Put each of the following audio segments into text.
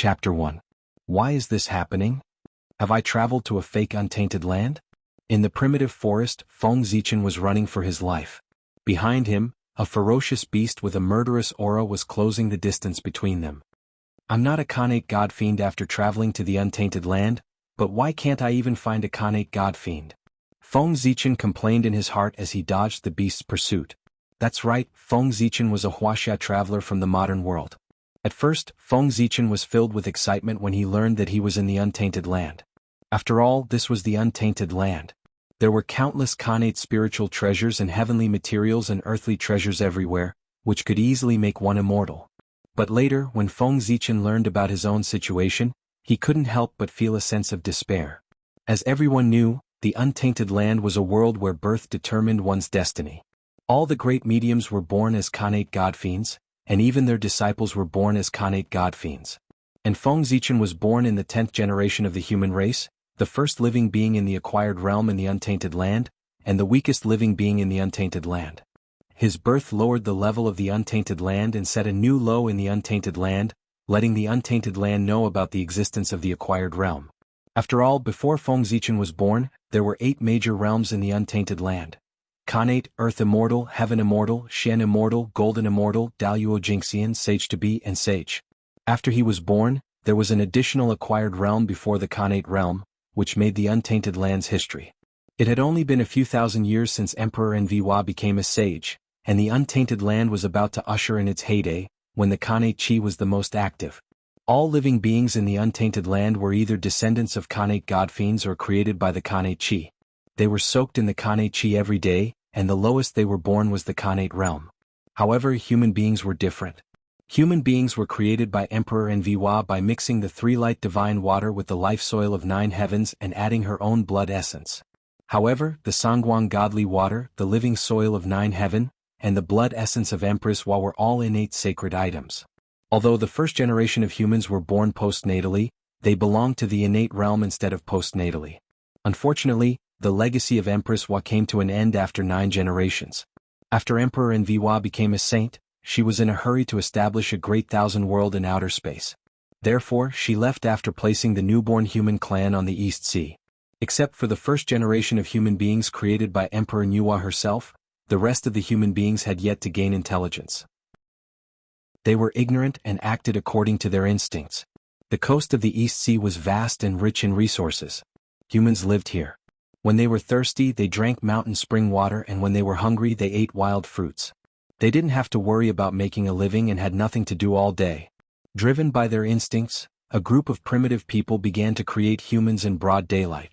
Chapter 1. Why is this happening? Have I traveled to a fake untainted land? In the primitive forest, Feng Zichen was running for his life. Behind him, a ferocious beast with a murderous aura was closing the distance between them. I'm not a Khanate god fiend after traveling to the untainted land, but why can't I even find a Khanate god fiend? Feng Zichen complained in his heart as he dodged the beast's pursuit. That's right, Feng Zichen was a Wuxia traveler from the modern world. At first, Feng Zichen was filled with excitement when he learned that he was in the untainted land. After all, this was the untainted land. There were countless Khanate spiritual treasures and heavenly materials and earthly treasures everywhere, which could easily make one immortal. But later, when Feng Zichen learned about his own situation, he couldn't help but feel a sense of despair. As everyone knew, the untainted land was a world where birth determined one's destiny. All the great mediums were born as Khanate god fiends, and even their disciples were born as Khanate god fiends. And Feng Zichen was born in the 10th generation of the human race, the first living being in the acquired realm in the untainted land, and the weakest living being in the untainted land. His birth lowered the level of the untainted land and set a new low in the untainted land, letting the untainted land know about the existence of the acquired realm. After all, before Feng Zichen was born, there were 8 major realms in the untainted land. Khanate, Earth Immortal, Heaven Immortal, Shen Immortal, Golden Immortal, Daluo Jinxian, Sage to Be, and Sage. After he was born, there was an additional acquired realm before the Khanate realm, which made the untainted land's history. It had only been a few thousand years since Emperor Nviwa became a sage, and the untainted land was about to usher in its heyday, when the Khanate Qi was the most active. All living beings in the untainted land were either descendants of Khanate god fiends or created by the Khanate Qi. They were soaked in the Khanate Qi every day, and the lowest they were born was the Khanate realm. However, human beings were different. Human beings were created by Emperor Nviwa by mixing the 3 light divine water with the life soil of 9 heavens and adding her own blood essence. However, the Sangwang godly water, the living soil of 9 heaven, and the blood essence of Empress Wa were all innate sacred items. Although the first generation of humans were born postnatally, they belonged to the innate realm instead of postnatally. Unfortunately, the legacy of Empress Wa came to an end after 9 generations. After Emperor Nviwa became a saint, she was in a hurry to establish a great thousand world in outer space. Therefore, she left after placing the newborn human clan on the East Sea. Except for the first generation of human beings created by Emperor Nviwa herself, the rest of the human beings had yet to gain intelligence. They were ignorant and acted according to their instincts. The coast of the East Sea was vast and rich in resources. Humans lived here. When they were thirsty, they drank mountain spring water, and when they were hungry, they ate wild fruits. They didn't have to worry about making a living and had nothing to do all day. Driven by their instincts, a group of primitive people began to create humans in broad daylight.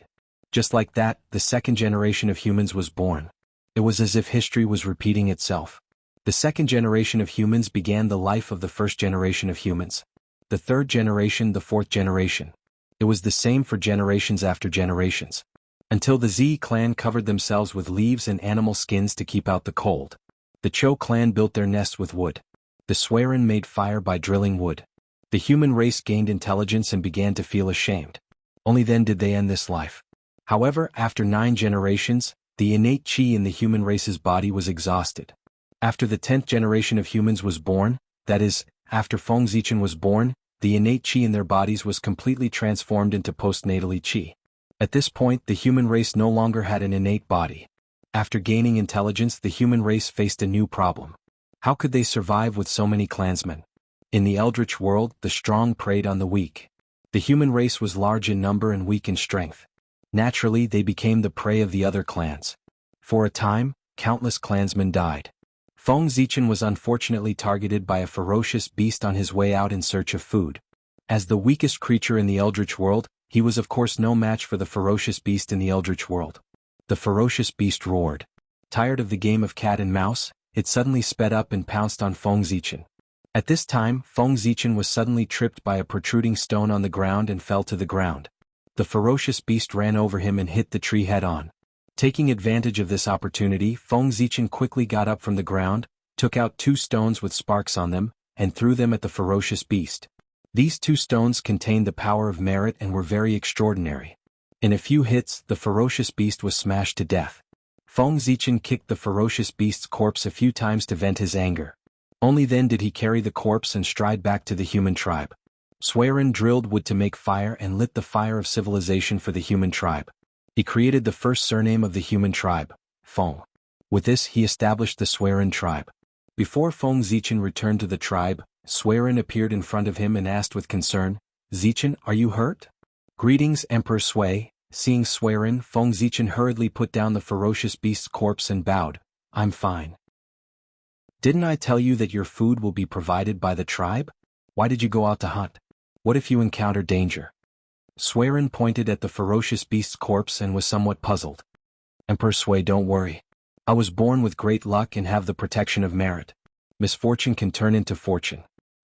Just like that, the second generation of humans was born. It was as if history was repeating itself. The second generation of humans began the life of the first generation of humans. The third generation, the fourth generation. It was the same for generations after generations. Until the Z clan covered themselves with leaves and animal skins to keep out the cold. The Cho clan built their nests with wood. The Swerin made fire by drilling wood. The human race gained intelligence and began to feel ashamed. Only then did they end this life. However, after 9 generations, the innate qi in the human race's body was exhausted. After the 10th generation of humans was born, that is, after Feng Zichen was born, the innate qi in their bodies was completely transformed into postnatally qi. At this point, the human race no longer had an innate body. After gaining intelligence, the human race faced a new problem. How could they survive with so many clansmen? In the Eldritch world, the strong preyed on the weak. The human race was large in number and weak in strength. Naturally, they became the prey of the other clans. For a time, countless clansmen died. Feng Zichen was unfortunately targeted by a ferocious beast on his way out in search of food. As the weakest creature in the Eldritch world, he was of course no match for the ferocious beast in the Eldritch world. The ferocious beast roared. Tired of the game of cat and mouse, it suddenly sped up and pounced on Feng Zichen. At this time, Feng Zichen was suddenly tripped by a protruding stone on the ground and fell to the ground. The ferocious beast ran over him and hit the tree head-on. Taking advantage of this opportunity, Feng Zichen quickly got up from the ground, took out 2 stones with sparks on them, and threw them at the ferocious beast. These 2 stones contained the power of merit and were very extraordinary. In a few hits, the ferocious beast was smashed to death. Feng Zichen kicked the ferocious beast's corpse a few times to vent his anger. Only then did he carry the corpse and stride back to the human tribe. Swearin drilled wood to make fire and lit the fire of civilization for the human tribe. He created the first surname of the human tribe, Feng. With this he established the Swearin tribe. Before Feng Zichen returned to the tribe, Swearin appeared in front of him and asked with concern, "Zichen, are you hurt?" "Greetings, Emperor Sui." Seeing Swearin, Feng Zichen hurriedly put down the ferocious beast's corpse and bowed, "I'm fine. Didn't I tell you that your food will be provided by the tribe? Why did you go out to hunt? What if you encounter danger?" Swearin pointed at the ferocious beast's corpse and was somewhat puzzled. "Emperor Sui, don't worry. I was born with great luck and have the protection of merit. Misfortune can turn into fortune.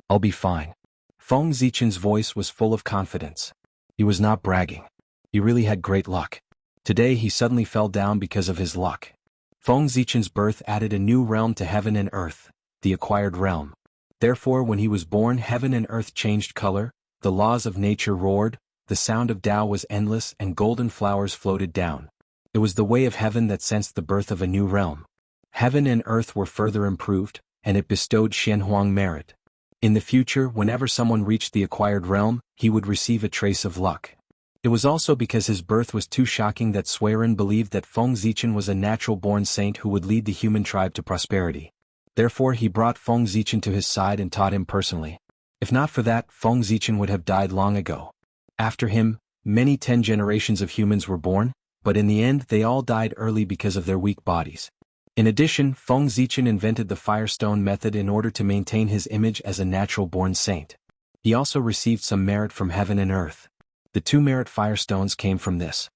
I'll be fine." Feng Zichen's voice was full of confidence. He was not bragging. He really had great luck. Today he suddenly fell down because of his luck. Feng Zichen's birth added a new realm to heaven and earth, the acquired realm. Therefore when he was born, heaven and earth changed color, the laws of nature roared, the sound of Tao was endless and golden flowers floated down. It was the way of heaven that sensed the birth of a new realm. Heaven and earth were further improved, and it bestowed Xianhuang merit. In the future, whenever someone reached the acquired realm, he would receive a trace of luck. It was also because his birth was too shocking that Swearin believed that Feng Zichen was a natural-born saint who would lead the human tribe to prosperity. Therefore he brought Feng Zichen to his side and taught him personally. If not for that, Feng Zichen would have died long ago. After him, many 10 generations of humans were born, but in the end they all died early because of their weak bodies. In addition, Feng Zichen invented the firestone method in order to maintain his image as a natural-born saint. He also received some merit from heaven and earth. The 2 merit firestones came from this.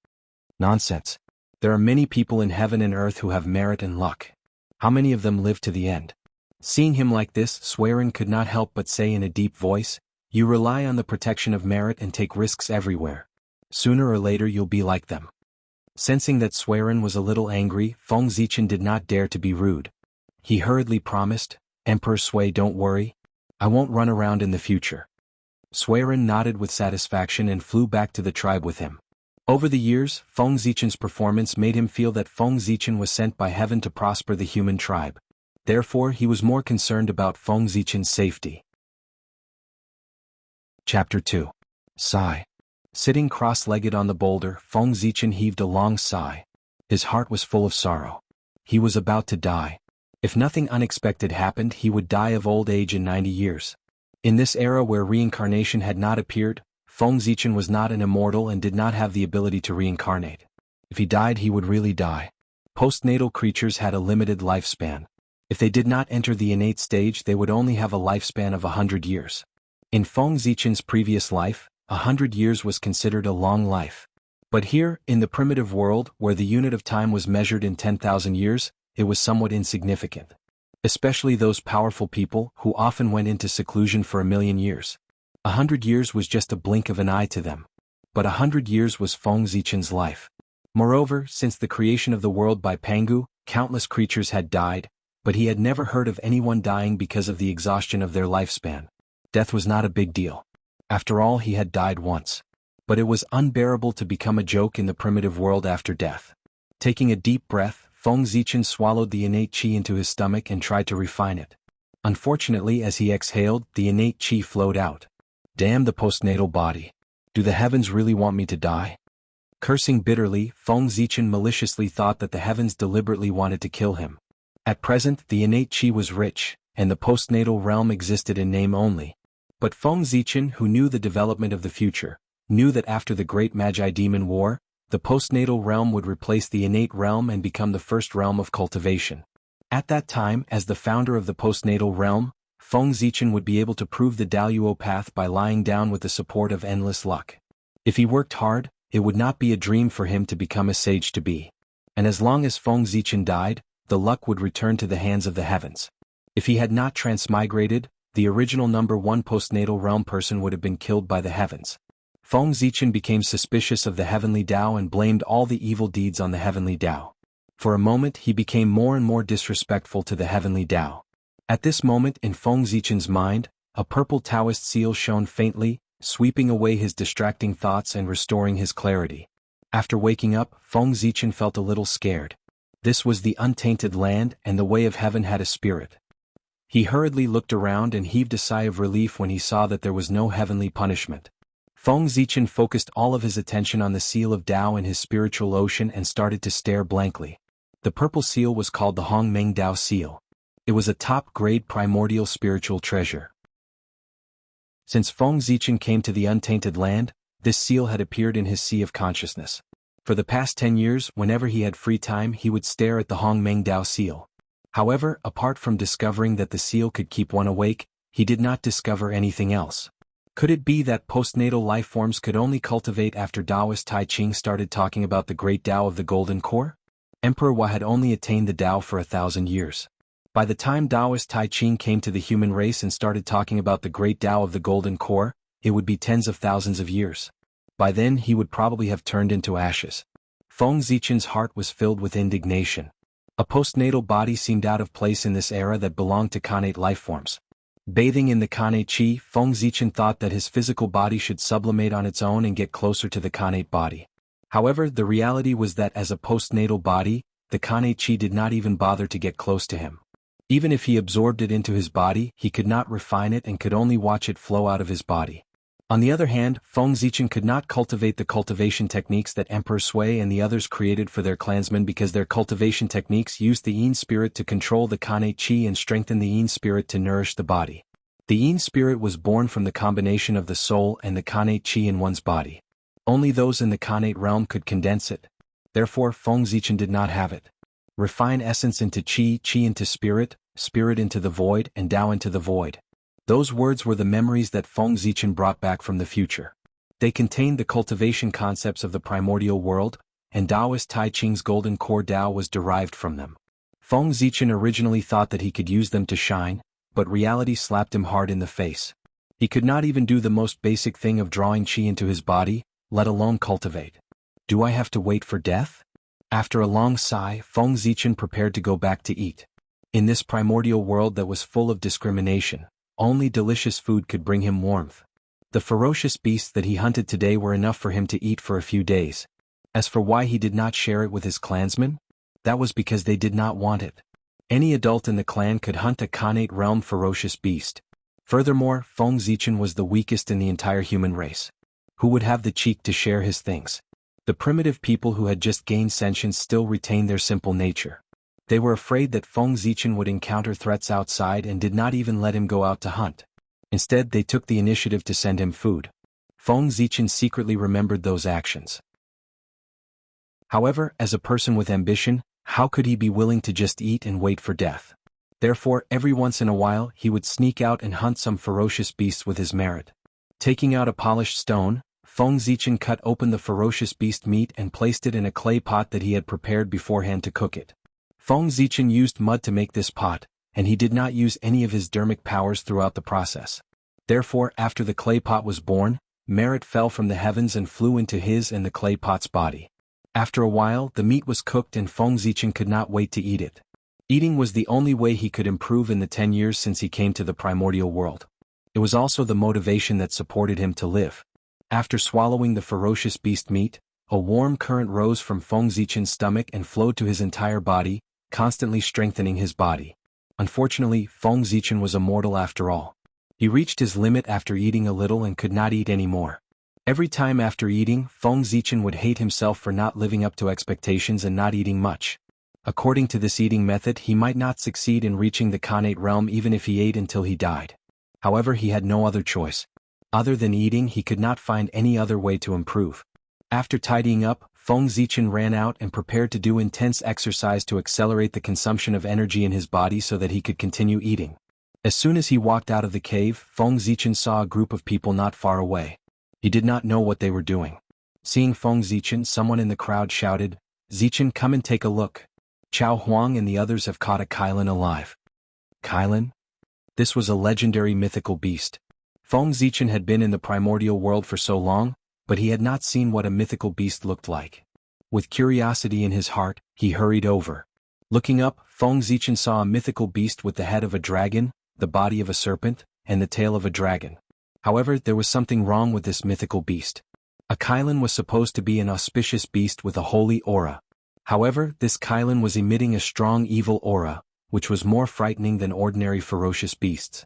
Nonsense. There are many people in heaven and earth who have merit and luck. How many of them live to the end? Seeing him like this, Swearin could not help but say in a deep voice, "You rely on the protection of merit and take risks everywhere. Sooner or later you'll be like them." Sensing that Swearin was a little angry, Feng Zichen did not dare to be rude. He hurriedly promised, "Emperor Sui, don't worry. I won't run around in the future." Swearin nodded with satisfaction and flew back to the tribe with him. Over the years, Feng Zichen's performance made him feel that Feng Zichen was sent by heaven to prosper the human tribe. Therefore he was more concerned about Feng Zichen's safety. Chapter 2. Sigh. Sitting cross-legged on the boulder, Feng Zichen heaved a long sigh. His heart was full of sorrow. He was about to die. If nothing unexpected happened, he would die of old age in 90 years. In this era where reincarnation had not appeared, Feng Zichen was not an immortal and did not have the ability to reincarnate. If he died, he would really die. Postnatal creatures had a limited lifespan. If they did not enter the innate stage, they would only have a lifespan of 100 years. In Feng Zichen's previous life, 100 years was considered a long life. But here, in the primitive world, where the unit of time was measured in 10,000 years, it was somewhat insignificant. Especially those powerful people who often went into seclusion for 1,000,000 years. 100 years was just a blink of an eye to them. But 100 years was Feng Zichen's life. Moreover, since the creation of the world by Pangu, countless creatures had died, but he had never heard of anyone dying because of the exhaustion of their lifespan. Death was not a big deal. After all, he had died once. But it was unbearable to become a joke in the primitive world after death. Taking a deep breath, Feng Zichen swallowed the innate qi into his stomach and tried to refine it. Unfortunately, as he exhaled, the innate qi flowed out. Damn the postnatal body. Do the heavens really want me to die? Cursing bitterly, Feng Zichen maliciously thought that the heavens deliberately wanted to kill him. At present, the innate qi was rich, and the postnatal realm existed in name only. But Feng Zichen, who knew the development of the future, knew that after the Great Magi Demon War, the postnatal realm would replace the innate realm and become the first realm of cultivation. At that time, as the founder of the postnatal realm, Feng Zichen would be able to prove the Daluo path by lying down with the support of endless luck. If he worked hard, it would not be a dream for him to become a sage-to-be. And as long as Feng Zichen died, the luck would return to the hands of the heavens. If he had not transmigrated, the original number 1 postnatal realm person would have been killed by the heavens. Feng Zichen became suspicious of the heavenly Tao and blamed all the evil deeds on the heavenly Tao. For a moment he became more and more disrespectful to the heavenly Tao. At this moment in Feng Zichen's mind, a purple Taoist seal shone faintly, sweeping away his distracting thoughts and restoring his clarity. After waking up, Feng Zichen felt a little scared. This was the untainted land and the way of heaven had a spirit. He hurriedly looked around and heaved a sigh of relief when he saw that there was no heavenly punishment. Feng Zichen focused all of his attention on the seal of Tao in his spiritual ocean and started to stare blankly. The purple seal was called the Hong Meng Tao seal. It was a top-grade primordial spiritual treasure. Since Feng Zichen came to the untainted land, this seal had appeared in his sea of consciousness. For the past 10 years, whenever he had free time, he would stare at the Hong Meng Tao seal. However, apart from discovering that the seal could keep one awake, he did not discover anything else. Could it be that postnatal life forms could only cultivate after Taoist Tai Ching started talking about the great Tao of the Golden Core? Emperor Hua had only attained the Tao for 1,000 years. By the time Taoist Tai Ching came to the human race and started talking about the great Tao of the Golden Core, it would be tens of thousands of years. By then he would probably have turned into ashes. Feng Zichen's heart was filled with indignation. A postnatal body seemed out of place in this era that belonged to Khanate lifeforms. Bathing in the Khanate Qi, Feng Zichen thought that his physical body should sublimate on its own and get closer to the Khanate body. However, the reality was that as a postnatal body, the Khanate Qi did not even bother to get close to him. Even if he absorbed it into his body, he could not refine it and could only watch it flow out of his body. On the other hand, Feng Zichen could not cultivate the cultivation techniques that Emperor Sui and the others created for their clansmen because their cultivation techniques used the Yin spirit to control the Khanate Qi and strengthen the Yin spirit to nourish the body. The Yin spirit was born from the combination of the soul and the Khanate Qi in one's body. Only those in the Khanate realm could condense it. Therefore, Feng Zichen did not have it. Refine essence into Qi, Qi into spirit, spirit into the void, and Tao into the void. Those words were the memories that Feng Zichen brought back from the future. They contained the cultivation concepts of the primordial world, and Taoist Tai Ching's golden core Tao was derived from them. Feng Zichen originally thought that he could use them to shine, but reality slapped him hard in the face. He could not even do the most basic thing of drawing Qi into his body, let alone cultivate. Do I have to wait for death? After a long sigh, Feng Zichen prepared to go back to eat. In this primordial world that was full of discrimination, only delicious food could bring him warmth. The ferocious beasts that he hunted today were enough for him to eat for a few days. As for why he did not share it with his clansmen, that was because they did not want it. Any adult in the clan could hunt a Khanate realm ferocious beast. Furthermore, Feng Zichen was the weakest in the entire human race. Who would have the cheek to share his things? The primitive people who had just gained sentience still retained their simple nature. They were afraid that Feng Zichen would encounter threats outside and did not even let him go out to hunt. Instead, they took the initiative to send him food. Feng Zichen secretly remembered those actions. However, as a person with ambition, how could he be willing to just eat and wait for death? Therefore, every once in a while, he would sneak out and hunt some ferocious beasts with his merit. Taking out a polished stone, Feng Zichen cut open the ferocious beast meat and placed it in a clay pot that he had prepared beforehand to cook it. Feng Zichen used mud to make this pot, and he did not use any of his dermic powers throughout the process. Therefore, after the clay pot was born, merit fell from the heavens and flew into his and the clay pot's body. After a while, the meat was cooked and Feng Zichen could not wait to eat it. Eating was the only way he could improve in the 10 years since he came to the primordial world. It was also the motivation that supported him to live. After swallowing the ferocious beast meat, a warm current rose from Feng Zichen's stomach and flowed to his entire body, constantly strengthening his body. Unfortunately, Feng Zichen was a mortal after all. He reached his limit after eating a little and could not eat anymore. Every time after eating, Feng Zichen would hate himself for not living up to expectations and not eating much. According to this eating method, he might not succeed in reaching the Khanate realm even if he ate until he died. However, he had no other choice. Other than eating, he could not find any other way to improve. After tidying up, Feng Zichen ran out and prepared to do intense exercise to accelerate the consumption of energy in his body so that he could continue eating. As soon as he walked out of the cave, Feng Zichen saw a group of people not far away. He did not know what they were doing. Seeing Feng Zichen, someone in the crowd shouted, "Zichen, come and take a look. Chao Huang and the others have caught a Kailan alive." Kailan? This was a legendary mythical beast. Feng Zichen had been in the primordial world for so long, but he had not seen what a mythical beast looked like. With curiosity in his heart, he hurried over. Looking up, Feng Zichen saw a mythical beast with the head of a dragon, the body of a serpent, and the tail of a dragon. However, there was something wrong with this mythical beast. A Kailan was supposed to be an auspicious beast with a holy aura. However, this Kailan was emitting a strong evil aura, which was more frightening than ordinary ferocious beasts.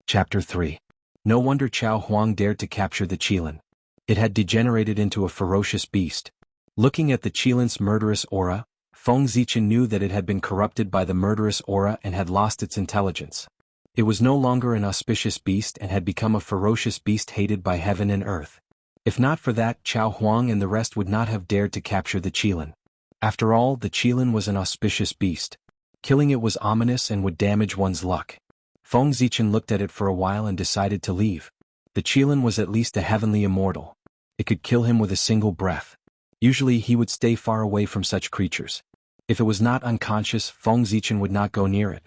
Chapter 3. No wonder Chao Huang dared to capture the qilin. It had degenerated into a ferocious beast. Looking at the qilin's murderous aura, Feng Zichen knew that it had been corrupted by the murderous aura and had lost its intelligence. It was no longer an auspicious beast and had become a ferocious beast hated by heaven and earth. If not for that, Chao Huang and the rest would not have dared to capture the qilin. After all, the qilin was an auspicious beast. Killing it was ominous and would damage one's luck. Feng Zichen looked at it for a while and decided to leave. The qilin was at least a heavenly immortal. It could kill him with a single breath. Usually he would stay far away from such creatures. If it was not unconscious, Feng Zichen would not go near it.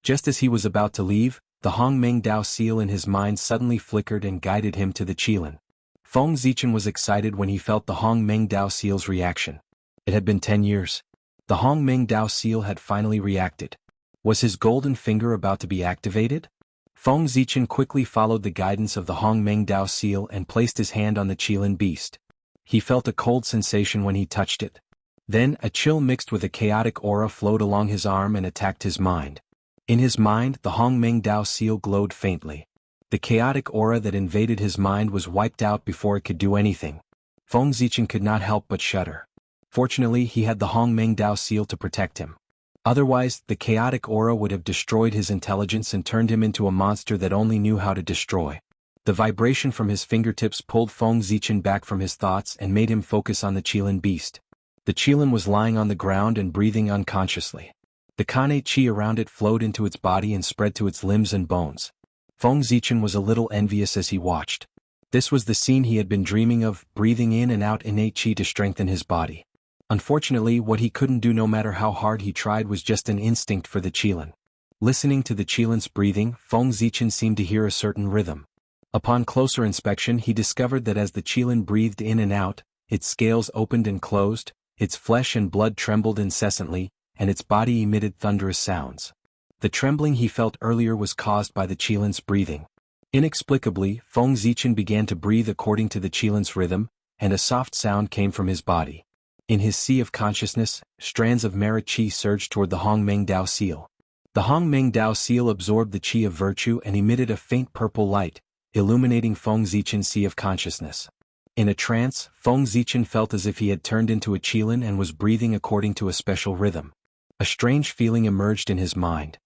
Just as he was about to leave, the Hong Meng Dao seal in his mind suddenly flickered and guided him to the qilin. Feng Zichen was excited when he felt the Hong Meng Dao seal's reaction. It had been 10 years. The Hong Meng Dao seal had finally reacted. Was his golden finger about to be activated? Feng Zichen quickly followed the guidance of the Hong Meng Dao seal and placed his hand on the qilin beast. He felt a cold sensation when he touched it. Then, a chill mixed with a chaotic aura flowed along his arm and attacked his mind. In his mind, the Hong Meng Dao seal glowed faintly. The chaotic aura that invaded his mind was wiped out before it could do anything. Feng Zichen could not help but shudder. Fortunately, he had the Hong Meng Dao seal to protect him. Otherwise, the chaotic aura would have destroyed his intelligence and turned him into a monster that only knew how to destroy. The vibration from his fingertips pulled Feng Zichen back from his thoughts and made him focus on the qilin beast. The qilin was lying on the ground and breathing unconsciously. The Kane qi around it flowed into its body and spread to its limbs and bones. Feng Zichen was a little envious as he watched. This was the scene he had been dreaming of, breathing in and out innate qi to strengthen his body. Unfortunately, what he couldn't do no matter how hard he tried was just an instinct for the qilin. Listening to the qilin's breathing, Feng Zichen seemed to hear a certain rhythm. Upon closer inspection, he discovered that as the qilin breathed in and out, its scales opened and closed, its flesh and blood trembled incessantly, and its body emitted thunderous sounds. The trembling he felt earlier was caused by the qilin's breathing. Inexplicably, Feng Zichen began to breathe according to the qilin's rhythm, and a soft sound came from his body. In his sea of consciousness, strands of merit qi surged toward the Hong Meng Dao seal. The Hong Meng Dao seal absorbed the qi of virtue and emitted a faint purple light, illuminating Feng Zichen's sea of consciousness. In a trance, Feng Zichen felt as if he had turned into a qilin and was breathing according to a special rhythm. A strange feeling emerged in his mind.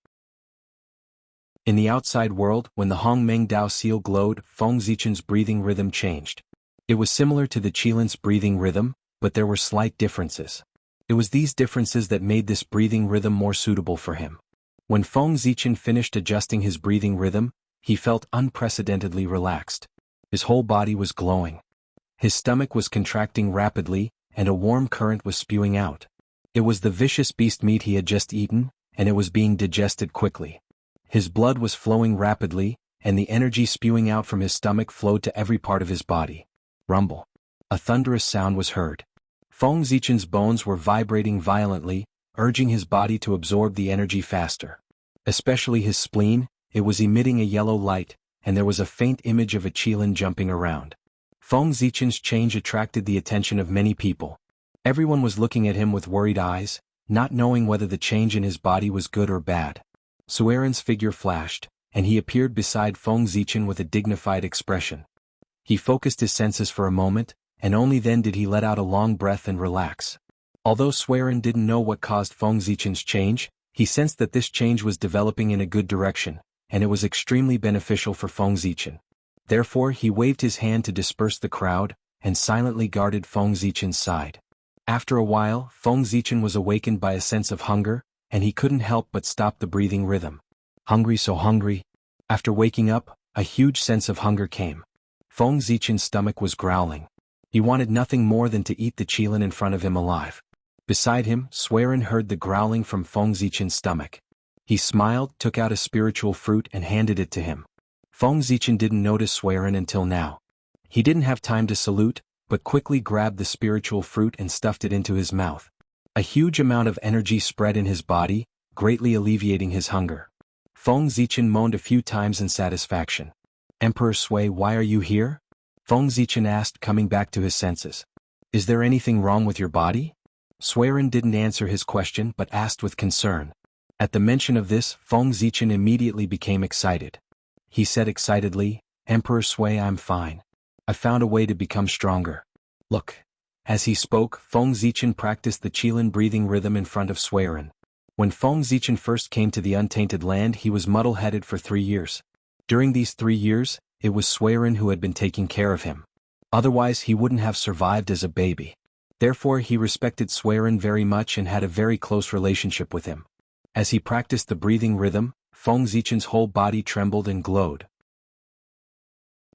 In the outside world, when the Hong Meng Dao seal glowed, Feng Zichen's breathing rhythm changed. It was similar to the qilin's breathing rhythm, but there were slight differences. It was these differences that made this breathing rhythm more suitable for him. When Feng Zichen finished adjusting his breathing rhythm, he felt unprecedentedly relaxed. His whole body was glowing. His stomach was contracting rapidly, and a warm current was spewing out. It was the vicious beast meat he had just eaten, and it was being digested quickly. His blood was flowing rapidly, and the energy spewing out from his stomach flowed to every part of his body. Rumble. A thunderous sound was heard. Feng Zichen's bones were vibrating violently, urging his body to absorb the energy faster. Especially his spleen, it was emitting a yellow light, and there was a faint image of a qilin jumping around. Feng Zichen's change attracted the attention of many people. Everyone was looking at him with worried eyes, not knowing whether the change in his body was good or bad. Sueren's figure flashed, and he appeared beside Feng Zichen with a dignified expression. He focused his senses for a moment, and only then did he let out a long breath and relax. Although Sueren didn't know what caused Feng Zichen's change, he sensed that this change was developing in a good direction, and it was extremely beneficial for Feng Zichen. Therefore he waved his hand to disperse the crowd, and silently guarded Feng Zichen's side. After a while, Feng Zichen was awakened by a sense of hunger, and he couldn't help but stop the breathing rhythm. Hungry, so hungry. After waking up, a huge sense of hunger came. Feng Zichen's stomach was growling. He wanted nothing more than to eat the qilin in front of him alive. Beside him, Sueren heard the growling from Feng Zichen's stomach. He smiled, took out a spiritual fruit and handed it to him. Feng Zichen didn't notice Sueren until now. He didn't have time to salute, but quickly grabbed the spiritual fruit and stuffed it into his mouth. A huge amount of energy spread in his body, greatly alleviating his hunger. Feng Zichen moaned a few times in satisfaction. Emperor Sui, why are you here? Feng Zichen asked, coming back to his senses. Is there anything wrong with your body? Suiren didn't answer his question but asked with concern. At the mention of this, Feng Zichen immediately became excited. He said excitedly, "Emperor Sui, I'm fine. I found a way to become stronger. Look." As he spoke, Feng Zichen practiced the Qilin breathing rhythm in front of Suiren. When Feng Zichen first came to the untainted land, he was muddle-headed for 3 years. During these 3 years, it was Suiren who had been taking care of him. Otherwise he wouldn't have survived as a baby. Therefore he respected Suiren very much and had a very close relationship with him. As he practiced the breathing rhythm, Feng Zichen's whole body trembled and glowed.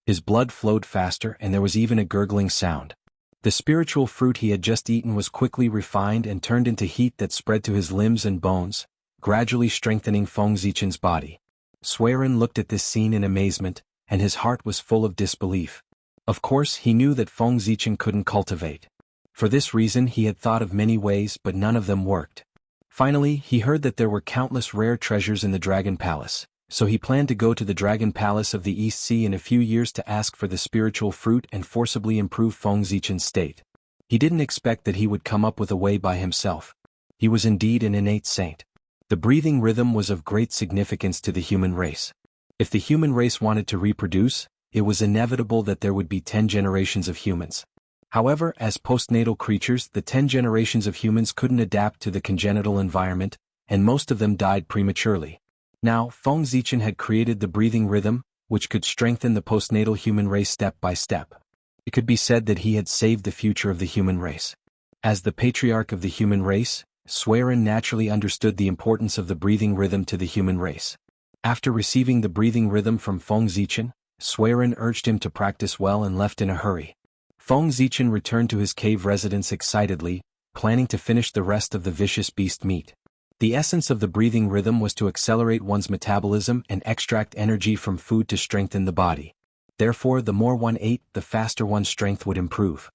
His blood flowed faster and there was even a gurgling sound. The spiritual fruit he had just eaten was quickly refined and turned into heat that spread to his limbs and bones, gradually strengthening Feng Zichen's body. Suiren looked at this scene in amazement, and his heart was full of disbelief. Of course he knew that Feng Zichen couldn't cultivate. For this reason he had thought of many ways but none of them worked. Finally he heard that there were countless rare treasures in the Dragon Palace, so he planned to go to the Dragon Palace of the East Sea in a few years to ask for the spiritual fruit and forcibly improve Feng Zichen's state. He didn't expect that he would come up with a way by himself. He was indeed an innate saint. The breathing rhythm was of great significance to the human race. If the human race wanted to reproduce, it was inevitable that there would be 10 generations of humans. However, as postnatal creatures, the 10 generations of humans couldn't adapt to the congenital environment, and most of them died prematurely. Now, Feng Zichen had created the breathing rhythm, which could strengthen the postnatal human race step by step. It could be said that he had saved the future of the human race. As the patriarch of the human race, Suiren naturally understood the importance of the breathing rhythm to the human race. After receiving the breathing rhythm from Feng Zichen, Suiren urged him to practice well and left in a hurry. Feng Zichen returned to his cave residence excitedly, planning to finish the rest of the vicious beast meat. The essence of the breathing rhythm was to accelerate one's metabolism and extract energy from food to strengthen the body. Therefore, the more one ate, the faster one's strength would improve.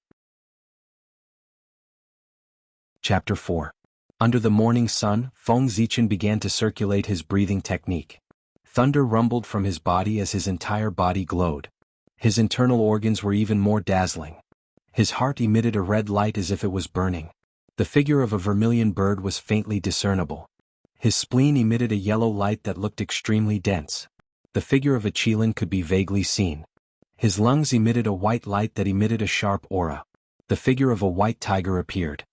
Chapter 4. Under the morning sun, Feng Zichen began to circulate his breathing technique. Thunder rumbled from his body as his entire body glowed. His internal organs were even more dazzling. His heart emitted a red light as if it was burning. The figure of a vermilion bird was faintly discernible. His spleen emitted a yellow light that looked extremely dense. The figure of a Qilin could be vaguely seen. His lungs emitted a white light that emitted a sharp aura. The figure of a white tiger appeared.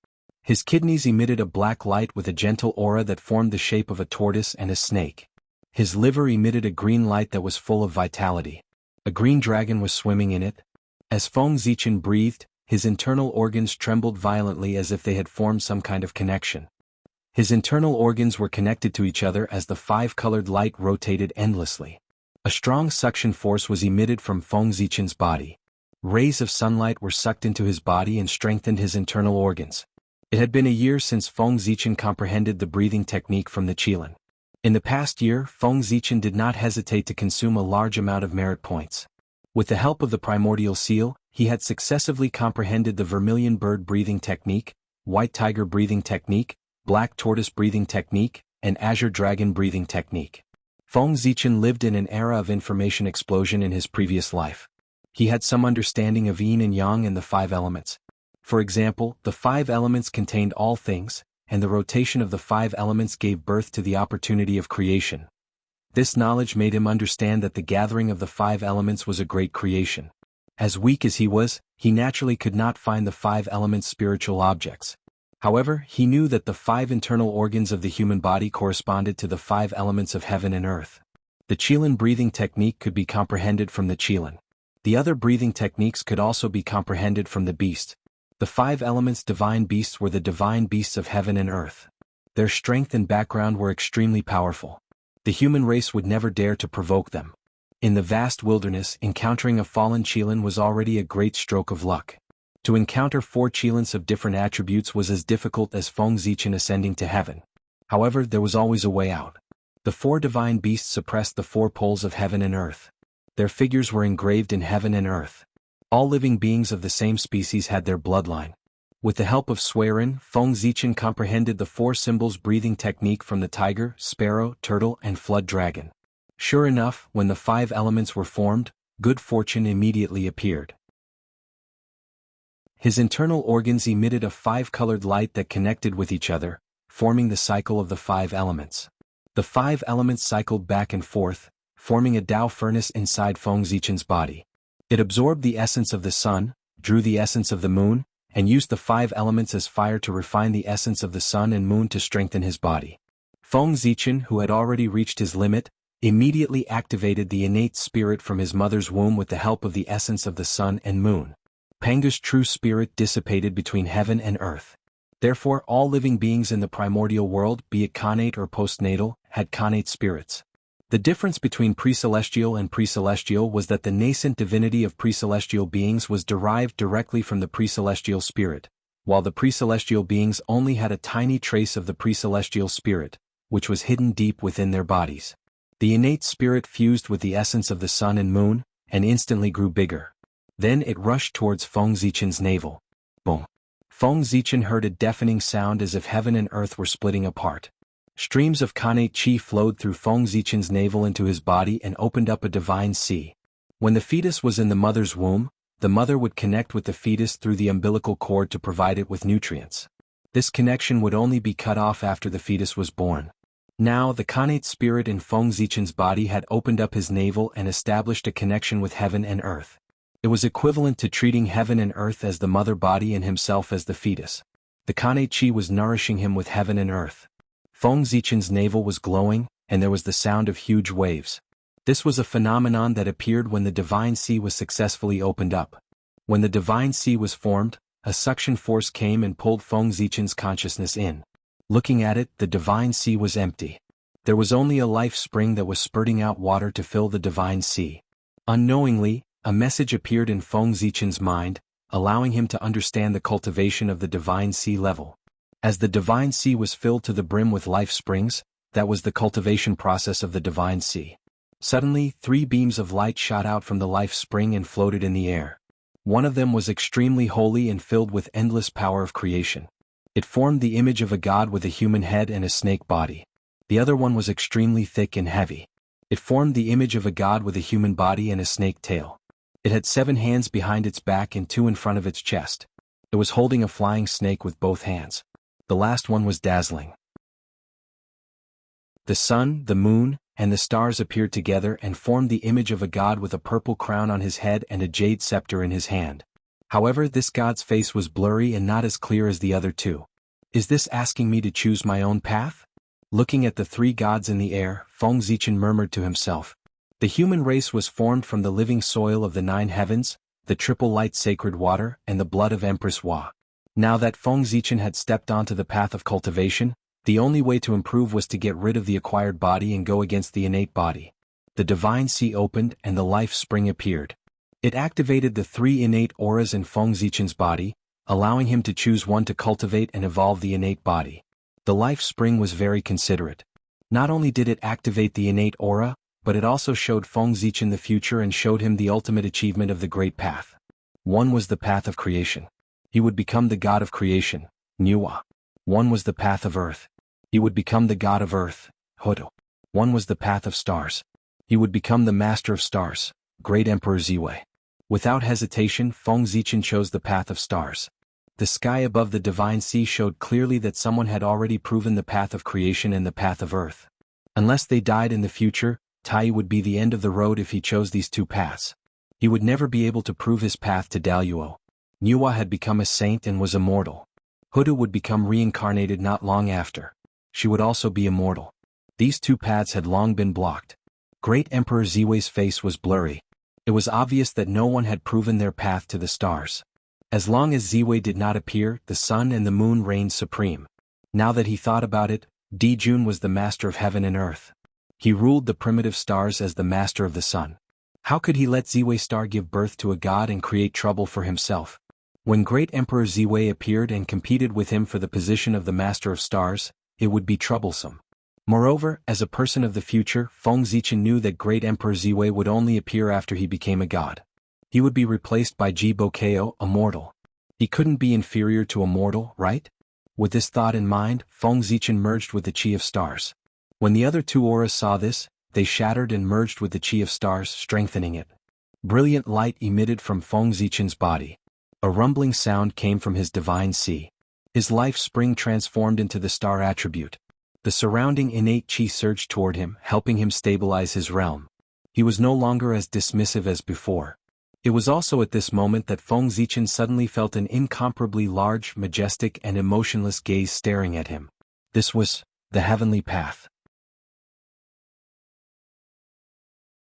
His kidneys emitted a black light with a gentle aura that formed the shape of a tortoise and a snake. His liver emitted a green light that was full of vitality. A green dragon was swimming in it. As Feng Zichen breathed, his internal organs trembled violently as if they had formed some kind of connection. His internal organs were connected to each other as the 5-colored light rotated endlessly. A strong suction force was emitted from Feng Zichen's body. Rays of sunlight were sucked into his body and strengthened his internal organs. It had been a year since Feng Zichen comprehended the breathing technique from the Qilin. In the past year, Feng Zichen did not hesitate to consume a large amount of merit points. With the help of the primordial seal, he had successively comprehended the vermilion bird breathing technique, white tiger breathing technique, black tortoise breathing technique, and azure dragon breathing technique. Feng Zichen lived in an era of information explosion in his previous life. He had some understanding of yin and yang and the 5 elements. For example, the 5 elements contained all things, and the rotation of the 5 elements gave birth to the opportunity of creation. This knowledge made him understand that the gathering of the 5 elements was a great creation. As weak as he was, he naturally could not find the 5 elements' spiritual objects. However, he knew that the 5 internal organs of the human body corresponded to the 5 elements of heaven and earth. The Qilin breathing technique could be comprehended from the Qilin. The other breathing techniques could also be comprehended from the beast. The 5 elements' divine beasts were the divine beasts of heaven and earth. Their strength and background were extremely powerful. The human race would never dare to provoke them. In the vast wilderness, encountering a fallen Qilin was already a great stroke of luck. To encounter 4 Qilins of different attributes was as difficult as Feng Zichen ascending to heaven. However, there was always a way out. The 4 divine beasts suppressed the 4 poles of heaven and earth. Their figures were engraved in heaven and earth. All living beings of the same species had their bloodline. With the help of Suiren, Feng Zichen comprehended the 4 symbols breathing technique from the tiger, sparrow, turtle, and flood dragon. Sure enough, when the 5 elements were formed, good fortune immediately appeared. His internal organs emitted a five-colored light that connected with each other, forming the cycle of the five elements. The five elements cycled back and forth, forming a Tao furnace inside Feng Zichen's body. It absorbed the essence of the sun, drew the essence of the moon, and used the five elements as fire to refine the essence of the sun and moon to strengthen his body. Feng Zichen, who had already reached his limit, immediately activated the innate spirit from his mother's womb with the help of the essence of the sun and moon. Panga's true spirit dissipated between heaven and earth. Therefore all living beings in the primordial world, be it connate or postnatal, had connate spirits. The difference between pre-celestial and pre-celestial was that the nascent divinity of pre-celestial beings was derived directly from the pre-celestial spirit, while the pre-celestial beings only had a tiny trace of the pre-celestial spirit, which was hidden deep within their bodies. The innate spirit fused with the essence of the sun and moon, and instantly grew bigger. Then it rushed towards Feng Zichen's navel. Boom! Feng Zichen heard a deafening sound as if heaven and earth were splitting apart. Streams of connate qi flowed through Feng Zichen's navel into his body and opened up a divine sea. When the fetus was in the mother's womb, the mother would connect with the fetus through the umbilical cord to provide it with nutrients. This connection would only be cut off after the fetus was born. Now the connate spirit in Feng Zichen's body had opened up his navel and established a connection with heaven and earth. It was equivalent to treating heaven and earth as the mother body and himself as the fetus. The connate qi was nourishing him with heaven and earth. Feng Zichen's navel was glowing, and there was the sound of huge waves. This was a phenomenon that appeared when the divine sea was successfully opened up. When the divine sea was formed, a suction force came and pulled Feng Zichen's consciousness in. Looking at it, the divine sea was empty. There was only a life spring that was spurting out water to fill the divine sea. Unknowingly, a message appeared in Feng Zichen's mind, allowing him to understand the cultivation of the divine sea level. As the divine sea was filled to the brim with life springs, that was the cultivation process of the divine sea. Suddenly, 3 beams of light shot out from the life spring and floated in the air. One of them was extremely holy and filled with endless power of creation. It formed the image of a god with a human head and a snake body. The other one was extremely thick and heavy. It formed the image of a god with a human body and a snake tail. It had 7 hands behind its back and 2 in front of its chest. It was holding a flying snake with both hands. The last one was dazzling. The sun, the moon, and the stars appeared together and formed the image of a god with a purple crown on his head and a jade scepter in his hand. However, this god's face was blurry and not as clear as the other 2. Is this asking me to choose my own path? Looking at the 3 gods in the air, Feng Zichen murmured to himself. The human race was formed from the living soil of the 9 heavens, the triple light sacred water, and the blood of Empress Hua. Now that Feng Zichen had stepped onto the path of cultivation, the only way to improve was to get rid of the acquired body and go against the innate body. The divine sea opened and the life spring appeared. It activated the 3 innate auras in Feng Zichen's body, allowing him to choose one to cultivate and evolve the innate body. The life spring was very considerate. Not only did it activate the innate aura, but it also showed Feng Zichen the future and showed him the ultimate achievement of the great path. One was the path of creation. He would become the god of creation, Nuwa. One was the path of earth. He would become the god of earth, Hodo. One was the path of stars. He would become the master of stars, great Emperor Ziwei. Without hesitation, Feng Zichen chose the path of stars. The sky above the divine sea showed clearly that someone had already proven the path of creation and the path of earth. Unless they died in the future, Tai would be the end of the road if he chose these 2 paths. He would never be able to prove his path to Daluo. Nuwa had become a saint and was immortal. Huda would become reincarnated not long after. She would also be immortal. These 2 paths had long been blocked. Great Emperor Ziwei's face was blurry. It was obvious that no one had proven their path to the stars. As long as Ziwei did not appear, the sun and the moon reigned supreme. Now that he thought about it, Dijun was the master of heaven and earth. He ruled the primitive stars as the master of the sun. How could he let Ziwei star give birth to a god and create trouble for himself? When great Emperor Ziwei appeared and competed with him for the position of the master of stars, it would be troublesome. Moreover, as a person of the future, Feng Zichen knew that great Emperor Ziwei would only appear after he became a god. He would be replaced by Ji Bokeo, a mortal. He couldn't be inferior to a mortal, right? With this thought in mind, Feng Zichen merged with the Qi of stars. When the other 2 auras saw this, they shattered and merged with the Qi of stars, strengthening it. Brilliant light emitted from Feng Zichen's body. A rumbling sound came from his divine sea. His life spring transformed into the star attribute. The surrounding innate qi surged toward him, helping him stabilize his realm. He was no longer as dismissive as before. It was also at this moment that Feng Zichen suddenly felt an incomparably large, majestic and emotionless gaze staring at him. This was the heavenly path.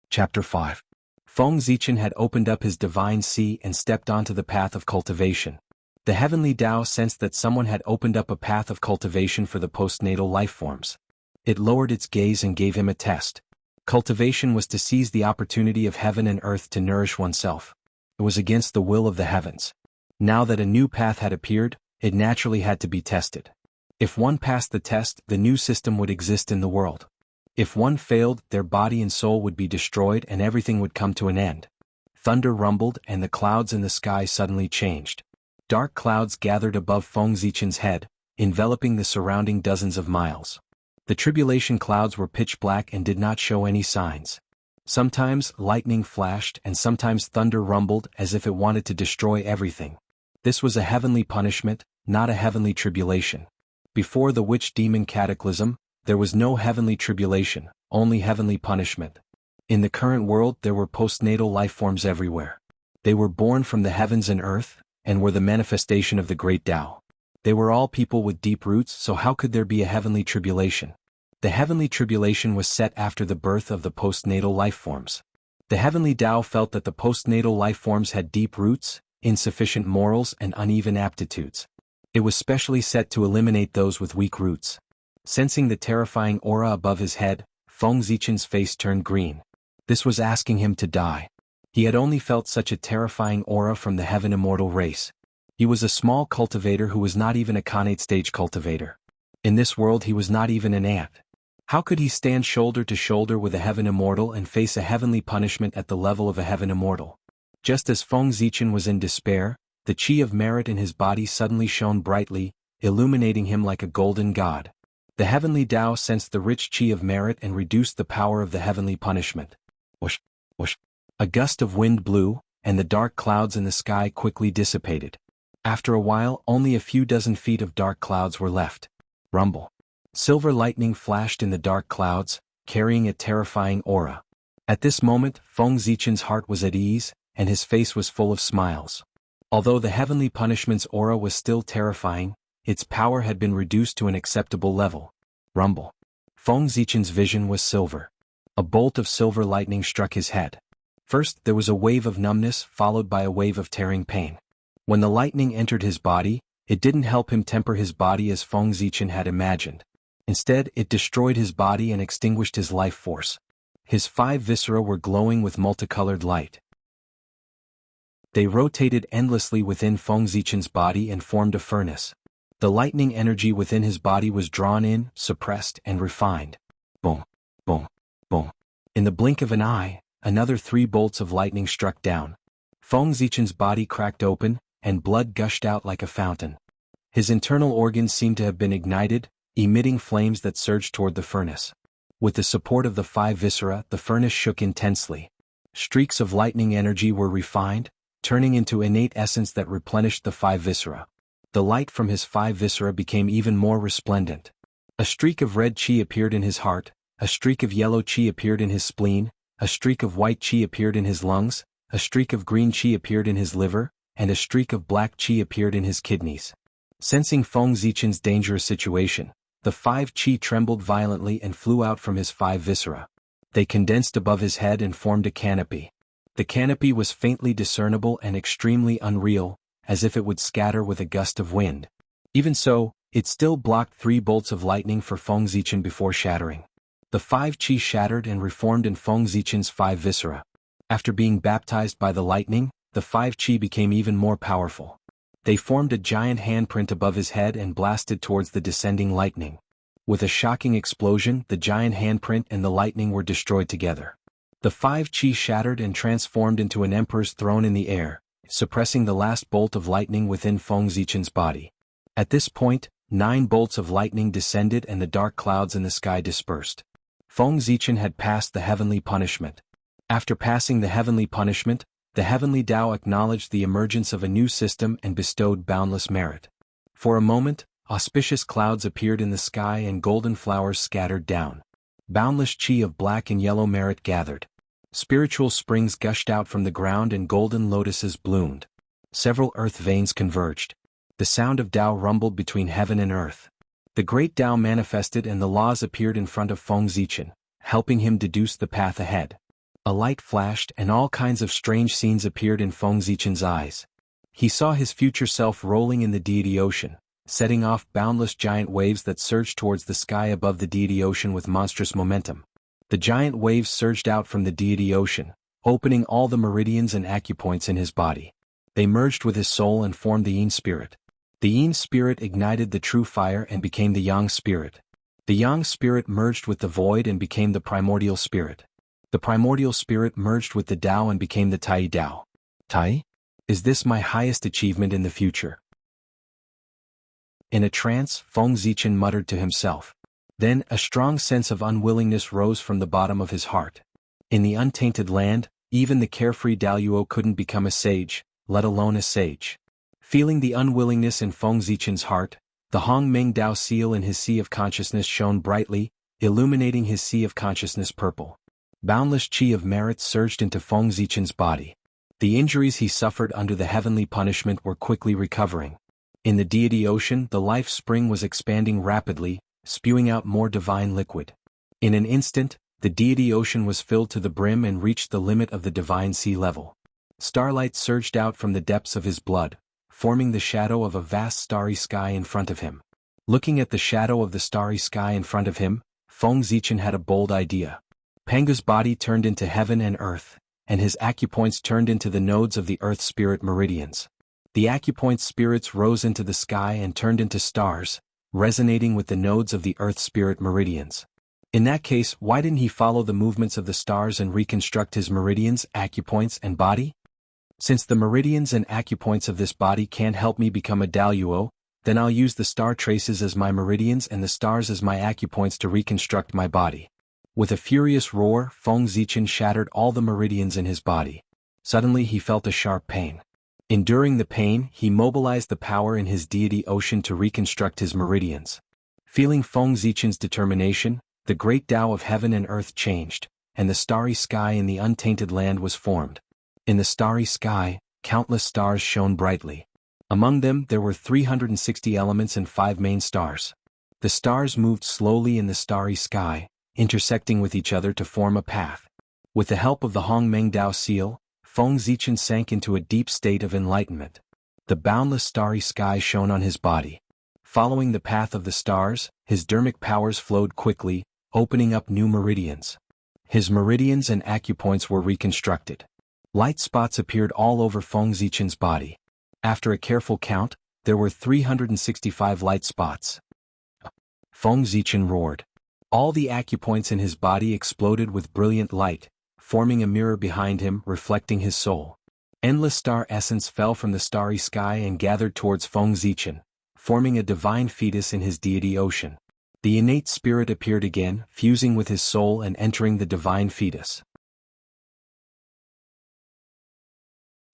Chapter 5. Feng Zichen had opened up his divine sea and stepped onto the path of cultivation. The heavenly Tao sensed that someone had opened up a path of cultivation for the postnatal lifeforms. It lowered its gaze and gave him a test. Cultivation was to seize the opportunity of heaven and earth to nourish oneself. It was against the will of the heavens. Now that a new path had appeared, it naturally had to be tested. If one passed the test, the new system would exist in the world. If one failed, their body and soul would be destroyed and everything would come to an end. Thunder rumbled and the clouds in the sky suddenly changed. Dark clouds gathered above Feng Zichen's head, enveloping the surrounding dozens of miles. The tribulation clouds were pitch black and did not show any signs. Sometimes lightning flashed and sometimes thunder rumbled as if it wanted to destroy everything. This was a heavenly punishment, not a heavenly tribulation. Before the witch-demon cataclysm, there was no heavenly tribulation, only heavenly punishment. In the current world there were postnatal lifeforms everywhere. They were born from the heavens and earth, and were the manifestation of the great Tao. They were all people with deep roots, so how could there be a heavenly tribulation? The heavenly tribulation was set after the birth of the postnatal lifeforms. The heavenly Tao felt that the postnatal lifeforms had deep roots, insufficient morals and uneven aptitudes. It was specially set to eliminate those with weak roots. Sensing the terrifying aura above his head, Feng Zichen's face turned green. This was asking him to die. He had only felt such a terrifying aura from the heaven immortal race. He was a small cultivator who was not even a Khanate stage cultivator. In this world he was not even an ant. How could he stand shoulder to shoulder with a heaven immortal and face a heavenly punishment at the level of a heaven immortal? Just as Feng Zichen was in despair, the qi of merit in his body suddenly shone brightly, illuminating him like a golden god. The heavenly Tao sensed the rich qi of merit and reduced the power of the heavenly punishment. Whoosh, whoosh. A gust of wind blew, and the dark clouds in the sky quickly dissipated. After a while, only a few dozen feet of dark clouds were left. Rumble. Silver lightning flashed in the dark clouds, carrying a terrifying aura. At this moment, Feng Zichen's heart was at ease, and his face was full of smiles. Although the heavenly punishment's aura was still terrifying, its power had been reduced to an acceptable level. Rumble. Feng Zichen's vision was silver. A bolt of silver lightning struck his head. First, there was a wave of numbness followed by a wave of tearing pain. When the lightning entered his body, it didn't help him temper his body as Feng Zichen had imagined. Instead, it destroyed his body and extinguished his life force. His 5 viscera were glowing with multicolored light. They rotated endlessly within Feng Zichen's body and formed a furnace. The lightning energy within his body was drawn in, suppressed, and refined. Boom, boom, boom. In the blink of an eye, another 3 bolts of lightning struck down. Feng Zichen's body cracked open, and blood gushed out like a fountain. His internal organs seemed to have been ignited, emitting flames that surged toward the furnace. With the support of the 5 viscera, the furnace shook intensely. Streaks of lightning energy were refined, turning into innate essence that replenished the 5 viscera. The light from his 5 viscera became even more resplendent. A streak of red qi appeared in his heart, a streak of yellow qi appeared in his spleen, a streak of white qi appeared in his lungs, a streak of green qi appeared in his liver, and a streak of black qi appeared in his kidneys. Sensing Feng Zichen's dangerous situation, the 5 qi trembled violently and flew out from his 5 viscera. They condensed above his head and formed a canopy. The canopy was faintly discernible and extremely unreal, as if it would scatter with a gust of wind. Even so, it still blocked 3 bolts of lightning for Feng Zichen before shattering. The 5 qi shattered and reformed in Feng Zichen's 5 viscera. After being baptized by the lightning, the 5 qi became even more powerful. They formed a giant handprint above his head and blasted towards the descending lightning. With a shocking explosion, the giant handprint and the lightning were destroyed together. The 5 qi shattered and transformed into an emperor's throne in the air, suppressing the last bolt of lightning within Feng Zichen's body. At this point, 9 bolts of lightning descended and the dark clouds in the sky dispersed. Feng Zichen had passed the heavenly punishment. After passing the heavenly punishment, The heavenly Tao acknowledged the emergence of a new system and bestowed boundless merit. For a moment, auspicious clouds appeared in the sky and golden flowers scattered down. Boundless chi of black and yellow merit gathered. Spiritual springs gushed out from the ground and golden lotuses bloomed. Several earth veins converged. The sound of Tao rumbled between heaven and earth. The great Tao manifested and the laws appeared in front of Feng Zichen, helping him deduce the path ahead. A light flashed and all kinds of strange scenes appeared in Feng Zichen's eyes. He saw his future self rolling in the deity ocean, setting off boundless giant waves that surged towards the sky above the deity ocean with monstrous momentum. The giant waves surged out from the deity ocean, opening all the meridians and acupoints in his body. They merged with his soul and formed the Yin spirit. The Yin spirit ignited the true fire and became the Yang spirit. The Yang spirit merged with the void and became the primordial spirit. The primordial spirit merged with the Tao and became the Tai Tao. Tai? Is this my highest achievement in the future? In a trance, Feng Zichen muttered to himself. Then, a strong sense of unwillingness rose from the bottom of his heart. In the untainted land, even the carefree Daluo couldn't become a sage, let alone a sage. Feeling the unwillingness in Feng Zichen's heart, the Hong Meng Dao seal in his sea of consciousness shone brightly, illuminating his sea of consciousness purple. Boundless chi of merit surged into Feng Zichen's body. The injuries he suffered under the heavenly punishment were quickly recovering. In the deity ocean, the life spring was expanding rapidly, spewing out more divine liquid. In an instant, the deity ocean was filled to the brim and reached the limit of the divine sea level. Starlight surged out from the depths of his blood, forming the shadow of a vast starry sky in front of him. Looking at the shadow of the starry sky in front of him, Feng Zichen had a bold idea. Panga's body turned into heaven and earth, and his acupoints turned into the nodes of the earth spirit meridians. The acupoint spirits rose into the sky and turned into stars, resonating with the nodes of the earth spirit meridians. In that case, why didn't he follow the movements of the stars and reconstruct his meridians, acupoints, and body? Since the meridians and acupoints of this body can't help me become a Daluo, then I'll use the star traces as my meridians and the stars as my acupoints to reconstruct my body. With a furious roar, Feng Zichen shattered all the meridians in his body. Suddenly he felt a sharp pain. Enduring the pain, he mobilized the power in his deity ocean to reconstruct his meridians. Feeling Feng Zichen's determination, the great Tao of heaven and earth changed, and the starry sky in the untainted land was formed. In the starry sky, countless stars shone brightly. Among them there were 360 elements and 5 main stars. The stars moved slowly in the starry sky, intersecting with each other to form a path. With the help of the Hong Meng Dao seal, Feng Zichen sank into a deep state of enlightenment. The boundless starry sky shone on his body. Following the path of the stars, his dermic powers flowed quickly, opening up new meridians. His meridians and acupoints were reconstructed. Light spots appeared all over Feng Zichen's body. After a careful count, there were 365 light spots. Feng Zichen roared. All the acupoints in his body exploded with brilliant light, forming a mirror behind him, reflecting his soul. Endless star essence fell from the starry sky and gathered towards Feng Zichen, forming a divine fetus in his deity ocean. The innate spirit appeared again, fusing with his soul and entering the divine fetus.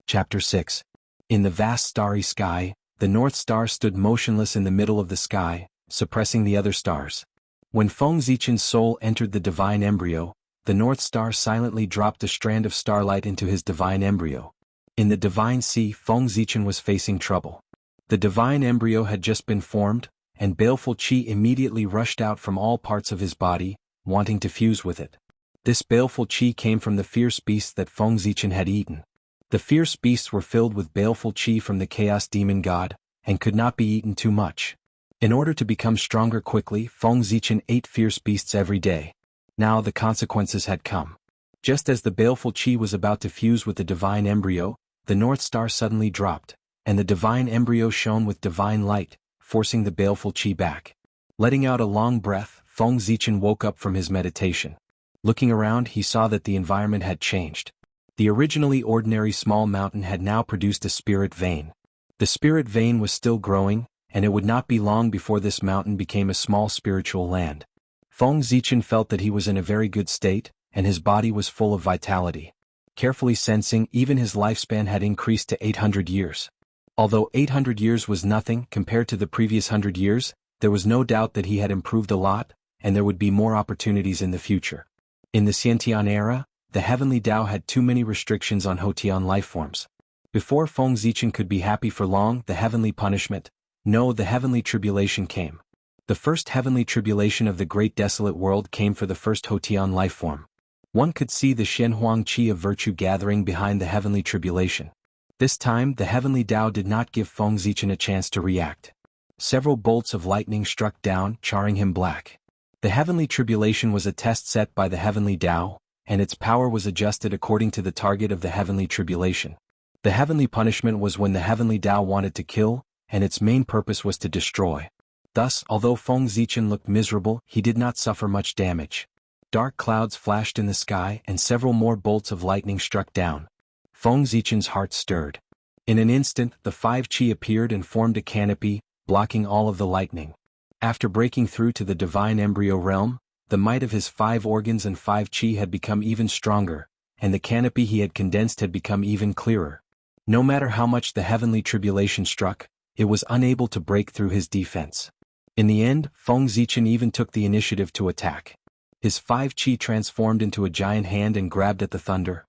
Chapter 6. In the vast starry sky, the North Star stood motionless in the middle of the sky, suppressing the other stars. When Feng Zichen's soul entered the divine embryo, the North Star silently dropped a strand of starlight into his divine embryo. In the divine sea, Feng Zichen was facing trouble. The divine embryo had just been formed, and baleful qi immediately rushed out from all parts of his body, wanting to fuse with it. This baleful qi came from the fierce beasts that Feng Zichen had eaten. The fierce beasts were filled with baleful qi from the chaos demon god, and could not be eaten too much. In order to become stronger quickly, Feng Zichen ate fierce beasts every day. Now the consequences had come. Just as the baleful qi was about to fuse with the divine embryo, the North Star suddenly dropped, and the divine embryo shone with divine light, forcing the baleful qi back. Letting out a long breath, Feng Zichen woke up from his meditation. Looking around, he saw that the environment had changed. The originally ordinary small mountain had now produced a spirit vein. The spirit vein was still growing, and it would not be long before this mountain became a small spiritual land. Feng Zichen felt that he was in a very good state, and his body was full of vitality. carefully sensing even his lifespan had increased to 800 years. Although 800 years was nothing compared to the previous 100 years, there was no doubt that he had improved a lot, and there would be more opportunities in the future. In the Xiantian era, the Heavenly Tao had too many restrictions on Hotian lifeforms. Before Feng Zichen could be happy for long, the heavenly punishment, no, the heavenly tribulation came. The first heavenly tribulation of the great desolate world came for the first Hotian lifeform. One could see the Shenhuang Qi of virtue gathering behind the heavenly tribulation. This time the heavenly Tao did not give Feng Zichen a chance to react. Several bolts of lightning struck down, charring him black. The heavenly tribulation was a test set by the heavenly Tao, and its power was adjusted according to the target of the heavenly tribulation. The heavenly punishment was when the heavenly Tao wanted to kill, and its main purpose was to destroy. Thus, although Feng Zichen looked miserable, he did not suffer much damage. Dark clouds flashed in the sky and several more bolts of lightning struck down. Feng Zichen's heart stirred. In an instant, the 5 qi appeared and formed a canopy, blocking all of the lightning. After breaking through to the divine embryo realm, the might of his 5 organs and 5 qi had become even stronger, and the canopy he had condensed had become even clearer. No matter how much the heavenly tribulation struck, it was unable to break through his defense. In the end, Feng Zichen even took the initiative to attack. His 5 qi transformed into a giant hand and grabbed at the thunder.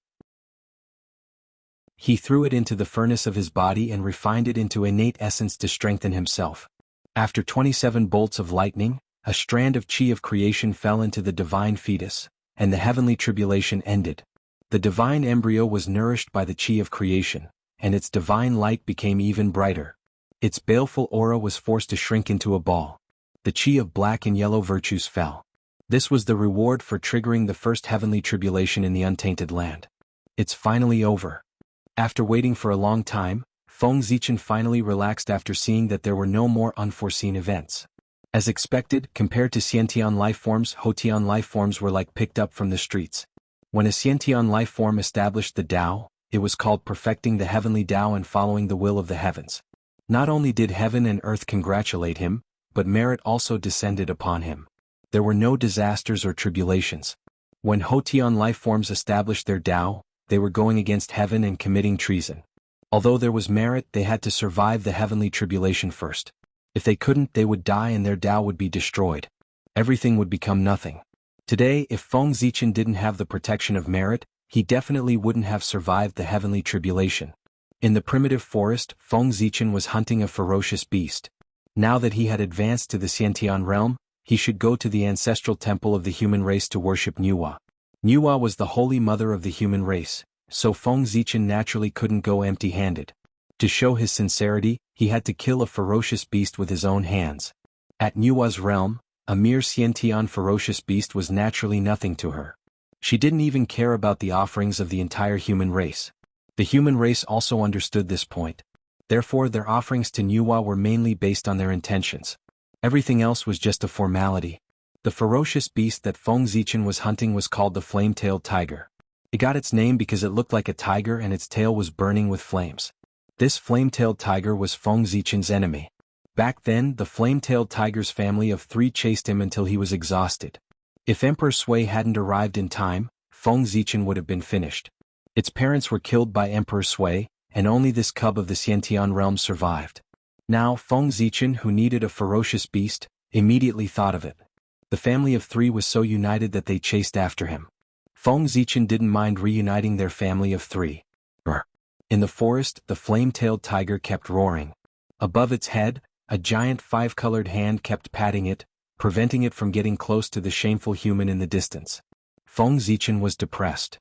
He threw it into the furnace of his body and refined it into innate essence to strengthen himself. After 27 bolts of lightning, a strand of qi of creation fell into the divine fetus, and the heavenly tribulation ended. The divine embryo was nourished by the qi of creation, and its divine light became even brighter. Its baleful aura was forced to shrink into a ball. The qi of black and yellow virtues fell. This was the reward for triggering the first heavenly tribulation in the untainted land. It's finally over. After waiting for a long time, Feng Zichen finally relaxed after seeing that there were no more unforeseen events. As expected, compared to Xiantian lifeforms, Hotian lifeforms were like picked up from the streets. When a Xiantian lifeform established the Tao, it was called perfecting the heavenly Tao and following the will of the heavens. Not only did heaven and earth congratulate him, but merit also descended upon him. There were no disasters or tribulations. When Hotian lifeforms established their Tao, they were going against heaven and committing treason. Although there was merit, they had to survive the heavenly tribulation first. If they couldn't, they would die and their Tao would be destroyed. Everything would become nothing. Today, if Feng Zichen didn't have the protection of merit, he definitely wouldn't have survived the heavenly tribulation. In the primitive forest, Feng Zichen was hunting a ferocious beast. Now that he had advanced to the Xiantian realm, he should go to the ancestral temple of the human race to worship Nuwa. Nuwa was the holy mother of the human race, so Feng Zichen naturally couldn't go empty-handed. To show his sincerity, he had to kill a ferocious beast with his own hands. At Nuwa's realm, a mere Xiantian ferocious beast was naturally nothing to her. She didn't even care about the offerings of the entire human race. The human race also understood this point. Therefore their offerings to Nuwa were mainly based on their intentions. Everything else was just a formality. The ferocious beast that Feng Zichen was hunting was called the flame-tailed tiger. It got its name because it looked like a tiger and its tail was burning with flames. This flame-tailed tiger was Feng Zichen's enemy. Back then, the flame-tailed tiger's family of 3 chased him until he was exhausted. If Emperor Sui hadn't arrived in time, Feng Zichen would have been finished. Its parents were killed by Emperor Sui, and only this cub of the Xiantian realm survived. Now Feng Zichen, who needed a ferocious beast, immediately thought of it. The family of 3 was so united that they chased after him. Feng Zichen didn't mind reuniting their family of 3. In the forest, the flame-tailed tiger kept roaring. Above its head, a giant 5-colored hand kept patting it, preventing it from getting close to the shameful human in the distance. Feng Zichen was depressed.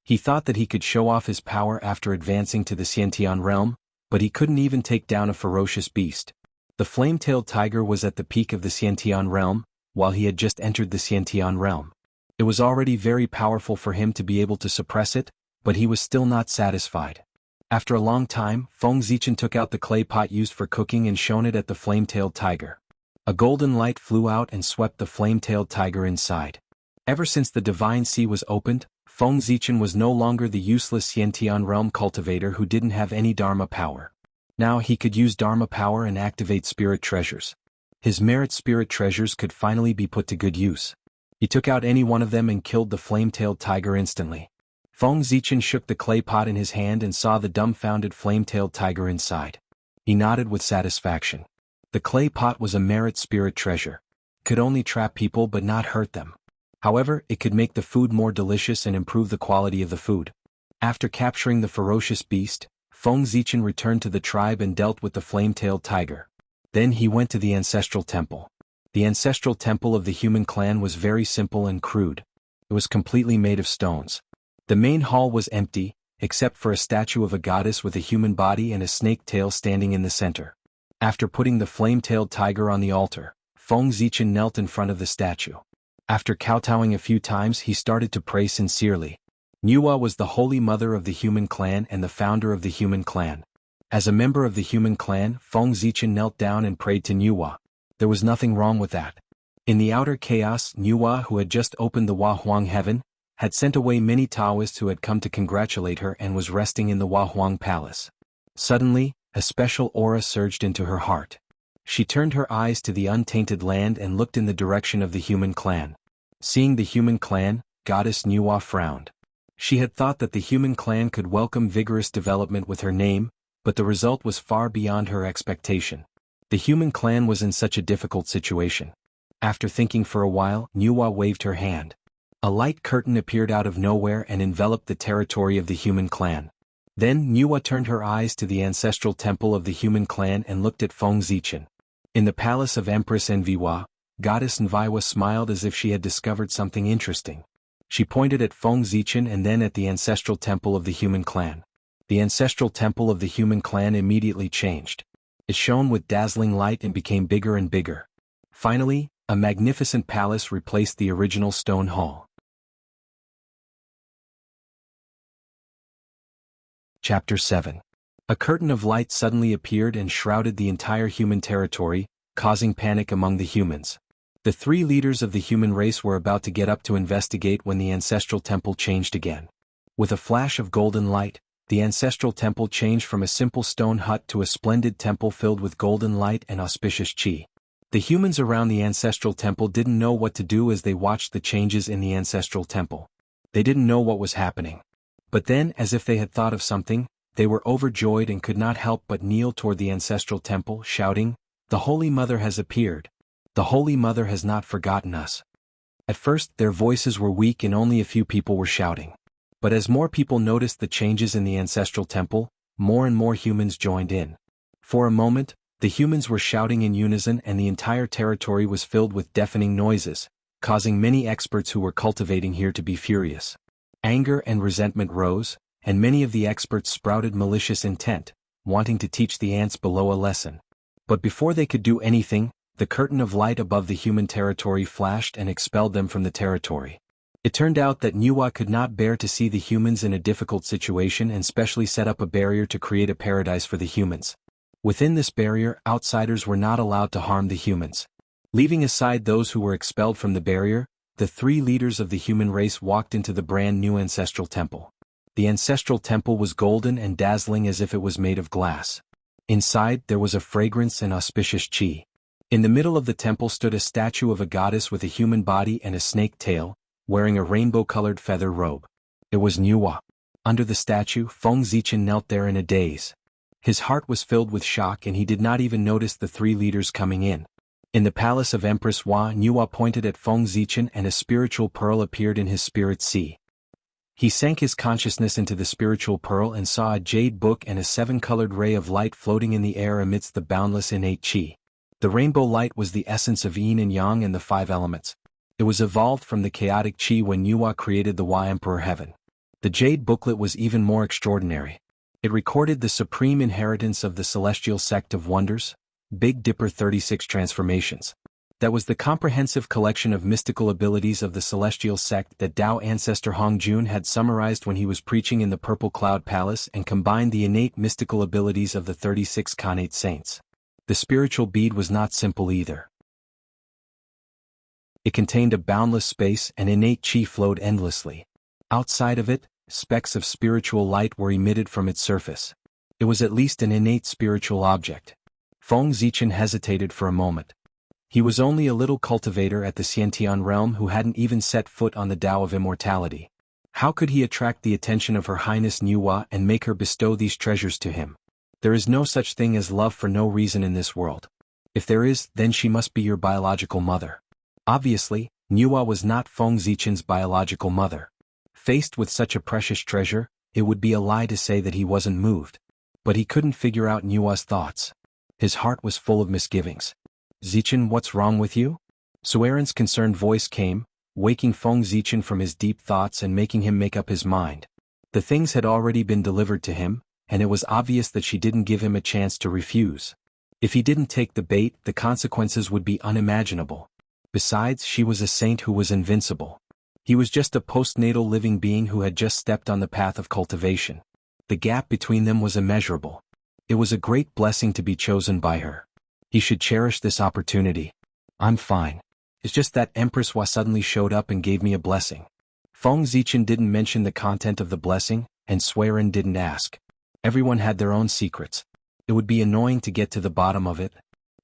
He thought that he could show off his power after advancing to the Xiantian realm, but he couldn't even take down a ferocious beast. The flame-tailed tiger was at the peak of the Xiantian realm, while he had just entered the Xiantian realm. It was already very powerful for him to be able to suppress it, but he was still not satisfied. After a long time, Feng Zichen took out the clay pot used for cooking and shone it at the flame-tailed tiger. A golden light flew out and swept the flame-tailed tiger inside. Ever since the divine sea was opened, Feng Zichen was no longer the useless Xiantian realm cultivator who didn't have any Dharma power. Now he could use Dharma power and activate spirit treasures. His merit spirit treasures could finally be put to good use. He took out any one of them and killed the flame-tailed tiger instantly. Feng Zichen shook the clay pot in his hand and saw the dumbfounded flame-tailed tiger inside. He nodded with satisfaction. The clay pot was a merit spirit treasure. It could only trap people but not hurt them. However, it could make the food more delicious and improve the quality of the food. After capturing the ferocious beast, Feng Zichen returned to the tribe and dealt with the flame-tailed tiger. Then he went to the ancestral temple. The ancestral temple of the human clan was very simple and crude. It was completely made of stones. The main hall was empty, except for a statue of a goddess with a human body and a snake tail standing in the center. After putting the flame-tailed tiger on the altar, Feng Zichen knelt in front of the statue. After kowtowing a few times, he started to pray sincerely. Nuwa was the holy mother of the human clan and the founder of the human clan. As a member of the human clan, Feng Zichen knelt down and prayed to Nuwa. There was nothing wrong with that. In the outer chaos, Nuwa, who had just opened the Hua Huang heaven, had sent away many Taoists who had come to congratulate her and was resting in the Hua Huang palace. Suddenly, a special aura surged into her heart. She turned her eyes to the untainted land and looked in the direction of the human clan. Seeing the human clan, Goddess Nuwa frowned. She had thought that the human clan could welcome vigorous development with her name, but the result was far beyond her expectation. The human clan was in such a difficult situation. After thinking for a while, Nuwa waved her hand. A light curtain appeared out of nowhere and enveloped the territory of the human clan. Then Nuwa turned her eyes to the ancestral temple of the human clan and looked at Feng Zichen. In the palace of Empress Enviwa, Goddess Nviwa smiled as if she had discovered something interesting. She pointed at Feng Zichen and then at the ancestral temple of the human clan. The ancestral temple of the human clan immediately changed. It shone with dazzling light and became bigger and bigger. Finally, a magnificent palace replaced the original stone hall. Chapter 7. A curtain of light suddenly appeared and shrouded the entire human territory, causing panic among the humans. The three leaders of the human race were about to get up to investigate when the ancestral temple changed again. With a flash of golden light, the ancestral temple changed from a simple stone hut to a splendid temple filled with golden light and auspicious qi. The humans around the ancestral temple didn't know what to do as they watched the changes in the ancestral temple. They didn't know what was happening. But then, as if they had thought of something, they were overjoyed and could not help but kneel toward the ancestral temple, shouting, "The Holy Mother has appeared. The Holy Mother has not forgotten us." At first, their voices were weak and only a few people were shouting. But as more people noticed the changes in the ancestral temple, more and more humans joined in. For a moment, the humans were shouting in unison and the entire territory was filled with deafening noises, causing many experts who were cultivating here to be furious. Anger and resentment rose, and many of the experts sprouted malicious intent, wanting to teach the ants below a lesson. But before they could do anything, the curtain of light above the human territory flashed and expelled them from the territory. It turned out that Nuwa could not bear to see the humans in a difficult situation and specially set up a barrier to create a paradise for the humans. Within this barrier, outsiders were not allowed to harm the humans. Leaving aside those who were expelled from the barrier, the three leaders of the human race walked into the brand new ancestral temple. The ancestral temple was golden and dazzling as if it was made of glass. Inside, there was a fragrance and auspicious qi. In the middle of the temple stood a statue of a goddess with a human body and a snake tail, wearing a rainbow-colored feather robe. It was Nuwa. Under the statue, Feng Zichen knelt there in a daze. His heart was filled with shock and he did not even notice the three leaders coming in. In the palace of Empress Hua, Nuwa pointed at Feng Zichen and a spiritual pearl appeared in his spirit sea. He sank his consciousness into the spiritual pearl and saw a jade book and a seven-colored ray of light floating in the air amidst the boundless innate qi. The rainbow light was the essence of yin and yang and the five elements. It was evolved from the chaotic qi when Nuwa created the Hua Emperor Heaven. The jade booklet was even more extraordinary. It recorded the supreme inheritance of the celestial sect of wonders, Big Dipper 36 transformations. That was the comprehensive collection of mystical abilities of the celestial sect that Tao ancestor Hong Jun had summarized when he was preaching in the Purple Cloud Palace and combined the innate mystical abilities of the 36 Khanate saints. The spiritual bead was not simple either. It contained a boundless space and innate qi flowed endlessly. Outside of it, specks of spiritual light were emitted from its surface. It was at least an innate spiritual object. Feng Zichen hesitated for a moment. He was only a little cultivator at the Xiantian realm who hadn't even set foot on the Tao of immortality. How could he attract the attention of Her Highness Nuwa and make her bestow these treasures to him? There is no such thing as love for no reason in this world. If there is, then she must be your biological mother. Obviously, Nuwa was not Feng Zichen's biological mother. Faced with such a precious treasure, it would be a lie to say that he wasn't moved. But he couldn't figure out Nuwa's thoughts. His heart was full of misgivings. Zichen, what's wrong with you? Sueren's concerned voice came, waking Feng Zichen from his deep thoughts and making him make up his mind. The things had already been delivered to him, and it was obvious that she didn't give him a chance to refuse. If he didn't take the bait, the consequences would be unimaginable. Besides, she was a saint who was invincible. He was just a postnatal living being who had just stepped on the path of cultivation. The gap between them was immeasurable. It was a great blessing to be chosen by her. He should cherish this opportunity. I'm fine. It's just that Empress Hua suddenly showed up and gave me a blessing. Feng Zichen didn't mention the content of the blessing, and Sueren didn't ask. Everyone had their own secrets. It would be annoying to get to the bottom of it.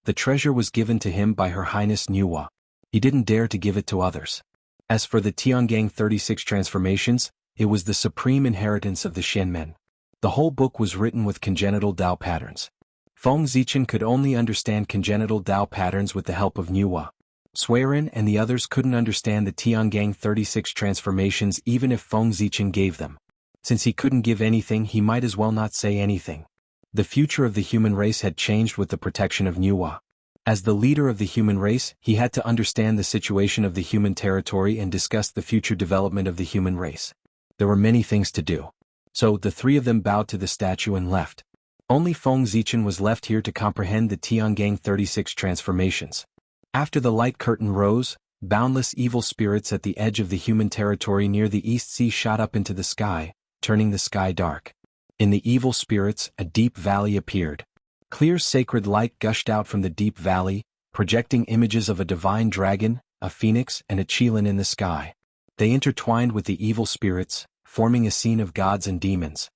The treasure was given to him by Her Highness Nuwa. He didn't dare to give it to others. As for the Tiangang 36 transformations, it was the supreme inheritance of the Xianmen. The whole book was written with congenital Dao patterns. Feng Zichen could only understand congenital Dao patterns with the help of Nuwa. Sueren and the others couldn't understand the Tiangang 36 transformations even if Feng Zichen gave them. Since he couldn't give anything, he might as well not say anything. The future of the human race had changed with the protection of Nuwa. As the leader of the human race, he had to understand the situation of the human territory and discuss the future development of the human race. There were many things to do. So the three of them bowed to the statue and left. Only Feng Zichen was left here to comprehend the Tiangang 36 transformations. After the light curtain rose, boundless evil spirits at the edge of the human territory near the East Sea shot up into the sky, turning the sky dark. In the evil spirits, a deep valley appeared. Clear sacred light gushed out from the deep valley, projecting images of a divine dragon, a phoenix, and a qilin in the sky. They intertwined with the evil spirits, forming a scene of gods and demons.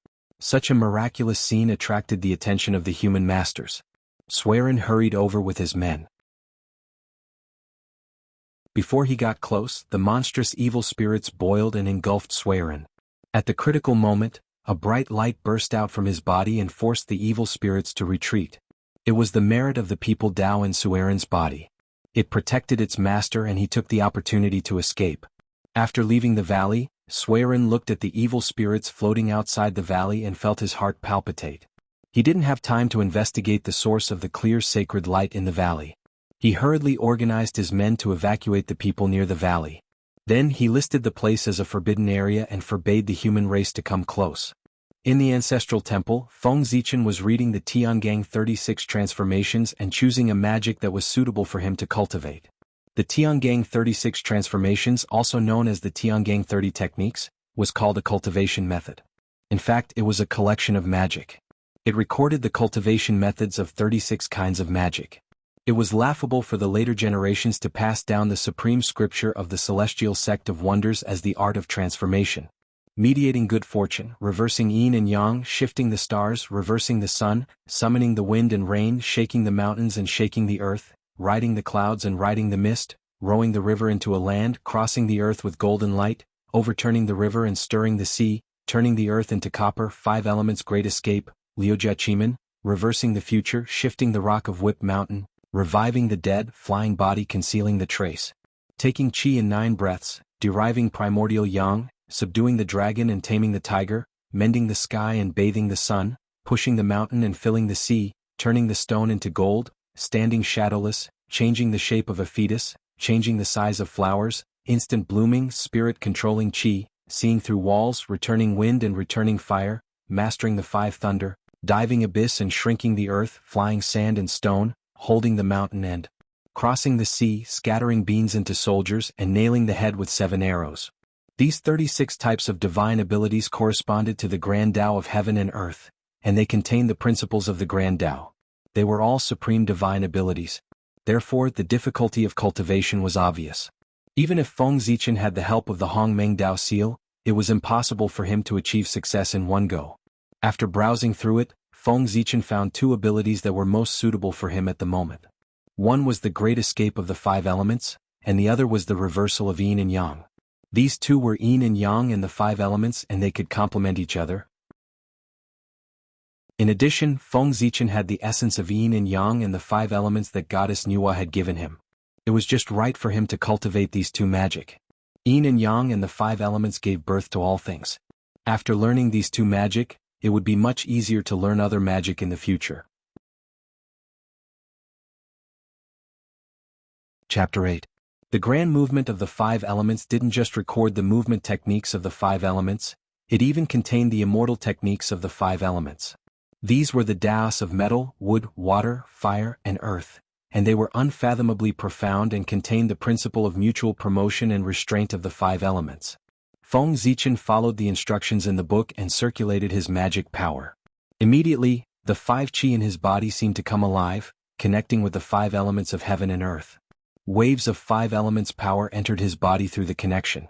Such a miraculous scene attracted the attention of the human masters. Sueren hurried over with his men. Before he got close, the monstrous evil spirits boiled and engulfed Sueren. At the critical moment, a bright light burst out from his body and forced the evil spirits to retreat. It was the merit of the people Dao in Sueren's body. It protected its master and he took the opportunity to escape. After leaving the valley, Sueren looked at the evil spirits floating outside the valley and felt his heart palpitate. He didn't have time to investigate the source of the clear sacred light in the valley. He hurriedly organized his men to evacuate the people near the valley. Then he listed the place as a forbidden area and forbade the human race to come close. In the ancestral temple, Feng Zichen was reading the Tiangang 36 transformations and choosing a magic that was suitable for him to cultivate. The Tiangang 36 transformations, also known as the Tiangang 30 techniques, was called a cultivation method. In fact, it was a collection of magic. It recorded the cultivation methods of 36 kinds of magic. It was laughable for the later generations to pass down the supreme scripture of the celestial sect of wonders as the art of transformation. Mediating good fortune, reversing yin and yang, shifting the stars, reversing the sun, summoning the wind and rain, shaking the mountains and shaking the earth, riding the clouds and riding the mist, rowing the river into a land, crossing the earth with golden light, overturning the river and stirring the sea, turning the earth into copper, 5 elements great escape, Liujia Chimen, reversing the future, shifting the rock of Whip Mountain, reviving the dead, flying body concealing the trace, taking chi in 9 breaths, deriving primordial yang, subduing the dragon and taming the tiger, mending the sky and bathing the sun, pushing the mountain and filling the sea, turning the stone into gold, standing shadowless, changing the shape of a fetus, changing the size of flowers, instant blooming, spirit controlling chi, seeing through walls, returning wind and returning fire, mastering the 5 thunder, diving abyss and shrinking the earth, flying sand and stone, holding the mountain and crossing the sea, scattering beans into soldiers and nailing the head with 7 arrows. These 36 types of divine abilities corresponded to the Grand Tao of heaven and earth, and they contained the principles of the Grand Tao. They were all supreme divine abilities. Therefore, the difficulty of cultivation was obvious. Even if Feng Zichen had the help of the Hongmeng Dao seal, it was impossible for him to achieve success in one go. After browsing through it, Feng Zichen found 2 abilities that were most suitable for him at the moment. One was the great escape of the five elements, and the other was the reversal of yin and yang. These two were yin and yang and the five elements, and they could complement each other. In addition, Feng Zichen had the essence of yin and yang and the five elements that goddess Nuwa had given him. It was just right for him to cultivate these two magic. Yin and yang and the five elements gave birth to all things. After learning these two magic, it would be much easier to learn other magic in the future. Chapter 8. The grand movement of the five elements didn't just record the movement techniques of the five elements, it even contained the immortal techniques of the five elements. These were the Taoists of metal, wood, water, fire, and earth, and they were unfathomably profound and contained the principle of mutual promotion and restraint of the five elements. Feng Zichen followed the instructions in the book and circulated his magic power. Immediately, the five qi in his body seemed to come alive, connecting with the five elements of heaven and earth. Waves of five elements power entered his body through the connection.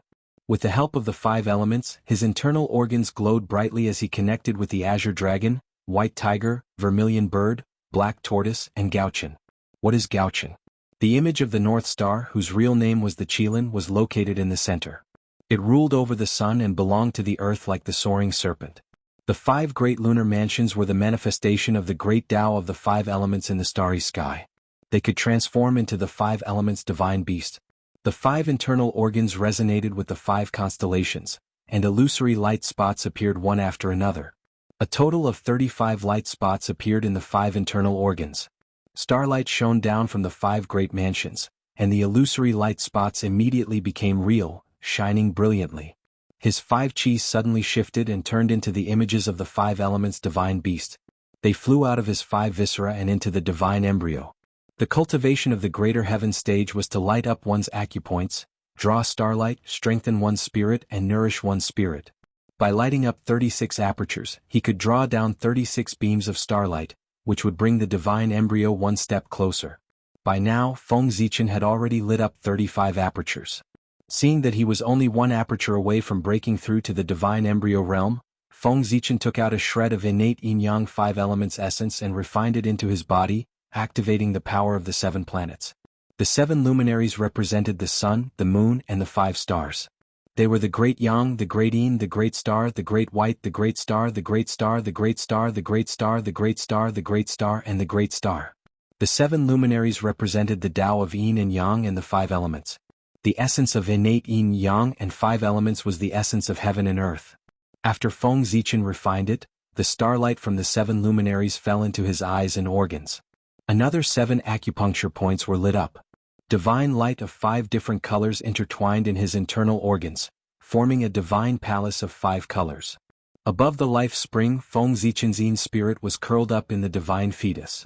With the help of the five elements, his internal organs glowed brightly as he connected with the azure dragon, white tiger, vermilion bird, black tortoise, and Gaochen. What is Gaochen? The image of the North Star, whose real name was the Qilin, was located in the center. It ruled over the sun and belonged to the earth like the soaring serpent. The five great lunar mansions were the manifestation of the great Tao of the five elements in the starry sky. They could transform into the five elements' divine beast. The five internal organs resonated with the five constellations, and illusory light spots appeared one after another. A total of 35 light spots appeared in the five internal organs. Starlight shone down from the five great mansions, and the illusory light spots immediately became real, shining brilliantly. His five qi suddenly shifted and turned into the images of the five elements' divine beast. They flew out of his five viscera and into the divine embryo. The cultivation of the greater heaven stage was to light up one's acupoints, draw starlight, strengthen one's spirit, and nourish one's spirit. By lighting up 36 apertures, he could draw down 36 beams of starlight, which would bring the divine embryo one step closer. By now, Feng Zichen had already lit up 35 apertures. Seeing that he was only one aperture away from breaking through to the divine embryo realm, Feng Zichen took out a shred of innate yin-yang five elements essence and refined it into his body, activating the power of the seven planets. The seven luminaries represented the sun, the moon, and the five stars. They were the great yang, the great yin, the great star, the great white, the great star, the great star, the great star, the great star, the great star, the great star, and the great star. The seven luminaries represented the Tao of yin and yang and the five elements. The essence of innate yin-yang and five elements was the essence of heaven and earth. After Feng Zichen refined it, the starlight from the seven luminaries fell into his eyes and organs. Another 7 acupuncture points were lit up. Divine light of 5 different colors intertwined in his internal organs, forming a divine palace of 5 colors. Above the life spring, Feng Zichen's yin spirit was curled up in the divine fetus.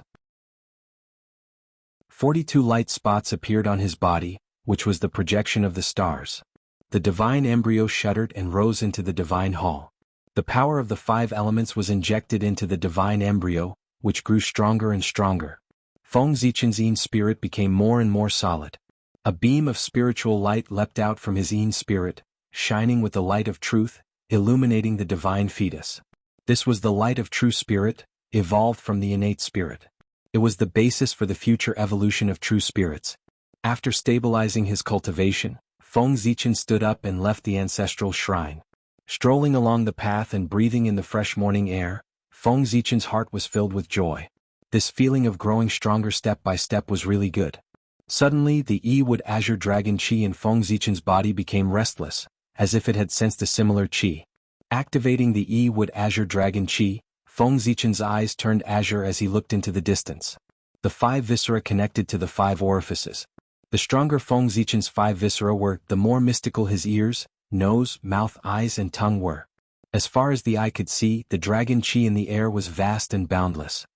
42 light spots appeared on his body, which was the projection of the stars. The divine embryo shuddered and rose into the divine hall. The power of the 5 elements was injected into the divine embryo, which grew stronger and stronger. Feng Zichen's yin spirit became more and more solid. A beam of spiritual light leapt out from his yin spirit, shining with the light of truth, illuminating the divine fetus. This was the light of true spirit, evolved from the innate spirit. It was the basis for the future evolution of true spirits. After stabilizing his cultivation, Feng Zichen stood up and left the ancestral shrine. Strolling along the path and breathing in the fresh morning air, Feng Zichen's heart was filled with joy. This feeling of growing stronger step by step was really good. Suddenly, the Yi-Wood Azure Dragon Qi in Feng Zichen's body became restless, as if it had sensed a similar qi. Activating the Yi-Wood Azure Dragon Qi, Feng Zichen's eyes turned azure as he looked into the distance. The 5 viscera connected to the 5 orifices. The stronger Feng Zichen's 5 viscera were, the more mystical his ears, nose, mouth, eyes, and tongue were. As far as the eye could see, the dragon qi in the air was vast and boundless.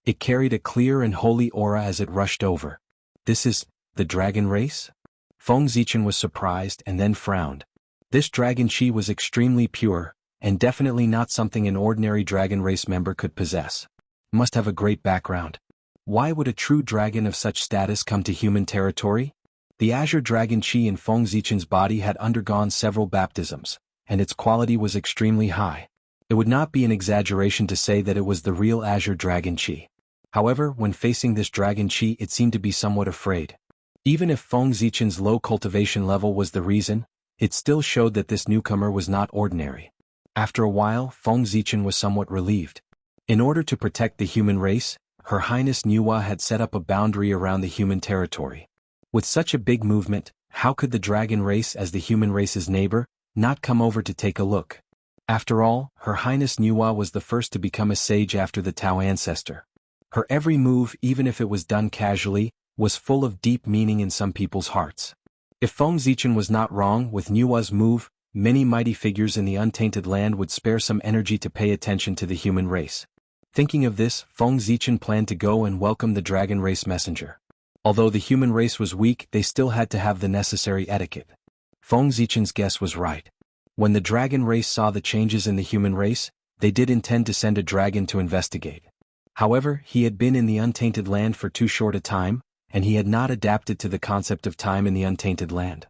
It carried a clear and holy aura as it rushed over. This is the dragon race? Feng Zichen was surprised and then frowned. This dragon qi was extremely pure, and definitely not something an ordinary dragon race member could possess. Must have a great background. Why would a true dragon of such status come to human territory? The Azure Dragon Qi in Feng Zichen's body had undergone several baptisms, and its quality was extremely high. It would not be an exaggeration to say that it was the real Azure Dragon Qi. However, when facing this dragon Qi, it seemed to be somewhat afraid. Even if Feng Zichen's low cultivation level was the reason, it still showed that this newcomer was not ordinary. After a while, Feng Zichen was somewhat relieved. In order to protect the human race, Her Highness Nuwa had set up a boundary around the human territory. With such a big movement, how could the dragon race, as the human race's neighbor, not come over to take a look? After all, Her Highness Nuwa was the first to become a sage after the Tao ancestor. Her every move, even if it was done casually, was full of deep meaning in some people's hearts. If Feng Zichen was not wrong with Nuwa's move, many mighty figures in the untainted land would spare some energy to pay attention to the human race. Thinking of this, Feng Zichen planned to go and welcome the dragon race messenger. Although the human race was weak, they still had to have the necessary etiquette. Feng Zichen's guess was right. When the dragon race saw the changes in the human race, they did intend to send a dragon to investigate. However, he had been in the untainted land for too short a time, and he had not adapted to the concept of time in the untainted land.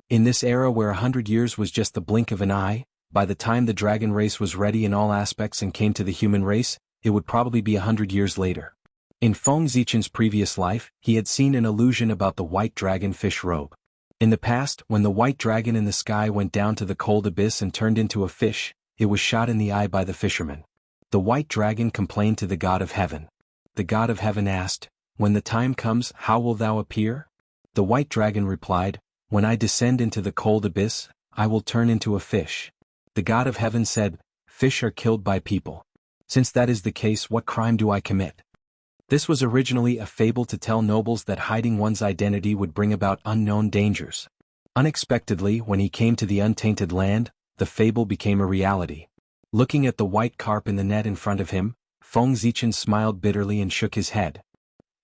In this era where 100 years was just the blink of an eye, by the time the dragon race was ready in all aspects and came to the human race, it would probably be 100 years later. In Feng Zichen's previous life, he had seen an illusion about the white dragon fish robe. In the past, when the white dragon in the sky went down to the cold abyss and turned into a fish, it was shot in the eye by the fisherman. The white dragon complained to the god of heaven. The god of heaven asked, "When the time comes, how will thou appear?" The white dragon replied, "When I descend into the cold abyss, I will turn into a fish." The god of heaven said, "Fish are killed by people. Since that is the case, what crime do I commit?" This was originally a fable to tell nobles that hiding one's identity would bring about unknown dangers. Unexpectedly, when he came to the untainted land, the fable became a reality. Looking at the white carp in the net in front of him, Feng Zichen smiled bitterly and shook his head.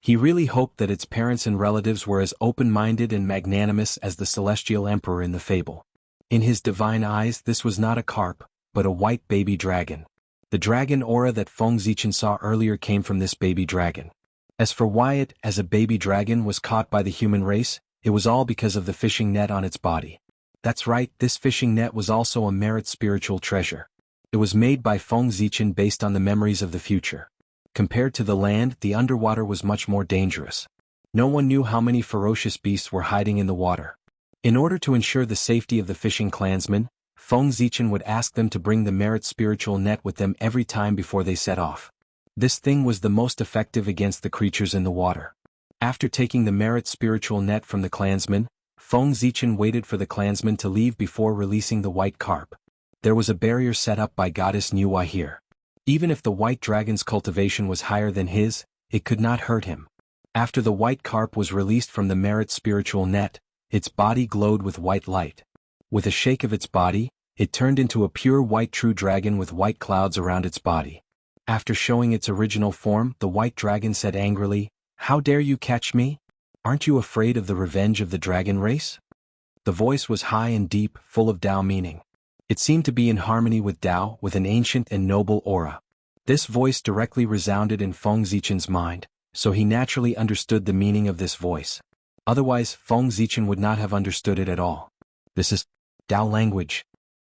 He really hoped that its parents and relatives were as open-minded and magnanimous as the celestial emperor in the fable. In his divine eyes, this was not a carp, but a white baby dragon. The dragon aura that Feng Zichen saw earlier came from this baby dragon. As for why it, as a baby dragon, was caught by the human race, it was all because of the fishing net on its body. That's right, this fishing net was also a merit spiritual treasure. It was made by Feng Zichen based on the memories of the future. Compared to the land, the underwater was much more dangerous. No one knew how many ferocious beasts were hiding in the water. In order to ensure the safety of the fishing clansmen, Feng Zichen would ask them to bring the merit spiritual net with them every time before they set off. This thing was the most effective against the creatures in the water. After taking the merit spiritual net from the clansmen, Feng Zichen waited for the clansmen to leave before releasing the white carp. There was a barrier set up by Goddess Nuwa here. Even if the white dragon's cultivation was higher than his, it could not hurt him. After the white carp was released from the merit spiritual net, its body glowed with white light. With a shake of its body, it turned into a pure white true dragon with white clouds around its body. After showing its original form, the white dragon said angrily, "How dare you catch me? Aren't you afraid of the revenge of the dragon race?" The voice was high and deep, full of Tao meaning. It seemed to be in harmony with Tao, with an ancient and noble aura. This voice directly resounded in Feng Zichen's mind, so he naturally understood the meaning of this voice. Otherwise, Feng Zichen would not have understood it at all. This is Tao language.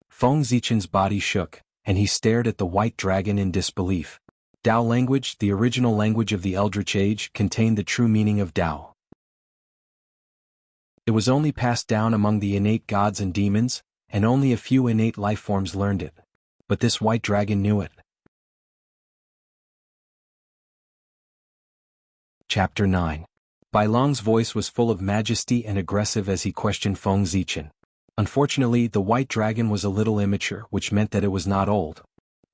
Feng Zichen's body shook, and he stared at the white dragon in disbelief. Tao language, the original language of the Eldritch Age, contained the true meaning of Tao. It was only passed down among the innate gods and demons, and only a few innate life forms learned it. But this white dragon knew it. Chapter 9. Bai Long's voice was full of majesty and aggressive as he questioned Feng Zichen. Unfortunately, the white dragon was a little immature, which meant that it was not old.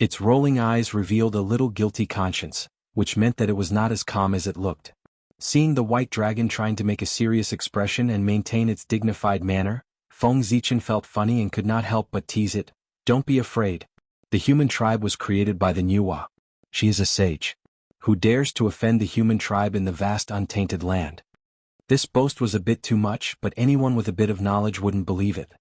Its rolling eyes revealed a little guilty conscience, which meant that it was not as calm as it looked. Seeing the white dragon trying to make a serious expression and maintain its dignified manner, Feng Zichen felt funny and could not help but tease it. "Don't be afraid. The human tribe was created by the Nuwa. She is a sage. Who dares to offend the human tribe in the vast untainted land?" This boast was a bit too much, but anyone with a bit of knowledge wouldn't believe it.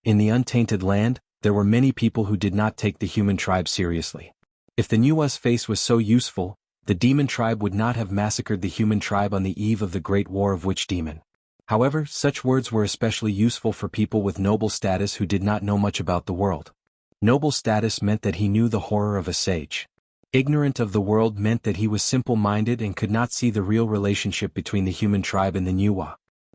In the untainted land, there were many people who did not take the human tribe seriously. If the Nuwa's face was so useful, the demon tribe would not have massacred the human tribe on the eve of the Great War of Witch Demon. However, such words were especially useful for people with noble status who did not know much about the world. Noble status meant that he knew the horror of a sage. Ignorant of the world meant that he was simple-minded and could not see the real relationship between the human tribe and the Nuwa.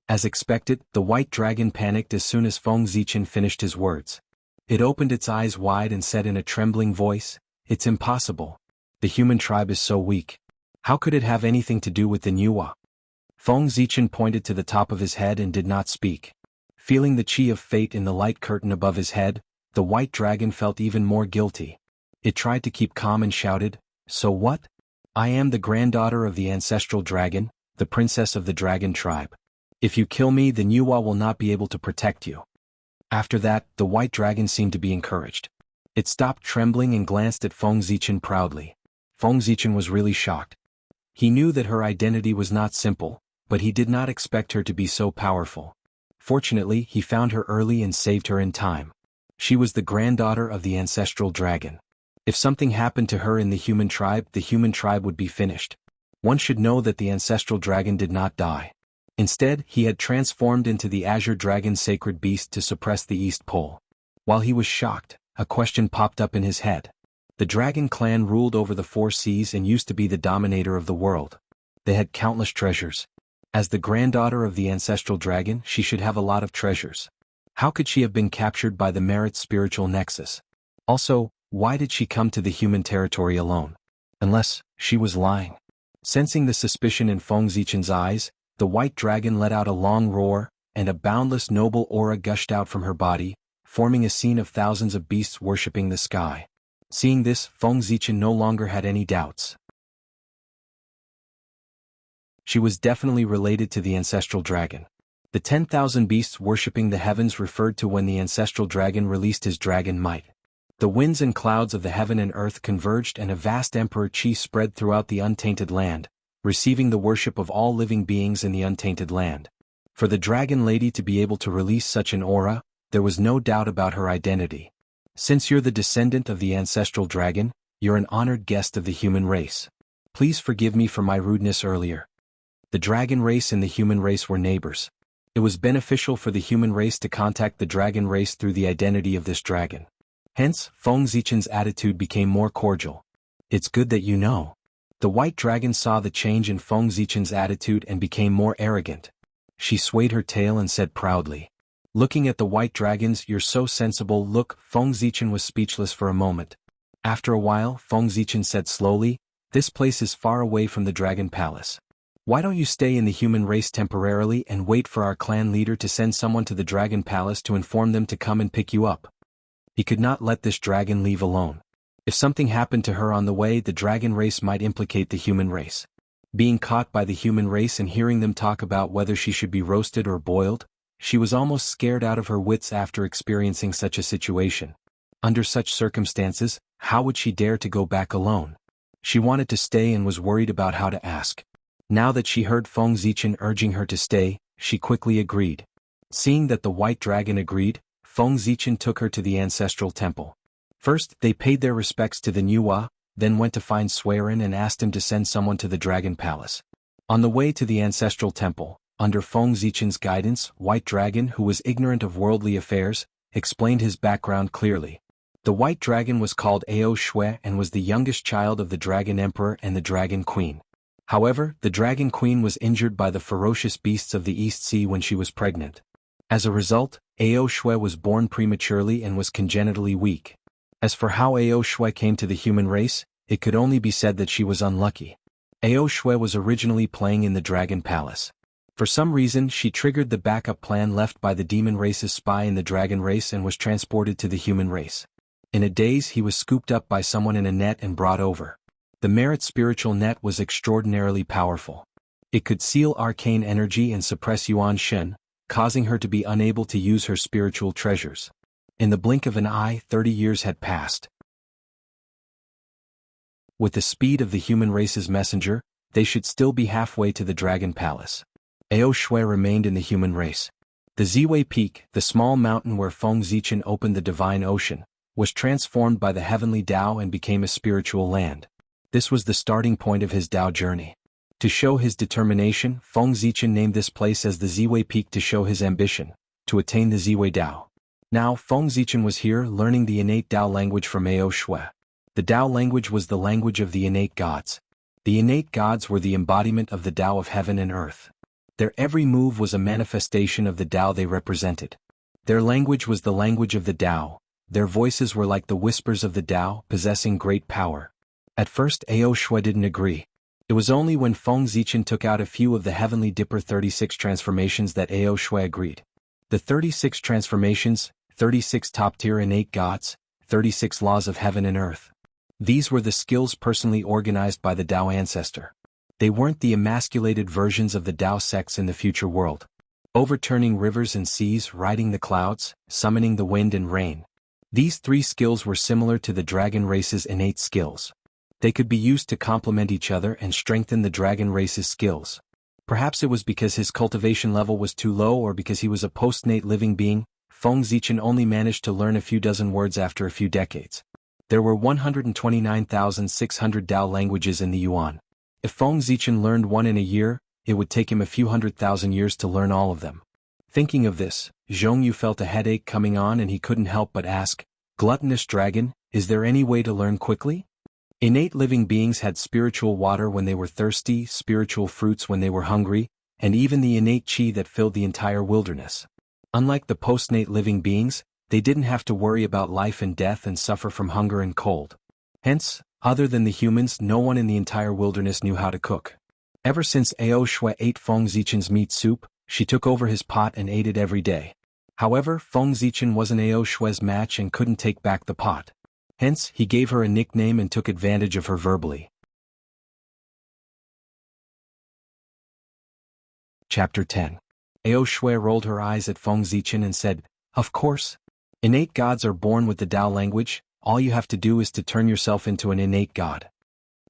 As expected, the white dragon panicked as soon as Feng Zichen finished his words. It opened its eyes wide and said in a trembling voice, "It's impossible. The human tribe is so weak. How could it have anything to do with the Nuwa?" Feng Zichen pointed to the top of his head and did not speak. Feeling the chi of fate in the light curtain above his head, the white dragon felt even more guilty. It tried to keep calm and shouted, "So what? I am the granddaughter of the ancestral dragon, the princess of the dragon tribe. If you kill me, the Nuwa will not be able to protect you." After that, the white dragon seemed to be encouraged. It stopped trembling and glanced at Feng Zichen proudly. Feng Zichen was really shocked. He knew that her identity was not simple, but he did not expect her to be so powerful. Fortunately, he found her early and saved her in time. She was the granddaughter of the ancestral dragon. If something happened to her in the human tribe would be finished. One should know that the ancestral dragon did not die. Instead, he had transformed into the azure dragon sacred beast to suppress the East Pole. While he was shocked, a question popped up in his head. The dragon clan ruled over the 4 seas and used to be the dominator of the world. They had countless treasures. As the granddaughter of the ancestral dragon, she should have a lot of treasures. How could she have been captured by the Merit spiritual nexus? Also, why did she come to the human territory alone? Unless, she was lying. Sensing the suspicion in Feng Zichen's eyes, the white dragon let out a long roar, and a boundless noble aura gushed out from her body, forming a scene of thousands of beasts worshipping the sky. Seeing this, Feng Zichen no longer had any doubts. She was definitely related to the ancestral dragon. The 10,000 beasts worshipping the heavens referred to when the ancestral dragon released his dragon might. The winds and clouds of the heaven and earth converged and a vast emperor chi spread throughout the untainted land, receiving the worship of all living beings in the untainted land. For the dragon lady to be able to release such an aura, there was no doubt about her identity. Since you're the descendant of the ancestral dragon, you're an honored guest of the human race. Please forgive me for my rudeness earlier. The dragon race and the human race were neighbors. It was beneficial for the human race to contact the dragon race through the identity of this dragon. Hence, Feng Zichen's attitude became more cordial. "It's good that you know." The white dragon saw the change in Feng Zichen's attitude and became more arrogant. She swayed her tail and said proudly, looking at the white dragon's "You're so sensible" look. Feng Zichen was speechless for a moment. After a while, Feng Zichen said slowly, "This place is far away from the dragon palace. Why don't you stay in the human race temporarily and wait for our clan leader to send someone to the dragon palace to inform them to come and pick you up?" He could not let this dragon leave alone. If something happened to her on the way, the dragon race might implicate the human race. Being caught by the human race and hearing them talk about whether she should be roasted or boiled, she was almost scared out of her wits after experiencing such a situation. Under such circumstances, how would she dare to go back alone? She wanted to stay and was worried about how to ask. Now that she heard Feng Zichen urging her to stay, she quickly agreed. Seeing that the white dragon agreed, Feng Zichen took her to the ancestral temple. First, they paid their respects to the Nuwa, then went to find Suiren and asked him to send someone to the dragon palace. On the way to the ancestral temple, under Feng Zichen's guidance, White Dragon, who was ignorant of worldly affairs, explained his background clearly. The White Dragon was called Ao Shui and was the youngest child of the Dragon Emperor and the Dragon Queen. However, the Dragon Queen was injured by the ferocious beasts of the East Sea when she was pregnant. As a result, Ao Shui was born prematurely and was congenitally weak. As for how Ao Shui came to the human race, it could only be said that she was unlucky. Ao Shui was originally playing in the Dragon Palace. For some reason, she triggered the backup plan left by the demon race's spy in the dragon race and was transported to the human race. In a daze, he was scooped up by someone in a net and brought over. The Merit spiritual net was extraordinarily powerful. It could seal arcane energy and suppress Yuan Shen, causing her to be unable to use her spiritual treasures. In the blink of an eye, 30 years had passed. With the speed of the human race's messenger, they should still be halfway to the Dragon Palace. Ao Shui remained in the human race. The Ziwei Peak, the small mountain where Feng Zichen opened the divine ocean, was transformed by the heavenly Tao and became a spiritual land. This was the starting point of his Tao journey. To show his determination, Feng Zichen named this place as the Ziwei Peak to show his ambition, to attain the Ziwei Tao. Now, Feng Zichen was here learning the innate Tao language from Ao Shui. The Tao language was the language of the innate gods. The innate gods were the embodiment of the Tao of heaven and earth. Their every move was a manifestation of the Tao they represented. Their language was the language of the Tao. Their voices were like the whispers of the Tao, possessing great power. At first Ao Shui didn't agree. It was only when Feng Zichen took out a few of the Heavenly Dipper 36 transformations that Ao Shui agreed. The 36 transformations, 36 top-tier innate gods, 36 laws of heaven and earth. These were the skills personally organized by the Tao ancestor. They weren't the emasculated versions of the Tao sects in the future world. Overturning rivers and seas, riding the clouds, summoning the wind and rain. These three skills were similar to the dragon race's innate skills. They could be used to complement each other and strengthen the dragon race's skills. Perhaps it was because his cultivation level was too low or because he was a postnate living being. Feng Zichen only managed to learn a few dozen words after a few decades. There were 129,600 Tao languages in the Yuan. If Feng Zichen learned one in a year, it would take him a few 100,000 years to learn all of them. Thinking of this, Zhongyu felt a headache coming on and he couldn't help but ask, "Gluttonous dragon, is there any way to learn quickly?" Innate living beings had spiritual water when they were thirsty, spiritual fruits when they were hungry, and even the innate qi that filled the entire wilderness. Unlike the postnate living beings, they didn't have to worry about life and death and suffer from hunger and cold. Hence, other than the humans, no one in the entire wilderness knew how to cook. Ever since Ao Shui ate Feng Zichen's meat soup, she took over his pot and ate it every day. However, Feng Zichen wasn't Ao Shui's match and couldn't take back the pot. Hence, he gave her a nickname and took advantage of her verbally. Chapter 10. Ao Shui rolled her eyes at Feng Zichen and said, "Of course. Innate gods are born with the Tao language, all you have to do is to turn yourself into an innate god."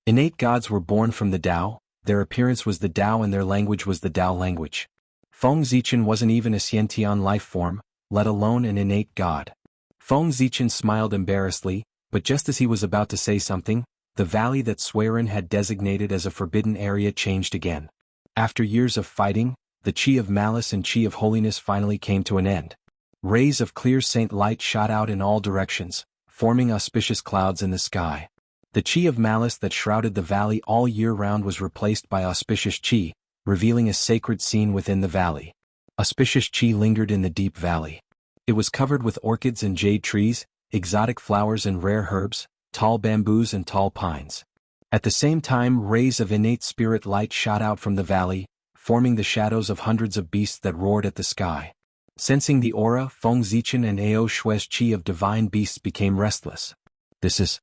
Innate gods were born from the Tao, their appearance was the Tao and their language was the Tao language. Feng Zichen wasn't even a Xiantian life form, let alone an innate god. Feng Zichen smiled embarrassedly, but just as he was about to say something, the valley that Swerin had designated as a forbidden area changed again. After years of fighting, the qi of malice and qi of holiness finally came to an end. Rays of clear saint light shot out in all directions, forming auspicious clouds in the sky. The qi of malice that shrouded the valley all year round was replaced by auspicious qi, revealing a sacred scene within the valley. Auspicious qi lingered in the deep valley. It was covered with orchids and jade trees, exotic flowers and rare herbs, tall bamboos and tall pines. At the same time, rays of innate spirit light shot out from the valley, forming the shadows of hundreds of beasts that roared at the sky. Sensing the aura, Feng Zichen and Ao Shui's qi of divine beasts became restless. "This is..."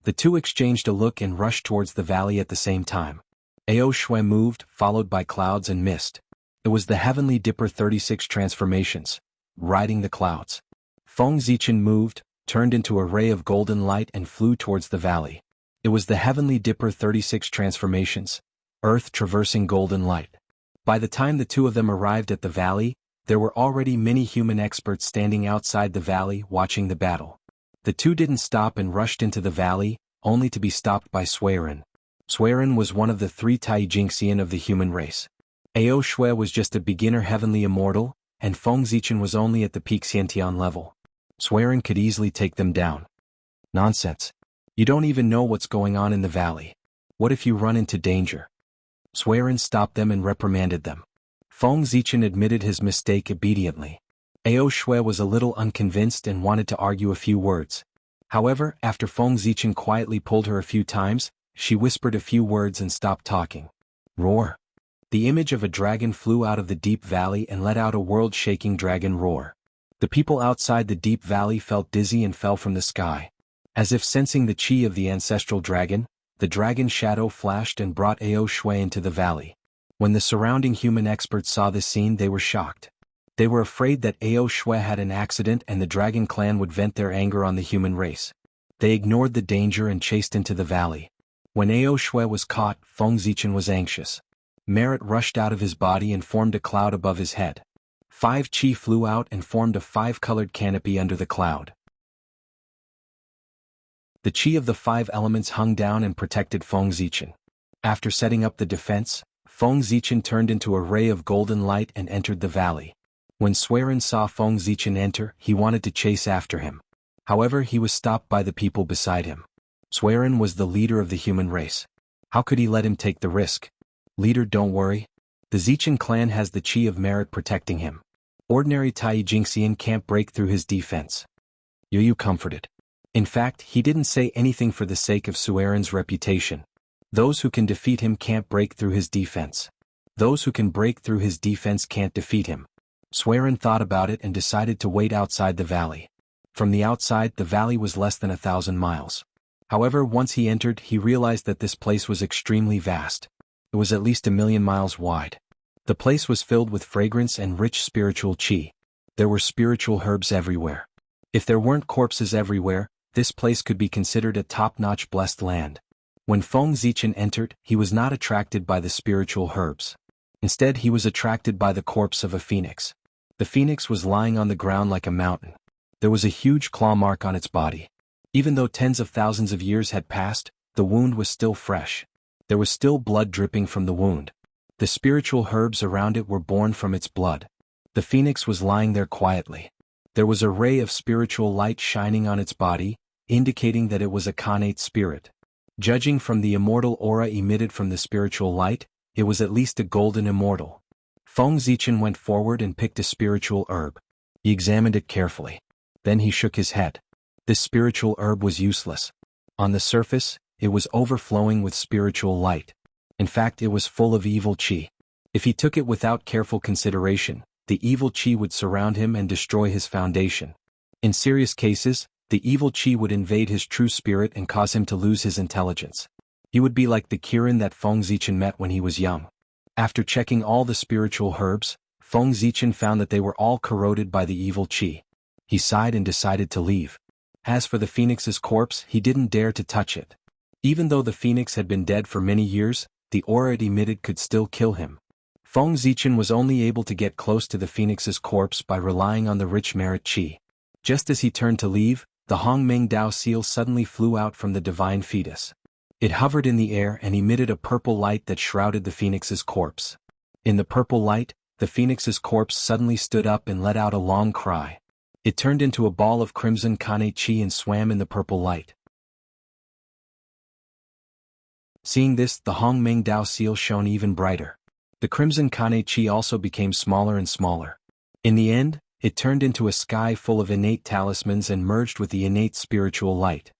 The two exchanged a look and rushed towards the valley at the same time. Ao Shui moved, followed by clouds and mist. It was the Heavenly Dipper 36 transformations, riding the clouds. Feng Zichen moved, turned into a ray of golden light and flew towards the valley. It was the Heavenly Dipper 36 transformations, earth traversing golden light. By the time the two of them arrived at the valley, there were already many human experts standing outside the valley watching the battle. The two didn't stop and rushed into the valley, only to be stopped by Swerin. Swerin was one of the three Taijingxian of the human race. Ao Shui was just a beginner heavenly immortal, and Feng Zichen was only at the peak Xiantian level. Swerin could easily take them down. "Nonsense. You don't even know what's going on in the valley. What if you run into danger?" Swerin stopped them and reprimanded them. Feng Zichen admitted his mistake obediently. Ao Shui was a little unconvinced and wanted to argue a few words. However, after Feng Zichen quietly pulled her a few times, she whispered a few words and stopped talking. Roar. The image of a dragon flew out of the deep valley and let out a world-shaking dragon roar. The people outside the deep valley felt dizzy and fell from the sky. As if sensing the qi of the ancestral dragon, the dragon shadow flashed and brought Ao Shui into the valley. When the surrounding human experts saw this scene, they were shocked. They were afraid that Ao Shui had an accident and the dragon clan would vent their anger on the human race. They ignored the danger and chased into the valley. When Ao Shui was caught, Feng Zichen was anxious. Merit rushed out of his body and formed a cloud above his head. 5 qi flew out and formed a 5-colored canopy under the cloud. The qi of the 5 elements hung down and protected Feng Zichen. After setting up the defense, Feng Zichen turned into a ray of golden light and entered the valley. When Swerin saw Feng Zichen enter, he wanted to chase after him. However, he was stopped by the people beside him. Suiren was the leader of the human race. How could he let him take the risk? Leader, don't worry. The Zichen clan has the chi of merit protecting him. Ordinary Tai Jingxian can't break through his defense. Yu comforted. In fact, he didn't say anything for the sake of Suiren's reputation. Those who can defeat him can't break through his defense. Those who can break through his defense can't defeat him. Suiren thought about it and decided to wait outside the valley. From the outside, the valley was less than 1,000 miles. However, once he entered, he realized that this place was extremely vast. It was at least 1,000,000 miles wide. The place was filled with fragrance and rich spiritual chi. There were spiritual herbs everywhere. If there weren't corpses everywhere, this place could be considered a top-notch blessed land. When Feng Zichen entered, he was not attracted by the spiritual herbs. Instead, he was attracted by the corpse of a phoenix. The phoenix was lying on the ground like a mountain. There was a huge claw mark on its body. Even though tens of thousands of years had passed, the wound was still fresh. There was still blood dripping from the wound. The spiritual herbs around it were born from its blood. The phoenix was lying there quietly. There was a ray of spiritual light shining on its body, indicating that it was a connate spirit. Judging from the immortal aura emitted from the spiritual light, it was at least a golden immortal. Feng Zichen went forward and picked a spiritual herb. He examined it carefully. Then he shook his head. This spiritual herb was useless. On the surface, it was overflowing with spiritual light. In fact, it was full of evil chi. If he took it without careful consideration, the evil chi would surround him and destroy his foundation. In serious cases, the evil chi would invade his true spirit and cause him to lose his intelligence. He would be like the Kirin that Feng Zichen met when he was young. After checking all the spiritual herbs, Feng Zichen found that they were all corroded by the evil chi. He sighed and decided to leave. As for the phoenix's corpse, he didn't dare to touch it. Even though the phoenix had been dead for many years, the aura it emitted could still kill him. Feng Zichen was only able to get close to the phoenix's corpse by relying on the rich merit chi. Just as he turned to leave, the Hongmeng Dao seal suddenly flew out from the divine fetus. It hovered in the air and emitted a purple light that shrouded the phoenix's corpse. In the purple light, the phoenix's corpse suddenly stood up and let out a long cry. It turned into a ball of crimson kannate chi and swam in the purple light. Seeing this, the Hongmeng Dao seal shone even brighter. The crimson kannate chi also became smaller and smaller. In the end, it turned into a sky full of innate talismans and merged with the innate spiritual light.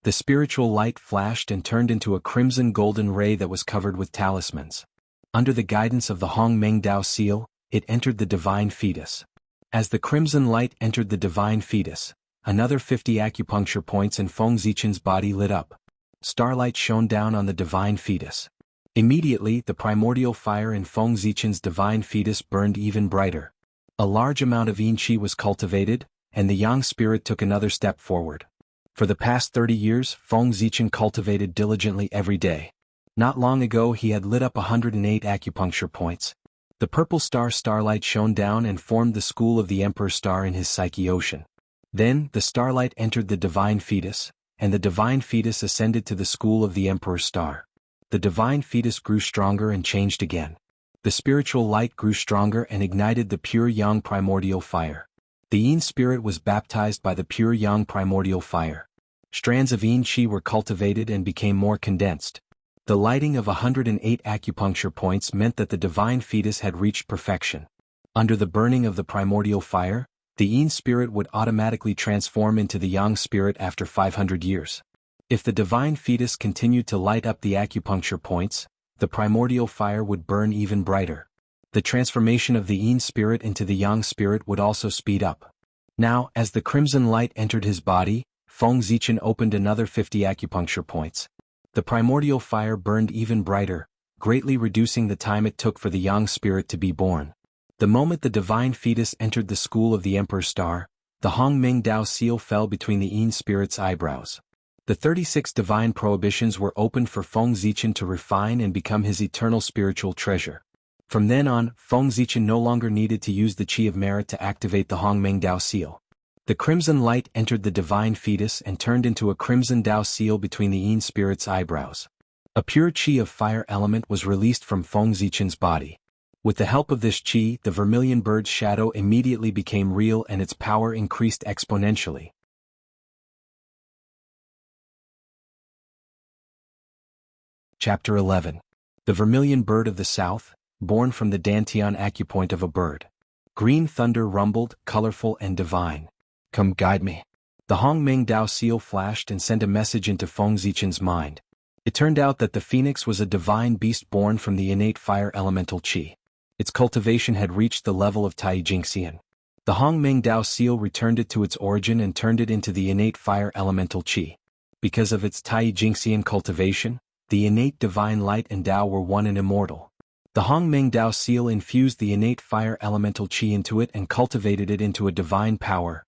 The spiritual light flashed and turned into a crimson golden ray that was covered with talismans. Under the guidance of the Hongmeng Dao seal, it entered the divine fetus. As the crimson light entered the divine fetus, another 50 acupuncture points in Feng Zichen's body lit up. Starlight shone down on the divine fetus. Immediately, the primordial fire in Feng Zichen's divine fetus burned even brighter. A large amount of yin qi was cultivated, and the yang spirit took another step forward. For the past 30 years, Feng Zichen cultivated diligently every day. Not long ago he had lit up 108 acupuncture points. The purple star starlight shone down and formed the school of the Emperor Star in his psyche ocean. Then, the starlight entered the divine fetus, and the divine fetus ascended to the school of the Emperor Star. The divine fetus grew stronger and changed again. The spiritual light grew stronger and ignited the pure yang primordial fire. The yin spirit was baptized by the pure yang primordial fire. Strands of yin qi were cultivated and became more condensed. The lighting of 108 acupuncture points meant that the divine fetus had reached perfection. Under the burning of the primordial fire, the yin spirit would automatically transform into the yang spirit after 500 years. If the divine fetus continued to light up the acupuncture points, the primordial fire would burn even brighter. The transformation of the yin spirit into the yang spirit would also speed up. Now, as the crimson light entered his body, Feng Zichen opened another 50 acupuncture points. The primordial fire burned even brighter, greatly reducing the time it took for the yang spirit to be born. The moment the divine fetus entered the school of the Emperor Star, the Hongmeng Dao seal fell between the yin spirit's eyebrows. The 36 divine prohibitions were opened for Feng Zichen to refine and become his eternal spiritual treasure. From then on, Feng Zichen no longer needed to use the chi of merit to activate the Hongmeng Dao seal. The crimson light entered the divine fetus and turned into a crimson Dao seal between the yin spirit's eyebrows. A pure chi of fire element was released from Feng Zichen's body. With the help of this chi, the vermilion bird's shadow immediately became real and its power increased exponentially. Chapter 11. The Vermilion Bird of the South, born from the Dantian acupoint of a bird. Green thunder rumbled, colorful and divine. Come guide me. The Hongmeng Dao seal flashed and sent a message into Feng Zichen's mind. It turned out that the phoenix was a divine beast born from the innate fire elemental qi. Its cultivation had reached the level of Tai Jingxian. The Hongmeng Dao seal returned it to its origin and turned it into the innate fire elemental qi. Because of its Tai Jingxian cultivation, the innate divine light and Dao were one and immortal. The Hongmeng Dao seal infused the innate fire elemental qi into it and cultivated it into a divine power,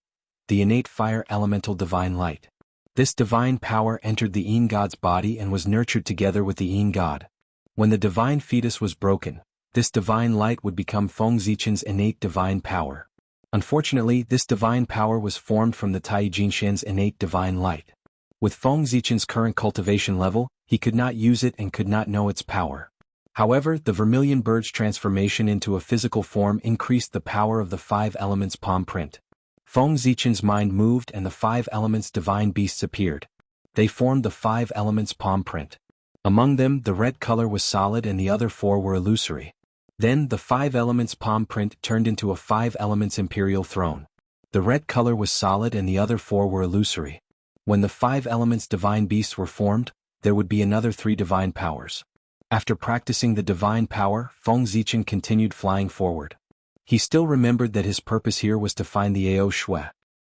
the innate fire elemental divine light. This divine power entered the Yin God's body and was nurtured together with the Yin God. When the divine fetus was broken, this divine light would become Feng Zichen's innate divine power. Unfortunately, this divine power was formed from the Tai Jingxian's innate divine light. With Feng Zichen's current cultivation level, he could not use it and could not know its power. However, the vermilion bird's transformation into a physical form increased the power of the five elements palm print. Feng Zichen's mind moved and the five elements divine beasts appeared. They formed the five elements palm print. Among them, the red color was solid and the other four were illusory. Then, the five elements palm print turned into a five elements imperial throne. The red color was solid and the other four were illusory. When the five elements divine beasts were formed, there would be another three divine powers. After practicing the divine power, Feng Zichen continued flying forward. He still remembered that his purpose here was to find the Ao Shui.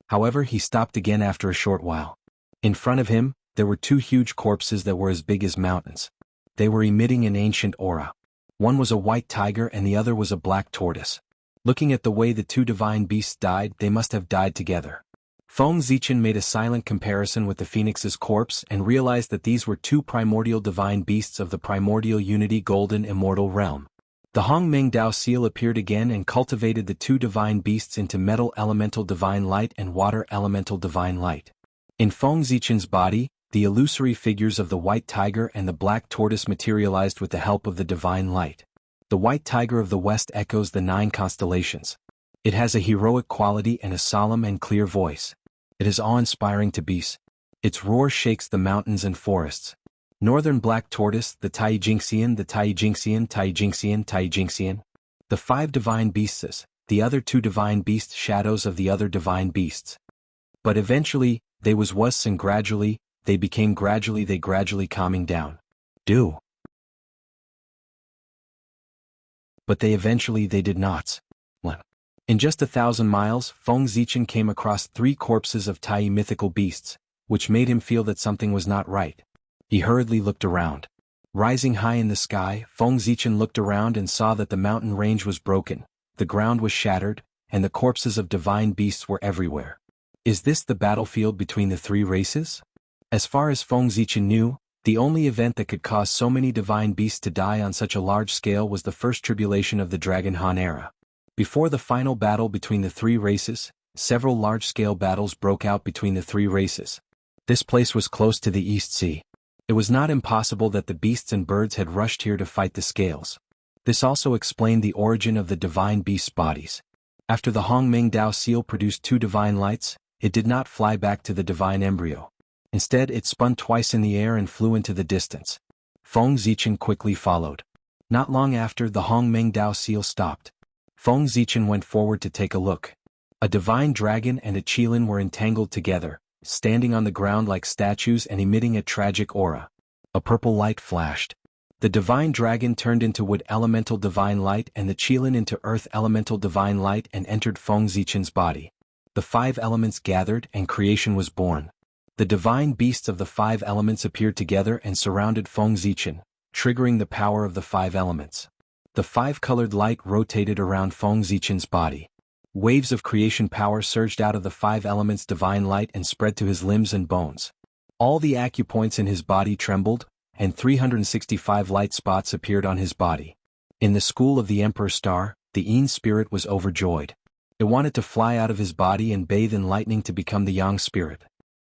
However, he stopped again after a short while. In front of him, there were two huge corpses that were as big as mountains. They were emitting an ancient aura. One was a white tiger and the other was a black tortoise. Looking at the way the two divine beasts died, they must have died together. Feng Zichen made a silent comparison with the phoenix's corpse and realized that these were two primordial divine beasts of the primordial unity golden immortal realm. The Hongmeng Dao seal appeared again and cultivated the two divine beasts into metal elemental divine light and water elemental divine light. In Feng Zichen's body, the illusory figures of the white tiger and the black tortoise materialized with the help of the divine light. The white tiger of the west echoes the 9 constellations. It has a heroic quality and a solemn and clear voice. It is awe-inspiring to beasts. Its roar shakes the mountains and forests. Northern black tortoise, the Tai Jingxian, the Tai Jingxian, Tai Jingxian, Tai Jingxian. The five divine beasts, the other two divine beasts shadows of the other divine beasts. But eventually, they was and gradually, they became gradually calming down. But they did not. In just 1,000 miles, Feng Zichen came across 3 corpses of Tai mythical beasts, which made him feel that something was not right. He hurriedly looked around. Rising high in the sky, Feng Zichen looked around and saw that the mountain range was broken, the ground was shattered, and the corpses of divine beasts were everywhere. Is this the battlefield between the 3 races? As far as Feng Zichen knew, the only event that could cause so many divine beasts to die on such a large scale was the first tribulation of the Dragon Han era. Before the final battle between the 3 races, several large-scale battles broke out between the 3 races. This place was close to the East Sea. It was not impossible that the beasts and birds had rushed here to fight the scales. This also explained the origin of the divine beasts' bodies. After the Hongmeng Dao seal produced 2 divine lights, it did not fly back to the divine embryo. Instead, it spun twice in the air and flew into the distance. Feng Zichen quickly followed. Not long after, the Hongmeng Dao seal stopped. Feng Zichen went forward to take a look. A divine dragon and a qilin were entangled together, standing on the ground like statues and emitting a tragic aura. A purple light flashed. The divine dragon turned into wood elemental divine light and the qilin into earth elemental divine light and entered Feng Zichen's body. The 5 elements gathered and creation was born. The divine beasts of the 5 elements appeared together and surrounded Feng Zichen, triggering the power of the 5 elements. The 5-colored light rotated around Feng Zichen's body. Waves of creation power surged out of the 5 elements divine light and spread to his limbs and bones. All the acupoints in his body trembled, and 365 light spots appeared on his body. In the school of the Emperor Star, the Yin spirit was overjoyed. It wanted to fly out of his body and bathe in lightning to become the Yang spirit.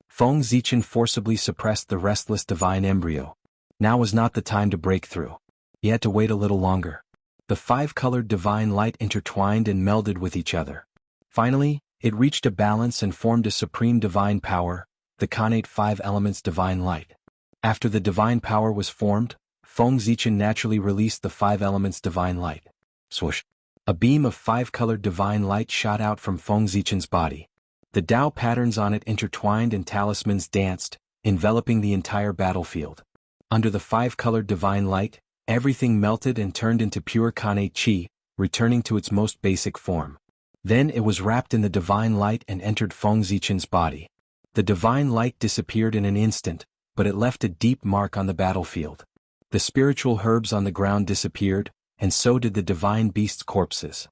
Feng Zichen forcibly suppressed the restless divine embryo. Now was not the time to break through. He had to wait a little longer. The 5-colored divine light intertwined and melded with each other. Finally, it reached a balance and formed a supreme divine power, the connate 5 elements divine light. After the divine power was formed, Feng Zichen naturally released the 5 elements divine light. Swoosh! A beam of 5-colored divine light shot out from Feng Zichen's body. The Tao patterns on it intertwined and talismans danced, enveloping the entire battlefield. Under the 5-colored divine light, everything melted and turned into pure Kane Qi, returning to its most basic form. Then it was wrapped in the divine light and entered Feng Zichen's body. The divine light disappeared in an instant, but it left a deep mark on the battlefield. The spiritual herbs on the ground disappeared, and so did the divine beast's corpses.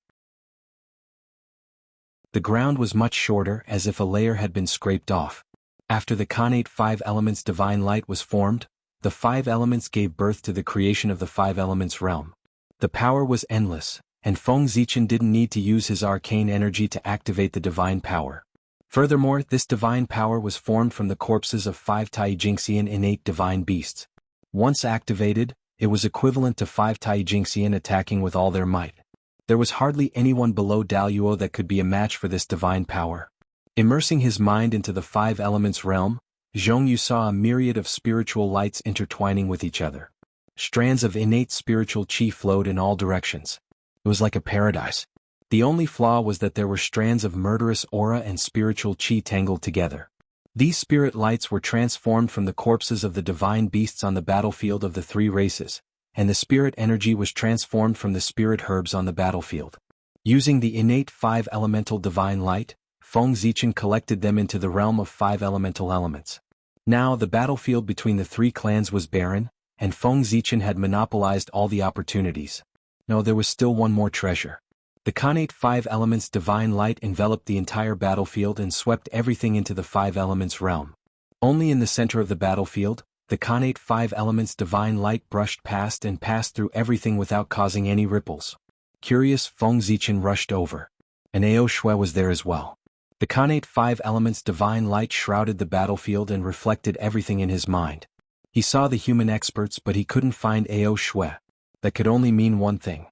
The ground was much shorter, as if a layer had been scraped off. After the Khanate 5 elements divine light was formed, the 5 elements gave birth to the creation of the 5 elements realm. The power was endless, and Feng Zichen didn't need to use his arcane energy to activate the divine power. Furthermore, this divine power was formed from the corpses of 5 Taijingxian innate divine beasts. Once activated, it was equivalent to 5 Taijingxian attacking with all their might. There was hardly anyone below Daluo that could be a match for this divine power. Immersing his mind into the 5 elements realm, Zhongyu saw a myriad of spiritual lights intertwining with each other. Strands of innate spiritual qi flowed in all directions. It was like a paradise. The only flaw was that there were strands of murderous aura and spiritual qi tangled together. These spirit lights were transformed from the corpses of the divine beasts on the battlefield of the 3 races, and the spirit energy was transformed from the spirit herbs on the battlefield. Using the innate 5 elemental divine light, Feng Zichen collected them into the realm of 5 elemental elements. Now the battlefield between the 3 clans was barren, and Feng Zichen had monopolized all the opportunities. No, there was still one more treasure. The Khanate 5 elements divine light enveloped the entire battlefield and swept everything into the 5 elements realm. Only in the center of the battlefield, the Khanate 5 elements divine light brushed past and passed through everything without causing any ripples. Curious, Feng Zichen rushed over. And Ao Shui was there as well. The Khanate 5 elements divine light shrouded the battlefield and reflected everything in his mind. He saw the human experts, but he couldn't find Ao Shui. That could only mean one thing.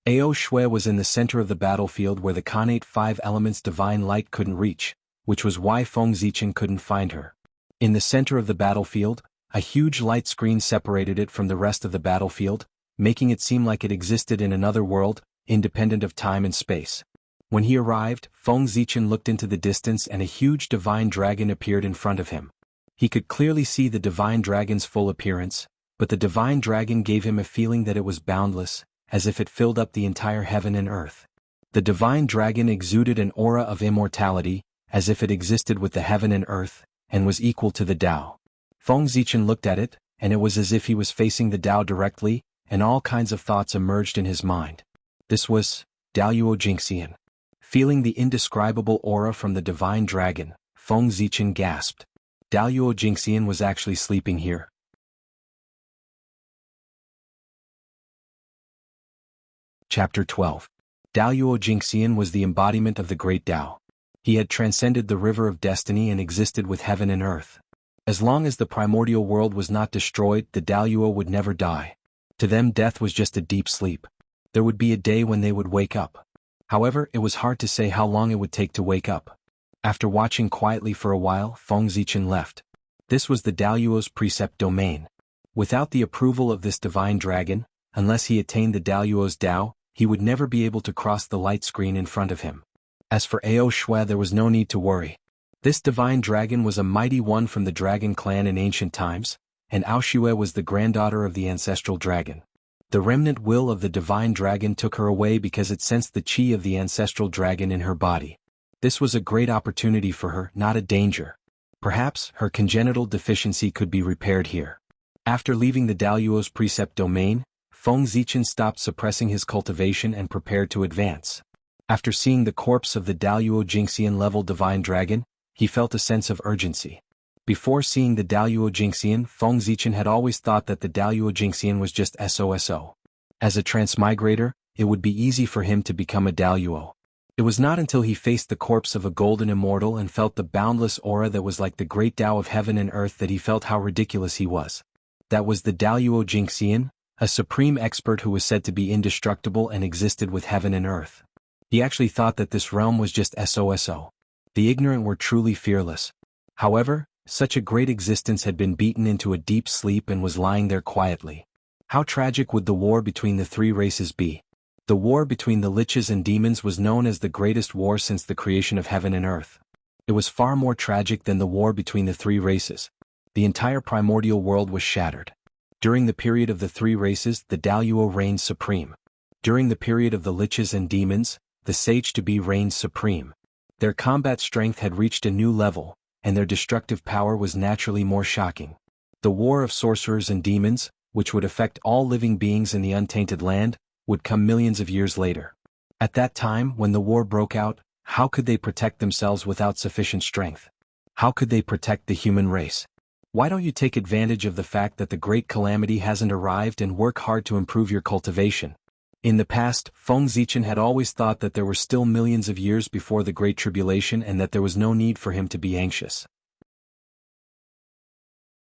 Ao Shui was in the center of the battlefield where the Khanate 5 elements divine light couldn't reach, which was why Feng Zichen couldn't find her. In the center of the battlefield, a huge light screen separated it from the rest of the battlefield, making it seem like it existed in another world, independent of time and space. When he arrived, Feng Zichen looked into the distance and a huge divine dragon appeared in front of him. He could clearly see the divine dragon's full appearance, but the divine dragon gave him a feeling that it was boundless, as if it filled up the entire heaven and earth. The divine dragon exuded an aura of immortality, as if it existed with the heaven and earth, and was equal to the Tao. Feng Zichen looked at it, and it was as if he was facing the Tao directly, and all kinds of thoughts emerged in his mind. This was Daluo Jingxian. Feeling the indescribable aura from the divine dragon, Feng Zichen gasped. Daluo Jingxian was actually sleeping here. Chapter 12. Daluo Jingxian was the embodiment of the great Tao. He had transcended the river of destiny and existed with heaven and earth. As long as the primordial world was not destroyed, the Daluo would never die. To them, death was just a deep sleep. There would be a day when they would wake up. However, it was hard to say how long it would take to wake up. After watching quietly for a while, Feng Zichen left. This was the Daluo's precept domain. Without the approval of this divine dragon, unless he attained the Daluo's Tao, he would never be able to cross the light screen in front of him. As for Ao Shui, there was no need to worry. This divine dragon was a mighty one from the dragon clan in ancient times, and Ao Shui was the granddaughter of the ancestral dragon. The remnant will of the divine dragon took her away because it sensed the qi of the ancestral dragon in her body. This was a great opportunity for her, not a danger. Perhaps her congenital deficiency could be repaired here. After leaving the Daluo's precept domain, Feng Zichen stopped suppressing his cultivation and prepared to advance. After seeing the corpse of the Daluo Jingxian level divine dragon, he felt a sense of urgency. Before seeing the Daluo Jingxian, Feng Zichen had always thought that the Daluo Jingxian was just SOSO. As a transmigrator, it would be easy for him to become a Daluo. It was not until he faced the corpse of a golden immortal and felt the boundless aura that was like the great Tao of heaven and earth that he felt how ridiculous he was. That was the Daluo Jingxian, a supreme expert who was said to be indestructible and existed with heaven and earth. He actually thought that this realm was just SOSO. The ignorant were truly fearless. However, such a great existence had been beaten into a deep sleep and was lying there quietly. How tragic would the war between the three races be? The war between the liches and demons was known as the greatest war since the creation of heaven and earth. It was far more tragic than the war between the three races. The entire primordial world was shattered. During the period of the three races, the Daluo reigned supreme. During the period of the liches and demons, the sage-to-be reigned supreme. Their combat strength had reached a new level, and their destructive power was naturally more shocking. The war of sorcerers and demons, which would affect all living beings in the untainted land, would come millions of years later. At that time, when the war broke out, how could they protect themselves without sufficient strength? How could they protect the human race? Why don't you take advantage of the fact that the great calamity hasn't arrived and work hard to improve your cultivation? In the past, Feng Zichen had always thought that there were still millions of years before the Great Tribulation and that there was no need for him to be anxious.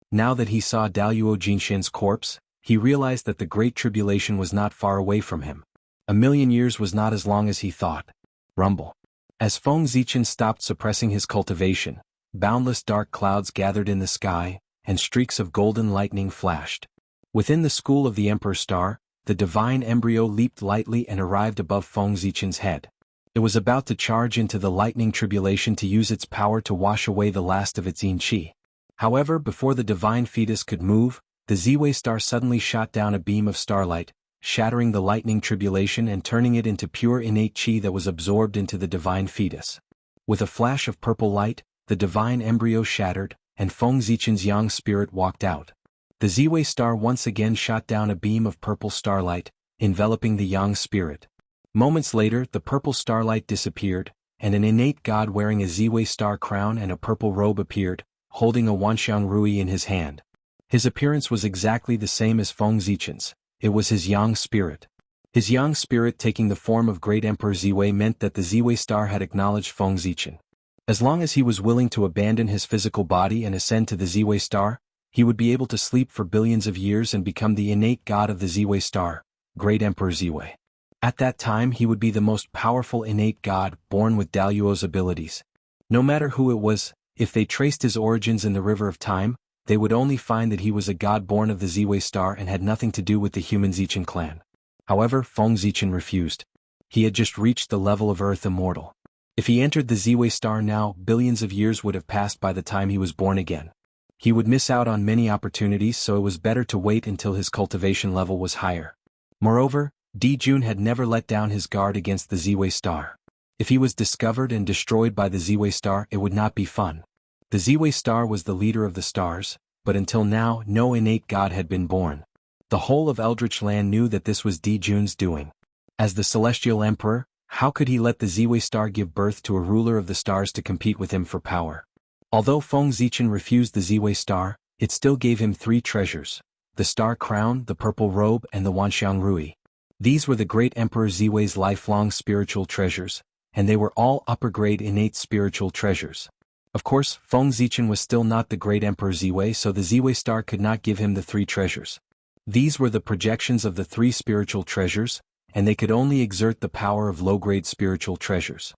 Now that he saw Daluo Jinshin's corpse, he realized that the Great Tribulation was not far away from him. 1,000,000 years was not as long as he thought. Rumble. As Feng Zichen stopped suppressing his cultivation, boundless dark clouds gathered in the sky, and streaks of golden lightning flashed. Within the school of the Emperor Star, the divine embryo leaped lightly and arrived above Feng Zichen's head. It was about to charge into the lightning tribulation to use its power to wash away the last of its yin qi. However, before the divine fetus could move, the Ziwei star suddenly shot down a beam of starlight, shattering the lightning tribulation and turning it into pure innate qi that was absorbed into the divine fetus. With a flash of purple light, the divine embryo shattered, and Feng Zichen's yang spirit walked out. The Ziwei star once again shot down a beam of purple starlight, enveloping the yang spirit. Moments later, the purple starlight disappeared, and an innate god wearing a Ziwei star crown and a purple robe appeared, holding a Wanxiang Rui in his hand. His appearance was exactly the same as Feng Zichen's. It was his yang spirit. His yang spirit taking the form of Great Emperor Ziwei meant that the Ziwei star had acknowledged Feng Zichen. As long as he was willing to abandon his physical body and ascend to the Ziwei star, he would be able to sleep for billions of years and become the innate god of the Ziwei star, Great Emperor Ziwei. At that time he would be the most powerful innate god, born with Daluo's abilities. No matter who it was, if they traced his origins in the river of time, they would only find that he was a god born of the Ziwei star and had nothing to do with the human Zichen clan. However, Feng Zichen refused. He had just reached the level of Earth Immortal. If he entered the Ziwei star now, billions of years would have passed by the time he was born again. He would miss out on many opportunities, so it was better to wait until his cultivation level was higher. Moreover, Di Jun had never let down his guard against the Ziwei star. If he was discovered and destroyed by the Ziwei star, it would not be fun. The Ziwei star was the leader of the stars, but until now no innate god had been born. The whole of Eldritch Land knew that this was Di Jun's doing. As the celestial emperor, how could he let the Ziwei star give birth to a ruler of the stars to compete with him for power? Although Feng Zichen refused the Ziwei star, it still gave him 3 treasures: the star crown, the purple robe, and the Wanxiang Rui. These were the great Emperor Ziwei's lifelong spiritual treasures, and they were all upper-grade innate spiritual treasures. Of course, Feng Zichen was still not the great Emperor Ziwei, so the Ziwei star could not give him the 3 treasures. These were the projections of the 3 spiritual treasures, and they could only exert the power of low-grade spiritual treasures.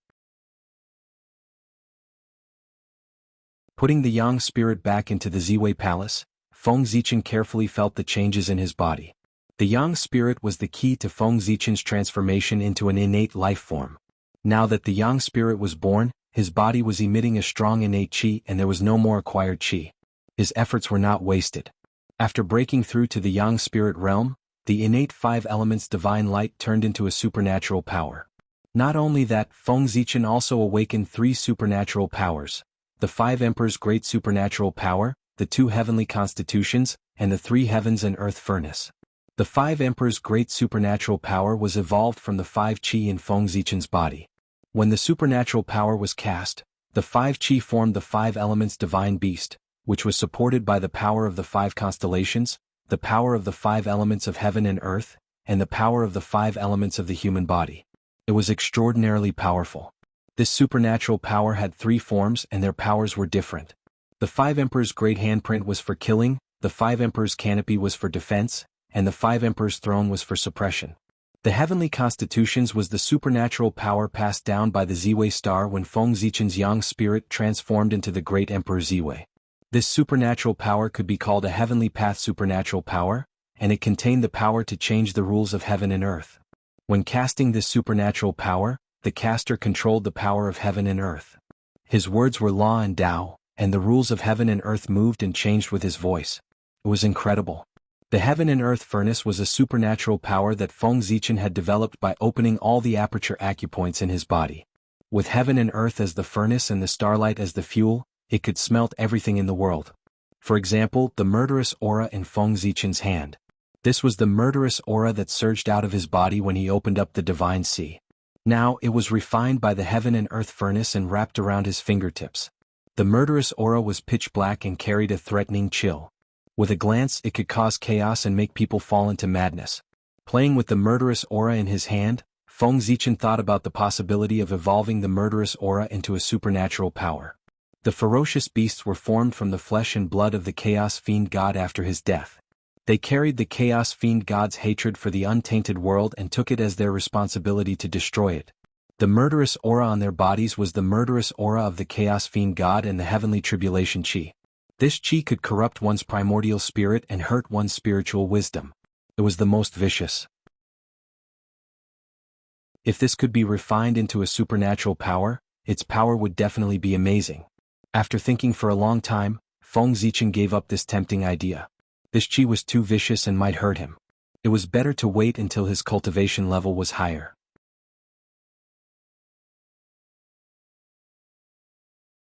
Putting the yang spirit back into the Ziwei palace, Feng Zichen carefully felt the changes in his body. The yang spirit was the key to Feng Zichen's transformation into an innate life form. Now that the yang spirit was born, his body was emitting a strong innate qi and there was no more acquired qi. His efforts were not wasted. After breaking through to the yang spirit realm, the innate 5 elements divine light turned into a supernatural power. Not only that, Feng Zichen also awakened 3 supernatural powers: the 5 emperors' great supernatural power, the 2 heavenly constitutions, and the 3 heavens and earth furnace. The 5 emperors' great supernatural power was evolved from the 5 qi in Feng Zichen's body. When the supernatural power was cast, the 5 qi formed the 5 elements divine beast, which was supported by the power of the 5 constellations, the power of the 5 elements of heaven and earth, and the power of the 5 elements of the human body. It was extraordinarily powerful. This supernatural power had 3 forms and their powers were different. The 5 emperors' great handprint was for killing, the 5 emperors' canopy was for defense, and the 5 emperors' throne was for suppression. The heavenly constitutions was the supernatural power passed down by the Ziwei star when Feng Zichen's yang spirit transformed into the great Emperor Ziwei. This supernatural power could be called a heavenly path supernatural power, and it contained the power to change the rules of heaven and earth. When casting this supernatural power, the caster controlled the power of heaven and earth. His words were law and Tao, and the rules of heaven and earth moved and changed with his voice. It was incredible. The heaven and earth furnace was a supernatural power that Feng Zichen had developed by opening all the aperture acupoints in his body. With heaven and earth as the furnace and the starlight as the fuel, it could smelt everything in the world. For example, the murderous aura in Feng Zichen's hand. This was the murderous aura that surged out of his body when he opened up the divine sea. Now it was refined by the heaven and earth furnace and wrapped around his fingertips. The murderous aura was pitch black and carried a threatening chill. With a glance it could cause chaos and make people fall into madness. Playing with the murderous aura in his hand, Feng Zichen thought about the possibility of evolving the murderous aura into a supernatural power. The ferocious beasts were formed from the flesh and blood of the Chaos Fiend God after his death. They carried the Chaos Fiend God's hatred for the untainted world and took it as their responsibility to destroy it. The murderous aura on their bodies was the murderous aura of the Chaos Fiend God and the Heavenly Tribulation Chi. This chi could corrupt one's primordial spirit and hurt one's spiritual wisdom. It was the most vicious. If this could be refined into a supernatural power, its power would definitely be amazing. After thinking for a long time, Feng Zichen gave up this tempting idea. This chi was too vicious and might hurt him. It was better to wait until his cultivation level was higher.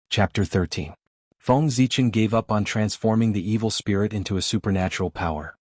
Chapter 13. Feng Zichen gave up on transforming the evil spirit into a supernatural power.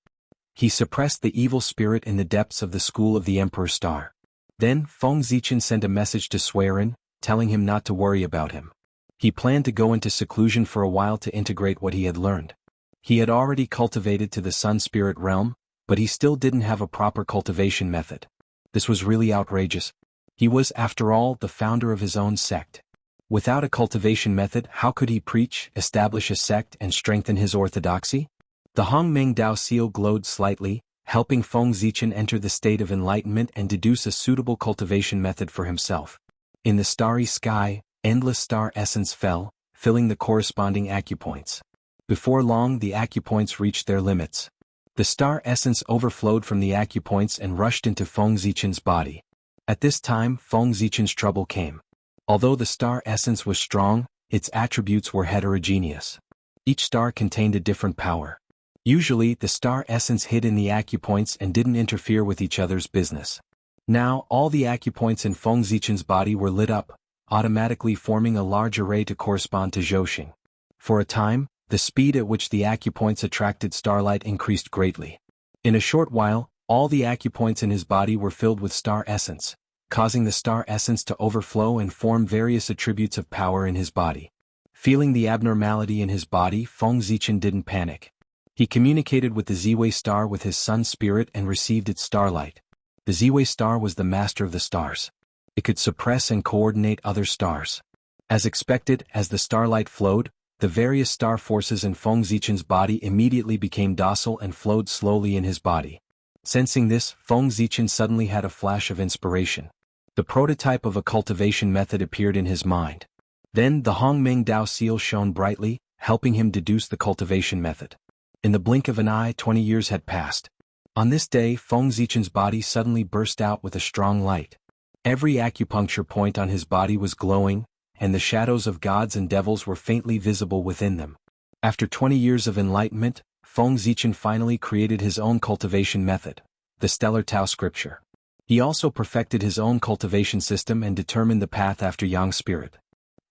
He suppressed the evil spirit in the depths of the school of the Emperor Star. Then Feng Zichen sent a message to Suiren, telling him not to worry about him. He planned to go into seclusion for a while to integrate what he had learned. He had already cultivated to the Sun Spirit realm, but he still didn't have a proper cultivation method. This was really outrageous. He was, after all, the founder of his own sect. Without a cultivation method, how could he preach, establish a sect, and strengthen his orthodoxy? The Hongmeng Dao seal glowed slightly, helping Feng Zichen enter the state of enlightenment and deduce a suitable cultivation method for himself. In the starry sky, endless star essence fell, filling the corresponding acupoints. Before long the acupoints reached their limits. The star essence overflowed from the acupoints and rushed into Feng Zichen's body. At this time Feng Zichen's trouble came. Although the star essence was strong, its attributes were heterogeneous. Each star contained a different power. Usually the star essence hid in the acupoints and didn't interfere with each other's business. Now all the acupoints in Feng Zichen's body were lit up, automatically forming a large array to correspond to Zhouxing. For a time, the speed at which the acupoints attracted starlight increased greatly. In a short while, all the acupoints in his body were filled with star essence, causing the star essence to overflow and form various attributes of power in his body. Feeling the abnormality in his body, Feng Zichen didn't panic. He communicated with the Ziwei star with his sun spirit and received its starlight. The Ziwei star was the master of the stars. It could suppress and coordinate other stars. As expected, as the starlight flowed, the various star forces in Feng Zichen's body immediately became docile and flowed slowly in his body. Sensing this, Feng Zichen suddenly had a flash of inspiration. The prototype of a cultivation method appeared in his mind. Then the Hongmeng Dao seal shone brightly, helping him deduce the cultivation method. In the blink of an eye 20 years had passed. On this day Feng Zichen's body suddenly burst out with a strong light. Every acupuncture point on his body was glowing, and the shadows of gods and devils were faintly visible within them. After 20 years of enlightenment, Feng Zichen finally created his own cultivation method, the Stellar Tao Scripture. He also perfected his own cultivation system and determined the path after Yang Spirit.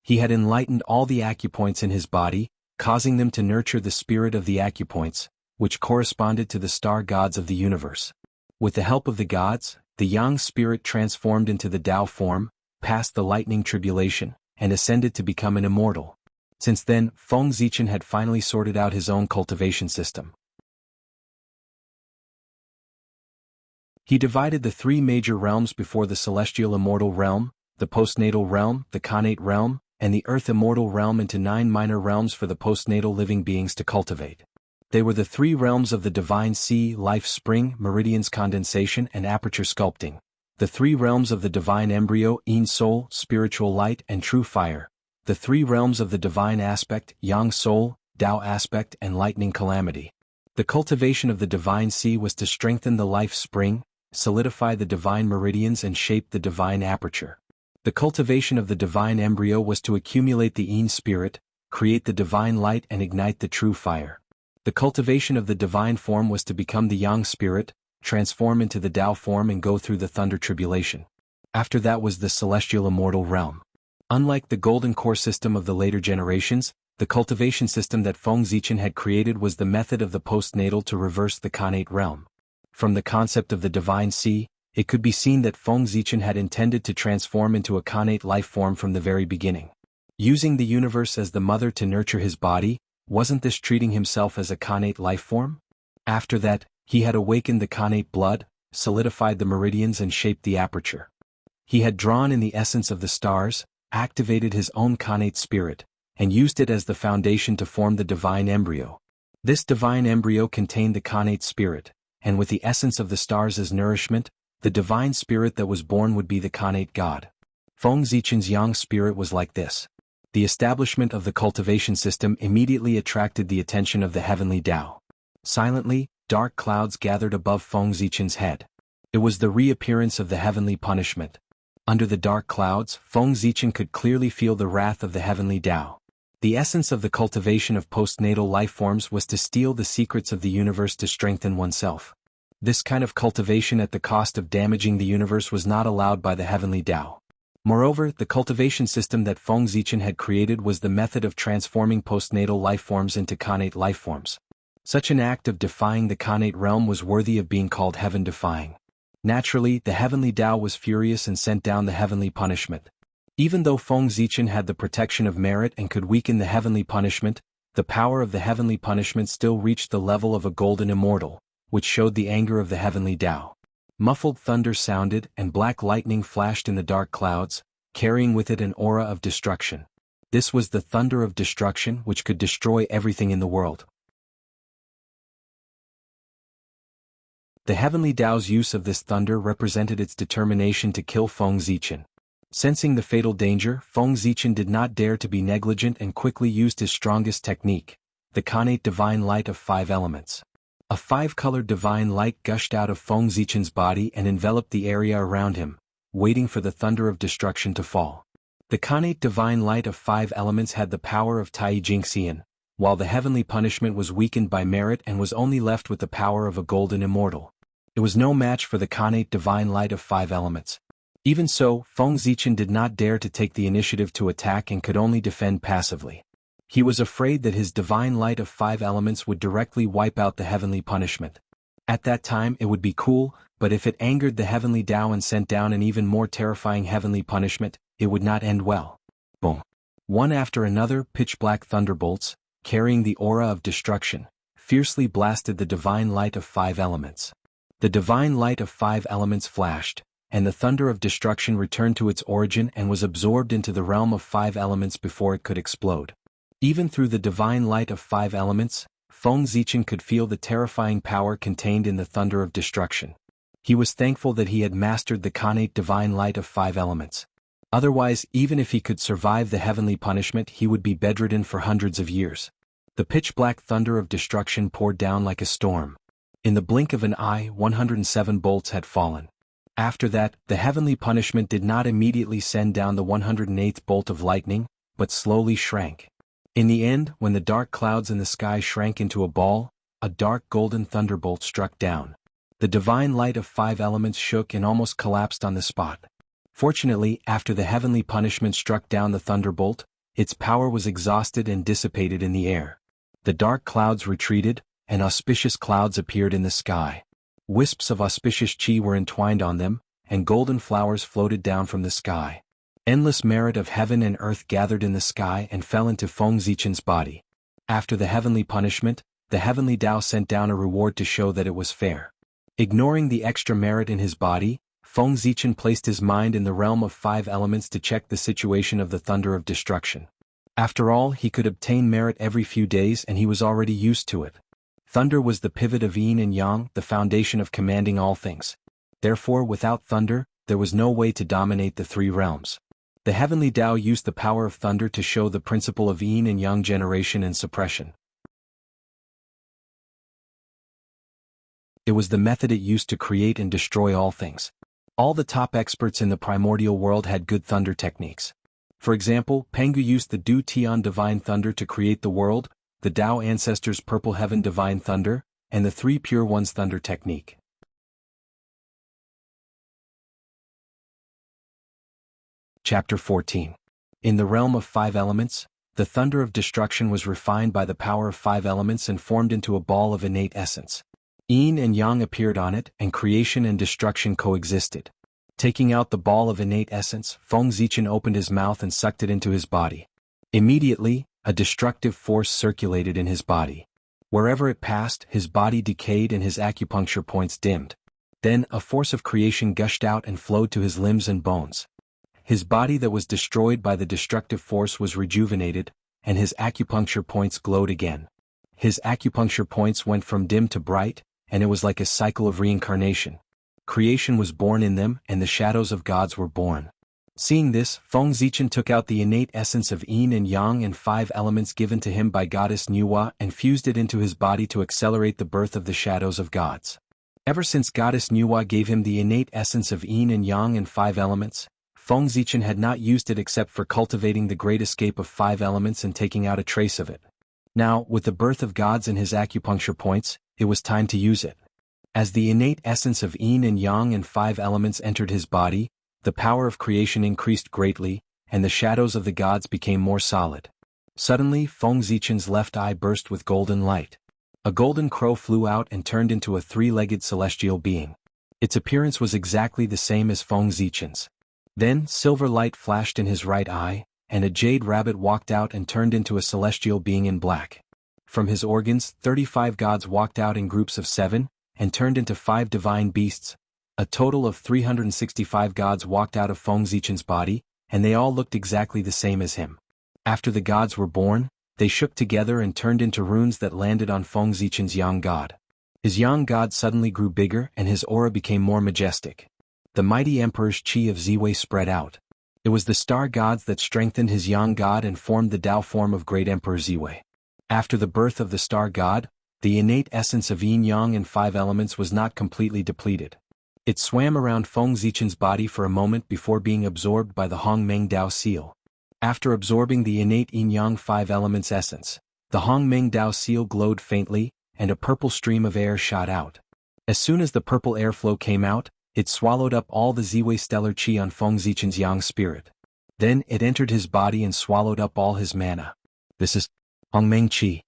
He had enlightened all the acupoints in his body, causing them to nurture the spirit of the acupoints, which corresponded to the star gods of the universe. With the help of the gods, the Yang Spirit transformed into the Tao form, passed the lightning tribulation, and ascended to become an immortal. Since then, Feng Zichen had finally sorted out his own cultivation system. He divided the three major realms before the celestial immortal realm, the postnatal realm, the connate realm, and the earth immortal realm into 9 minor realms for the postnatal living beings to cultivate. They were the 3 realms of the divine sea, life spring, meridians condensation and aperture sculpting, the 3 realms of the divine embryo, yin soul, spiritual light and true fire, the 3 realms of the divine aspect, yang soul, Tao aspect and lightning calamity. The cultivation of the divine sea was to strengthen the life spring, solidify the divine meridians and shape the divine aperture. The cultivation of the divine embryo was to accumulate the yin spirit, create the divine light and ignite the true fire. The cultivation of the divine form was to become the yang spirit, transform into the Tao form and go through the thunder tribulation. After that was the celestial immortal realm. Unlike the golden core system of the later generations, the cultivation system that Feng Zichen had created was the method of the postnatal to reverse the Khanate realm. From the concept of the divine sea, it could be seen that Feng Zichen had intended to transform into a Khanate life form from the very beginning. Using the universe as the mother to nurture his body, wasn't this treating himself as a Khanate life form? After that, he had awakened the Khanate blood, solidified the meridians and shaped the aperture. He had drawn in the essence of the stars, activated his own Khanate spirit, and used it as the foundation to form the divine embryo. This divine embryo contained the Khanate spirit, and with the essence of the stars as nourishment, the divine spirit that was born would be the Khanate god. Feng Zichen's yang spirit was like this. The establishment of the cultivation system immediately attracted the attention of the heavenly Tao. Silently, dark clouds gathered above Feng Zichen's head. It was the reappearance of the heavenly punishment. Under the dark clouds, Feng Zichen could clearly feel the wrath of the heavenly Tao. The essence of the cultivation of postnatal life forms was to steal the secrets of the universe to strengthen oneself. This kind of cultivation at the cost of damaging the universe was not allowed by the heavenly Tao. Moreover, the cultivation system that Feng Zichen had created was the method of transforming postnatal life forms into Khanate life forms. Such an act of defying the Khanate realm was worthy of being called heaven-defying. Naturally, the heavenly Tao was furious and sent down the heavenly punishment. Even though Feng Zichen had the protection of merit and could weaken the heavenly punishment, the power of the heavenly punishment still reached the level of a golden immortal, which showed the anger of the heavenly Tao. Muffled thunder sounded and black lightning flashed in the dark clouds, carrying with it an aura of destruction. This was the thunder of destruction which could destroy everything in the world. The heavenly Tao's use of this thunder represented its determination to kill Feng Zichen. Sensing the fatal danger, Feng Zichen did not dare to be negligent and quickly used his strongest technique, the Khanate divine light of 5 elements. A 5-colored divine light gushed out of Feng Zichen's body and enveloped the area around him, waiting for the thunder of destruction to fall. The Khanate divine light of 5 elements had the power of Tai Jingxian, while the heavenly punishment was weakened by merit and was only left with the power of a golden immortal. It was no match for the Khanate divine light of 5 elements. Even so, Feng Zichen did not dare to take the initiative to attack and could only defend passively. He was afraid that his divine light of 5 elements would directly wipe out the heavenly punishment. At that time it would be cool, but if it angered the heavenly Tao and sent down an even more terrifying heavenly punishment, it would not end well. Boom! One after another, pitch-black thunderbolts, carrying the aura of destruction, fiercely blasted the divine light of 5 elements. The divine light of 5 elements flashed, and the thunder of destruction returned to its origin and was absorbed into the realm of 5 elements before it could explode. Even through the divine light of 5 elements, Feng Zichen could feel the terrifying power contained in the thunder of destruction. He was thankful that he had mastered the Khanate divine light of 5 elements. Otherwise, even if he could survive the heavenly punishment, he would be bedridden for hundreds of years. The pitch-black thunder of destruction poured down like a storm. In the blink of an eye, 107 bolts had fallen. After that, the heavenly punishment did not immediately send down the 108th bolt of lightning, but slowly shrank. In the end, when the dark clouds in the sky shrank into a ball, a dark golden thunderbolt struck down. The divine light of 5 elements shook and almost collapsed on the spot. Fortunately, after the heavenly punishment struck down the thunderbolt, its power was exhausted and dissipated in the air. The dark clouds retreated, and auspicious clouds appeared in the sky. Wisps of auspicious chi were entwined on them, and golden flowers floated down from the sky. Endless merit of heaven and earth gathered in the sky and fell into Feng Zichen's body. After the heavenly punishment, the heavenly Tao sent down a reward to show that it was fair. Ignoring the extra merit in his body, Feng Zichen placed his mind in the realm of 5 elements to check the situation of the thunder of destruction. After all, he could obtain merit every few days and he was already used to it. Thunder was the pivot of yin and yang, the foundation of commanding all things. Therefore, without thunder, there was no way to dominate the 3 realms. The heavenly Tao used the power of thunder to show the principle of yin and yang generation and suppression. It was the method it used to create and destroy all things. All the top experts in the primordial world had good thunder techniques. For example, Pengu used the Du Tian divine thunder to create the world, the Tao ancestors' purple heaven divine thunder, and the three pure ones thunder technique. Chapter 14. In the realm of 5 elements, the thunder of destruction was refined by the power of 5 elements and formed into a ball of innate essence. Yin and Yang appeared on it, and creation and destruction coexisted. Taking out the ball of innate essence, Feng Zichen opened his mouth and sucked it into his body. Immediately, a destructive force circulated in his body. Wherever it passed, his body decayed and his acupuncture points dimmed. Then, a force of creation gushed out and flowed to his limbs and bones. His body that was destroyed by the destructive force was rejuvenated, and his acupuncture points glowed again. His acupuncture points went from dim to bright, and it was like a cycle of reincarnation. Creation was born in them, and the shadows of gods were born. Seeing this, Feng Zichen took out the innate essence of Yin and Yang and 5 elements given to him by goddess Nuwa and fused it into his body to accelerate the birth of the shadows of gods. Ever since goddess Nuwa gave him the innate essence of Yin and Yang and 5 elements, Feng Zichen had not used it except for cultivating the great escape of 5 elements and taking out a trace of it. Now, with the birth of gods in his acupuncture points, it was time to use it. As the innate essence of Yin and Yang and 5 elements entered his body, the power of creation increased greatly, and the shadows of the gods became more solid. Suddenly, Feng Zichen's left eye burst with golden light. A golden crow flew out and turned into a 3-legged celestial being. Its appearance was exactly the same as Feng Zichen's. Then, silver light flashed in his right eye, and a jade rabbit walked out and turned into a celestial being in black. From his organs, 35 gods walked out in groups of 7, and turned into 5 divine beasts. A total of 365 gods walked out of Feng Zichen's body, and they all looked exactly the same as him. After the gods were born, they shook together and turned into runes that landed on Feng Zichen's Yang god. His Yang god suddenly grew bigger and his aura became more majestic. The mighty emperor's chi of Ziwei spread out. It was the star gods that strengthened his Yang god and formed the Tao form of great Emperor Ziwei. After the birth of the star god, the innate essence of Yin Yang and 5 elements was not completely depleted. It swam around Feng Zichen's body for a moment before being absorbed by the Hongmeng Tao seal. After absorbing the innate Yin Yang 5 elements essence, the Hongmeng Tao seal glowed faintly, and a purple stream of air shot out. As soon as the purple airflow came out, it swallowed up all the Ziwei stellar chi on Feng Zichen's Yang spirit. Then it entered his body and swallowed up all his mana. This is Hongmeng Chi.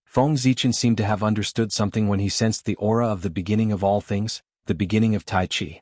Feng Zichen seemed to have understood something when he sensed the aura of the beginning of all things, the beginning of Tai Chi.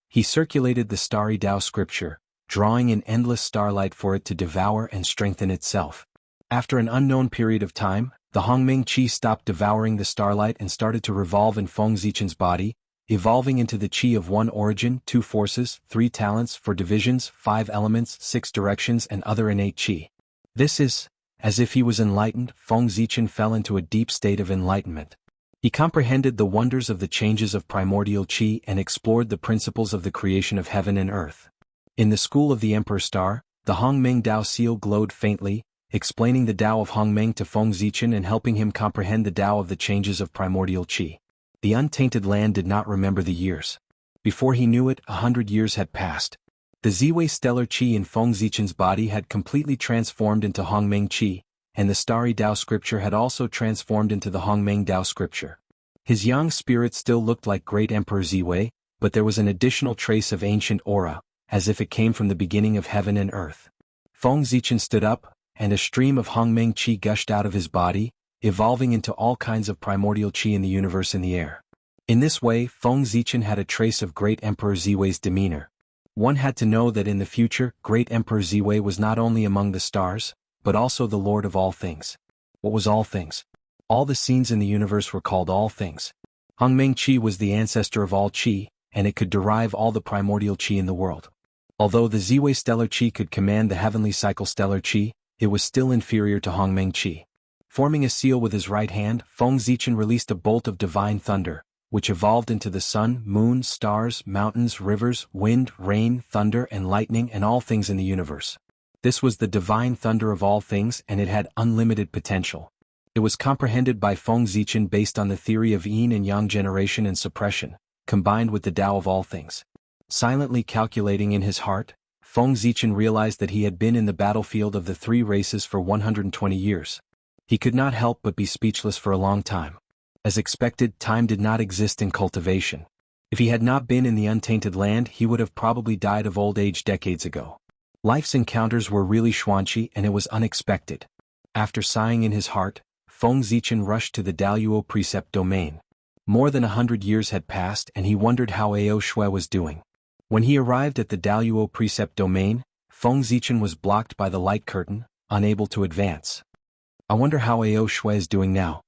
He circulated the starry Tao scripture, drawing in endless starlight for it to devour and strengthen itself. After an unknown period of time, the Hongmeng Chi stopped devouring the starlight and started to revolve in Feng Zichen's body, evolving into the Chi of 1 origin, 2 forces, 3 talents, 4 divisions, 5 elements, 6 directions and other innate Chi. This is, as if he was enlightened, Feng Zichen fell into a deep state of enlightenment. He comprehended the wonders of the changes of primordial Chi and explored the principles of the creation of heaven and earth. In the school of the Emperor Star, the Hongmeng Tao seal glowed faintly, explaining the Tao of Hongmeng to Feng Zichen and helping him comprehend the Tao of the changes of primordial Chi. The untainted land did not remember the years. Before he knew it, 100 years had passed. The Ziwei stellar Chi in Feng Zichen's body had completely transformed into Hongmeng Chi, and the starry Tao scripture had also transformed into the Hongmeng Tao scripture. His Yang spirit still looked like great Emperor Ziwei, but there was an additional trace of ancient aura, as if it came from the beginning of heaven and earth. Feng Zichen stood up, and a stream of Hongmeng Chi gushed out of his body, evolving into all kinds of primordial Chi in the universe in the air. In this way, Feng Zichen had a trace of great Emperor Ziwei's demeanor. One had to know that in the future, great Emperor Ziwei was not only among the stars, but also the Lord of all things. What was all things? All the scenes in the universe were called all things. Hongmeng Chi was the ancestor of all Chi, and it could derive all the primordial Chi in the world. Although the Ziwei stellar Chi could command the heavenly cycle stellar Chi, it was still inferior to Hongmeng Chi. Forming a seal with his right hand, Feng Zichen released a bolt of divine thunder, which evolved into the sun, moon, stars, mountains, rivers, wind, rain, thunder and lightning and all things in the universe. This was the divine thunder of all things and it had unlimited potential. It was comprehended by Feng Zichen based on the theory of yin and yang generation and suppression, combined with the Tao of all things. Silently calculating in his heart, Feng Zichen realized that he had been in the battlefield of the three races for 120 years. He could not help but be speechless for a long time. As expected, time did not exist in cultivation. If he had not been in the untainted land, he would have probably died of old age decades ago. Life's encounters were really schwanchy and it was unexpected. After sighing in his heart, Feng Zichen rushed to the Daluo precept domain. More than 100 years had passed and he wondered how Ao Shui was doing. When he arrived at the Daluo precept domain, Feng Zichen was blocked by the light curtain, unable to advance. I wonder how Ao Shui is doing now.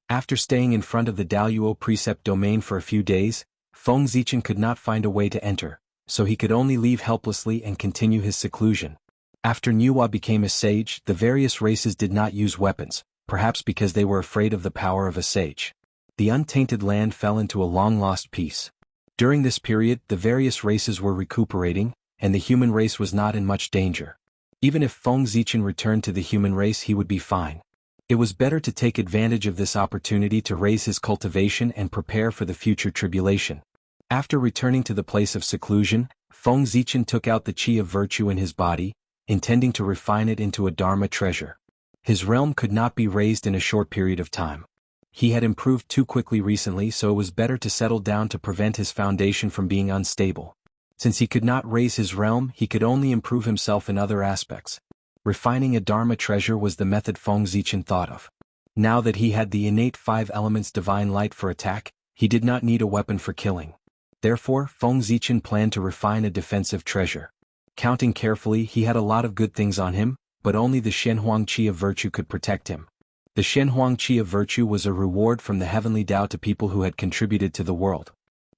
After staying in front of the Daluo precept domain for a few days, Feng Zichen could not find a way to enter, so he could only leave helplessly and continue his seclusion. After Nuwa became a sage, the various races did not use weapons, perhaps because they were afraid of the power of a sage. The untainted land fell into a long-lost peace. During this period, the various races were recuperating, and the human race was not in much danger. Even if Feng Zichen returned to the human race, he would be fine. It was better to take advantage of this opportunity to raise his cultivation and prepare for the future tribulation. After returning to the place of seclusion, Feng Zichen took out the qi of virtue in his body, intending to refine it into a Dharma treasure. His realm could not be raised in a short period of time. He had improved too quickly recently, so it was better to settle down to prevent his foundation from being unstable. Since he could not raise his realm, he could only improve himself in other aspects. Refining a Dharma treasure was the method Feng Zichen thought of. Now that he had the innate 5 elements divine light for attack, he did not need a weapon for killing. Therefore, Feng Zichen planned to refine a defensive treasure. Counting carefully, he had a lot of good things on him, but only the Shenhuang Qi of virtue could protect him. The Shenhuang Qi of virtue was a reward from the heavenly Tao to people who had contributed to the world.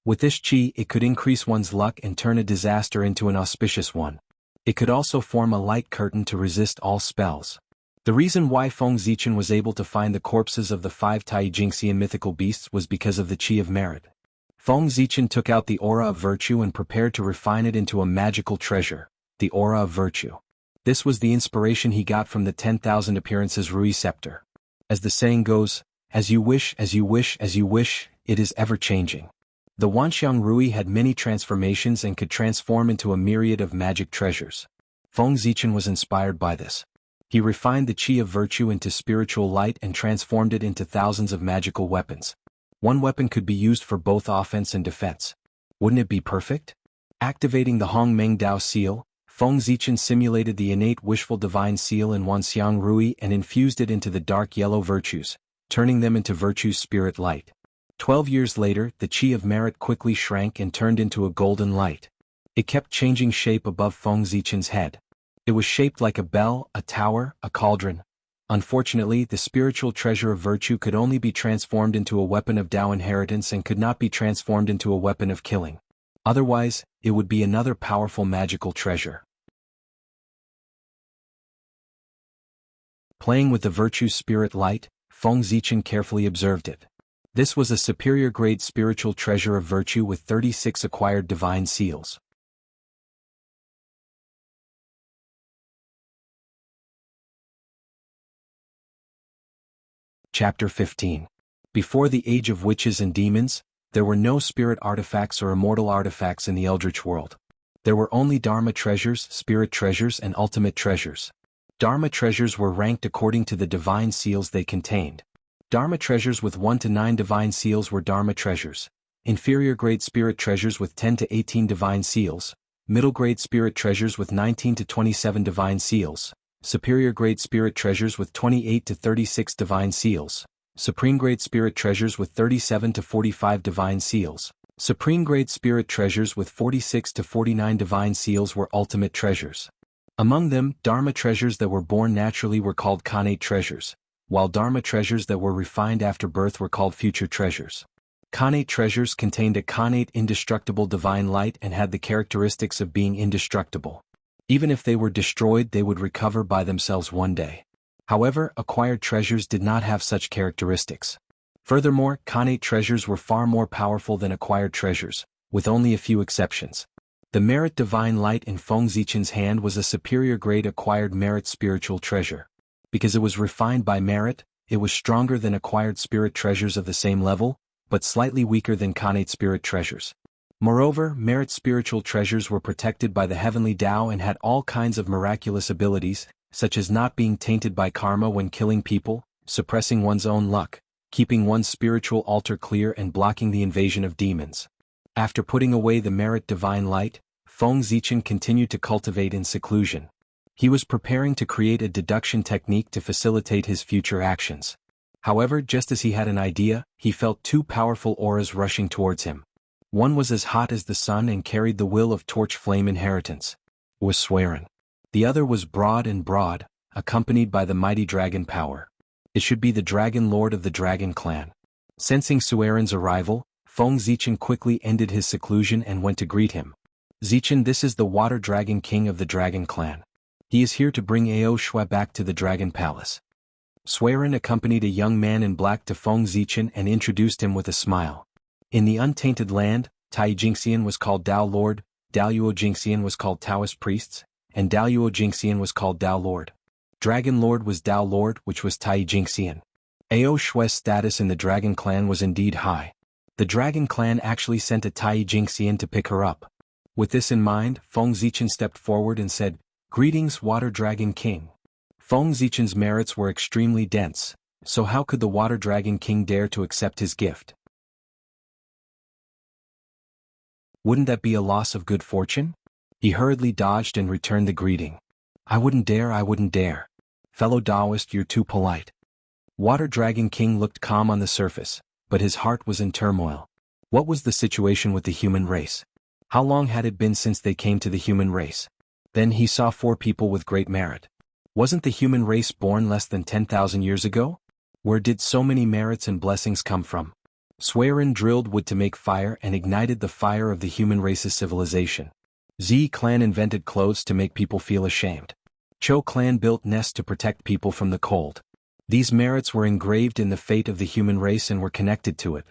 With this qi, it could increase one's luck and turn a disaster into an auspicious one. It could also form a light curtain to resist all spells. The reason why Feng Zichen was able to find the corpses of the 5 Taijingxian mythical beasts was because of the qi of merit. Feng Zichen took out the aura of virtue and prepared to refine it into a magical treasure, the aura of virtue. This was the inspiration he got from the 10,000 appearances Rui scepter. As the saying goes, as you wish, as you wish, as you wish, it is ever-changing. The Wanxiang Rui had many transformations and could transform into a myriad of magic treasures. Feng Zichen was inspired by this. He refined the qi of virtue into spiritual light and transformed it into thousands of magical weapons. One weapon could be used for both offense and defense. Wouldn't it be perfect? Activating the Hong Meng Dao seal, Feng Zichen simulated the innate wishful divine seal in Wanxiang Rui and infused it into the dark yellow virtues, turning them into virtue's spirit light. 12 years later, the qi of merit quickly shrank and turned into a golden light. It kept changing shape above Feng Zichen's head. It was shaped like a bell, a tower, a cauldron. Unfortunately, the spiritual treasure of virtue could only be transformed into a weapon of Tao inheritance and could not be transformed into a weapon of killing. Otherwise, it would be another powerful magical treasure. Playing with the virtue's spirit light, Feng Zichen carefully observed it. This was a superior grade spiritual treasure of virtue with 36 acquired divine seals. Chapter 15. Before the age of witches and demons, there were no spirit artifacts or immortal artifacts in the Eldritch world. There were only Dharma treasures, spirit treasures, and ultimate treasures. Dharma treasures were ranked according to the divine seals they contained. Dharma treasures with 1 to 9 divine seals were Dharma treasures. Inferior grade spirit treasures with 10 to 18 divine seals. Middle grade spirit treasures with 19 to 27 divine seals. Superior grade spirit treasures with 28 to 36 divine seals. Supreme grade spirit treasures with 37 to 45 divine seals. Supreme grade spirit treasures with 46 to 49 divine seals were ultimate treasures. Among them, Dharma treasures that were born naturally were called Khanate treasures, while Dharma treasures that were refined after birth were called future treasures. Khanate treasures contained a Khanate indestructible divine light and had the characteristics of being indestructible. Even if they were destroyed, they would recover by themselves one day. However, acquired treasures did not have such characteristics. Furthermore, Khanate treasures were far more powerful than acquired treasures, with only a few exceptions. The merit divine light in Feng Zichen's hand was a superior grade acquired merit spiritual treasure. Because it was refined by merit, it was stronger than acquired spirit treasures of the same level, but slightly weaker than connate spirit treasures. Moreover, merit spiritual treasures were protected by the heavenly Tao and had all kinds of miraculous abilities, such as not being tainted by karma when killing people, suppressing one's own luck, keeping one's spiritual altar clear and blocking the invasion of demons. After putting away the merit divine light, Feng Zichen continued to cultivate in seclusion. He was preparing to create a deduction technique to facilitate his future actions. However, just as he had an idea, he felt two powerful auras rushing towards him. One was as hot as the sun and carried the will of torch flame inheritance. Was Suiren. The other was broad, accompanied by the mighty dragon power. It should be the dragon lord of the dragon clan. Sensing Suiren's arrival, Feng Zichen quickly ended his seclusion and went to greet him. Zichen, this is the water dragon king of the dragon clan. He is here to bring Ao Shui back to the dragon palace. Suiren accompanied a young man in black to Feng Zichen and introduced him with a smile. In the untainted land, Tai Jingxian was called Dao Lord, Daoyuo Jingxian was called Taoist priests, and Daoyuo Jingxian was called Dao Lord. Dragon Lord was Dao Lord, which was Tai Jingxian. Ao Shui's status in the dragon clan was indeed high. The dragon clan actually sent a Tai Jingxian to pick her up. With this in mind, Feng Zichen stepped forward and said, "Greetings, Water Dragon King." Feng Zichen's merits were extremely dense, so how could the Water Dragon King dare to accept his gift? Wouldn't that be a loss of good fortune? He hurriedly dodged and returned the greeting. I wouldn't dare. Fellow Taoist, you're too polite." Water Dragon King looked calm on the surface, but his heart was in turmoil. What was the situation with the human race? How long had it been since they came to the human race? Then he saw 4 people with great merit. Wasn't the human race born less than 10,000 years ago? Where did so many merits and blessings come from? Suiren drilled wood to make fire and ignited the fire of the human race's civilization. Z clan invented clothes to make people feel ashamed. Cho clan built nests to protect people from the cold. These merits were engraved in the fate of the human race and were connected to it.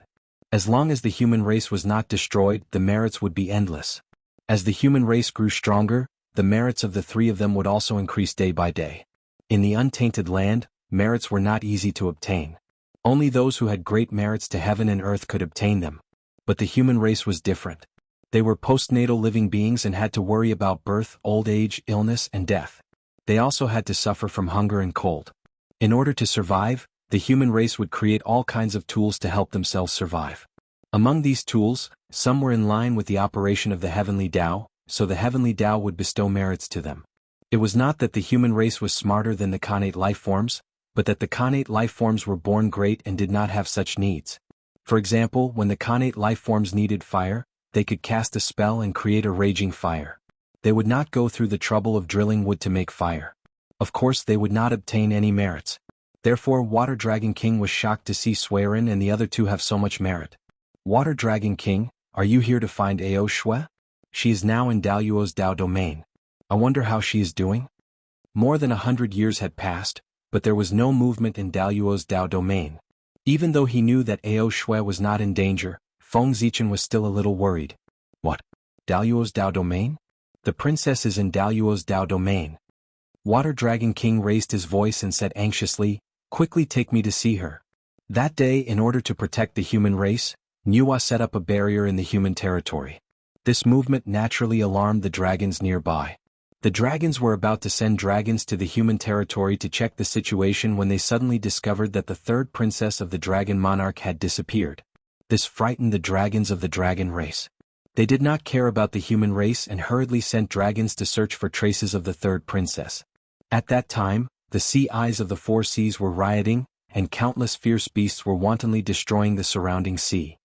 As long as the human race was not destroyed, the merits would be endless. As the human race grew stronger, the merits of the 3 of them would also increase day by day. In the untainted land, merits were not easy to obtain. Only those who had great merits to heaven and earth could obtain them. But the human race was different. They were postnatal living beings and had to worry about birth, old age, illness, and death. They also had to suffer from hunger and cold. In order to survive, the human race would create all kinds of tools to help themselves survive. Among these tools, some were in line with the operation of the heavenly Tao, so the heavenly Tao would bestow merits to them. It was not that the human race was smarter than the connate life forms, but that the connate life forms were born great and did not have such needs. For example, when the connate life forms needed fire, they could cast a spell and create a raging fire. They would not go through the trouble of drilling wood to make fire. Of course, they would not obtain any merits. Therefore, Water Dragon King was shocked to see Suiren and the other 2 have so much merit. Water Dragon King, are you here to find Ao Shui? She is now in Daoyuo's Dao domain. I wonder how she is doing? More than 100 years had passed, but there was no movement in Daoyuo's Dao domain. Even though he knew that Ao Shui was not in danger, Feng Zichen was still a little worried. What? Daoyuo's Dao domain? The princess is in Daoyuo's Dao domain. Water Dragon King raised his voice and said anxiously, "Quickly take me to see her." That day, in order to protect the human race, Nuwa set up a barrier in the human territory. This movement naturally alarmed the dragons nearby. The dragons were about to send dragons to the human territory to check the situation when they suddenly discovered that the 3rd princess of the dragon monarch had disappeared. This frightened the dragons of the dragon race. They did not care about the human race and hurriedly sent dragons to search for traces of the 3rd princess. At that time, the sea eyes of the 4 seas were rioting, and countless fierce beasts were wantonly destroying the surrounding sea.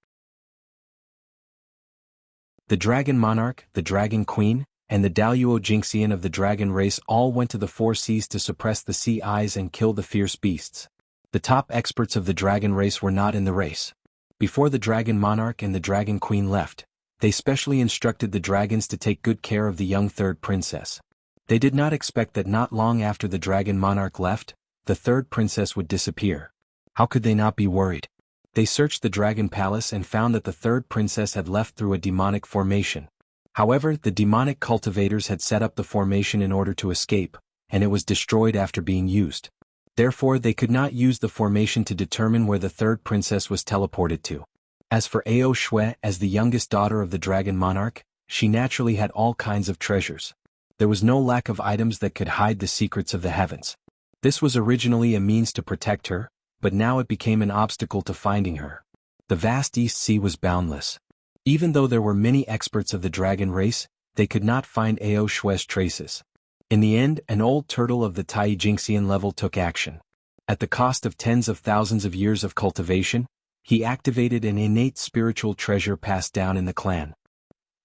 The dragon monarch, the dragon queen, and the Daoyuo Jingxian of the dragon race all went to the 4 seas to suppress the sea eyes and kill the fierce beasts. The top experts of the dragon race were not in the race. Before the dragon monarch and the dragon queen left, they specially instructed the dragons to take good care of the young 3rd princess. They did not expect that not long after the dragon monarch left, the 3rd princess would disappear. How could they not be worried? They searched the dragon palace and found that the 3rd princess had left through a demonic formation. However, the demonic cultivators had set up the formation in order to escape, and it was destroyed after being used. Therefore, they could not use the formation to determine where the third princess was teleported to. As for Ao Shui, as the youngest daughter of the dragon monarch, she naturally had all kinds of treasures. There was no lack of items that could hide the secrets of the heavens. This was originally a means to protect her, but now it became an obstacle to finding her. The vast East Sea was boundless. Even though there were many experts of the dragon race, they could not find Ao Shui's traces. In the end, an old turtle of the Taijingxian level took action. At the cost of tens of thousands of years of cultivation, he activated an innate spiritual treasure passed down in the clan.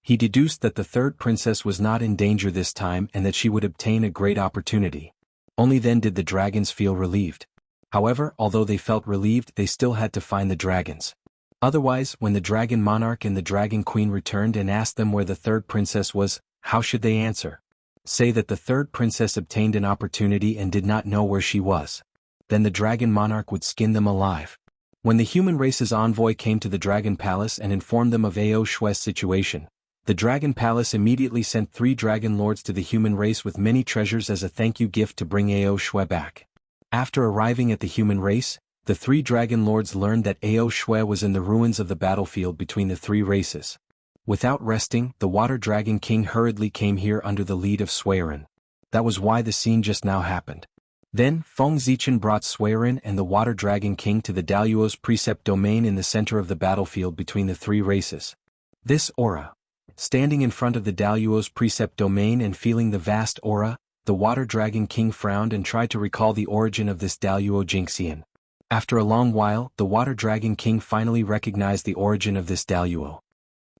He deduced that the third princess was not in danger this time and that she would obtain a great opportunity. Only then did the dragons feel relieved. However, although they felt relieved, they still had to find the dragons. Otherwise, when the dragon monarch and the dragon queen returned and asked them where the third princess was, how should they answer? Say that the third princess obtained an opportunity and did not know where she was. Then the dragon monarch would skin them alive. When the human race's envoy came to the dragon palace and informed them of Ao Shui's situation, the dragon palace immediately sent 3 dragon lords to the human race with many treasures as a thank you gift to bring Ao Shui back. After arriving at the human race, the 3 dragon lords learned that Ao Shui was in the ruins of the battlefield between the 3 races. Without resting, the water dragon king hurriedly came here under the lead of Suiren. That was why the scene just now happened. Then, Feng Zichen brought Suiren and the water dragon king to the Daluo's precept domain in the center of the battlefield between the 3 races. This aura. Standing in front of the Daluo's precept domain and feeling the vast aura, the water dragon king frowned and tried to recall the origin of this Daluo Jinxian. After a long while, the water dragon king finally recognized the origin of this Daluo.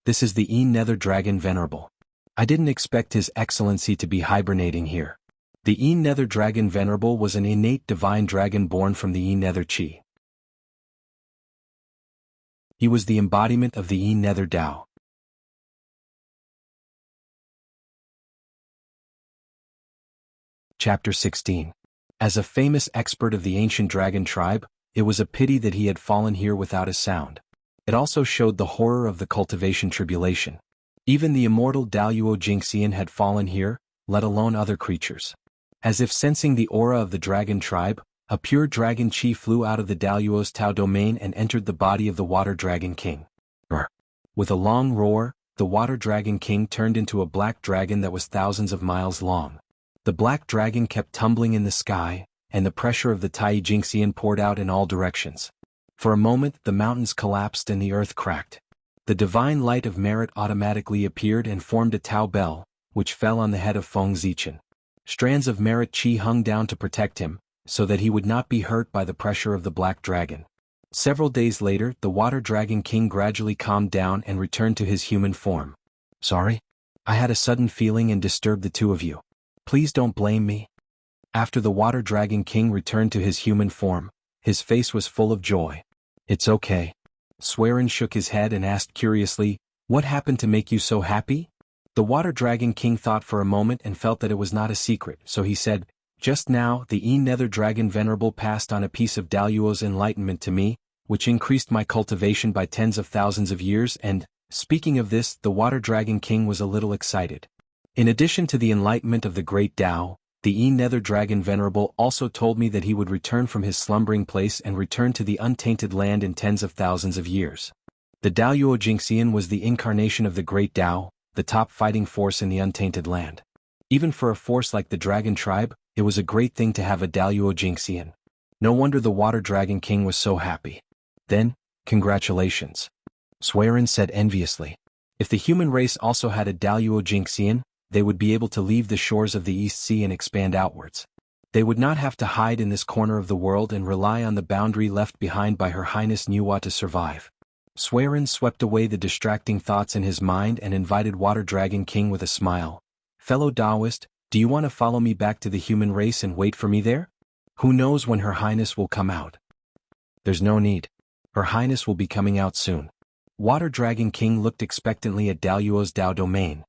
This is the Nether Dragon Venerable. I didn't expect His Excellency to be hibernating here. The Nether Dragon Venerable was an innate divine dragon born from the Nether Chi. He was the embodiment of the Nether Dao. Chapter 16. As a famous expert of the ancient dragon tribe, it was a pity that he had fallen here without a sound. It also showed the horror of the cultivation tribulation. Even the immortal Daluo Jinxian had fallen here, let alone other creatures. As if sensing the aura of the dragon tribe, a pure dragon chi flew out of the Daluo's Tao domain and entered the body of the water dragon king. With a long roar, the water dragon king turned into a black dragon that was thousands of miles long. The black dragon kept tumbling in the sky, and the pressure of the Taijingxian poured out in all directions. For a moment, the mountains collapsed and the earth cracked. The divine light of merit automatically appeared and formed a Tao bell, which fell on the head of Feng Zichen. Strands of merit chi hung down to protect him, so that he would not be hurt by the pressure of the black dragon. Several days later, the water dragon king gradually calmed down and returned to his human form. Sorry? I had a sudden feeling and disturbed the 2 of you. Please don't blame me. After the water dragon king returned to his human form, his face was full of joy. It's okay. Suiren shook his head and asked curiously, what happened to make you so happy? The water dragon king thought for a moment and felt that it was not a secret, so he said, just now the Nether Dragon Venerable passed on a piece of Daluo's enlightenment to me, which increased my cultivation by tens of thousands of years and, speaking of this, the water dragon king was a little excited. In addition to the enlightenment of the great Tao, the Nether Dragon Venerable also told me that he would return from his slumbering place and return to the untainted land in tens of thousands of years. The Daluo Jinxian was the incarnation of the great Tao, the top fighting force in the untainted land. Even for a force like the dragon tribe, it was a great thing to have a Daluo Jinxian. No wonder the water dragon king was so happy. Then, congratulations. Suiren said enviously. If the human race also had a Daluo Jinxian, they would be able to leave the shores of the East Sea and expand outwards. They would not have to hide in this corner of the world and rely on the boundary left behind by Her Highness Nuwa to survive. Suiren swept away the distracting thoughts in his mind and invited Water Dragon King with a smile. Fellow Taoist, do you want to follow me back to the human race and wait for me there? Who knows when Her Highness will come out? There's no need. Her Highness will be coming out soon. Water Dragon King looked expectantly at Daluo's Tao domain.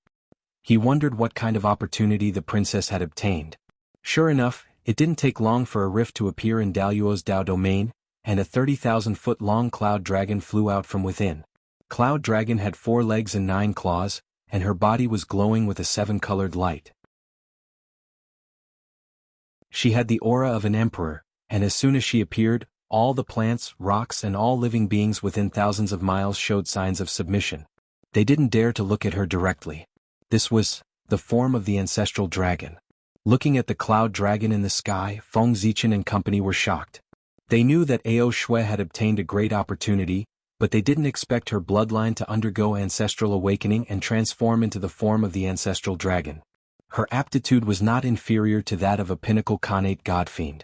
He wondered what kind of opportunity the princess had obtained. Sure enough, it didn't take long for a rift to appear in Daluo's Tao domain, and a 30,000-foot-long cloud dragon flew out from within. Cloud Dragon had 4 legs and 9 claws, and her body was glowing with a seven-colored light. She had the aura of an emperor, and as soon as she appeared, all the plants, rocks and all living beings within thousands of miles showed signs of submission. They didn't dare to look at her directly. This was the form of the ancestral dragon. Looking at the cloud dragon in the sky, Feng Zichen and company were shocked. They knew that Ao Shui had obtained a great opportunity, but they didn't expect her bloodline to undergo ancestral awakening and transform into the form of the ancestral dragon. Her aptitude was not inferior to that of a pinnacle Khanate god-fiend.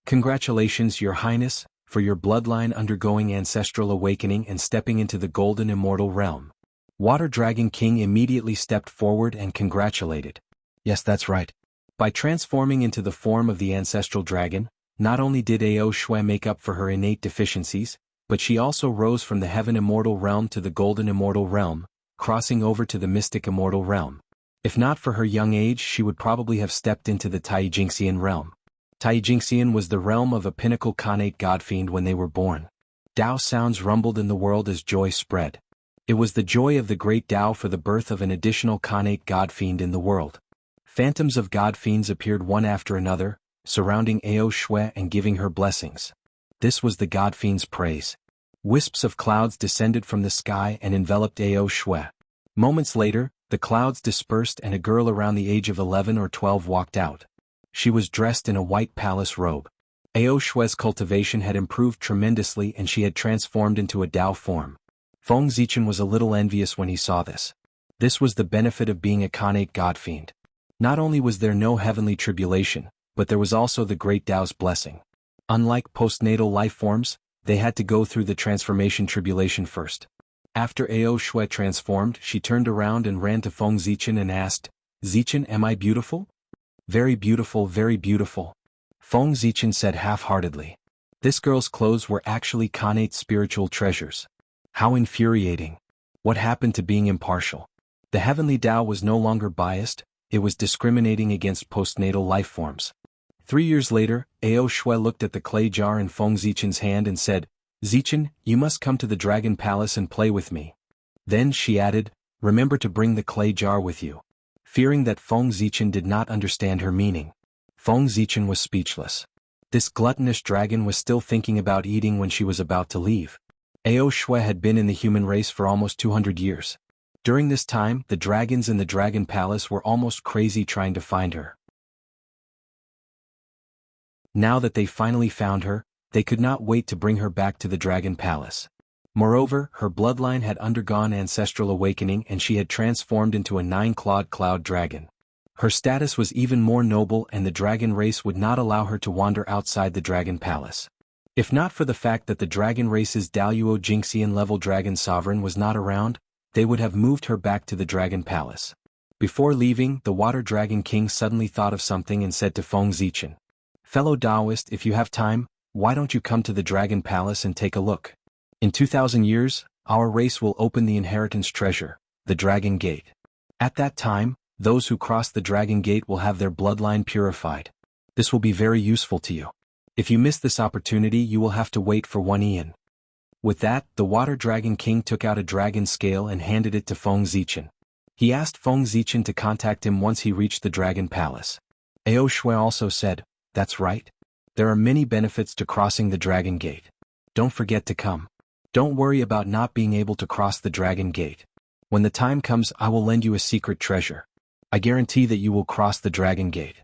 Congratulations, Your Highness, for your bloodline undergoing ancestral awakening and stepping into the golden immortal realm. Water Dragon King immediately stepped forward and congratulated. Yes, that's right. By transforming into the form of the ancestral dragon, not only did Ao Shui make up for her innate deficiencies, but she also rose from the heaven immortal realm to the golden immortal realm, crossing over to the mystic immortal realm. If not for her young age, she would probably have stepped into the Taijingxian realm. Taijingxian was the realm of a pinnacle Khanate godfiend when they were born. Dao sounds rumbled in the world as joy spread. It was the joy of the great Dao for the birth of an additional Khanate godfiend in the world. Phantoms of godfiends appeared one after another, surrounding Ao Shui and giving her blessings. This was the godfiend's praise. Wisps of clouds descended from the sky and enveloped Ao Shui. Moments later, the clouds dispersed and a girl around the age of 11 or 12 walked out. She was dressed in a white palace robe. Ao Shui's cultivation had improved tremendously and she had transformed into a Dao form. Feng Zichen was a little envious when he saw this. This was the benefit of being a Khanate godfiend. Not only was there no heavenly tribulation, but there was also the great Dao's blessing. Unlike postnatal life forms, they had to go through the transformation tribulation first. After Ao Shui transformed, she turned around and ran to Feng Zichen and asked, "Zichen, am I beautiful?" "Very beautiful, very beautiful," Feng Zichen said half-heartedly. This girl's clothes were actually Khanate spiritual treasures. How infuriating. What happened to being impartial? The heavenly Dao was no longer biased, it was discriminating against postnatal life forms. 3 years later, Ao Shui looked at the clay jar in Feng Zichen's hand and said, "Zichen, you must come to the Dragon Palace and play with me." Then she added, "Remember to bring the clay jar with you." Fearing that Feng Zichen did not understand her meaning, Feng Zichen was speechless. This gluttonous dragon was still thinking about eating when she was about to leave. Ao Shui had been in the human race for almost 200 years. During this time, the dragons in the Dragon Palace were almost crazy trying to find her. Now that they finally found her, they could not wait to bring her back to the Dragon Palace. Moreover, her bloodline had undergone ancestral awakening and she had transformed into a 9-clawed cloud dragon. Her status was even more noble and the dragon race would not allow her to wander outside the Dragon Palace. If not for the fact that the dragon race's Daluo Jingxian level dragon sovereign was not around, they would have moved her back to the Dragon Palace. Before leaving, the Water Dragon King suddenly thought of something and said to Feng Zichen, "Fellow Taoist, if you have time, why don't you come to the Dragon Palace and take a look? In 2,000 years, our race will open the inheritance treasure, the Dragon Gate. At that time, those who cross the Dragon Gate will have their bloodline purified. This will be very useful to you. If you miss this opportunity, you will have to wait for 1 eon." With that, the Water Dragon King took out a dragon scale and handed it to Feng Zichen. He asked Feng Zichen to contact him once he reached the Dragon Palace. Ao Shui also said, "That's right. There are many benefits to crossing the Dragon Gate. Don't forget to come. Don't worry about not being able to cross the Dragon Gate. When the time comes, I will lend you a secret treasure. I guarantee that you will cross the Dragon Gate."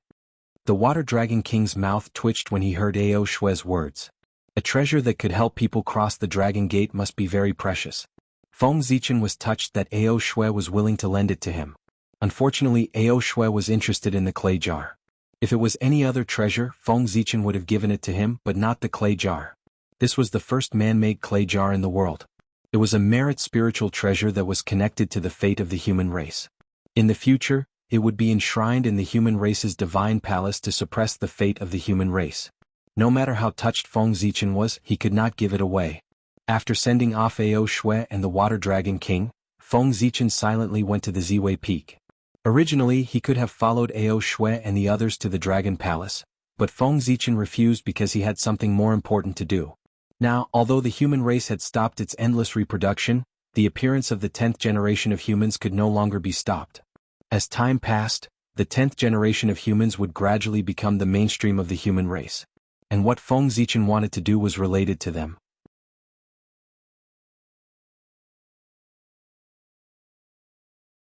The Water Dragon King's mouth twitched when he heard Ao Shui's words. A treasure that could help people cross the Dragon Gate must be very precious. Feng Zichen was touched that Ao Shui was willing to lend it to him. Unfortunately, Ao Shui was interested in the clay jar. If it was any other treasure, Feng Zichen would have given it to him, but not the clay jar. This was the first man-made clay jar in the world. It was a merit spiritual treasure that was connected to the fate of the human race. In the future, it would be enshrined in the human race's divine palace to suppress the fate of the human race. No matter how touched Feng Zichen was, he could not give it away. After sending off Ao Shui and the Water Dragon King, Feng Zichen silently went to the Ziwei Peak. Originally, he could have followed Ao Shui and the others to the Dragon Palace, but Feng Zichen refused because he had something more important to do. Now, although the human race had stopped its endless reproduction, the appearance of the 10th generation of humans could no longer be stopped. As time passed, the 10th generation of humans would gradually become the mainstream of the human race. And what Feng Zichen wanted to do was related to them.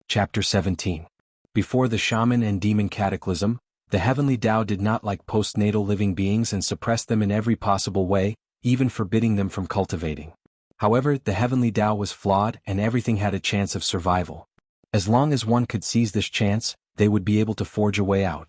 Chapter 17. Before the shaman and demon cataclysm, the heavenly Tao did not like postnatal living beings and suppressed them in every possible way, even forbidding them from cultivating. However, the heavenly Tao was flawed and everything had a chance of survival. As long as one could seize this chance, they would be able to forge a way out.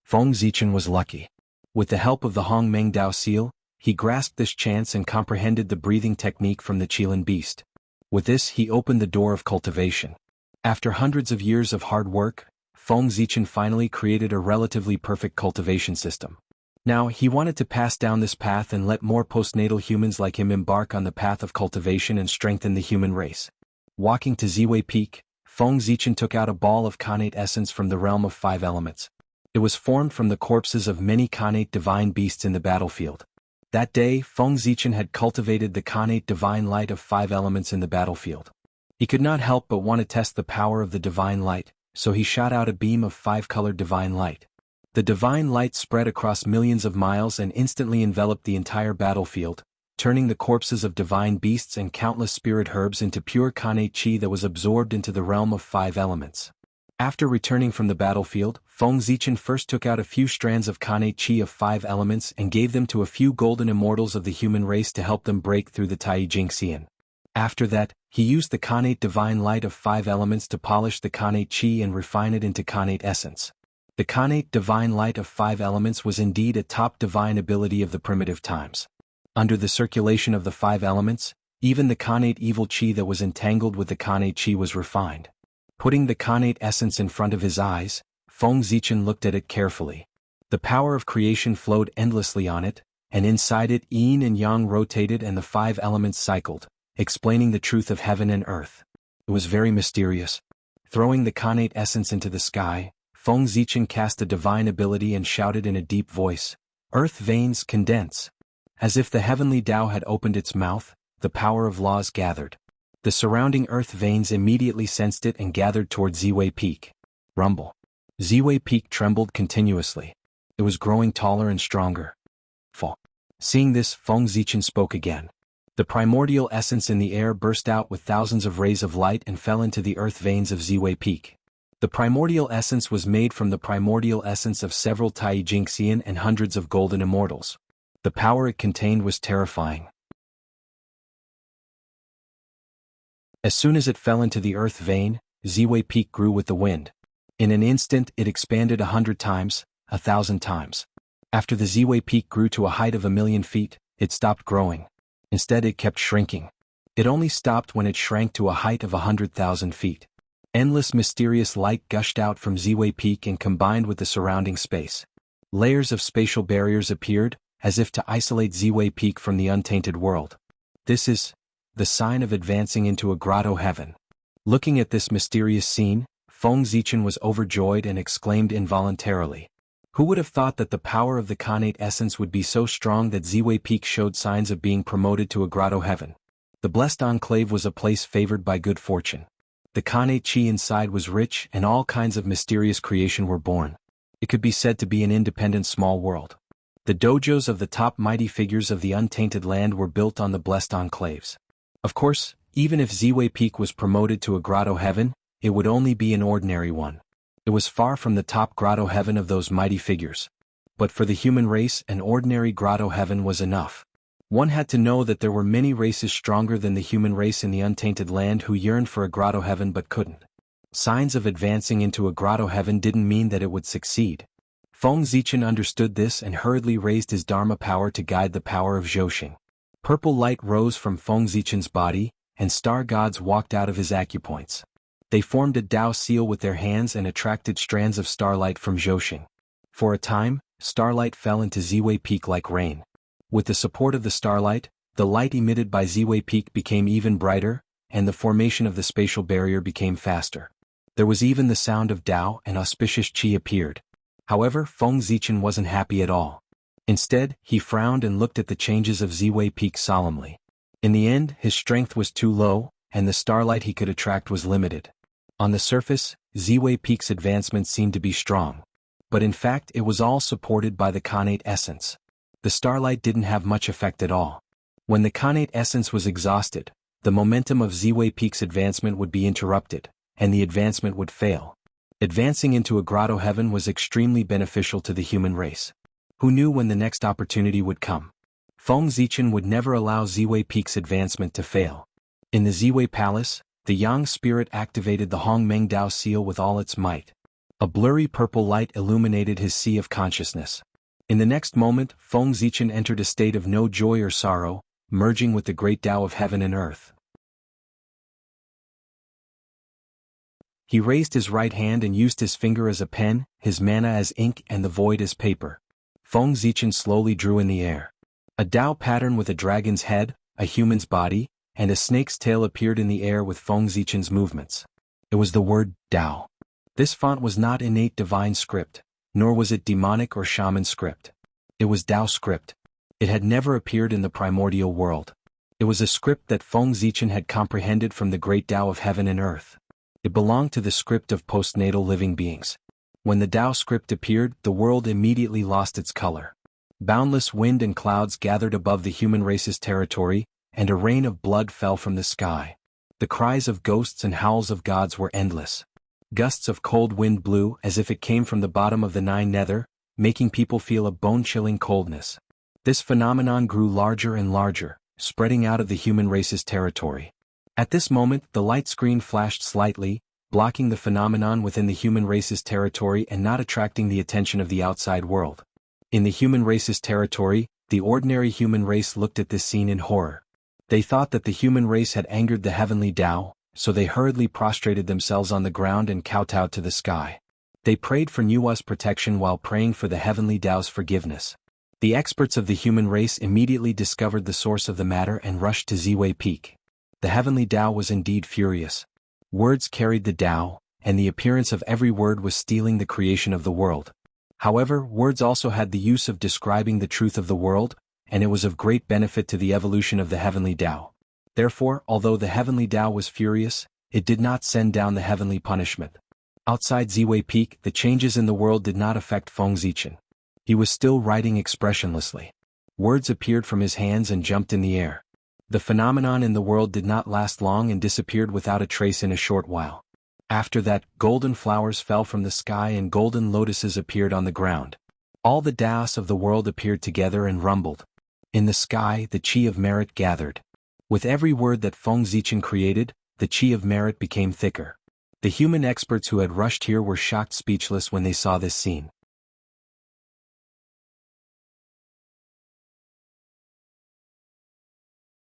Feng Zichen was lucky. With the help of the Hong Meng Dao seal, he grasped this chance and comprehended the breathing technique from the Qilin beast. With this he opened the door of cultivation. After hundreds of years of hard work, Feng Zichen finally created a relatively perfect cultivation system. Now he wanted to pass down this path and let more postnatal humans like him embark on the path of cultivation and strengthen the human race. Walking to Ziwei Peak, Feng Zichen took out a ball of Khanate essence from the realm of 5 elements. It was formed from the corpses of many Khanate divine beasts in the battlefield. That day, Feng Zichen had cultivated the Khanate divine light of 5 elements in the battlefield. He could not help but want to test the power of the divine light, so he shot out a beam of 5-colored divine light. The divine light spread across millions of miles and instantly enveloped the entire battlefield, turning the corpses of divine beasts and countless spirit herbs into pure Khanate Qi that was absorbed into the realm of 5 elements. After returning from the battlefield, Feng Zichen first took out a few strands of Khanate Qi of 5 elements and gave them to a few golden immortals of the human race to help them break through the Tai Jing Xian. After that, he used the Khanate divine light of 5 elements to polish the Khanate Qi and refine it into Khanate essence. The Khanate divine light of 5 elements was indeed a top divine ability of the primitive times. Under the circulation of the 5 elements, even the Khanate evil Qi that was entangled with the Khanate Qi was refined. Putting the Khanate essence in front of his eyes, Feng Zichen looked at it carefully. The power of creation flowed endlessly on it, and inside it yin and yang rotated and the 5 elements cycled, explaining the truth of heaven and earth. It was very mysterious. Throwing the Khanate essence into the sky, Feng Zichen cast a divine ability and shouted in a deep voice, "Earth veins condense." As if the heavenly Tao had opened its mouth, the power of laws gathered. The surrounding earth veins immediately sensed it and gathered toward Ziwei Peak. Rumble. Ziwei Peak trembled continuously. It was growing taller and stronger. Fall. Seeing this, Feng Zichen spoke again. The primordial essence in the air burst out with thousands of rays of light and fell into the earth veins of Ziwei Peak. The primordial essence was made from the primordial essence of several Tai Jing Xian and hundreds of golden immortals. The power it contained was terrifying. As soon as it fell into the earth vein, Ziwei Peak grew with the wind. In an instant it expanded 100 times, 1,000 times. After the Ziwei Peak grew to a height of 1,000,000 feet, it stopped growing. Instead it kept shrinking. It only stopped when it shrank to a height of 100,000 feet. Endless mysterious light gushed out from Ziwei Peak and combined with the surrounding space. Layers of spatial barriers appeared, as if to isolate Ziwei Peak from the untainted world. This is the sign of advancing into a grotto heaven. Looking at this mysterious scene, Feng Zichen was overjoyed and exclaimed involuntarily. Who would have thought that the power of the Khanate essence would be so strong that Ziwei Peak showed signs of being promoted to a grotto heaven? The blessed enclave was a place favored by good fortune. The Khanate Qi inside was rich and all kinds of mysterious creation were born. It could be said to be an independent small world. The dojos of the top mighty figures of the untainted land were built on the blessed enclaves. Of course, even if Ziwei Peak was promoted to a grotto heaven, it would only be an ordinary one. It was far from the top grotto heaven of those mighty figures. But for the human race, an ordinary grotto heaven was enough. One had to know that there were many races stronger than the human race in the untainted land who yearned for a grotto heaven but couldn't. Signs of advancing into a grotto heaven didn't mean that it would succeed. Feng Zichen understood this and hurriedly raised his Dharma power to guide the power of Zhouxing. Purple light rose from Feng Zichen's body, and star gods walked out of his acupoints. They formed a Dao seal with their hands and attracted strands of starlight from Zhouxing. For a time, starlight fell into Ziwei Peak like rain. With the support of the starlight, the light emitted by Ziwei Peak became even brighter, and the formation of the spatial barrier became faster. There was even the sound of Dao and auspicious Qi appeared. However, Feng Zichen wasn't happy at all. Instead, he frowned and looked at the changes of Ziwei Peak solemnly. In the end, his strength was too low, and the starlight he could attract was limited. On the surface, Ziwei Peak's advancement seemed to be strong. But in fact it was all supported by the Khanate essence. The starlight didn't have much effect at all. When the Khanate essence was exhausted, the momentum of Ziwei Peak's advancement would be interrupted, and the advancement would fail. Advancing into a grotto heaven was extremely beneficial to the human race. Who knew when the next opportunity would come? Feng Zichen would never allow Ziwei Peak's advancement to fail. In the Ziwei Palace, the Yang spirit activated the Hong Meng Dao seal with all its might. A blurry purple light illuminated his sea of consciousness. In the next moment, Feng Zichen entered a state of no joy or sorrow, merging with the great Tao of heaven and earth. He raised his right hand and used his finger as a pen, his mana as ink and the void as paper. Feng Zichen slowly drew in the air. A Tao pattern with a dragon's head, a human's body, and a snake's tail appeared in the air with Feng Zichen's movements. It was the word Tao. This font was not innate divine script, nor was it demonic or shaman script. It was Tao script. It had never appeared in the primordial world. It was a script that Feng Zichen had comprehended from the great Tao of heaven and earth. It belonged to the script of postnatal living beings. When the Tao script appeared, the world immediately lost its color. Boundless wind and clouds gathered above the human race's territory, and a rain of blood fell from the sky. The cries of ghosts and howls of gods were endless. Gusts of cold wind blew as if it came from the bottom of the Nine Nether, making people feel a bone-chilling coldness. This phenomenon grew larger and larger, spreading out of the human race's territory. At this moment, the light screen flashed slightly, blocking the phenomenon within the human race's territory and not attracting the attention of the outside world. In the human race's territory, the ordinary human race looked at this scene in horror. They thought that the human race had angered the heavenly Tao, so they hurriedly prostrated themselves on the ground and kowtowed to the sky. They prayed for Nuwa's protection while praying for the heavenly Tao's forgiveness. The experts of the human race immediately discovered the source of the matter and rushed to Ziwei Peak. The heavenly Tao was indeed furious. Words carried the Tao, and the appearance of every word was stealing the creation of the world. However, words also had the use of describing the truth of the world, and it was of great benefit to the evolution of the heavenly Tao. Therefore, although the heavenly Tao was furious, it did not send down the heavenly punishment. Outside Ziwei Peak, the changes in the world did not affect Feng Zichen. He was still writing expressionlessly. Words appeared from his hands and jumped in the air. The phenomenon in the world did not last long and disappeared without a trace in a short while. After that, golden flowers fell from the sky and golden lotuses appeared on the ground. All the Taos of the world appeared together and rumbled. In the sky, the Qi of merit gathered. With every word that Feng Zichen created, the Qi of merit became thicker. The human experts who had rushed here were shocked speechless when they saw this scene.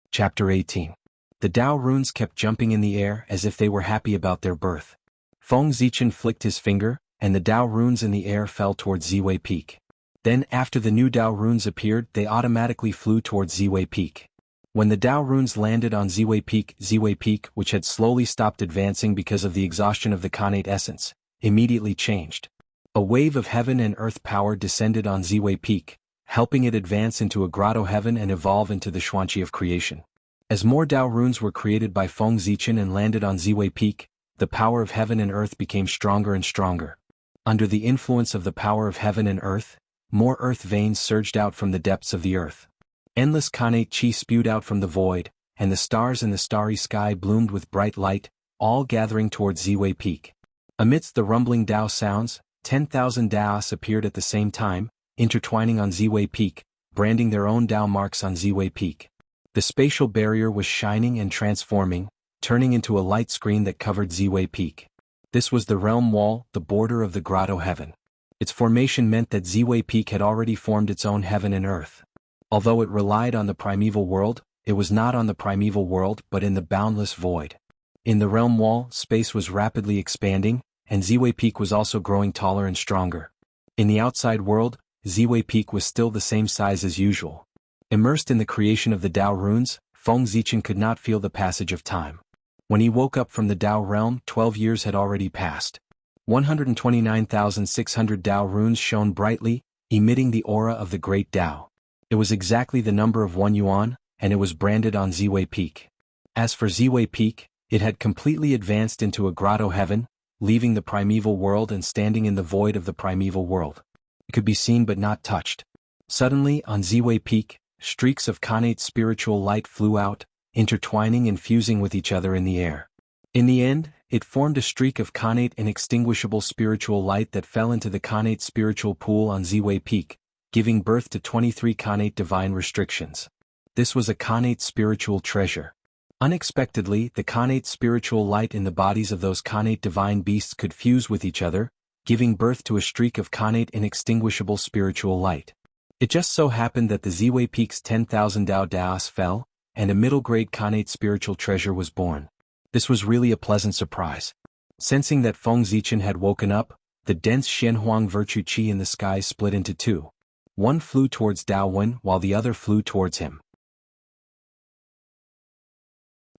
Chapter 18. The Tao runes kept jumping in the air as if they were happy about their birth. Feng Zichen flicked his finger, and the Tao runes in the air fell towards Ziwei Peak. Then, after the new Tao runes appeared, they automatically flew towards Ziwei Peak. When the Tao runes landed on Ziwei Peak, which had slowly stopped advancing because of the exhaustion of the Khanate essence, immediately changed. A wave of heaven and earth power descended on Ziwei Peak, helping it advance into a grotto heaven and evolve into the Xuanqi of creation. As more Tao runes were created by Feng Zichen and landed on Ziwei Peak, the power of heaven and earth became stronger and stronger. Under the influence of the power of heaven and earth, more earth veins surged out from the depths of the earth. Endless Khanate Qi spewed out from the void, and the stars in the starry sky bloomed with bright light, all gathering towards Ziwei Peak. Amidst the rumbling Tao sounds, 10,000 Taos appeared at the same time, intertwining on Ziwei Peak, branding their own Tao marks on Ziwei Peak. The spatial barrier was shining and transforming, turning into a light screen that covered Ziwei Peak. This was the realm wall, the border of the grotto heaven. Its formation meant that Ziwei Peak had already formed its own heaven and earth. Although it relied on the primeval world, it was not on the primeval world but in the boundless void. In the realm wall, space was rapidly expanding, and Ziwei Peak was also growing taller and stronger. In the outside world, Ziwei Peak was still the same size as usual. Immersed in the creation of the Tao runes, Feng Zichen could not feel the passage of time. When he woke up from the Tao realm, 12 years had already passed. 129,600 Tao runes shone brightly, emitting the aura of the great Tao. It was exactly the number of 1 yuan, and it was branded on Ziwei Peak. As for Ziwei Peak, It had completely advanced into a grotto heaven, leaving the primeval world and standing in the void of the primeval world. It could be seen but not touched. Suddenly, on Ziwei Peak, streaks of connate spiritual light flew out, intertwining and fusing with each other in the air. In the end, it formed a streak of connate inextinguishable spiritual light that fell into the connate spiritual pool on Ziwei Peak, giving birth to 23 connate divine restrictions. This was a connate spiritual treasure. Unexpectedly, the connate spiritual light in the bodies of those connate divine beasts could fuse with each other, giving birth to a streak of connate inextinguishable spiritual light. It just so happened that the Ziwei Peak's 10,000 Dao Daos fell, and a middle-grade connate spiritual treasure was born. This was really a pleasant surprise. Sensing that Feng Zichen had woken up, the dense Shenhuang virtue qi in the sky split into two. One flew towards Dao Wen while the other flew towards him.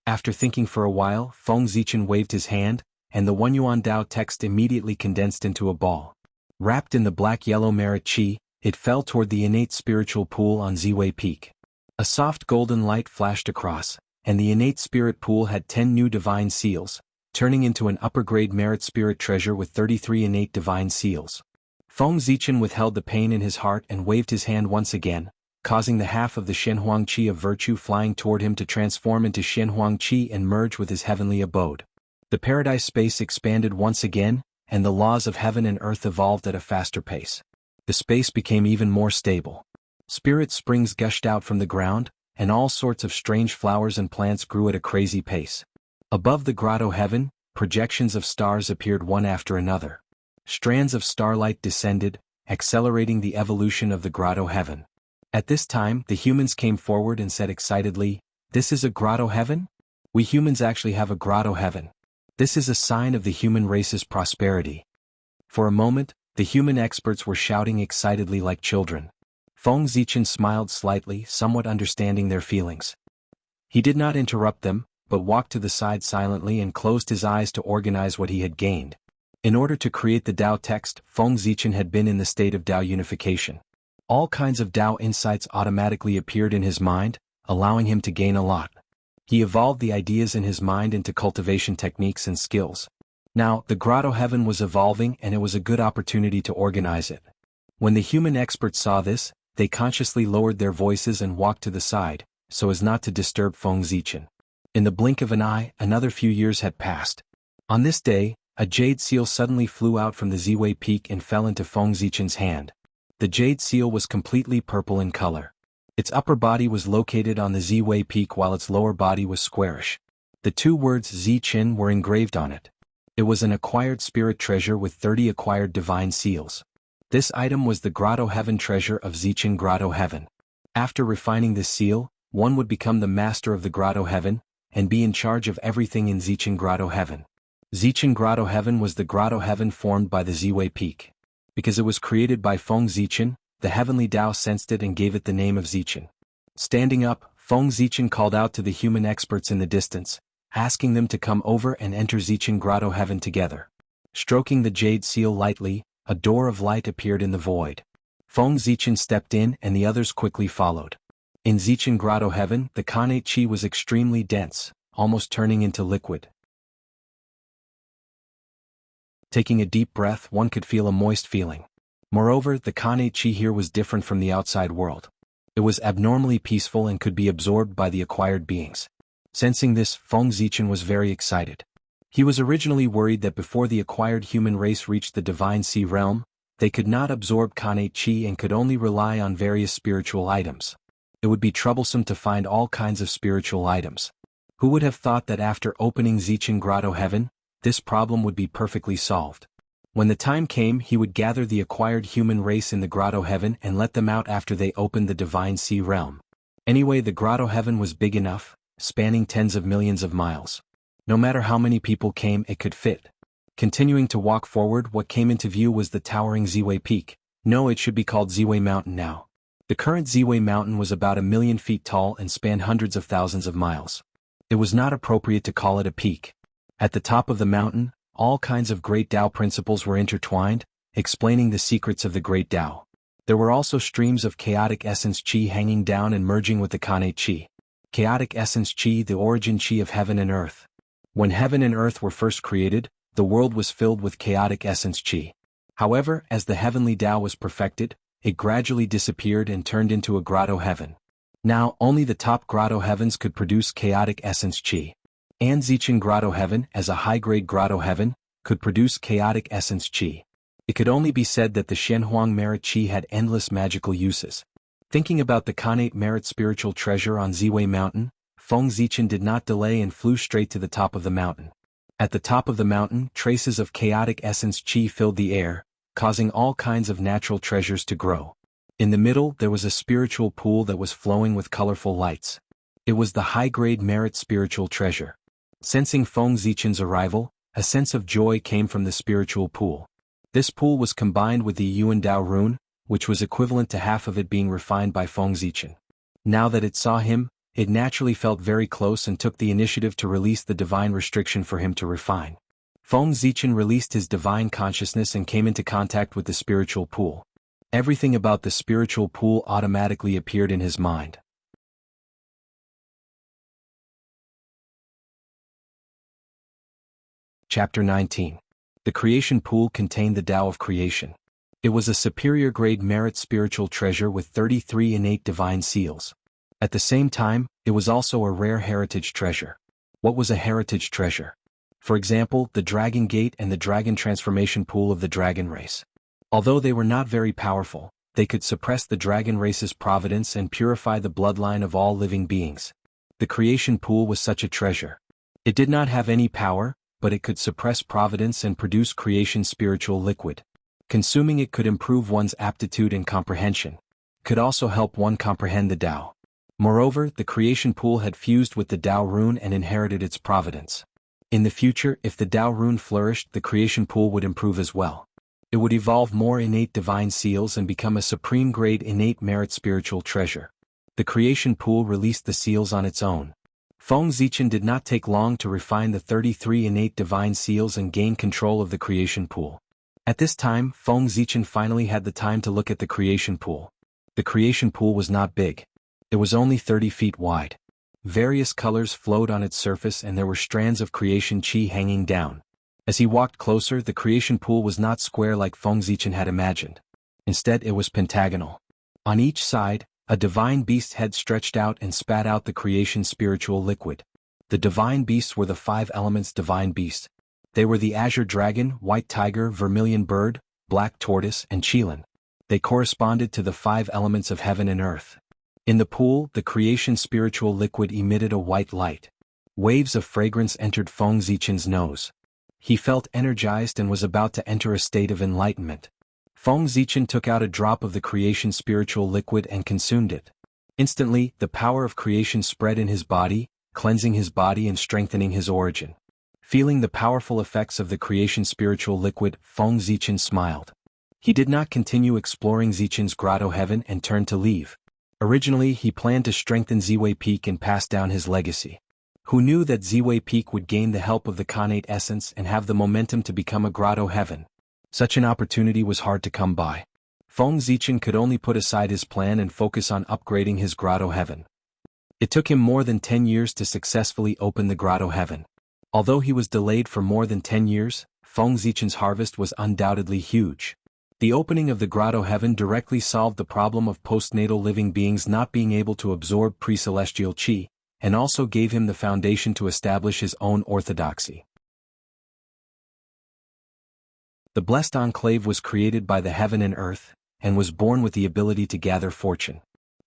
After thinking for a while, Feng Zichen waved his hand, and the One Yuan Dao text immediately condensed into a ball. Wrapped in the black-yellow merit qi, it fell toward the innate spiritual pool on Ziwei Peak. A soft golden light flashed across, and the innate spirit pool had 10 new divine seals, turning into an upper-grade merit spirit treasure with 33 innate divine seals. Feng Zichen withheld the pain in his heart and waved his hand once again, causing the half of the Shenhuang Qi of virtue flying toward him to transform into Shenhuang Qi and merge with his heavenly abode. The paradise space expanded once again, and the laws of heaven and earth evolved at a faster pace. The space became even more stable. Spirit springs gushed out from the ground, and all sorts of strange flowers and plants grew at a crazy pace. Above the grotto heaven, projections of stars appeared one after another. Strands of starlight descended, accelerating the evolution of the grotto heaven. At this time, the humans came forward and said excitedly, "This is a grotto heaven? We humans actually have a grotto heaven. This is a sign of the human race's prosperity." For a moment, the human experts were shouting excitedly like children. Feng Zichen smiled slightly, somewhat understanding their feelings. He did not interrupt them, but walked to the side silently and closed his eyes to organize what he had gained. In order to create the Dao text, Feng Zichen had been in the state of Dao unification. All kinds of Dao insights automatically appeared in his mind, allowing him to gain a lot. He evolved the ideas in his mind into cultivation techniques and skills. Now, the grotto heaven was evolving and it was a good opportunity to organize it. When the human experts saw this, they consciously lowered their voices and walked to the side, so as not to disturb Feng Zichen. In the blink of an eye, another few years had passed. On this day, a jade seal suddenly flew out from the Ziwei Peak and fell into Feng Zichen's hand. The jade seal was completely purple in color. Its upper body was located on the Ziwei Peak while its lower body was squarish. The two words Zichen were engraved on it. It was an acquired spirit treasure with 30 acquired divine seals. This item was the Grotto Heaven treasure of Zichen Grotto Heaven. After refining this seal, one would become the master of the Grotto Heaven, and be in charge of everything in Zichen Grotto Heaven. Zichen Grotto Heaven was the Grotto Heaven formed by the Ziwei Peak. Because it was created by Feng Zichen, the heavenly Tao sensed it and gave it the name of Zichen. Standing up, Feng Zichen called out to the human experts in the distance, asking them to come over and enter Zichen Grotto Heaven together. Stroking the jade seal lightly, a door of light appeared in the void. Feng Zichen stepped in and the others quickly followed. In Zichen Grotto Heaven, the Kanate Qi was extremely dense, almost turning into liquid. Taking a deep breath, one could feel a moist feeling. Moreover, the Kanate Qi here was different from the outside world. It was abnormally peaceful and could be absorbed by the acquired beings. Sensing this, Feng Zichen was very excited. He was originally worried that before the acquired human race reached the Divine Sea realm, they could not absorb Kanate Qi and could only rely on various spiritual items. It would be troublesome to find all kinds of spiritual items. Who would have thought that after opening Zichen Grotto Heaven, this problem would be perfectly solved? When the time came, he would gather the acquired human race in the Grotto Heaven and let them out after they opened the Divine Sea realm. Anyway, the Grotto Heaven was big enough, spanning tens of millions of miles. No matter how many people came, it could fit. Continuing to walk forward, what came into view was the towering Ziwei Peak. No, it should be called Ziwei Mountain now. The current Ziwei Mountain was about 1,000,000 feet tall and spanned hundreds of thousands of miles. It was not appropriate to call it a peak. At the top of the mountain, all kinds of great Tao principles were intertwined, explaining the secrets of the great Tao. There were also streams of chaotic essence Qi hanging down and merging with the Kanate Qi. Chaotic essence Qi, the origin Qi of heaven and earth. When heaven and earth were first created, the world was filled with chaotic essence qi. However, as the heavenly Tao was perfected, it gradually disappeared and turned into a grotto heaven. Now, only the top grotto heavens could produce chaotic essence qi. Anzichen grotto heaven, as a high-grade grotto heaven, could produce chaotic essence qi. It could only be said that the Shenhuang merit qi had endless magical uses. Thinking about the Khanate merit spiritual treasure on Ziwei Mountain, Feng Zichen did not delay and flew straight to the top of the mountain. At the top of the mountain, traces of chaotic essence qi filled the air, causing all kinds of natural treasures to grow. In the middle there was a spiritual pool that was flowing with colorful lights. It was the high-grade merit spiritual treasure. Sensing Feng Zichen's arrival, a sense of joy came from the spiritual pool. This pool was combined with the Yuan Dao rune, which was equivalent to half of it being refined by Feng Zichen. Now that it saw him, it naturally felt very close and took the initiative to release the divine restriction for him to refine. Feng Zichen released his divine consciousness and came into contact with the spiritual pool. Everything about the spiritual pool automatically appeared in his mind. Chapter 19. The creation pool contained the Tao of creation. It was a superior grade merit spiritual treasure with 33 innate divine seals. At the same time, it was also a rare heritage treasure. What was a heritage treasure? For example, the Dragon Gate and the Dragon Transformation Pool of the Dragon Race. Although they were not very powerful, they could suppress the Dragon Race's providence and purify the bloodline of all living beings. The creation pool was such a treasure. It did not have any power, but it could suppress providence and produce creation spiritual liquid. Consuming it could improve one's aptitude and comprehension. Could also help one comprehend the Tao. Moreover, the creation pool had fused with the Tao rune and inherited its providence. In the future, if the Tao rune flourished, the creation pool would improve as well. It would evolve more innate divine seals and become a supreme grade innate merit spiritual treasure. The creation pool released the seals on its own. Feng Zichen did not take long to refine the 33 innate divine seals and gain control of the creation pool. At this time, Feng Zichen finally had the time to look at the creation pool. The creation pool was not big. It was only 30 feet wide. Various colors flowed on its surface and there were strands of creation qi hanging down. As he walked closer, the creation pool was not square like Feng Zichen had imagined. Instead, it was pentagonal. On each side, a divine beast head stretched out and spat out the creation spiritual liquid. The divine beasts were the 5 elements divine beasts. They were the azure dragon, white tiger, vermilion bird, black tortoise, and qilin. They corresponded to the 5 elements of heaven and earth. In the pool, the creation spiritual liquid emitted a white light. Waves of fragrance entered Feng Zichen's nose. He felt energized and was about to enter a state of enlightenment. Feng Zichen took out a drop of the creation spiritual liquid and consumed it. Instantly, the power of creation spread in his body, cleansing his body and strengthening his origin. Feeling the powerful effects of the creation spiritual liquid, Feng Zichen smiled. He did not continue exploring Zichen's grotto heaven and turned to leave. Originally, he planned to strengthen Ziwei Peak and pass down his legacy. Who knew that Ziwei Peak would gain the help of the Khanate essence and have the momentum to become a grotto heaven? Such an opportunity was hard to come by. Feng Zichen could only put aside his plan and focus on upgrading his grotto heaven. It took him more than 10 years to successfully open the grotto heaven. Although he was delayed for more than 10 years, Feng Zichen's harvest was undoubtedly huge. The opening of the grotto heaven directly solved the problem of postnatal living beings not being able to absorb pre-celestial qi, and also gave him the foundation to establish his own orthodoxy. The blessed enclave was created by the heaven and earth, and was born with the ability to gather fortune.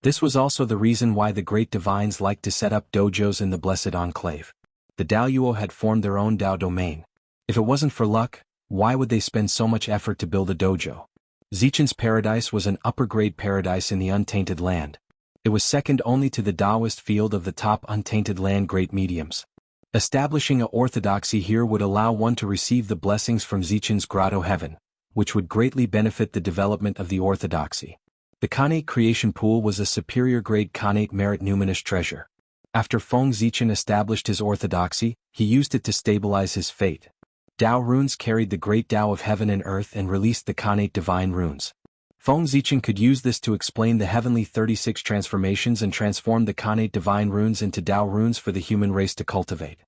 This was also the reason why the great divines liked to set up dojos in the blessed enclave. The Daoyuo had formed their own Dao domain. If it wasn't for luck, why would they spend so much effort to build a dojo? Zichen's paradise was an upper-grade paradise in the untainted land. It was second only to the Taoist field of the top untainted land great mediums. Establishing a orthodoxy here would allow one to receive the blessings from Zichen's grotto heaven, which would greatly benefit the development of the orthodoxy. The Khanate creation pool was a superior grade Khanate merit numinous treasure. After Feng Zichen established his orthodoxy, he used it to stabilize his fate. Tao runes carried the great Tao of heaven and earth and released the Khanate divine runes. Feng Zichen could use this to explain the heavenly 36 transformations and transform the Khanate divine runes into Tao runes for the human race to cultivate.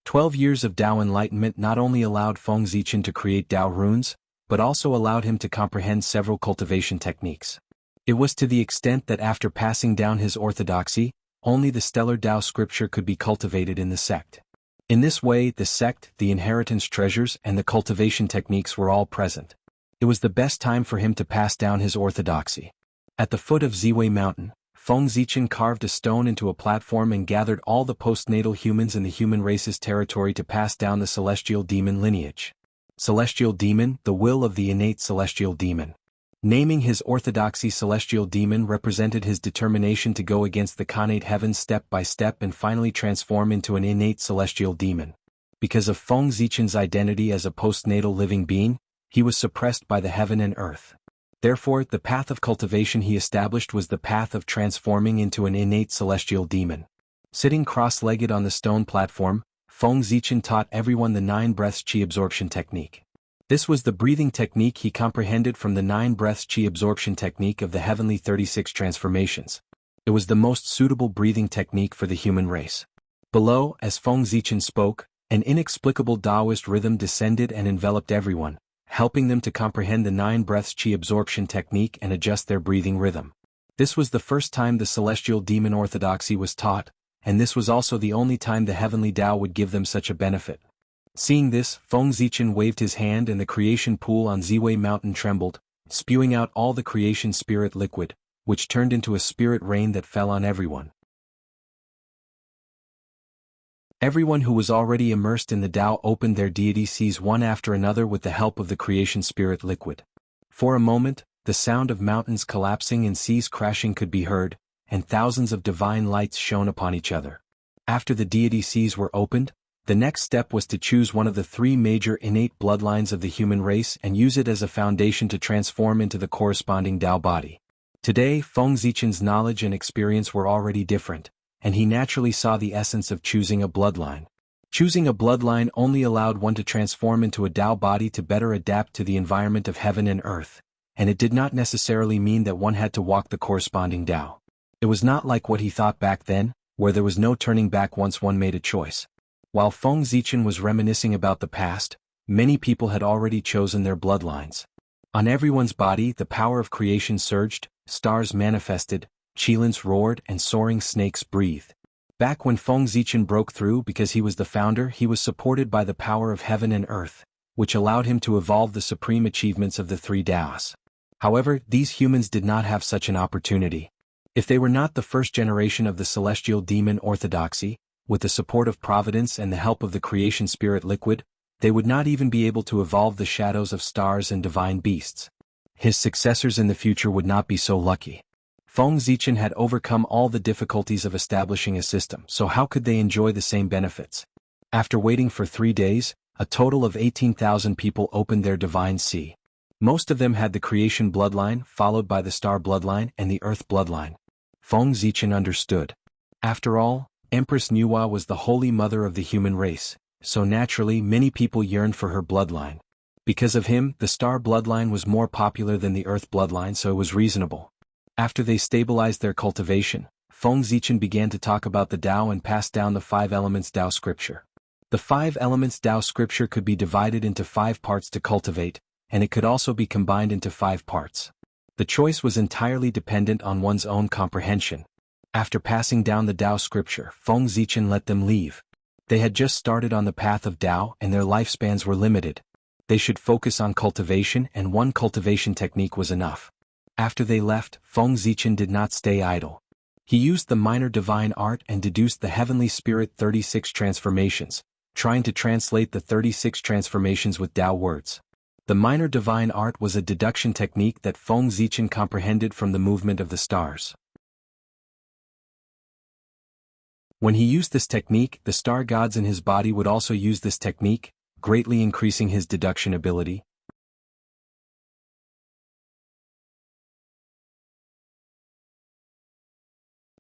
12 years of Tao enlightenment not only allowed Feng Zichen to create Tao runes, but also allowed him to comprehend several cultivation techniques. It was to the extent that after passing down his orthodoxy, only the stellar Tao scripture could be cultivated in the sect. In this way, the sect, the inheritance treasures, and the cultivation techniques were all present. It was the best time for him to pass down his orthodoxy. At the foot of Ziwei Mountain, Feng Zichen carved a stone into a platform and gathered all the postnatal humans in the human race's territory to pass down the celestial demon lineage. Celestial demon, the will of the innate celestial demon. Naming his orthodoxy celestial demon represented his determination to go against the connate heavens step by step and finally transform into an innate celestial demon. Because of Feng Zichen's identity as a postnatal living being, he was suppressed by the heaven and earth. Therefore, the path of cultivation he established was the path of transforming into an innate celestial demon. Sitting cross-legged on the stone platform, Feng Zichen taught everyone the 9 breaths qi absorption technique. This was the breathing technique he comprehended from the 9 breaths qi absorption technique of the heavenly 36 transformations. It was the most suitable breathing technique for the human race. Below, as Feng Zichen spoke, an inexplicable Taoist rhythm descended and enveloped everyone, helping them to comprehend the 9 breaths qi absorption technique and adjust their breathing rhythm. This was the first time the celestial demon orthodoxy was taught, and this was also the only time the heavenly Tao would give them such a benefit. Seeing this, Feng Zichen waved his hand and the creation pool on Ziwei Mountain trembled, spewing out all the creation spirit liquid, which turned into a spirit rain that fell on everyone. Everyone who was already immersed in the Tao opened their deity seas one after another with the help of the creation spirit liquid. For a moment, the sound of mountains collapsing and seas crashing could be heard, and thousands of divine lights shone upon each other. After the deity seas were opened, the next step was to choose one of the 3 major innate bloodlines of the human race and use it as a foundation to transform into the corresponding Tao body. Today, Feng Zichen's knowledge and experience were already different, and he naturally saw the essence of choosing a bloodline. Choosing a bloodline only allowed one to transform into a Tao body to better adapt to the environment of heaven and earth, and it did not necessarily mean that one had to walk the corresponding Tao. It was not like what he thought back then, where there was no turning back once one made a choice. While Feng Zichen was reminiscing about the past, many people had already chosen their bloodlines. On everyone's body the power of creation surged, stars manifested, qilins roared and soaring snakes breathed. Back when Feng Zichen broke through because he was the founder, he was supported by the power of heaven and earth, which allowed him to evolve the supreme achievements of the 3 Taos. However, these humans did not have such an opportunity. If they were not the first generation of the celestial demon orthodoxy, with the support of providence and the help of the creation spirit liquid, they would not even be able to evolve the shadows of stars and divine beasts. His successors in the future would not be so lucky. Feng Zichen had overcome all the difficulties of establishing a system, so how could they enjoy the same benefits? After waiting for 3 days, a total of 18,000 people opened their divine sea. Most of them had the creation bloodline, followed by the star bloodline and the earth bloodline. Feng Zichen understood. After all, Empress Nuwa was the holy mother of the human race, so naturally many people yearned for her bloodline. Because of him, the star bloodline was more popular than the earth bloodline, so it was reasonable. After they stabilized their cultivation, Feng Zichen began to talk about the Tao and passed down the 5 elements Tao scripture. The 5 elements Tao scripture could be divided into 5 parts to cultivate, and it could also be combined into 5 parts. The choice was entirely dependent on one's own comprehension. After passing down the Tao scripture, Feng Zichen let them leave. They had just started on the path of Tao and their lifespans were limited. They should focus on cultivation, and one cultivation technique was enough. After they left, Feng Zichen did not stay idle. He used the minor divine art and deduced the heavenly spirit 36 transformations, trying to translate the 36 transformations with Tao words. The minor divine art was a deduction technique that Feng Zichen comprehended from the movement of the stars. When he used this technique, the star gods in his body would also use this technique, greatly increasing his deduction ability.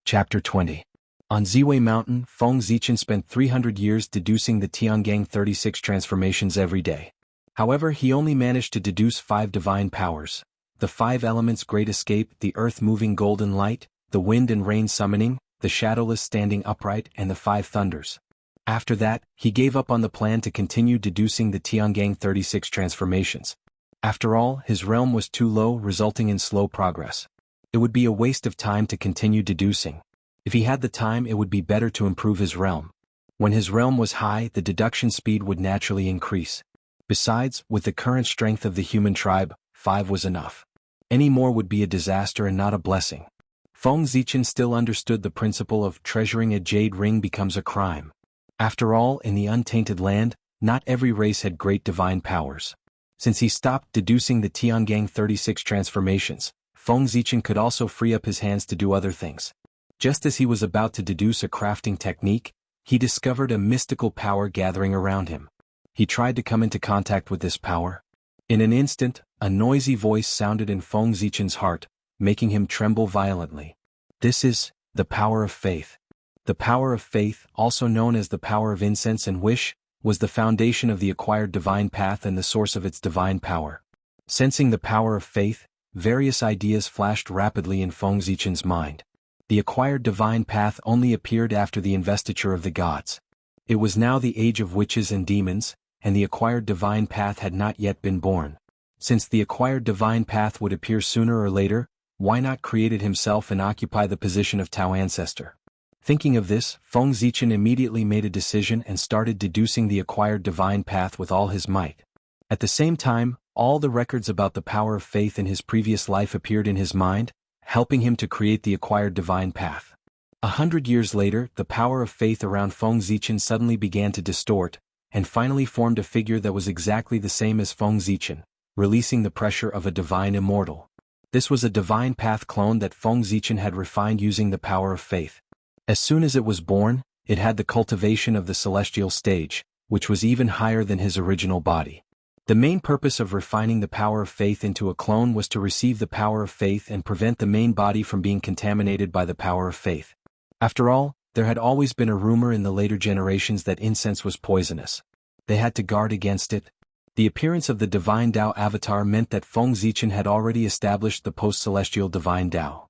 Chapter 20. On Ziwei Mountain, Feng Zichen spent 300 years deducing the Tiangang 36 transformations every day. However, he only managed to deduce 5 divine powers: the 5 elements Great Escape, the earth-moving golden light, the wind and rain summoning, the shadowless standing upright, and the 5 thunders. After that, he gave up on the plan to continue deducing the Tiangang 36 transformations. After all, his realm was too low, resulting in slow progress. It would be a waste of time to continue deducing. If he had the time, it would be better to improve his realm. When his realm was high, the deduction speed would naturally increase. Besides, with the current strength of the human tribe, 5 was enough. Any more would be a disaster and not a blessing. Feng Zichen still understood the principle of treasuring a jade ring becomes a crime. After all, in the untainted land, not every race had great divine powers. Since he stopped deducing the Tiangang 36 transformations, Feng Zichen could also free up his hands to do other things. Just as he was about to deduce a crafting technique, he discovered a mystical power gathering around him. He tried to come into contact with this power. In an instant, a noisy voice sounded in Feng Zichen's heart, making him tremble violently. This is the power of faith. The power of faith, also known as the power of incense and wish, was the foundation of the acquired divine path and the source of its divine power. Sensing the power of faith, various ideas flashed rapidly in Feng Zichen's mind. The acquired divine path only appeared after the investiture of the gods. It was now the age of witches and demons, and the acquired divine path had not yet been born. Since the acquired divine path would appear sooner or later, why not create it himself and occupy the position of Tao ancestor? Thinking of this, Feng Zichen immediately made a decision and started deducing the acquired divine path with all his might. At the same time, all the records about the power of faith in his previous life appeared in his mind, helping him to create the acquired divine path. 100 years later, the power of faith around Feng Zichen suddenly began to distort, and finally formed a figure that was exactly the same as Feng Zichen, releasing the pressure of a divine immortal. This was a divine path clone that Feng Zichen had refined using the power of faith. As soon as it was born, it had the cultivation of the celestial stage, which was even higher than his original body. The main purpose of refining the power of faith into a clone was to receive the power of faith and prevent the main body from being contaminated by the power of faith. After all, there had always been a rumor in the later generations that incense was poisonous. They had to guard against it. The appearance of the divine Tao avatar meant that Feng Zichen had already established the post-celestial divine Tao.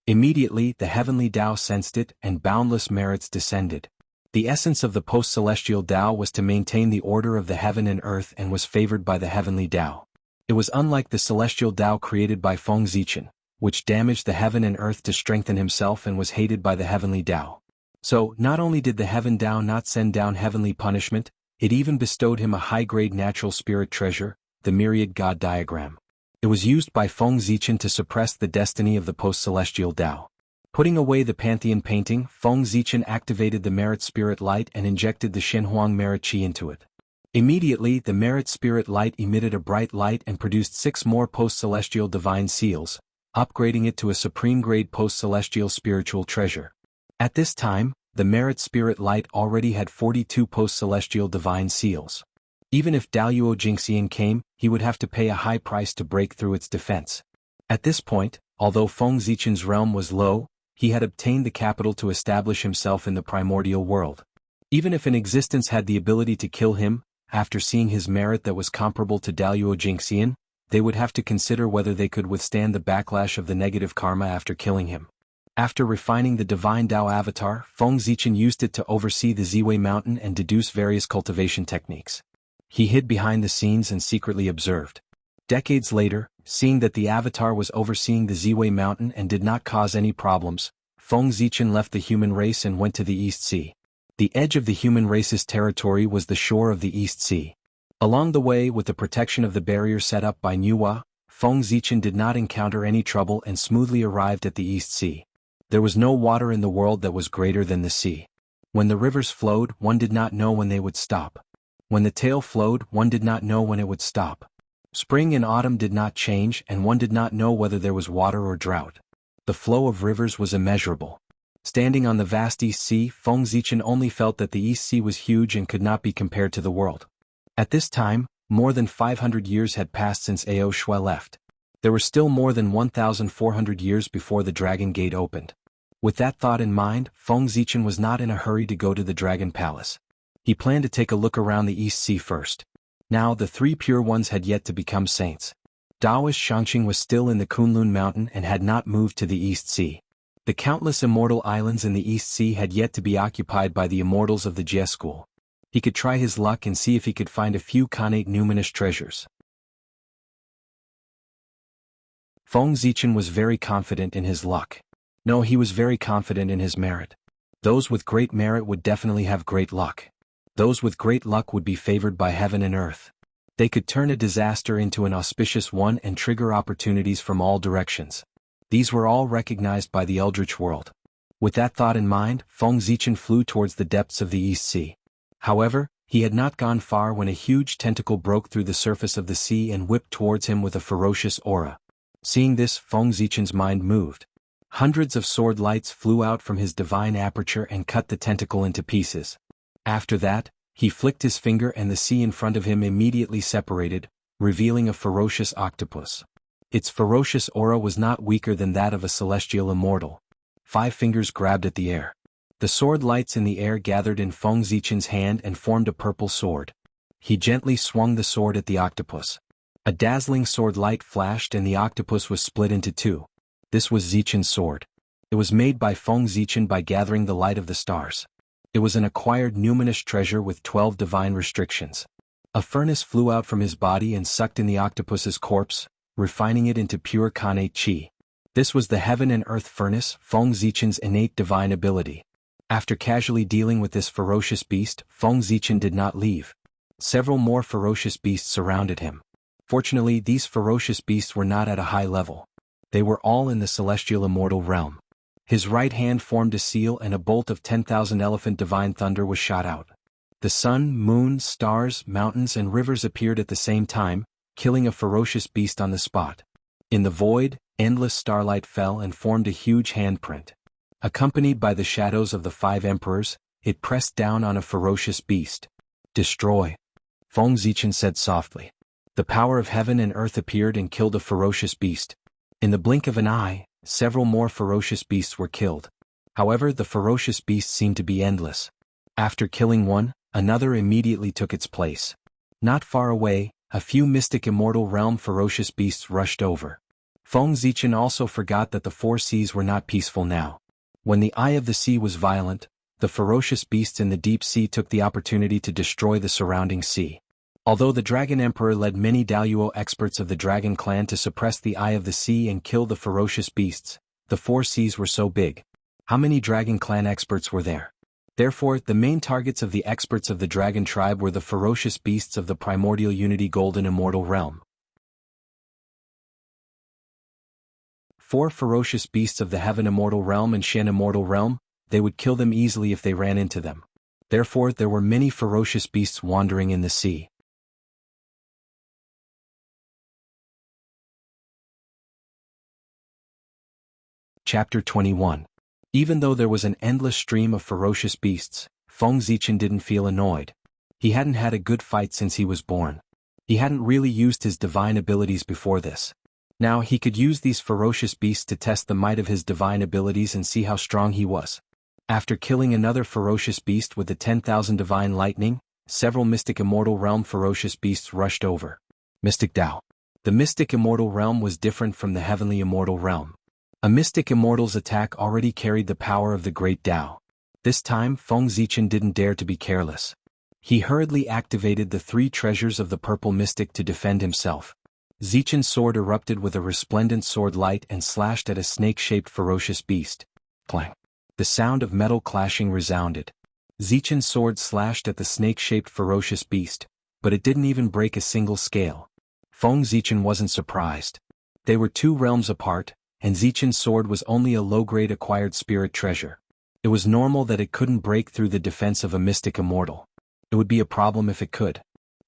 Immediately, the heavenly Tao sensed it, and boundless merits descended. The essence of the post-celestial Tao was to maintain the order of the heaven and earth and was favored by the heavenly Tao. It was unlike the celestial Tao created by Feng Zichen, which damaged the heaven and earth to strengthen himself and was hated by the heavenly Tao. So, not only did the heaven Tao not send down heavenly punishment, it even bestowed him a high-grade natural spirit treasure, the myriad god diagram. It was used by Feng Zichen to suppress the destiny of the post-celestial Tao. Putting away the Pantheon painting, Feng Zichen activated the Merit Spirit Light and injected the Shenhuang Merit Qi into it. Immediately, the Merit Spirit Light emitted a bright light and produced 6 more post-celestial divine seals, upgrading it to a supreme-grade post-celestial spiritual treasure. At this time, the Merit Spirit Light already had 42 post-celestial divine seals. Even if Daluo Jingxian came, he would have to pay a high price to break through its defense. At this point, although Feng Zichen's realm was low, he had obtained the capital to establish himself in the primordial world. Even if an existence had the ability to kill him, after seeing his merit that was comparable to Daluo Jingxian, they would have to consider whether they could withstand the backlash of the negative karma after killing him. After refining the divine Tao avatar, Feng Zichen used it to oversee the Ziwei mountain and deduce various cultivation techniques. He hid behind the scenes and secretly observed. Decades later, seeing that the avatar was overseeing the Ziwei mountain and did not cause any problems, Feng Zichen left the human race and went to the East Sea. The edge of the human race's territory was the shore of the East Sea. Along the way, with the protection of the barrier set up by Nuwa, Feng Zichen did not encounter any trouble and smoothly arrived at the East Sea. There was no water in the world that was greater than the sea. When the rivers flowed, one did not know when they would stop. When the tail flowed, one did not know when it would stop. Spring and autumn did not change, and one did not know whether there was water or drought. The flow of rivers was immeasurable. Standing on the vast East Sea, Feng Zichen only felt that the East Sea was huge and could not be compared to the world. At this time, more than 500 years had passed since Ao Shui left. There were still more than 1,400 years before the Dragon Gate opened. With that thought in mind, Feng Zichen was not in a hurry to go to the Dragon Palace. He planned to take a look around the East Sea first. Now the 3 pure ones had yet to become saints. Taoist Shangqing was still in the Kunlun mountain and had not moved to the East Sea. The countless immortal islands in the East Sea had yet to be occupied by the immortals of the Jie school. He could try his luck and see if he could find a few connate numinous treasures. Feng Zichen was very confident in his luck. No, he was very confident in his merit. Those with great merit would definitely have great luck. Those with great luck would be favored by heaven and earth. They could turn a disaster into an auspicious one and trigger opportunities from all directions. These were all recognized by the Eldritch world. With that thought in mind, Feng Zichen flew towards the depths of the East Sea. However, he had not gone far when a huge tentacle broke through the surface of the sea and whipped towards him with a ferocious aura. Seeing this, Feng Zichen's mind moved. Hundreds of sword lights flew out from his divine aperture and cut the tentacle into pieces. After that, he flicked his finger and the sea in front of him immediately separated, revealing a ferocious octopus. Its ferocious aura was not weaker than that of a celestial immortal. 5 fingers grabbed at the air. The sword lights in the air gathered in Feng Zichen's hand and formed a purple sword. He gently swung the sword at the octopus. A dazzling sword light flashed and the octopus was split into 2. This was Zichen's sword. It was made by Feng Zichen by gathering the light of the stars. It was an acquired numinous treasure with 12 divine restrictions. A furnace flew out from his body and sucked in the octopus's corpse, refining it into pure connate chi. This was the heaven and earth furnace, Feng Zichen's innate divine ability. After casually dealing with this ferocious beast, Feng Zichen did not leave. Several more ferocious beasts surrounded him. Fortunately, these ferocious beasts were not at a high level. They were all in the celestial immortal realm. His right hand formed a seal and a bolt of 10,000 elephant divine thunder was shot out. The sun, moon, stars, mountains and rivers appeared at the same time, killing a ferocious beast on the spot. In the void, endless starlight fell and formed a huge handprint. Accompanied by the shadows of the 5 emperors, it pressed down on a ferocious beast. "Destroy," Feng Zichen said softly. The power of heaven and earth appeared and killed a ferocious beast. In the blink of an eye, several more ferocious beasts were killed. However, the ferocious beasts seemed to be endless. After killing one, another immediately took its place. Not far away, a few mystic immortal realm ferocious beasts rushed over. Feng Zichen also forgot that the 4 seas were not peaceful now. When the eye of the sea was violent, the ferocious beasts in the deep sea took the opportunity to destroy the surrounding sea. Although the Dragon Emperor led many Daluo experts of the Dragon Clan to suppress the Eye of the Sea and kill the ferocious beasts, the 4 seas were so big. How many Dragon Clan experts were there? Therefore, the main targets of the experts of the Dragon Tribe were the ferocious beasts of the Primordial Unity Golden Immortal Realm. 4 ferocious beasts of the Heaven Immortal Realm and Shen Immortal Realm, they would kill them easily if they ran into them. Therefore, there were many ferocious beasts wandering in the sea. Chapter 21. Even though there was an endless stream of ferocious beasts, Feng Zichen didn't feel annoyed. He hadn't had a good fight since he was born. He hadn't really used his divine abilities before this. Now he could use these ferocious beasts to test the might of his divine abilities and see how strong he was. After killing another ferocious beast with the 10,000 divine lightning, several mystic immortal realm ferocious beasts rushed over. Mystic Tao. The mystic immortal realm was different from the heavenly immortal realm. A mystic immortal's attack already carried the power of the great Tao. This time Feng Zichen didn't dare to be careless. He hurriedly activated the 3 treasures of the purple mystic to defend himself. Zichen's sword erupted with a resplendent sword light and slashed at a snake-shaped ferocious beast. Clang. The sound of metal clashing resounded. Zichen's sword slashed at the snake-shaped ferocious beast, but it didn't even break a single scale. Feng Zichen wasn't surprised. They were 2 realms apart, and Zichen's sword was only a low-grade acquired spirit treasure. It was normal that it couldn't break through the defense of a mystic immortal. It would be a problem if it could.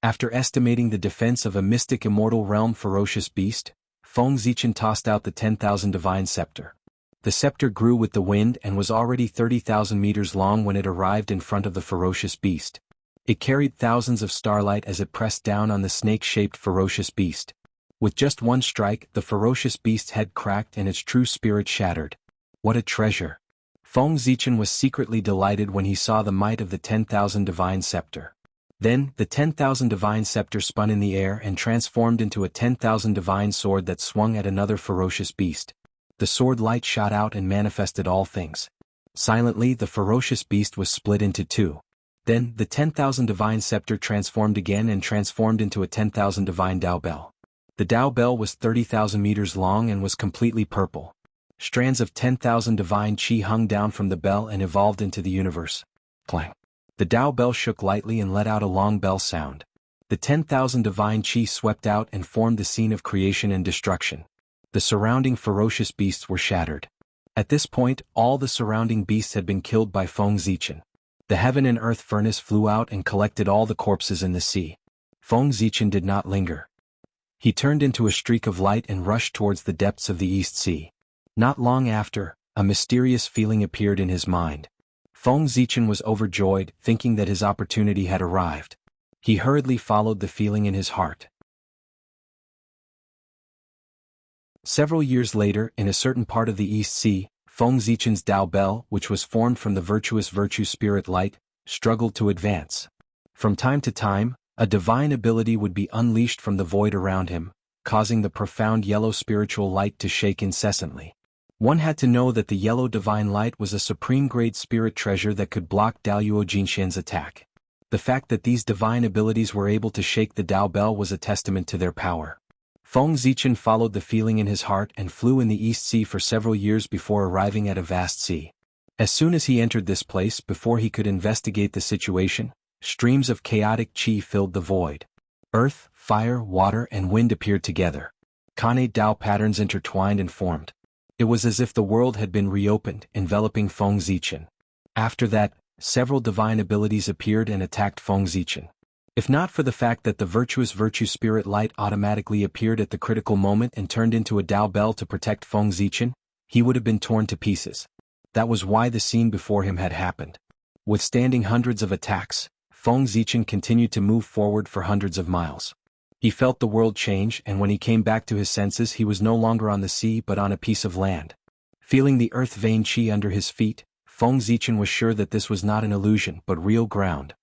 After estimating the defense of a mystic immortal realm ferocious beast, Feng Zichen tossed out the 10,000 divine scepter. The scepter grew with the wind and was already 30,000 meters long when it arrived in front of the ferocious beast. It carried thousands of starlight as it pressed down on the snake-shaped ferocious beast. With just one strike, the ferocious beast's head cracked and its true spirit shattered. What a treasure! Feng Zichen was secretly delighted when he saw the might of the 10,000 divine scepter. Then, the 10,000 divine scepter spun in the air and transformed into a 10,000 divine sword that swung at another ferocious beast. The sword light shot out and manifested all things. Silently, the ferocious beast was split into two. Then, the 10,000 divine scepter transformed again and transformed into a 10,000 divine Tao bell. The Tao bell was 30,000 meters long and was completely purple. Strands of 10,000 divine qi hung down from the bell and evolved into the universe. Clang. The Tao bell shook lightly and let out a long bell sound. The 10,000 divine qi swept out and formed the scene of creation and destruction. The surrounding ferocious beasts were shattered. At this point, all the surrounding beasts had been killed by Feng Zichen. The heaven and earth furnace flew out and collected all the corpses in the sea. Feng Zichen did not linger. He turned into a streak of light and rushed towards the depths of the East Sea. Not long after, a mysterious feeling appeared in his mind. Feng Zichen was overjoyed, thinking that his opportunity had arrived. He hurriedly followed the feeling in his heart. Several years later, in a certain part of the East Sea, Feng Zichen's Tao bell, which was formed from the virtuous virtue spirit light, struggled to advance. From time to time, a divine ability would be unleashed from the void around him, causing the profound yellow spiritual light to shake incessantly. One had to know that the yellow divine light was a supreme-grade spirit treasure that could block Daoyuo Jingxian's attack. The fact that these divine abilities were able to shake the Tao bell was a testament to their power. Feng Zichen followed the feeling in his heart and flew in the East Sea for several years before arriving at a vast sea. As soon as he entered this place, before he could investigate the situation, streams of chaotic qi filled the void. Earth, fire, water, and wind appeared together. Khanate Tao patterns intertwined and formed. It was as if the world had been reopened, enveloping Feng Zichen. After that, several divine abilities appeared and attacked Feng Zichen. If not for the fact that the virtuous virtue spirit light automatically appeared at the critical moment and turned into a Tao bell to protect Feng Zichen, he would have been torn to pieces. That was why the scene before him had happened. Withstanding hundreds of attacks, Feng Zichen continued to move forward for hundreds of miles. He felt the world change, and when he came back to his senses, he was no longer on the sea but on a piece of land. Feeling the earth vein qi under his feet, Feng Zichen was sure that this was not an illusion but real ground.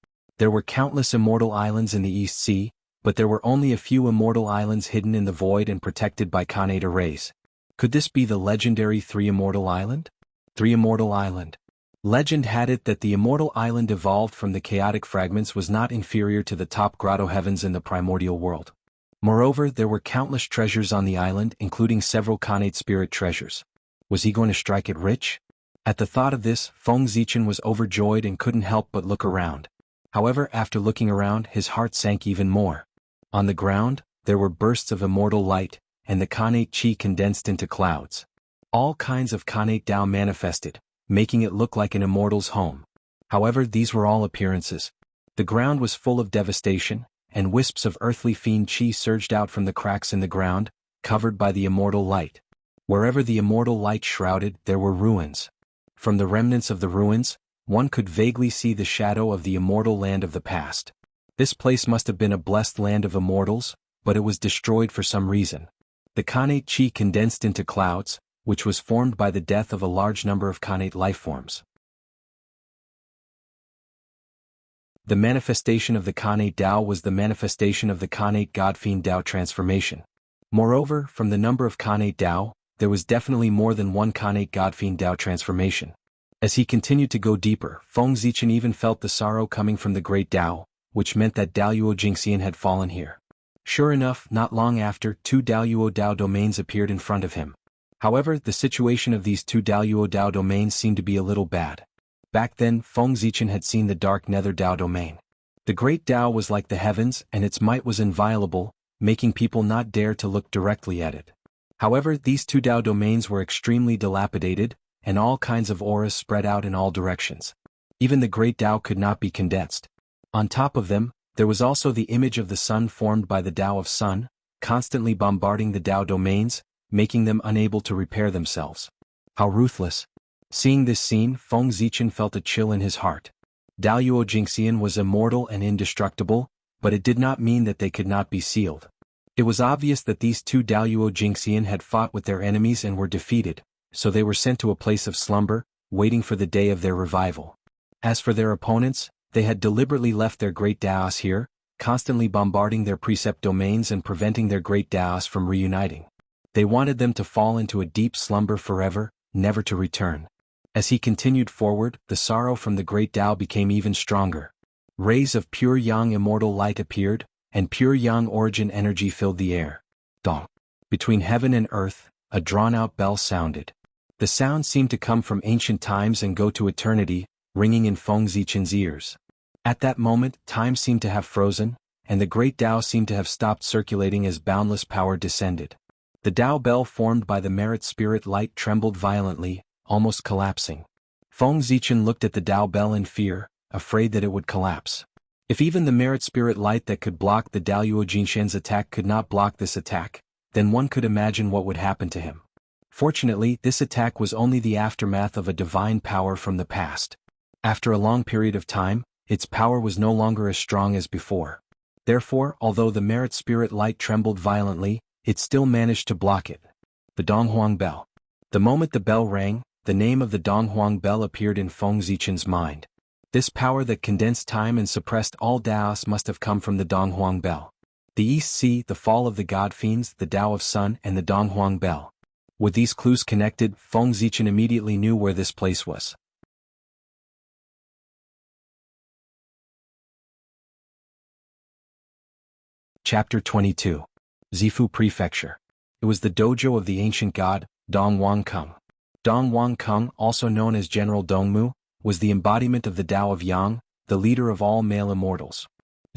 There were countless immortal islands in the East Sea, but there were only a few immortal islands hidden in the void and protected by Khanate arrays. Could this be the legendary Three Immortal Island? Three Immortal Island. Legend had it that the immortal island evolved from the chaotic fragments was not inferior to the top grotto heavens in the primordial world. Moreover, there were countless treasures on the island, including several Khanate spirit treasures. Was he going to strike it rich? At the thought of this, Feng Zichen was overjoyed and couldn't help but look around. However, after looking around, his heart sank even more. On the ground, there were bursts of immortal light, and the Khanate qi condensed into clouds. All kinds of Khanate Tao manifested, making it look like an immortal's home. However, these were all appearances. The ground was full of devastation, and wisps of earthly fiend qi surged out from the cracks in the ground, covered by the immortal light. Wherever the immortal light shrouded, there were ruins. From the remnants of the ruins, one could vaguely see the shadow of the immortal land of the past. This place must have been a blessed land of immortals, but it was destroyed for some reason. The Khanate qi condensed into clouds, which was formed by the death of a large number of Khanate lifeforms. The manifestation of the Khanate Tao was the manifestation of the Khanate God-Fiend Tao transformation. Moreover, from the number of Khanate Tao, there was definitely more than one Khanate God-Fiend Tao transformation. As he continued to go deeper, Feng Zichen even felt the sorrow coming from the great Tao, which meant that Daoyuo Jingxian had fallen here. Sure enough, not long after, two Daoyuo Tao domains appeared in front of him. However, the situation of these two Daoyuo Tao domains seemed to be a little bad. Back then, Feng Zichen had seen the dark nether Tao domain. The great Tao was like the heavens, and its might was inviolable, making people not dare to look directly at it. However, these two Tao domains were extremely dilapidated, and all kinds of auras spread out in all directions. Even the great Tao could not be condensed. On top of them, there was also the image of the sun formed by the Tao of Sun, constantly bombarding the Tao domains, making them unable to repair themselves. How ruthless! Seeing this scene, Feng Zichen felt a chill in his heart. Daoyuo Jingxian was immortal and indestructible, but it did not mean that they could not be sealed. It was obvious that these two Daoyuo Jingxian had fought with their enemies and were defeated, so they were sent to a place of slumber, waiting for the day of their revival. As for their opponents, they had deliberately left their great Daos here, constantly bombarding their precept domains and preventing their great Daos from reuniting. They wanted them to fall into a deep slumber forever, never to return. As he continued forward, the sorrow from the great Tao became even stronger. Rays of pure yang immortal light appeared, and pure yang origin energy filled the air. Dong. Between heaven and earth, a drawn-out bell sounded. The sound seemed to come from ancient times and go to eternity, ringing in Feng Zichen's ears. At that moment, time seemed to have frozen, and the great Tao seemed to have stopped circulating as boundless power descended. The Tao bell formed by the merit spirit light trembled violently, almost collapsing. Feng Zichen looked at the Tao bell in fear, afraid that it would collapse. If even the merit spirit light that could block the Daluo Jinshan's attack could not block this attack, then one could imagine what would happen to him. Fortunately, this attack was only the aftermath of a divine power from the past. After a long period of time, its power was no longer as strong as before. Therefore, although the merit spirit light trembled violently, it still managed to block it. The Donghuang Bell. The moment the bell rang, the name of the Donghuang Bell appeared in Feng Zichen's mind. This power that condensed time and suppressed all Daos must have come from the Donghuang Bell. The East Sea, the fall of the God Fiends, the Tao of Sun, and the Donghuang Bell. With these clues connected, Feng Zichen immediately knew where this place was. Chapter 22. Zifu Prefecture. It was the dojo of the ancient god, Dong Wang Kung. Dong Wang Kung, also known as General Dongmu, was the embodiment of the Tao of Yang, the leader of all male immortals.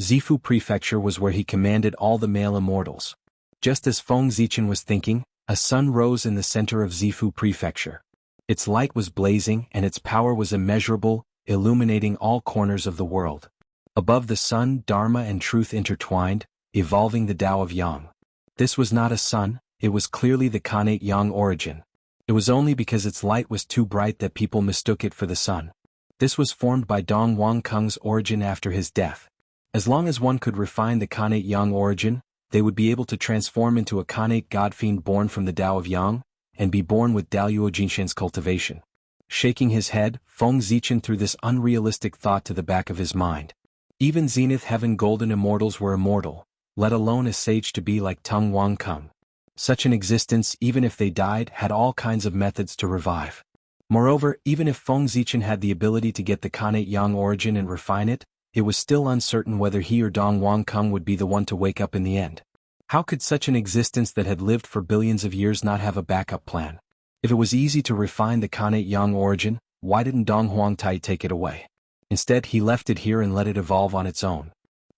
Zifu Prefecture was where he commanded all the male immortals. Just as Feng Zichen was thinking, a sun rose in the center of Zifu Prefecture. Its light was blazing and its power was immeasurable, illuminating all corners of the world. Above the sun, Dharma and truth intertwined, evolving the Tao of Yang. This was not a sun, it was clearly the Khanate Yang origin. It was only because its light was too bright that people mistook it for the sun. This was formed by Dong Wang Kung's origin after his death. As long as one could refine the Khanate Yang origin, they would be able to transform into a Khanate God-fiend born from the Tao of Yang, and be born with Daluo Jinshan's cultivation. Shaking his head, Feng Zichen threw this unrealistic thought to the back of his mind. Even Zenith Heaven Golden Immortals were immortal, let alone a sage to be like Tung Wang Kung. Such an existence, even if they died, had all kinds of methods to revive. Moreover, even if Feng Zichen had the ability to get the Khanate Yang origin and refine it, it was still uncertain whether he or Dong Wang Kung would be the one to wake up in the end. How could such an existence that had lived for billions of years not have a backup plan? If it was easy to refine the Khanate Yang origin, why didn't Dong Huangtai take it away? Instead, he left it here and let it evolve on its own.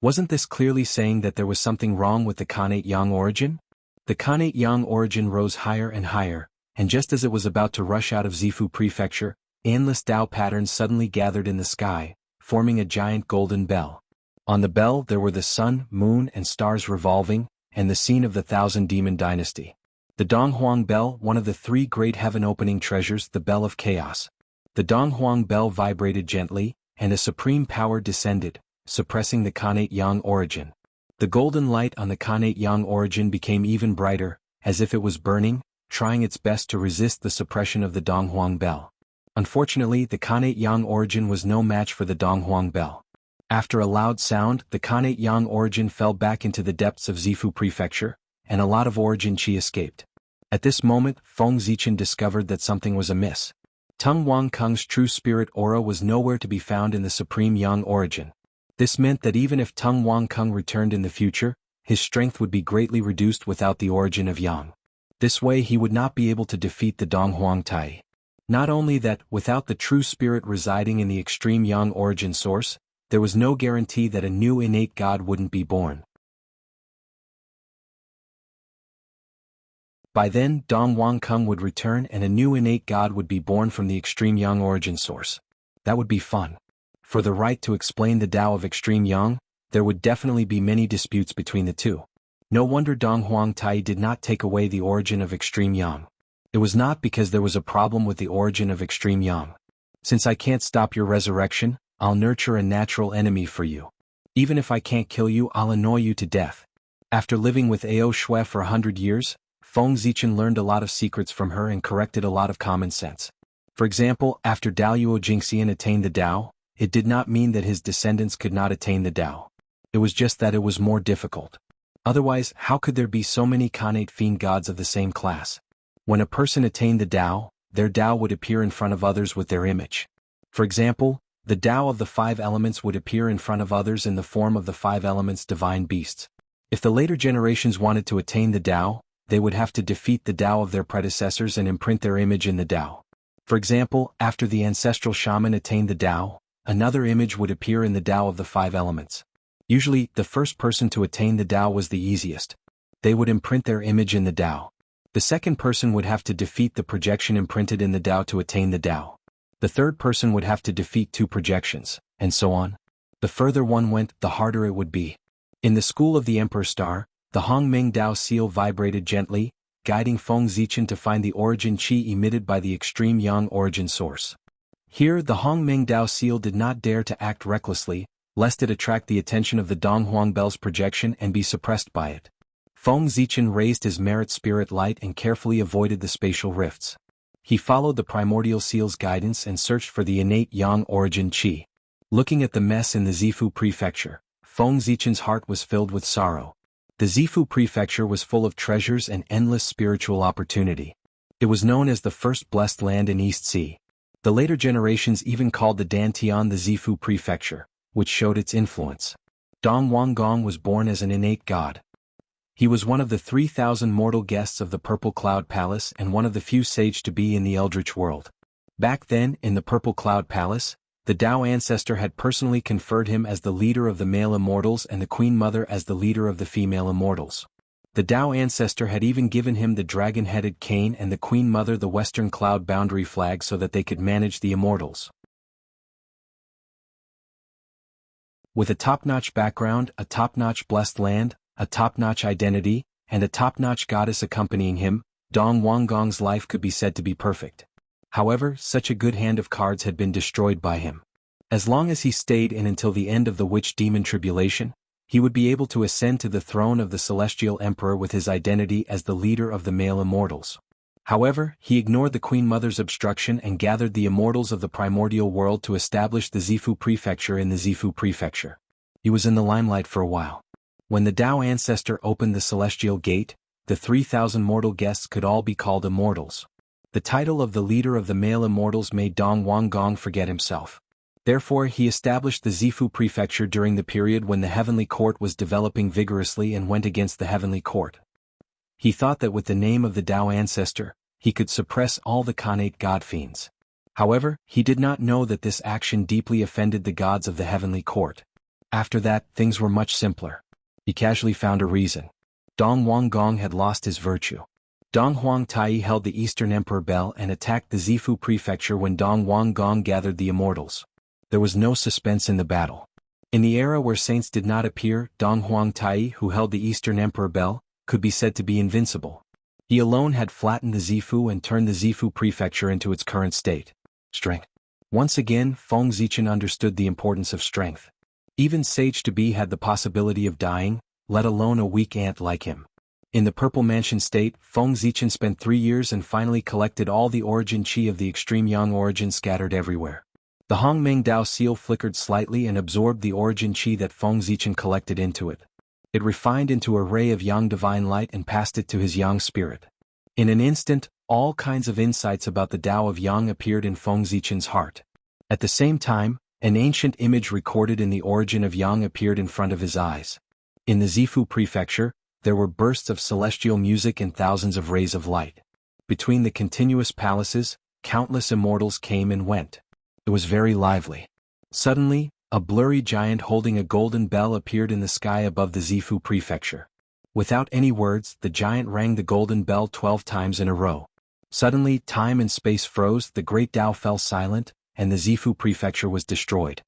Wasn't this clearly saying that there was something wrong with the Khanate Yang origin? The Khanate Yang origin rose higher and higher, and just as it was about to rush out of Zifu Prefecture, endless Tao patterns suddenly gathered in the sky, forming a giant golden bell. On the bell there were the sun, moon, and stars revolving, and the scene of the Thousand Demon Dynasty. The Donghuang Bell, one of the three great heaven-opening treasures, the Bell of Chaos. The Donghuang Bell vibrated gently, and a supreme power descended, suppressing the Khanate Yang origin. The golden light on the Khanate Yang origin became even brighter, as if it was burning, trying its best to resist the suppression of the Donghuang Bell. Unfortunately, the Khanate Yang origin was no match for the Donghuang Bell. After a loud sound, the Khanate Yang origin fell back into the depths of Zifu Prefecture, and a lot of origin chi escaped. At this moment, Feng Zichen discovered that something was amiss. Tung Wang Kung's true spirit aura was nowhere to be found in the supreme Yang origin. This meant that even if Tung Wang Kung returned in the future, his strength would be greatly reduced without the origin of Yang. This way he would not be able to defeat the Dong Huangtai. Not only that, without the true spirit residing in the extreme Yang origin source, there was no guarantee that a new innate god wouldn't be born. By then, Dong Wang Kung would return and a new innate god would be born from the extreme Yang origin source. That would be fun. For the right to explain the Tao of extreme Yang, there would definitely be many disputes between the two. No wonder Dong Huangtai did not take away the origin of extreme Yang. It was not because there was a problem with the origin of extreme Yang. Since I can't stop your resurrection, I'll nurture a natural enemy for you. Even if I can't kill you, I'll annoy you to death. After living with Ao Shui for 100 years, Feng Zichen learned a lot of secrets from her and corrected a lot of common sense. For example, after Daluo Jingxian attained the Tao, it did not mean that his descendants could not attain the Tao. It was just that it was more difficult. Otherwise, how could there be so many Khanate fiend gods of the same class? When a person attained the Tao, their Tao would appear in front of others with their image. For example, the Tao of the 5 elements would appear in front of others in the form of the 5 elements divine beasts. If the later generations wanted to attain the Tao, they would have to defeat the Tao of their predecessors and imprint their image in the Tao. For example, after the ancestral shaman attained the Tao, another image would appear in the Tao of the 5 elements. Usually, the first person to attain the Tao was the easiest. They would imprint their image in the Tao. The second person would have to defeat the projection imprinted in the Tao to attain the Tao. The third person would have to defeat 2 projections, and so on. The further one went, the harder it would be. In the school of the Emperor Star, the Hongming Tao seal vibrated gently, guiding Feng Zichen to find the origin qi emitted by the extreme yang origin source. Here, the Hongming Tao seal did not dare to act recklessly, lest it attract the attention of the Donghuang Bell's projection and be suppressed by it. Feng Zichen raised his merit spirit light and carefully avoided the spatial rifts. He followed the primordial seal's guidance and searched for the innate yang origin qi. Looking at the mess in the Zifu prefecture, Feng Zichen's heart was filled with sorrow. The Zifu prefecture was full of treasures and endless spiritual opportunity. It was known as the first blessed land in East Sea. The later generations even called the Dantian the Zifu prefecture, which showed its influence. Dong Wanggong was born as an innate god. He was one of the 3,000 mortal guests of the Purple Cloud Palace and one of the few sage to be in the Eldritch world. Back then, in the Purple Cloud Palace, the Tao ancestor had personally conferred him as the leader of the male immortals and the Queen Mother as the leader of the female immortals. The Tao ancestor had even given him the dragon-headed cane and the Queen Mother the Western Cloud boundary flag so that they could manage the immortals. With a top-notch background, a top-notch blessed land, a top-notch identity, and a top-notch goddess accompanying him, Dong Wanggong's life could be said to be perfect. However, such a good hand of cards had been destroyed by him. As long as he stayed in until the end of the witch-demon tribulation, he would be able to ascend to the throne of the Celestial Emperor with his identity as the leader of the male immortals. However, he ignored the Queen Mother's obstruction and gathered the immortals of the primordial world to establish the Zifu prefecture in the Zifu prefecture. He was in the limelight for a while. When the Tao ancestor opened the celestial gate, the 3,000 mortal guests could all be called immortals. The title of the leader of the male immortals made Dong Wanggong forget himself. Therefore, he established the Zifu prefecture during the period when the heavenly court was developing vigorously and went against the heavenly court. He thought that with the name of the Tao ancestor, he could suppress all the Khanate god fiends. However, he did not know that this action deeply offended the gods of the heavenly court. After that, things were much simpler. He casually found a reason. Dong Wanggong had lost his virtue. Dong Huangtai held the Eastern Emperor Bell and attacked the Zifu prefecture when Dong Wanggong gathered the immortals. There was no suspense in the battle. In the era where saints did not appear, Dong Huangtai, who held the Eastern Emperor Bell, could be said to be invincible. He alone had flattened the Zifu and turned the Zifu prefecture into its current state. Strength. Once again, Feng Zichen understood the importance of strength. Even sage-to-be had the possibility of dying, let alone a weak ant like him. In the Purple Mansion state, Feng Zichen spent 3 years and finally collected all the origin qi of the extreme yang origin scattered everywhere. The Hongmeng Tao seal flickered slightly and absorbed the origin qi that Feng Zichen collected into it. It refined into a ray of yang divine light and passed it to his yang spirit. In an instant, all kinds of insights about the Tao of yang appeared in Feng Zichen's heart. At the same time, an ancient image recorded in the origin of yang appeared in front of his eyes. In the Zifu prefecture, there were bursts of celestial music and thousands of rays of light. Between the continuous palaces, countless immortals came and went. It was very lively. Suddenly, a blurry giant holding a golden bell appeared in the sky above the Zifu prefecture. Without any words, the giant rang the golden bell 12 times in a row. Suddenly, time and space froze, the great Tao fell silent, and the Zifu prefecture was destroyed.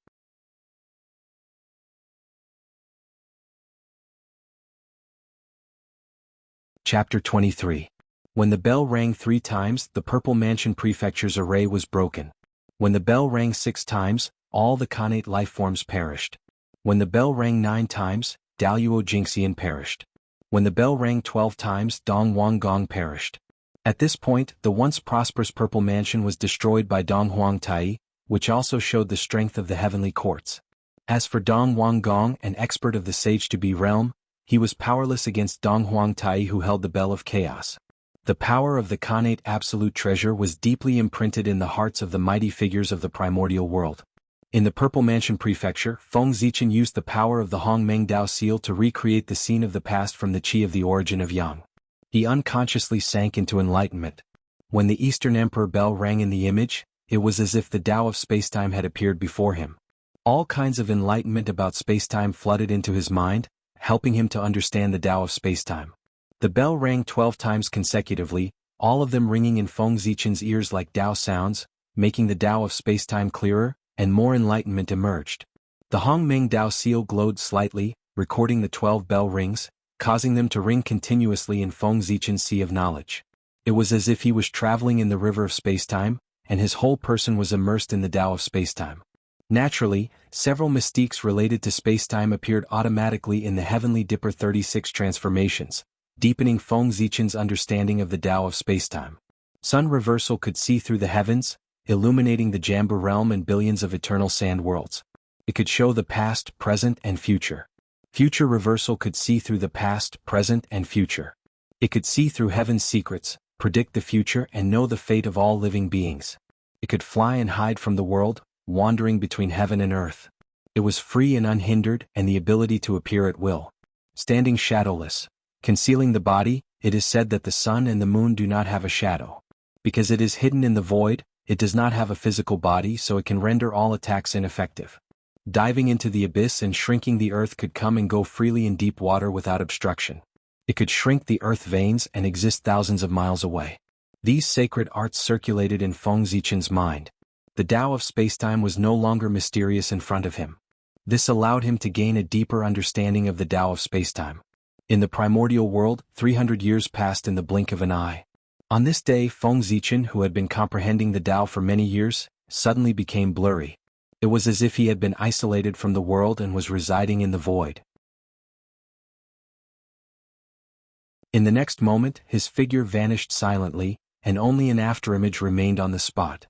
Chapter 23. When the bell rang 3 times, the Purple Mansion Prefecture's array was broken. When the bell rang 6 times, all the Khanate lifeforms perished. When the bell rang 9 times, Daluo Jingxian perished. When the bell rang 12 times, Dong Wanggong perished. At this point, the once prosperous Purple Mansion was destroyed by Dong Huangtai, which also showed the strength of the heavenly courts. As for Dong Wanggong, an expert of the sage-to-be realm, He was powerless against Dong Huangtai, who held the Bell of Chaos. The power of the Khanate Absolute Treasure was deeply imprinted in the hearts of the mighty figures of the primordial world. In the Purple Mansion Prefecture, Feng Zichen used the power of the Hongmeng Dao Seal to recreate the scene of the past from the Qi of the origin of Yang. He unconsciously sank into enlightenment. When the Eastern Emperor bell rang in the image, it was as if the Tao of spacetime had appeared before him. All kinds of enlightenment about spacetime flooded into his mind, helping him to understand the Tao of spacetime. The bell rang 12 times consecutively, all of them ringing in Feng Zichen's ears like Tao sounds, making the Tao of spacetime clearer, and more enlightenment emerged. The Hongmeng Dao Seal glowed slightly, recording the 12 bell rings, causing them to ring continuously in Feng Zichen's sea of knowledge. It was as if he was traveling in the river of spacetime, and his whole person was immersed in the Tao of spacetime. Naturally, several mystiques related to spacetime appeared automatically in the Heavenly Dipper 36 transformations, deepening Feng Zichen's understanding of the Tao of spacetime. Sun Reversal could see through the heavens, illuminating the Jamba realm and billions of eternal sand worlds. It could show the past, present, and future. Future Reversal could see through the past, present, and future. It could see through heaven's secrets, predict the future, and know the fate of all living beings. It could fly and hide from the world, wandering between heaven and earth. It was free and unhindered, and the ability to appear at will. Standing shadowless, concealing the body, it is said that the sun and the moon do not have a shadow. Because it is hidden in the void, it does not have a physical body, so it can render all attacks ineffective. Diving into the abyss and shrinking the earth could come and go freely in deep water without obstruction. It could shrink the earth veins and exist thousands of miles away. These sacred arts circulated in Feng Zichen's mind. The Tao of spacetime was no longer mysterious in front of him. This allowed him to gain a deeper understanding of the Tao of spacetime. In the primordial world, 300 years passed in the blink of an eye. On this day, Feng Zichen, who had been comprehending the Tao for many years, suddenly became blurry. It was as if he had been isolated from the world and was residing in the void. In the next moment, his figure vanished silently, and only an afterimage remained on the spot.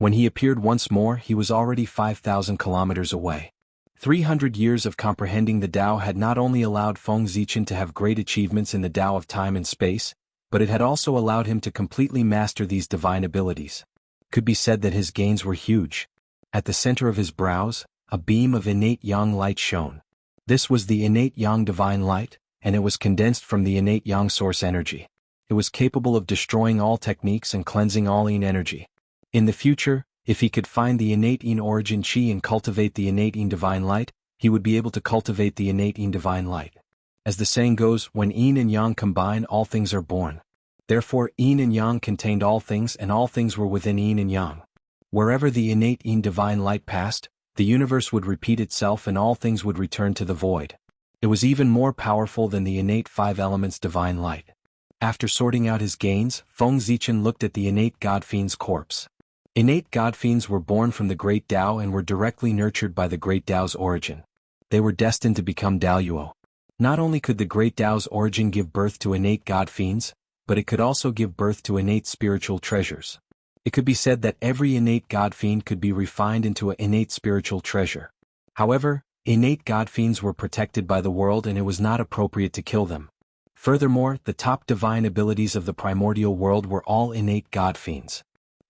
When he appeared once more, he was already 5,000 kilometers away. 300 years of comprehending the Tao had not only allowed Feng Zichen to have great achievements in the Tao of time and space, but it had also allowed him to completely master these divine abilities. Could be said that his gains were huge. At the center of his brows, a beam of innate yang light shone. This was the innate yang divine light, and it was condensed from the innate yang source energy. It was capable of destroying all techniques and cleansing all yin energy. In the future, if he could find the innate yin origin chi and cultivate the innate yin divine light, he would be able to cultivate the innate yin divine light. As the saying goes, when yin and yang combine, all things are born. Therefore, yin and yang contained all things, and all things were within yin and yang. Wherever the innate yin divine light passed, the universe would repeat itself and all things would return to the void. It was even more powerful than the innate five elements divine light. After sorting out his gains, Feng Zichen looked at the innate God Fiend's corpse. Innate God Fiends were born from the Great Tao and were directly nurtured by the Great Tao's origin. They were destined to become Daoyuo. Not only could the Great Tao's origin give birth to innate God Fiends, but it could also give birth to innate spiritual treasures. It could be said that every innate God Fiend could be refined into an innate spiritual treasure. However, innate God Fiends were protected by the world and it was not appropriate to kill them. Furthermore, the top divine abilities of the primordial world were all innate God Fiends.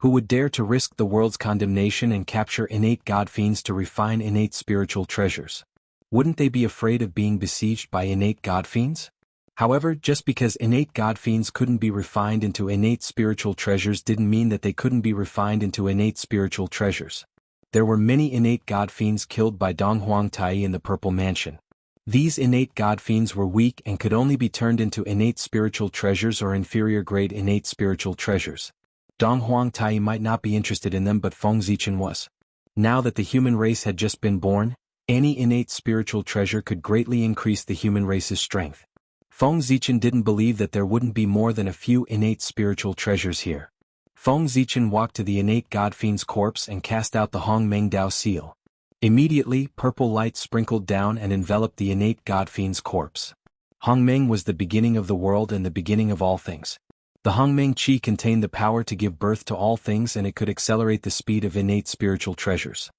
Who would dare to risk the world's condemnation and capture innate God Fiends to refine innate spiritual treasures? Wouldn't they be afraid of being besieged by innate God Fiends? However, just because innate God Fiends couldn't be refined into innate spiritual treasures didn't mean that they couldn't be refined into innate spiritual treasures. There were many innate God Fiends killed by Dong Huangtai in the Purple Mansion. These innate God Fiends were weak and could only be turned into innate spiritual treasures or inferior grade innate spiritual treasures. Dong Huangtai might not be interested in them, but Feng Zichen was. Now that the human race had just been born, any innate spiritual treasure could greatly increase the human race's strength. Feng Zichen didn't believe that there wouldn't be more than a few innate spiritual treasures here. Feng Zichen walked to the innate God Fiend's corpse and cast out the Hongmeng Dao seal. Immediately, purple light sprinkled down and enveloped the innate God Fiend's corpse. Hongmeng was the beginning of the world and the beginning of all things. The Hongmeng Qi contained the power to give birth to all things, and it could accelerate the speed of innate spiritual treasures.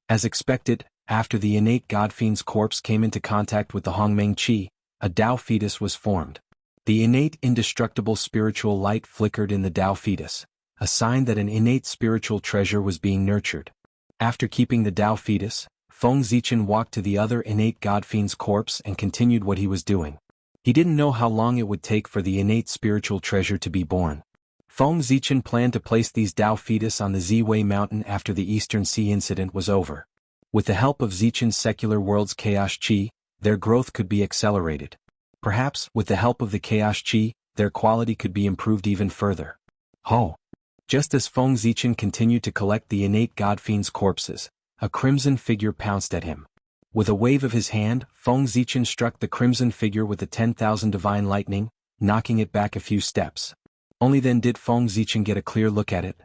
As expected, After the innate god fiend's corpse came into contact with the Hongmeng Qi, a Tao fetus was formed. The innate indestructible spiritual light flickered in the Tao fetus, a sign that an innate spiritual treasure was being nurtured. After keeping the Tao fetus, Feng Zichen walked to the other innate god fiend's corpse and continued what he was doing. He didn't know how long it would take for the innate spiritual treasure to be born. Feng Zichen planned to place these Tao fetus on the Ziwei mountain after the Eastern Sea incident was over. With the help of Zichen's secular world's Chaos Qi, their growth could be accelerated. Perhaps, with the help of the Chaos Qi, their quality could be improved even further. Just as Feng Zichen continued to collect the innate god fiend's corpses, a crimson figure pounced at him. With a wave of his hand, Feng Zichen struck the crimson figure with the 10,000 divine lightning, knocking it back a few steps. Only then did Feng Zichen get a clear look at it.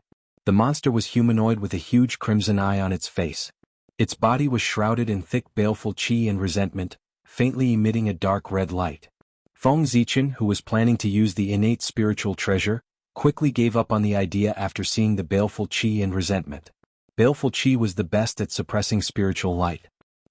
The monster was humanoid with a huge crimson eye on its face. Its body was shrouded in thick baleful qi and resentment, faintly emitting a dark red light. Feng Zichen, who was planning to use the innate spiritual treasure, quickly gave up on the idea after seeing the baleful qi and resentment. Baleful qi was the best at suppressing spiritual light.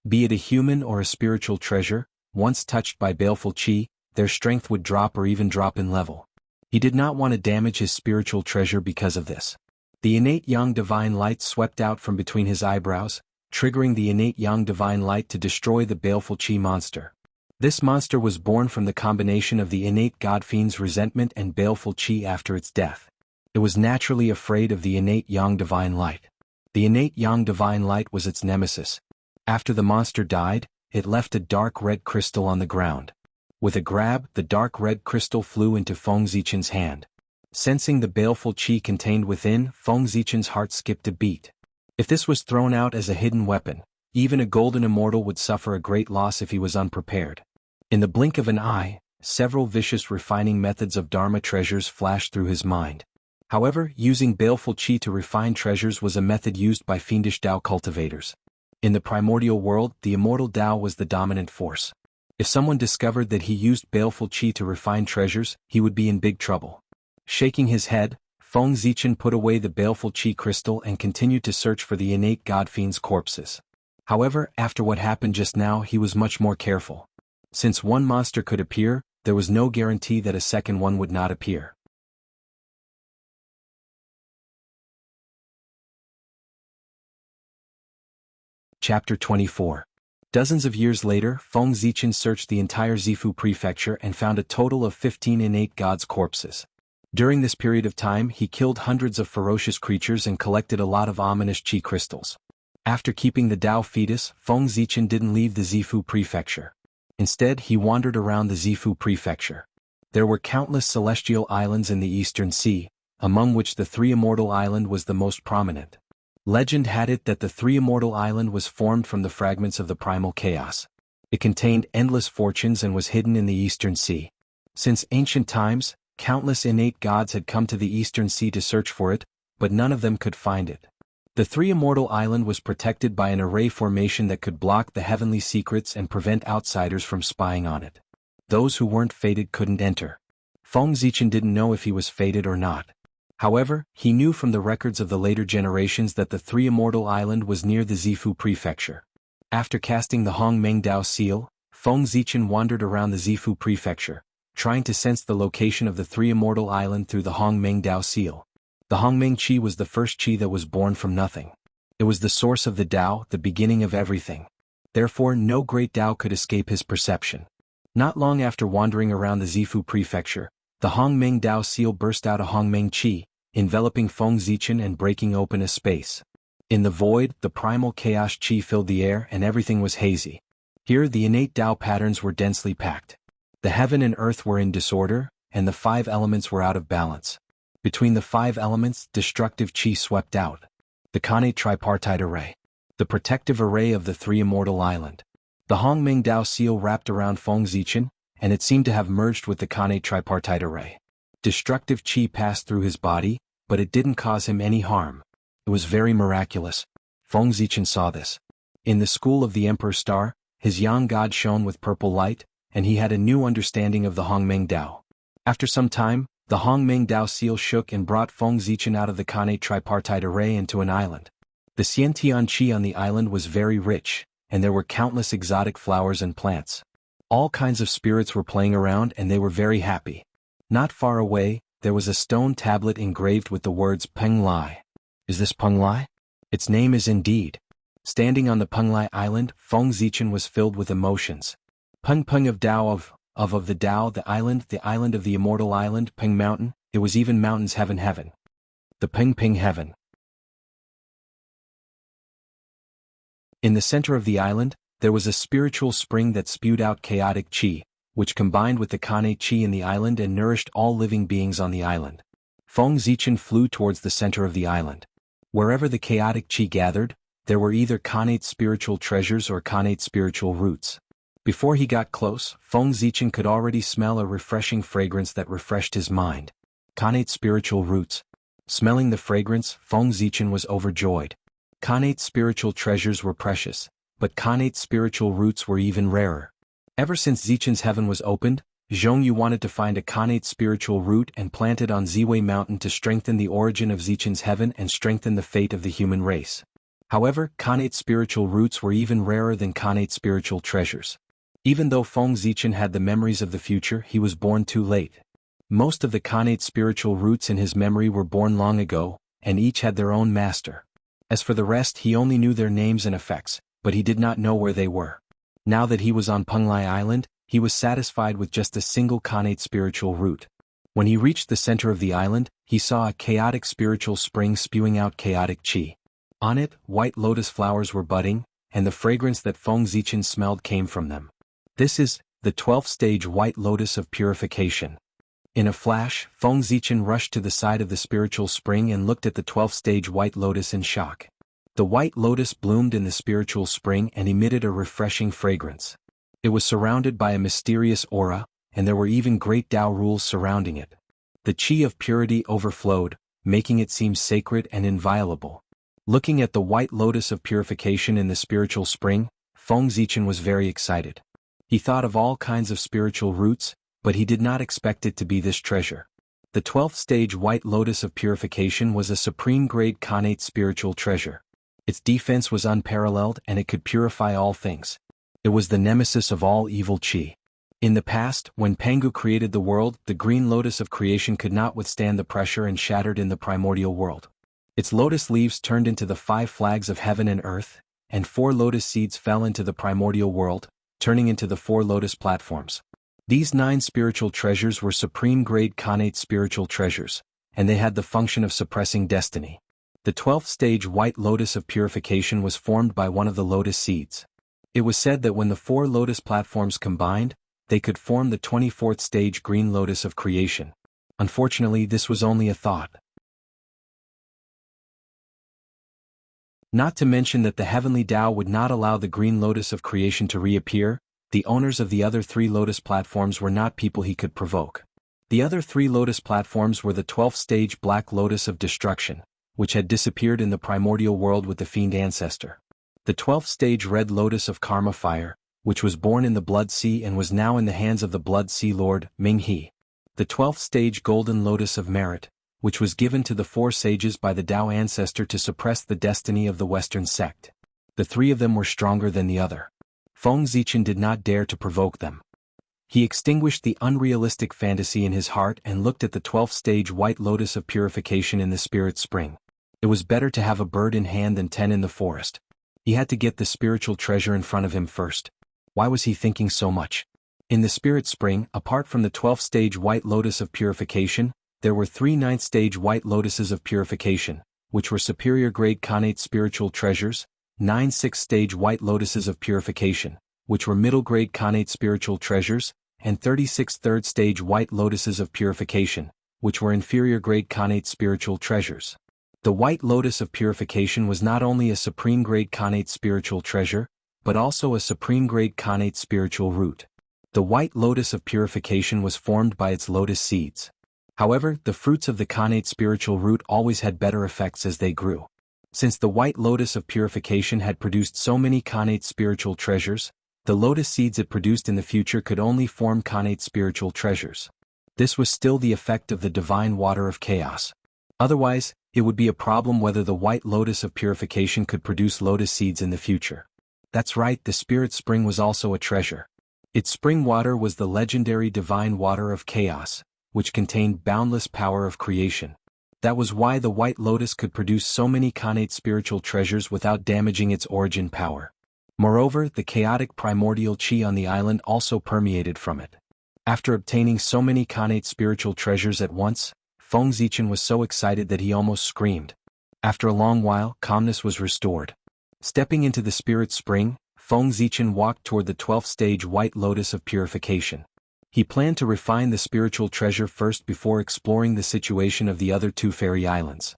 Be it a human or a spiritual treasure, once touched by baleful qi, their strength would drop or even drop in level. He did not want to damage his spiritual treasure because of this. The innate yang divine light swept out from between his eyebrows, triggering the innate yang divine light to destroy the baleful qi monster. This monster was born from the combination of the innate god fiend's resentment and baleful qi after its death. It was naturally afraid of the innate yang divine light. The innate yang divine light was its nemesis. After the monster died, it left a dark red crystal on the ground. With a grab, the dark red crystal flew into Feng Zichen's hand. Sensing the baleful qi contained within, Feng Zichen's heart skipped a beat. If this was thrown out as a hidden weapon, even a golden immortal would suffer a great loss if he was unprepared. In the blink of an eye, several vicious refining methods of Dharma treasures flashed through his mind. However, using baleful qi to refine treasures was a method used by fiendish Tao cultivators. In the primordial world, the immortal Tao was the dominant force. If someone discovered that he used baleful qi to refine treasures, he would be in big trouble. Shaking his head, Feng Zichen put away the baleful qi crystal and continued to search for the innate god fiend's corpses. However, after what happened just now, he was much more careful. Since one monster could appear, there was no guarantee that a second one would not appear. Chapter 24. Dozens of years later, Feng Zichen searched the entire Zifu prefecture and found a total of 15 innate gods' corpses. During this period of time, he killed hundreds of ferocious creatures and collected a lot of ominous qi crystals. After keeping the Tao fetus, Feng Zichen didn't leave the Zifu prefecture. Instead, he wandered around the Zifu prefecture. There were countless celestial islands in the Eastern Sea, among which the Three Immortal Island was the most prominent. Legend had it that the Three Immortal Island was formed from the fragments of the primal chaos. It contained endless fortunes and was hidden in the Eastern Sea. Since ancient times, countless innate gods had come to the Eastern Sea to search for it, but none of them could find it. The Three Immortal Island was protected by an array formation that could block the heavenly secrets and prevent outsiders from spying on it. Those who weren't fated couldn't enter. Feng Zichen didn't know if he was fated or not. However, he knew from the records of the later generations that the Three Immortal Island was near the Zifu prefecture. After casting the Hongmeng Dao seal, Feng Zichen wandered around the Zifu prefecture, trying to sense the location of the Three Immortal Island through the Hongmeng Dao seal. The Hongmeng Qi was the first Qi that was born from nothing. It was the source of the Tao, the beginning of everything. Therefore, no great Tao could escape his perception. Not long after wandering around the Zifu prefecture, the Hongmeng Dao seal burst out a Hongmeng Qi, enveloping Feng Zichen and breaking open a space. In the void, the primal chaos qi filled the air and everything was hazy. Here the innate Tao patterns were densely packed. The heaven and earth were in disorder, and the 5 elements were out of balance. Between the 5 elements, destructive qi swept out. The Kane tripartite array. The protective array of the Three Immortal Island. The Hongmeng Dao seal wrapped around Feng Zichen, and it seemed to have merged with the Kane tripartite array. Destructive qi passed through his body, but it didn't cause him any harm. It was very miraculous. Feng Zichen saw this. In the school of the Emperor Star, his yang god shone with purple light, and he had a new understanding of the Hongmeng Dao. After some time, the Hongmeng Dao seal shook and brought Feng Zichen out of the Kane tripartite array into an island. The Xiantian qi on the island was very rich, and there were countless exotic flowers and plants. All kinds of spirits were playing around and they were very happy. Not far away, there was a stone tablet engraved with the words Peng Lai. Is this Peng Lai? Its name is indeed. Standing on the Peng Lai Island, Feng Zichen was filled with emotions. Peng Peng of Tao of the Tao, the island of the immortal island, Peng Mountain, it was even mountains heaven. The Peng Peng heaven. In the center of the island, there was a spiritual spring that spewed out chaotic qi, which combined with the Kane qi in the island and nourished all living beings on the island. Feng Zichen flew towards the center of the island. Wherever the chaotic qi gathered, there were either Khanate spiritual treasures or Khanate spiritual roots. Before he got close, Feng Zichen could already smell a refreshing fragrance that refreshed his mind. Khanate spiritual roots. Smelling the fragrance, Feng Zichen was overjoyed. Khanate spiritual treasures were precious, but Khanate spiritual roots were even rarer. Ever since Zichen's heaven was opened, Zhongyu wanted to find a Khanate spiritual root and plant it on Ziwei Mountain to strengthen the origin of Zichen's heaven and strengthen the fate of the human race. However, Khanate spiritual roots were even rarer than Khanate spiritual treasures. Even though Feng Zichen had the memories of the future, he was born too late. Most of the Khanate spiritual roots in his memory were born long ago, and each had their own master. As for the rest, he only knew their names and effects, but he did not know where they were. Now that he was on Peng Lai Island, he was satisfied with just a single Khanate spiritual root. When he reached the center of the island, he saw a chaotic spiritual spring spewing out chaotic qi. On it, white lotus flowers were budding, and the fragrance that Feng Zichen smelled came from them. This is the 12th stage white lotus of purification. In a flash, Feng Zichen rushed to the side of the spiritual spring and looked at the 12th stage white lotus in shock. The white lotus bloomed in the spiritual spring and emitted a refreshing fragrance. It was surrounded by a mysterious aura, and there were even great Tao rules surrounding it. The qi of purity overflowed, making it seem sacred and inviolable. Looking at the white lotus of purification in the spiritual spring, Feng Zichen was very excited. He thought of all kinds of spiritual roots, but he did not expect it to be this treasure. The 12th stage white lotus of purification was a supreme-grade Khanate spiritual treasure. Its defense was unparalleled and it could purify all things. It was the nemesis of all evil qi. In the past, when Pangu created the world, the green lotus of creation could not withstand the pressure and shattered in the primordial world. Its lotus leaves turned into the 5 flags of heaven and earth, and 4 lotus seeds fell into the primordial world, turning into the 4 lotus platforms. These 9 spiritual treasures were supreme-grade Khanate spiritual treasures, and they had the function of suppressing destiny. The 12th stage white lotus of purification was formed by one of the lotus seeds. It was said that when the 4 lotus platforms combined, they could form the 24th stage green lotus of creation. Unfortunately, this was only a thought. Not to mention that the heavenly Tao would not allow the green lotus of creation to reappear. The owners of the other 3 lotus platforms were not people he could provoke. The other 3 lotus platforms were the 12th stage black lotus of destruction, which had disappeared in the primordial world with the fiend ancestor. The 12th stage red lotus of karma fire, which was born in the blood sea and was now in the hands of the blood sea lord, Ming He. The 12th stage golden lotus of merit, which was given to the 4 sages by the Tao ancestor to suppress the destiny of the Western sect. The 3 of them were stronger than the other. Feng Zichen did not dare to provoke them. He extinguished the unrealistic fantasy in his heart and looked at the 12th stage white lotus of purification in the spirit spring. It was better to have a bird in hand than 10 in the forest. He had to get the spiritual treasure in front of him first. Why was he thinking so much? In the spirit spring, apart from the 12th stage white lotus of purification, there were 3 9th stage white lotuses of purification, which were superior grade Khanate spiritual treasures, 9 6th stage white lotuses of purification, which were middle grade Khanate spiritual treasures, and 36 3rd stage white lotuses of purification, which were inferior grade Khanate spiritual treasures. The white lotus of purification was not only a supreme grade Khanate spiritual treasure, but also a supreme grade Khanate spiritual root. The white lotus of purification was formed by its lotus seeds. However, the fruits of the Khanate spiritual root always had better effects as they grew. Since the white lotus of purification had produced so many Khanate spiritual treasures, the lotus seeds it produced in the future could only form Khanate spiritual treasures. This was still the effect of the divine water of chaos. Otherwise, it would be a problem whether the white lotus of purification could produce lotus seeds in the future. That's right, the spirit spring was also a treasure. Its spring water was the legendary divine water of chaos, which contained boundless power of creation. That was why the White Lotus could produce so many connate spiritual treasures without damaging its origin power. Moreover, the chaotic primordial chi on the island also permeated from it. After obtaining so many connate spiritual treasures at once, Feng Zichen was so excited that he almost screamed. After a long while, calmness was restored. Stepping into the spirit spring, Feng Zichen walked toward the 12th stage White Lotus of purification. He planned to refine the spiritual treasure first before exploring the situation of the other two fairy islands.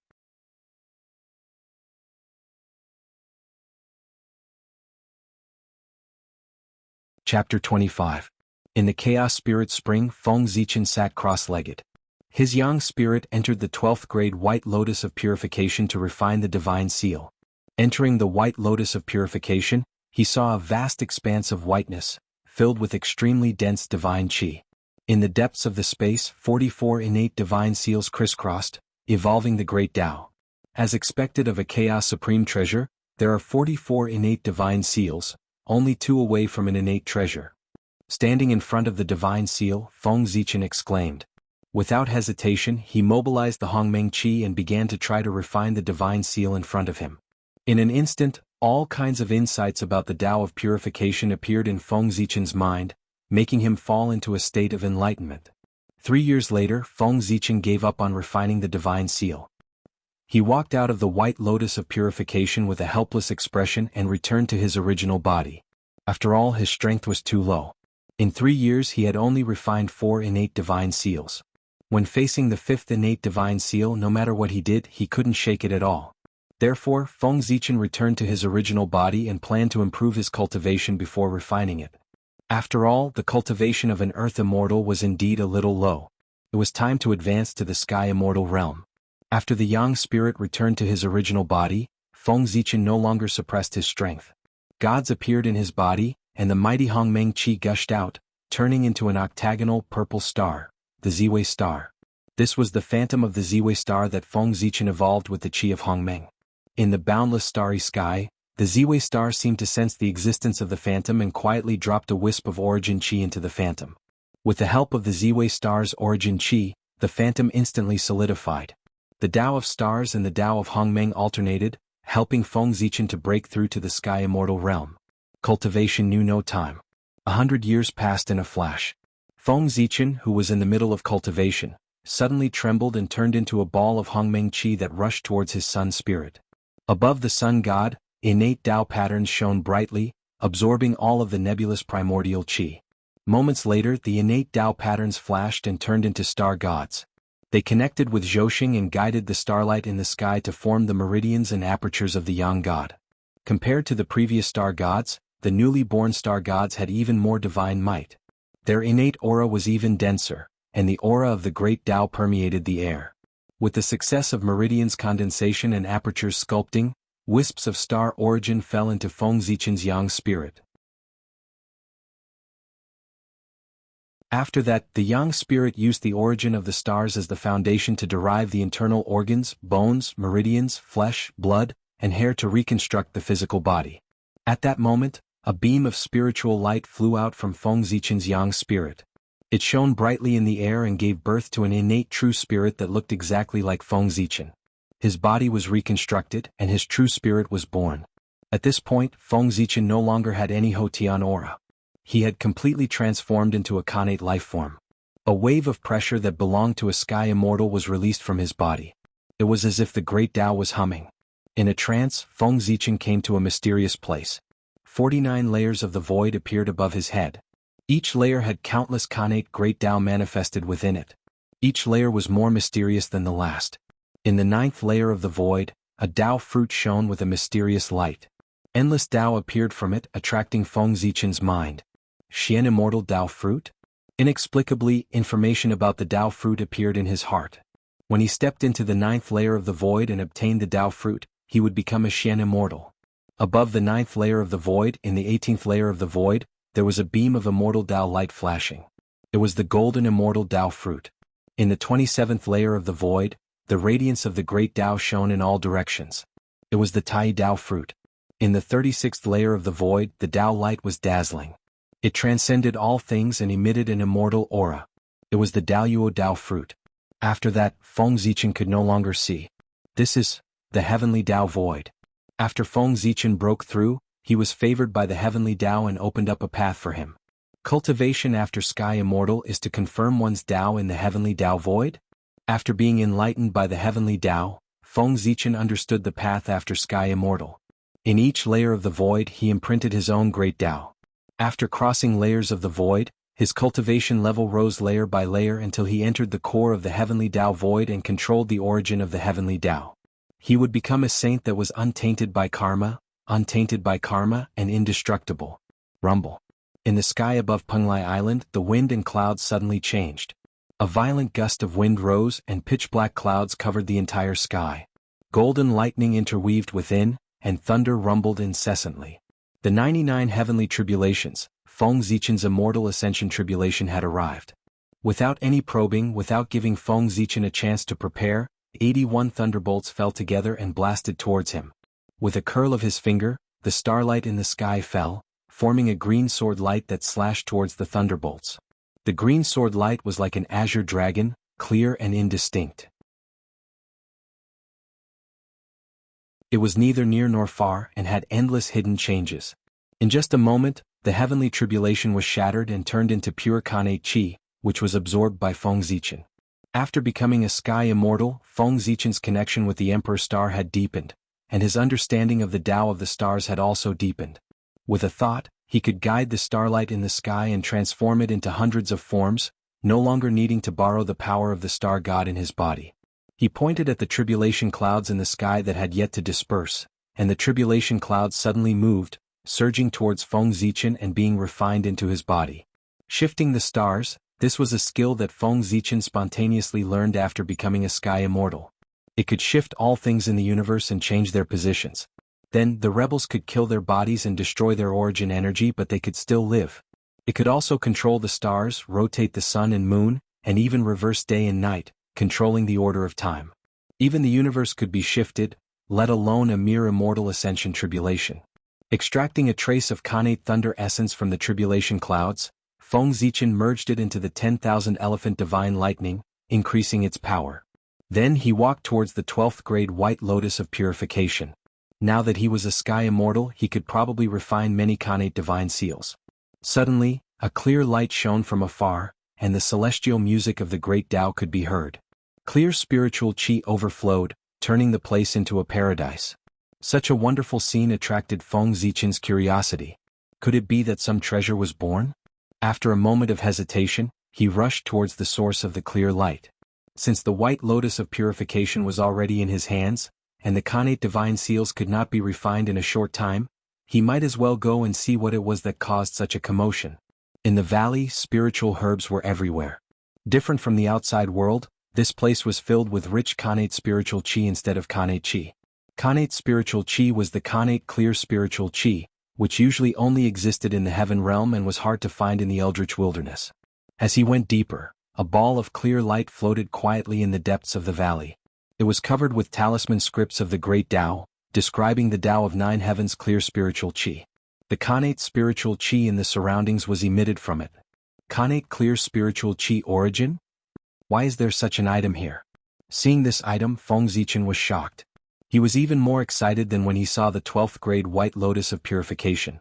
Chapter 25. In the Chaos Spirit Spring, Feng Zichen sat cross-legged. His young spirit entered the 12th grade White Lotus of purification to refine the divine seal. Entering the White Lotus of purification, he saw a vast expanse of whiteness, filled with extremely dense divine chi. In the depths of the space, 44 innate divine seals crisscrossed, evolving the great Tao. As expected of a Chaos Supreme treasure, there are 44 innate divine seals, only 2 away from an innate treasure. Standing in front of the divine seal, Feng Zichen exclaimed. Without hesitation, he mobilized the Hongmeng Qi and began to try to refine the divine seal in front of him. In an instant, all kinds of insights about the Tao of purification appeared in Feng Zichen's mind, making him fall into a state of enlightenment. 3 years later, Feng Zichen gave up on refining the divine seal. He walked out of the White Lotus of purification with a helpless expression and returned to his original body. After all, his strength was too low. In 3 years he had only refined 4 innate divine seals. When facing the 5th innate divine seal, no matter what he did, he couldn't shake it at all. Therefore, Feng Zichen returned to his original body and planned to improve his cultivation before refining it. After all, the cultivation of an earth immortal was indeed a little low. It was time to advance to the sky immortal realm. After the young spirit returned to his original body, Feng Zichen no longer suppressed his strength. Gods appeared in his body, and the mighty Hongmeng Qi gushed out, turning into an octagonal purple star, the Ziwei star. This was the phantom of the Ziwei star that Feng Zichen evolved with the Qi of Hongmeng. In the boundless starry sky, the Ziwei star seemed to sense the existence of the phantom and quietly dropped a wisp of origin Qi into the phantom. With the help of the Ziwei star's origin Qi, the phantom instantly solidified. The Tao of stars and the Tao of Hongmeng alternated, helping Feng Zichen to break through to the sky immortal realm. Cultivation knew no time. 100 years passed in a flash. Feng Zichen, who was in the middle of cultivation, suddenly trembled and turned into a ball of Hongmeng Qi that rushed towards his sun spirit. Above the sun god, innate Tao patterns shone brightly, absorbing all of the nebulous primordial Qi. Moments later, the innate Tao patterns flashed and turned into star gods. They connected with Zhouxing and guided the starlight in the sky to form the meridians and apertures of the yang god. Compared to the previous star gods, the newly born star gods had even more divine might. Their innate aura was even denser, and the aura of the great Tao permeated the air. With the success of meridians condensation and apertures sculpting, wisps of star origin fell into Feng Zichen's yang spirit. After that, the yang spirit used the origin of the stars as the foundation to derive the internal organs, bones, meridians, flesh, blood, and hair to reconstruct the physical body. At that moment, a beam of spiritual light flew out from Feng Zichen's yang spirit. It shone brightly in the air and gave birth to an innate true spirit that looked exactly like Feng Zichen. His body was reconstructed, and his true spirit was born. At this point, Feng Zichen no longer had any Hotian aura. He had completely transformed into a connate life form. A wave of pressure that belonged to a sky immortal was released from his body. It was as if the great Tao was humming. In a trance, Feng Zichen came to a mysterious place. 49 layers of the void appeared above his head. Each layer had countless connate great Tao manifested within it. Each layer was more mysterious than the last. In the 9th layer of the void, a Tao fruit shone with a mysterious light. Endless Tao appeared from it, attracting Feng Zichen's mind. Xian immortal Tao fruit? Inexplicably, information about the Tao fruit appeared in his heart. When he stepped into the 9th layer of the void and obtained the Tao fruit, he would become a Xian immortal. Above the 9th layer of the void, in the 18th layer of the void, there was a beam of immortal Tao light flashing. It was the golden immortal Tao fruit. In the 27th layer of the void, the radiance of the great Tao shone in all directions. It was the Tai Tao fruit. In the 36th layer of the void, the Tao light was dazzling. It transcended all things and emitted an immortal aura. It was the Daoyuo Tao fruit. After that, Feng Zichen could no longer see. This is the heavenly Tao void. After Feng Zichen broke through, he was favored by the heavenly Tao and opened up a path for him. Cultivation after Sky Immortal is to confirm one's Tao in the heavenly Tao void. After being enlightened by the heavenly Tao, Feng Zichen understood the path after Sky Immortal. In each layer of the void he imprinted his own great Tao. After crossing layers of the void, his cultivation level rose layer by layer until he entered the core of the heavenly Tao void and controlled the origin of the heavenly Tao. He would become a saint that was untainted by karma, and indestructible. Rumble. In the sky above Penglai Island, the wind and clouds suddenly changed. A violent gust of wind rose and pitch-black clouds covered the entire sky. Golden lightning interweaved within, and thunder rumbled incessantly. The 99 heavenly tribulations, Feng Zichen's immortal ascension tribulation had arrived. Without any probing, without giving Feng Zichen a chance to prepare, 81 thunderbolts fell together and blasted towards him. With a curl of his finger, the starlight in the sky fell, forming a green sword light that slashed towards the thunderbolts. The green sword light was like an azure dragon, clear and indistinct. It was neither near nor far and had endless hidden changes. In just a moment, the heavenly tribulation was shattered and turned into pure Kanate Qi, which was absorbed by Feng Zichen. After becoming a sky immortal, Feng Zichen's connection with the Emperor Star had deepened, and his understanding of the Tao of the stars had also deepened. With a thought, he could guide the starlight in the sky and transform it into hundreds of forms, no longer needing to borrow the power of the star god in his body. He pointed at the tribulation clouds in the sky that had yet to disperse, and the tribulation clouds suddenly moved, surging towards Feng Zichen and being refined into his body. Shifting the stars, this was a skill that Feng Zichen spontaneously learned after becoming a sky immortal. It could shift all things in the universe and change their positions. Then, the rebels could kill their bodies and destroy their origin energy, but they could still live. It could also control the stars, rotate the sun and moon, and even reverse day and night, controlling the order of time. Even the universe could be shifted, let alone a mere immortal ascension tribulation. Extracting a trace of Kanate thunder essence from the tribulation clouds, Feng Zichen merged it into the 10,000 elephant divine lightning, increasing its power. Then he walked towards the 12th grade white lotus of purification. Now that he was a sky immortal, he could probably refine many Kanate divine seals. Suddenly, a clear light shone from afar, and the celestial music of the great Tao could be heard. Clear spiritual qi overflowed, turning the place into a paradise. Such a wonderful scene attracted Feng Zichen's curiosity. Could it be that some treasure was born? After a moment of hesitation, he rushed towards the source of the clear light. Since the white lotus of purification was already in his hands, and the Kanate divine seals could not be refined in a short time, he might as well go and see what it was that caused such a commotion. In the valley, spiritual herbs were everywhere. Different from the outside world, this place was filled with rich Kanate spiritual qi instead of Kanate qi. Kanate spiritual qi was the Kanate clear spiritual qi, which usually only existed in the heaven realm and was hard to find in the eldritch wilderness. As he went deeper, a ball of clear light floated quietly in the depths of the valley. It was covered with talisman scripts of the great Tao, describing the Tao of 9 heavens clear spiritual qi. The Kanate spiritual qi in the surroundings was emitted from it. Kanate clear spiritual qi origin? Why is there such an item here? Seeing this item, Feng Zichen was shocked. He was even more excited than when he saw the 12th grade white lotus of purification.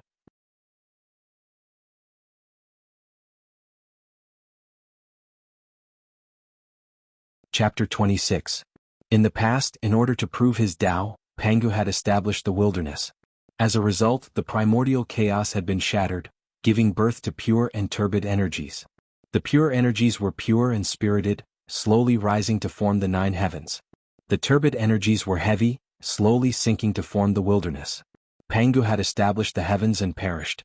Chapter 26. In the past, in order to prove his Tao, Pangu had established the wilderness. As a result, the primordial chaos had been shattered, giving birth to pure and turbid energies. The pure energies were pure and spirited, slowly rising to form the 9 heavens. The turbid energies were heavy, slowly sinking to form the wilderness. Pangu had established the heavens and perished.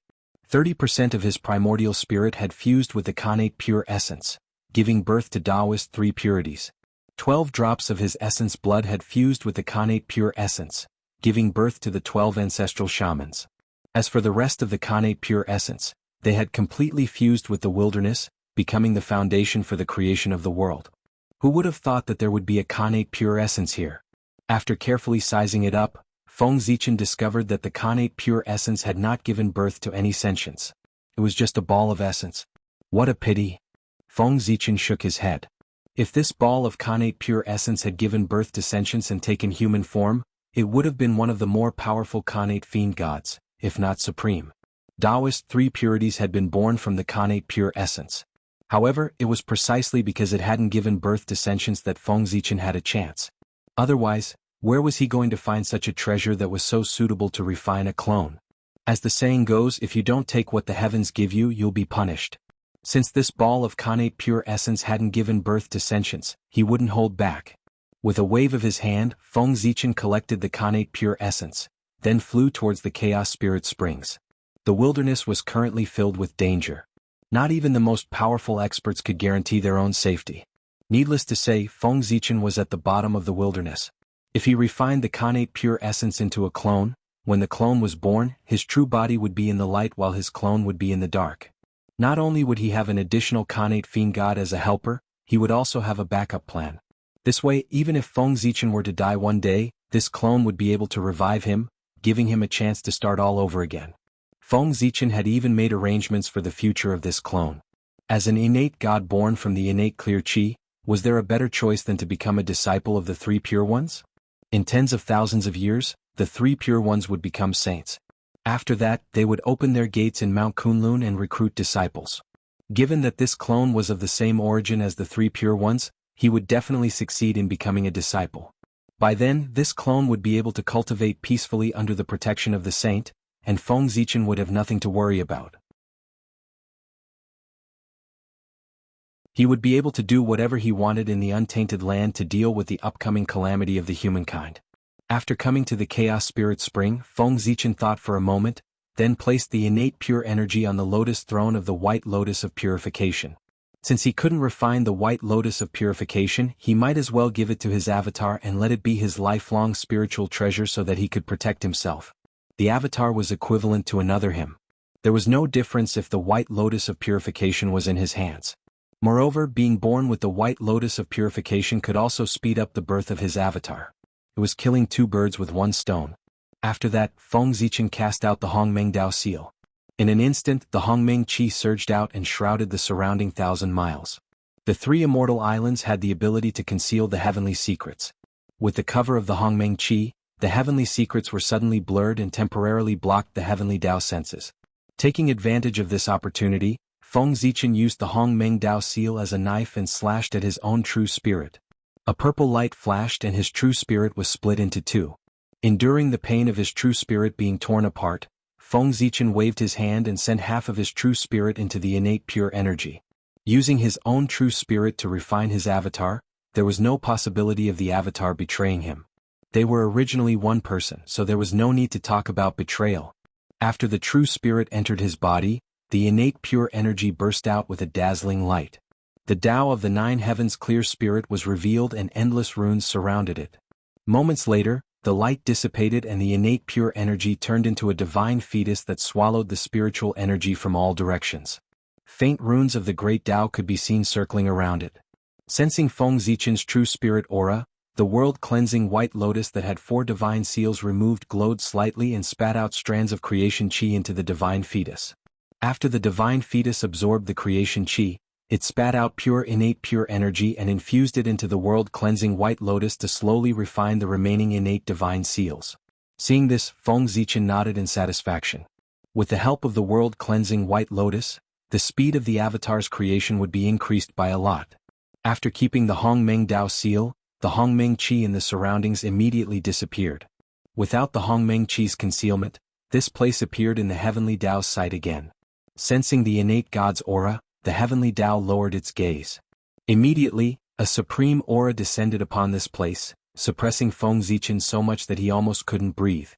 30% of his primordial spirit had fused with the Kanate pure essence, giving birth to Taoist 3 purities. 12 drops of his essence blood had fused with the Kanate pure essence, giving birth to the 12 ancestral shamans. As for the rest of the Kanate pure essence, they had completely fused with the wilderness, becoming the foundation for the creation of the world. Who would have thought that there would be a Kanate pure essence here? After carefully sizing it up, Feng Zichen discovered that the Khanate pure essence had not given birth to any sentience. It was just a ball of essence. What a pity. Feng Zichen shook his head. If this ball of Khanate pure essence had given birth to sentience and taken human form, it would have been one of the more powerful Khanate fiend gods, if not supreme. Taoist three purities had been born from the Khanate pure essence. However, it was precisely because it hadn't given birth to sentience that Feng Zichen had a chance. Otherwise, where was he going to find such a treasure that was so suitable to refine a clone? As the saying goes, if you don't take what the heavens give you, you'll be punished. Since this ball of Khanate pure essence hadn't given birth to sentience, he wouldn't hold back. With a wave of his hand, Feng Zichen collected the Khanate pure essence, then flew towards the Chaos Spirit Springs. The wilderness was currently filled with danger. Not even the most powerful experts could guarantee their own safety. Needless to say, Feng Zichen was at the bottom of the wilderness. If he refined the Khanate pure essence into a clone, when the clone was born, his true body would be in the light while his clone would be in the dark. Not only would he have an additional Khanate fiend god as a helper, he would also have a backup plan. This way, even if Feng Zichen were to die one day, this clone would be able to revive him, giving him a chance to start all over again. Feng Zichen had even made arrangements for the future of this clone. As an innate god born from the innate clear chi, was there a better choice than to become a disciple of the three pure ones? In tens of thousands of years, the three pure ones would become saints. After that, they would open their gates in Mount Kunlun and recruit disciples. Given that this clone was of the same origin as the three pure ones, he would definitely succeed in becoming a disciple. By then, this clone would be able to cultivate peacefully under the protection of the saint, and Feng Zichen would have nothing to worry about. He would be able to do whatever he wanted in the untainted land to deal with the upcoming calamity of the humankind. After coming to the Chaos Spirit Spring, Feng Zichen thought for a moment, then placed the innate pure energy on the lotus throne of the White Lotus of Purification. Since he couldn't refine the White Lotus of Purification, he might as well give it to his avatar and let it be his lifelong spiritual treasure so that he could protect himself. The avatar was equivalent to another him. There was no difference if the White Lotus of Purification was in his hands. Moreover, being born with the White Lotus of Purification could also speed up the birth of his avatar. It was killing two birds with one stone. After that, Feng Zichen cast out the Hongmeng Dao seal. In an instant, the Hongmeng Qi surged out and shrouded the surrounding 1,000 miles. The three immortal islands had the ability to conceal the heavenly secrets. With the cover of the Hongmeng Qi, the heavenly secrets were suddenly blurred and temporarily blocked the heavenly Dao senses. Taking advantage of this opportunity, Feng Zichen used the Hongmeng Dao seal as a knife and slashed at his own true spirit. A purple light flashed and his true spirit was split into two. Enduring the pain of his true spirit being torn apart, Feng Zichen waved his hand and sent half of his true spirit into the innate pure energy. Using his own true spirit to refine his avatar, there was no possibility of the avatar betraying him. They were originally one person, so there was no need to talk about betrayal. After the true spirit entered his body, the innate pure energy burst out with a dazzling light. The Tao of the Nine Heavens clear spirit was revealed and endless runes surrounded it. Moments later, the light dissipated and the innate pure energy turned into a divine fetus that swallowed the spiritual energy from all directions. Faint runes of the great Tao could be seen circling around it. Sensing Feng Zichen's true spirit aura, the world-cleansing white lotus that had 4 divine seals removed glowed slightly and spat out strands of creation chi into the divine fetus. After the divine fetus absorbed the creation chi, it spat out pure innate pure energy and infused it into the world-cleansing white lotus to slowly refine the remaining innate divine seals. Seeing this, Feng Zichen nodded in satisfaction. With the help of the world-cleansing white lotus, the speed of the avatar's creation would be increased by a lot. After keeping the Hongmeng Dao seal, the Hongmeng Qi in the surroundings immediately disappeared. Without the Hongmeng Qi's concealment, this place appeared in the heavenly Dao's sight again. Sensing the innate God's aura, the heavenly Dao lowered its gaze. Immediately, a supreme aura descended upon this place, suppressing Feng Zichen so much that he almost couldn't breathe.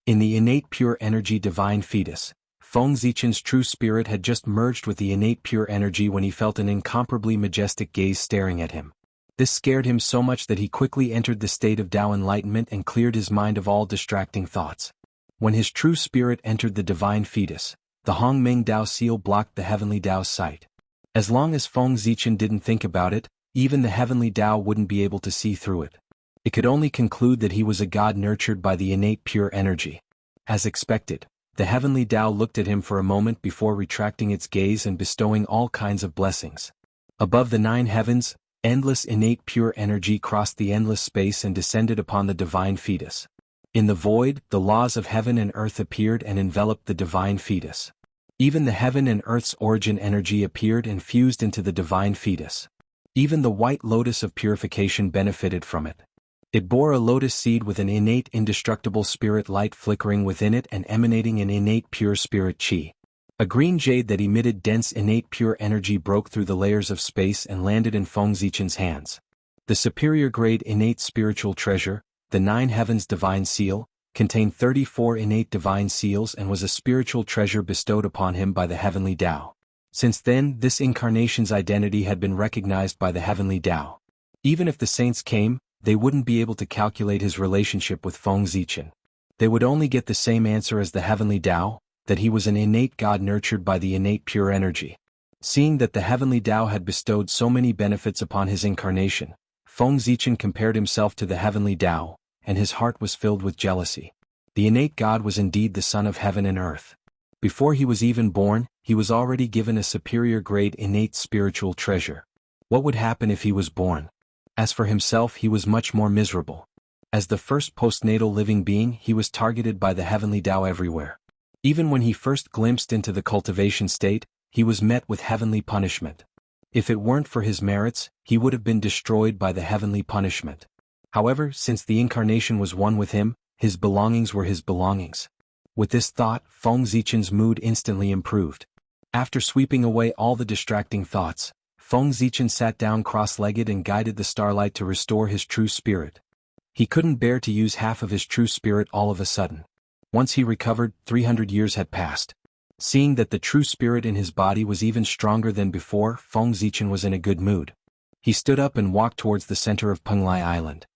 In the innate pure energy divine fetus, Feng Zichen's true spirit had just merged with the innate pure energy when he felt an incomparably majestic gaze staring at him. This scared him so much that he quickly entered the state of Dao enlightenment and cleared his mind of all distracting thoughts. When his true spirit entered the divine fetus, the Hongmeng Dao seal blocked the heavenly Dao's sight. As long as Feng Zichen didn't think about it, even the heavenly Dao wouldn't be able to see through it. It could only conclude that he was a god nurtured by the innate pure energy. As expected, the heavenly Tao looked at him for a moment before retracting its gaze and bestowing all kinds of blessings. Above the 9 heavens, endless innate pure energy crossed the endless space and descended upon the divine fetus. In the void, the laws of heaven and earth appeared and enveloped the divine fetus. Even the heaven and earth's origin energy appeared and fused into the divine fetus. Even the white lotus of purification benefited from it. It bore a lotus seed with an innate indestructible spirit light flickering within it and emanating an innate pure spirit chi. A green jade that emitted dense innate pure energy broke through the layers of space and landed in Feng Zichen's hands. The superior grade innate spiritual treasure, the 9 heavens divine seal, contained 34 innate divine seals and was a spiritual treasure bestowed upon him by the heavenly Tao. Since then, this incarnation's identity had been recognized by the heavenly Tao. Even if the saints came, they wouldn't be able to calculate his relationship with Feng Zichen. They would only get the same answer as the heavenly Tao, that he was an innate god nurtured by the innate pure energy. Seeing that the heavenly Tao had bestowed so many benefits upon his incarnation, Feng Zichen compared himself to the heavenly Tao, and his heart was filled with jealousy. The innate God was indeed the son of heaven and earth. Before he was even born, he was already given a superior grade innate spiritual treasure. What would happen if he was born? As for himself, he was much more miserable. As the first postnatal living being, he was targeted by the heavenly Tao everywhere. Even when he first glimpsed into the cultivation state, he was met with heavenly punishment. If it weren't for his merits, he would have been destroyed by the heavenly punishment. However, since the incarnation was one with him, his belongings were his belongings. With this thought, Feng Zichen's mood instantly improved. After sweeping away all the distracting thoughts, Feng Zichen sat down cross-legged and guided the starlight to restore his true spirit. He couldn't bear to use half of his true spirit all of a sudden. Once he recovered, 300 years had passed. Seeing that the true spirit in his body was even stronger than before, Feng Zichen was in a good mood. He stood up and walked towards the center of Penglai Island.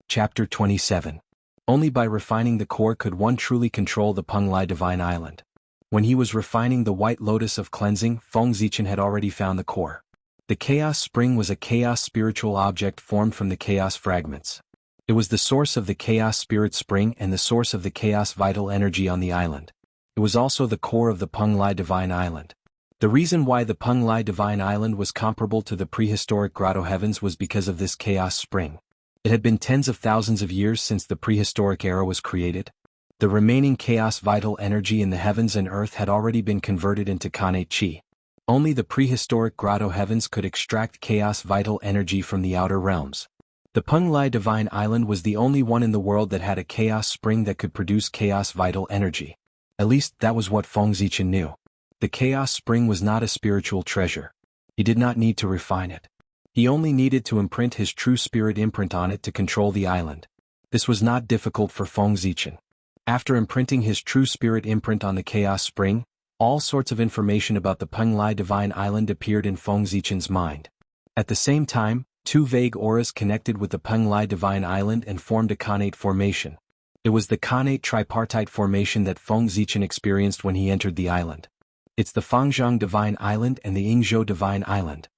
Chapter 27. Only by refining the core could one truly control the Penglai Divine Island. When he was refining the white lotus of cleansing, Feng Zichen had already found the core. The chaos spring was a chaos spiritual object formed from the chaos fragments. It was the source of the chaos spirit spring and the source of the chaos vital energy on the island. It was also the core of the Penglai Divine Island. The reason why the Penglai Divine Island was comparable to the prehistoric grotto heavens was because of this chaos spring. It had been tens of thousands of years since the prehistoric era was created. The remaining chaos vital energy in the heavens and earth had already been converted into Khanate Chi. Only the prehistoric grotto heavens could extract chaos vital energy from the outer realms. The Penglai Divine Island was the only one in the world that had a chaos spring that could produce chaos vital energy. At least that was what Feng Zichen knew. The chaos spring was not a spiritual treasure. He did not need to refine it. He only needed to imprint his true spirit imprint on it to control the island. This was not difficult for Feng Zichen. After imprinting his true spirit imprint on the chaos spring, all sorts of information about the Penglai Divine Island appeared in Feng Zichen's mind. At the same time, 2 vague auras connected with the Penglai Divine Island and formed a Khanate formation. It was the Khanate tripartite formation that Feng Zichen experienced when he entered the island. It's the Fangzhong Divine Island and the Yingzhou Divine Island.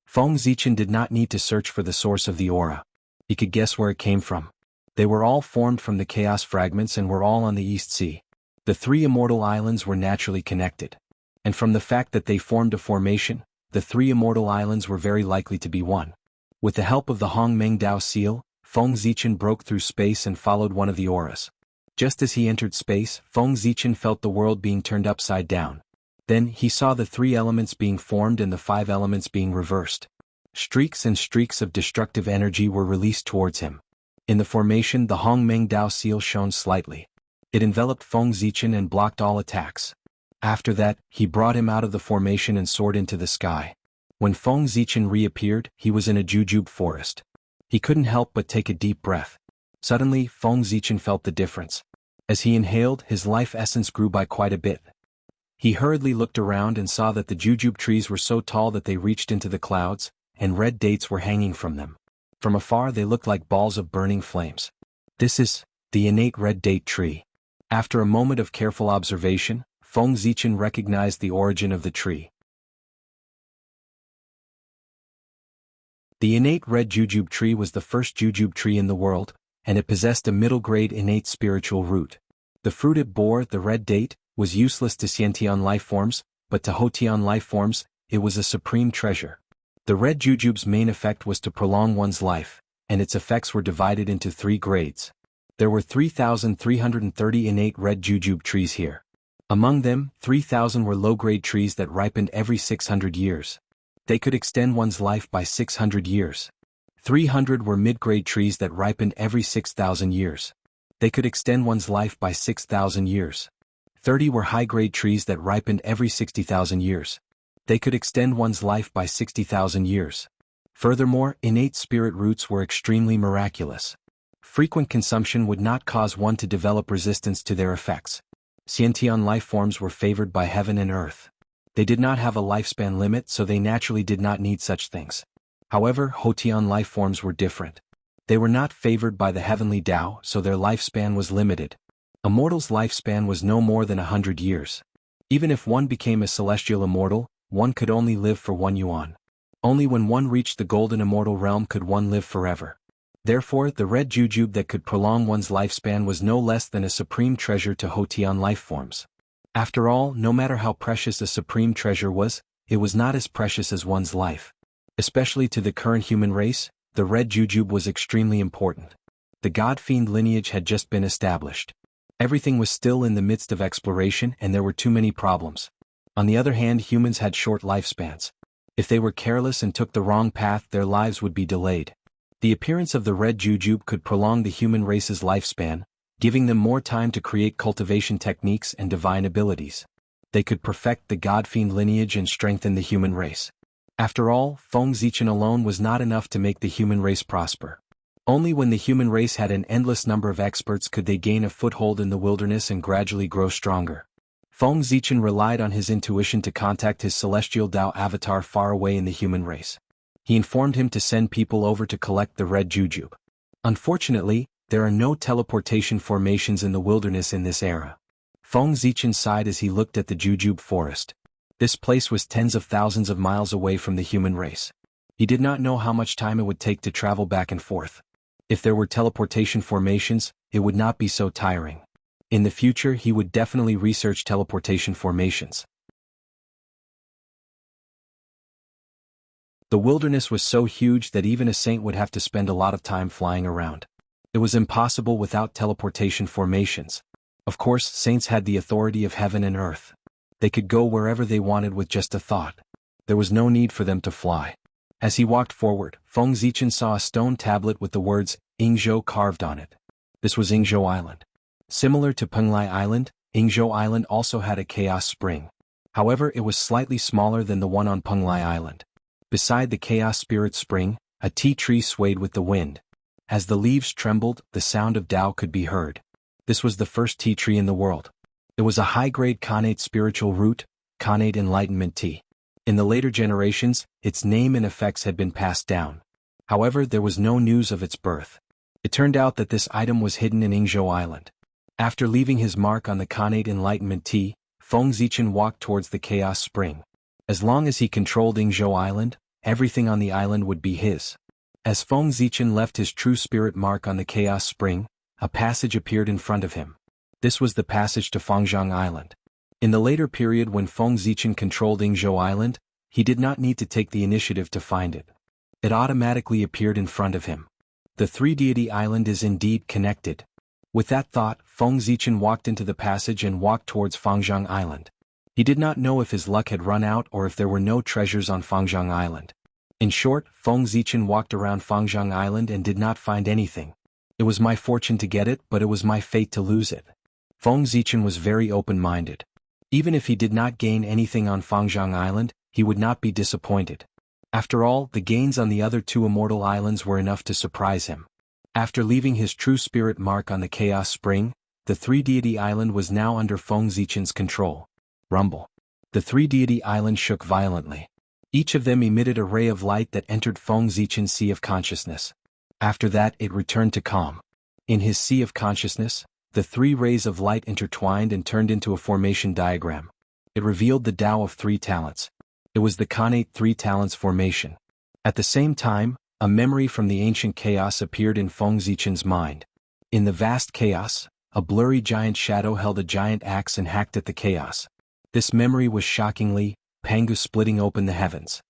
Feng Zichen did not need to search for the source of the aura. He could guess where it came from. They were all formed from the chaos fragments and were all on the East Sea. The 3 immortal islands were naturally connected. And from the fact that they formed a formation, the 3 immortal islands were very likely to be one. With the help of the Hong Meng Dao seal, Feng Zichen broke through space and followed one of the auras. Just as he entered space, Feng Zichen felt the world being turned upside down. Then he saw the 3 elements being formed and the 5 elements being reversed. Streaks and streaks of destructive energy were released towards him. In the formation, the Hong Meng Dao seal shone slightly. It enveloped Feng Zichen and blocked all attacks. After that, he brought him out of the formation and soared into the sky. When Feng Zichen reappeared, he was in a jujube forest. He couldn't help but take a deep breath. Suddenly, Feng Zichen felt the difference. As he inhaled, his life essence grew by quite a bit. He hurriedly looked around and saw that the jujube trees were so tall that they reached into the clouds, and red dates were hanging from them. From afar they looked like balls of burning flames. This is the innate red date tree. After a moment of careful observation, Feng Zichen recognized the origin of the tree. The innate red jujube tree was the first jujube tree in the world, and it possessed a middle-grade innate spiritual root. The fruit it bore, the red date, was useless to Xiantian life forms, but to Hotian life forms, it was a supreme treasure. The red jujube's main effect was to prolong one's life, and its effects were divided into 3 grades. There were 3,330 innate red jujube trees here. Among them, 3,000 were low-grade trees that ripened every 600 years. They could extend one's life by 600 years. 300 were mid-grade trees that ripened every 6,000 years. They could extend one's life by 6,000 years. 30 were high-grade trees that ripened every 60,000 years. They could extend one's life by 60,000 years. Furthermore, innate spirit roots were extremely miraculous. Frequent consumption would not cause one to develop resistance to their effects. Xiantian life forms were favored by heaven and earth. They did not have a lifespan limit, so they naturally did not need such things. However, Hotian life forms were different. They were not favored by the heavenly Tao, so their lifespan was limited. A mortal's lifespan was no more than 100 years. Even if one became a celestial immortal, one could only live for 1 yuan. Only when one reached the golden immortal realm could one live forever. Therefore, the red jujube that could prolong one's lifespan was no less than a supreme treasure to Hotian life forms. After all, no matter how precious a supreme treasure was, it was not as precious as one's life. Especially to the current human race, the red jujube was extremely important. The god-fiend lineage had just been established. Everything was still in the midst of exploration and there were too many problems. On the other hand, humans had short lifespans. If they were careless and took the wrong path, their lives would be delayed. The appearance of the red jujube could prolong the human race's lifespan, giving them more time to create cultivation techniques and divine abilities. They could perfect the god-fiend lineage and strengthen the human race. After all, Feng Zichen alone was not enough to make the human race prosper. Only when the human race had an endless number of experts could they gain a foothold in the wilderness and gradually grow stronger. Feng Zichen relied on his intuition to contact his celestial Tao avatar far away in the human race. He informed him to send people over to collect the red jujube. Unfortunately, there are no teleportation formations in the wilderness in this era. Feng Zichen sighed as he looked at the jujube forest. This place was tens of thousands of miles away from the human race. He did not know how much time it would take to travel back and forth. If there were teleportation formations, it would not be so tiring. In the future, he would definitely research teleportation formations. The wilderness was so huge that even a saint would have to spend a lot of time flying around. It was impossible without teleportation formations. Of course, saints had the authority of heaven and earth. They could go wherever they wanted with just a thought. There was no need for them to fly. As he walked forward, Feng Zichen saw a stone tablet with the words, Yingzhou carved on it. This was Yingzhou Island. Similar to Penglai Island, Yingzhou Island also had a chaos spring. However, it was slightly smaller than the one on Penglai Island. Beside the chaos spirit spring, a tea tree swayed with the wind. As the leaves trembled, the sound of Tao could be heard. This was the first tea tree in the world. It was a high-grade connate spiritual root, connate enlightenment tea. In the later generations, its name and effects had been passed down. However, there was no news of its birth. It turned out that this item was hidden in Yingzhou Island. After leaving his mark on the connate enlightenment tea, Feng Zichen walked towards the chaos spring. As long as he controlled Yingzhou Island, everything on the island would be his. As Feng Zichen left his true spirit mark on the chaos spring, a passage appeared in front of him. This was the passage to Fangzhang Island. In the later period when Feng Zichen controlled Yingzhou Island, he did not need to take the initiative to find it. It automatically appeared in front of him. The three-deity island is indeed connected. With that thought, Feng Zichen walked into the passage and walked towards Fangzhang Island. He did not know if his luck had run out or if there were no treasures on Fangzhang Island. In short, Feng Zichen walked around Fangzhang Island and did not find anything. It was my fortune to get it, but it was my fate to lose it. Feng Zichen was very open-minded. Even if he did not gain anything on Fangzhang Island, he would not be disappointed. After all, the gains on the other 2 immortal islands were enough to surprise him. After leaving his true spirit mark on the Chaos Spring, the three-deity island was now under Feng Zichen's control. Rumble. The three-deity island shook violently. Each of them emitted a ray of light that entered Feng Zichen's sea of consciousness. After that, it returned to calm. In his sea of consciousness, the 3 rays of light intertwined and turned into a formation diagram. It revealed the Tao of 3 talents. It was the connate 3 talents formation. At the same time, A memory from the ancient chaos appeared in Feng Zichen's mind. In the vast chaos, a blurry giant shadow held a giant axe and hacked at the chaos. This memory was shockingly, Pangu splitting open the heavens.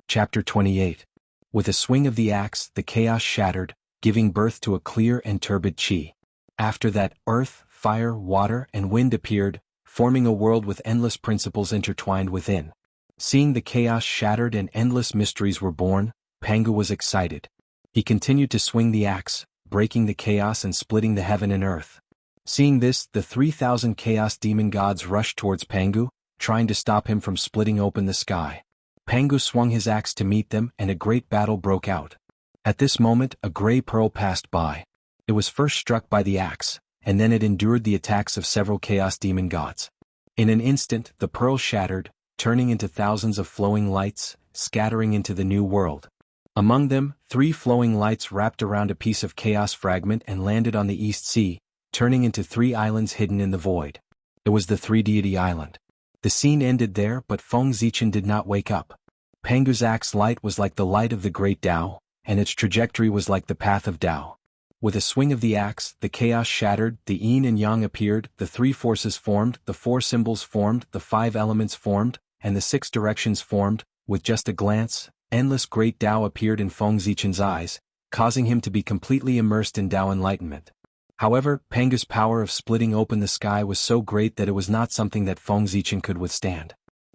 Chapter 28. With a swing of the axe, the chaos shattered, giving birth to a clear and turbid chi. After that, earth, fire, water, and wind appeared, forming a world with endless principles intertwined within. Seeing the chaos shattered and endless mysteries were born, Pangu was excited. He continued to swing the axe, breaking the chaos and splitting the heaven and earth. Seeing this, the 3,000 chaos demon gods rushed towards Pangu, trying to stop him from splitting open the sky. Pangu swung his axe to meet them and a great battle broke out. At this moment, a gray pearl passed by. It was first struck by the axe, and then it endured the attacks of several chaos demon gods. In an instant, the pearl shattered, turning into thousands of flowing lights, scattering into the new world. Among them, 3 flowing lights wrapped around a piece of chaos fragment and landed on the East Sea, turning into 3 islands hidden in the void. It was the 3-deity island. The scene ended there, but Feng Zichen did not wake up. Pangu's axe light was like the light of the great Tao, and its trajectory was like the path of Tao. With a swing of the axe, the chaos shattered, the yin and yang appeared, the 3 forces formed, the 4 symbols formed, the 5 elements formed, and the 6 directions formed. With just a glance, endless great Tao appeared in Feng Zichen's eyes, causing him to be completely immersed in Tao enlightenment. However, Pangu's power of splitting open the sky was so great that it was not something that Feng Zichen could withstand.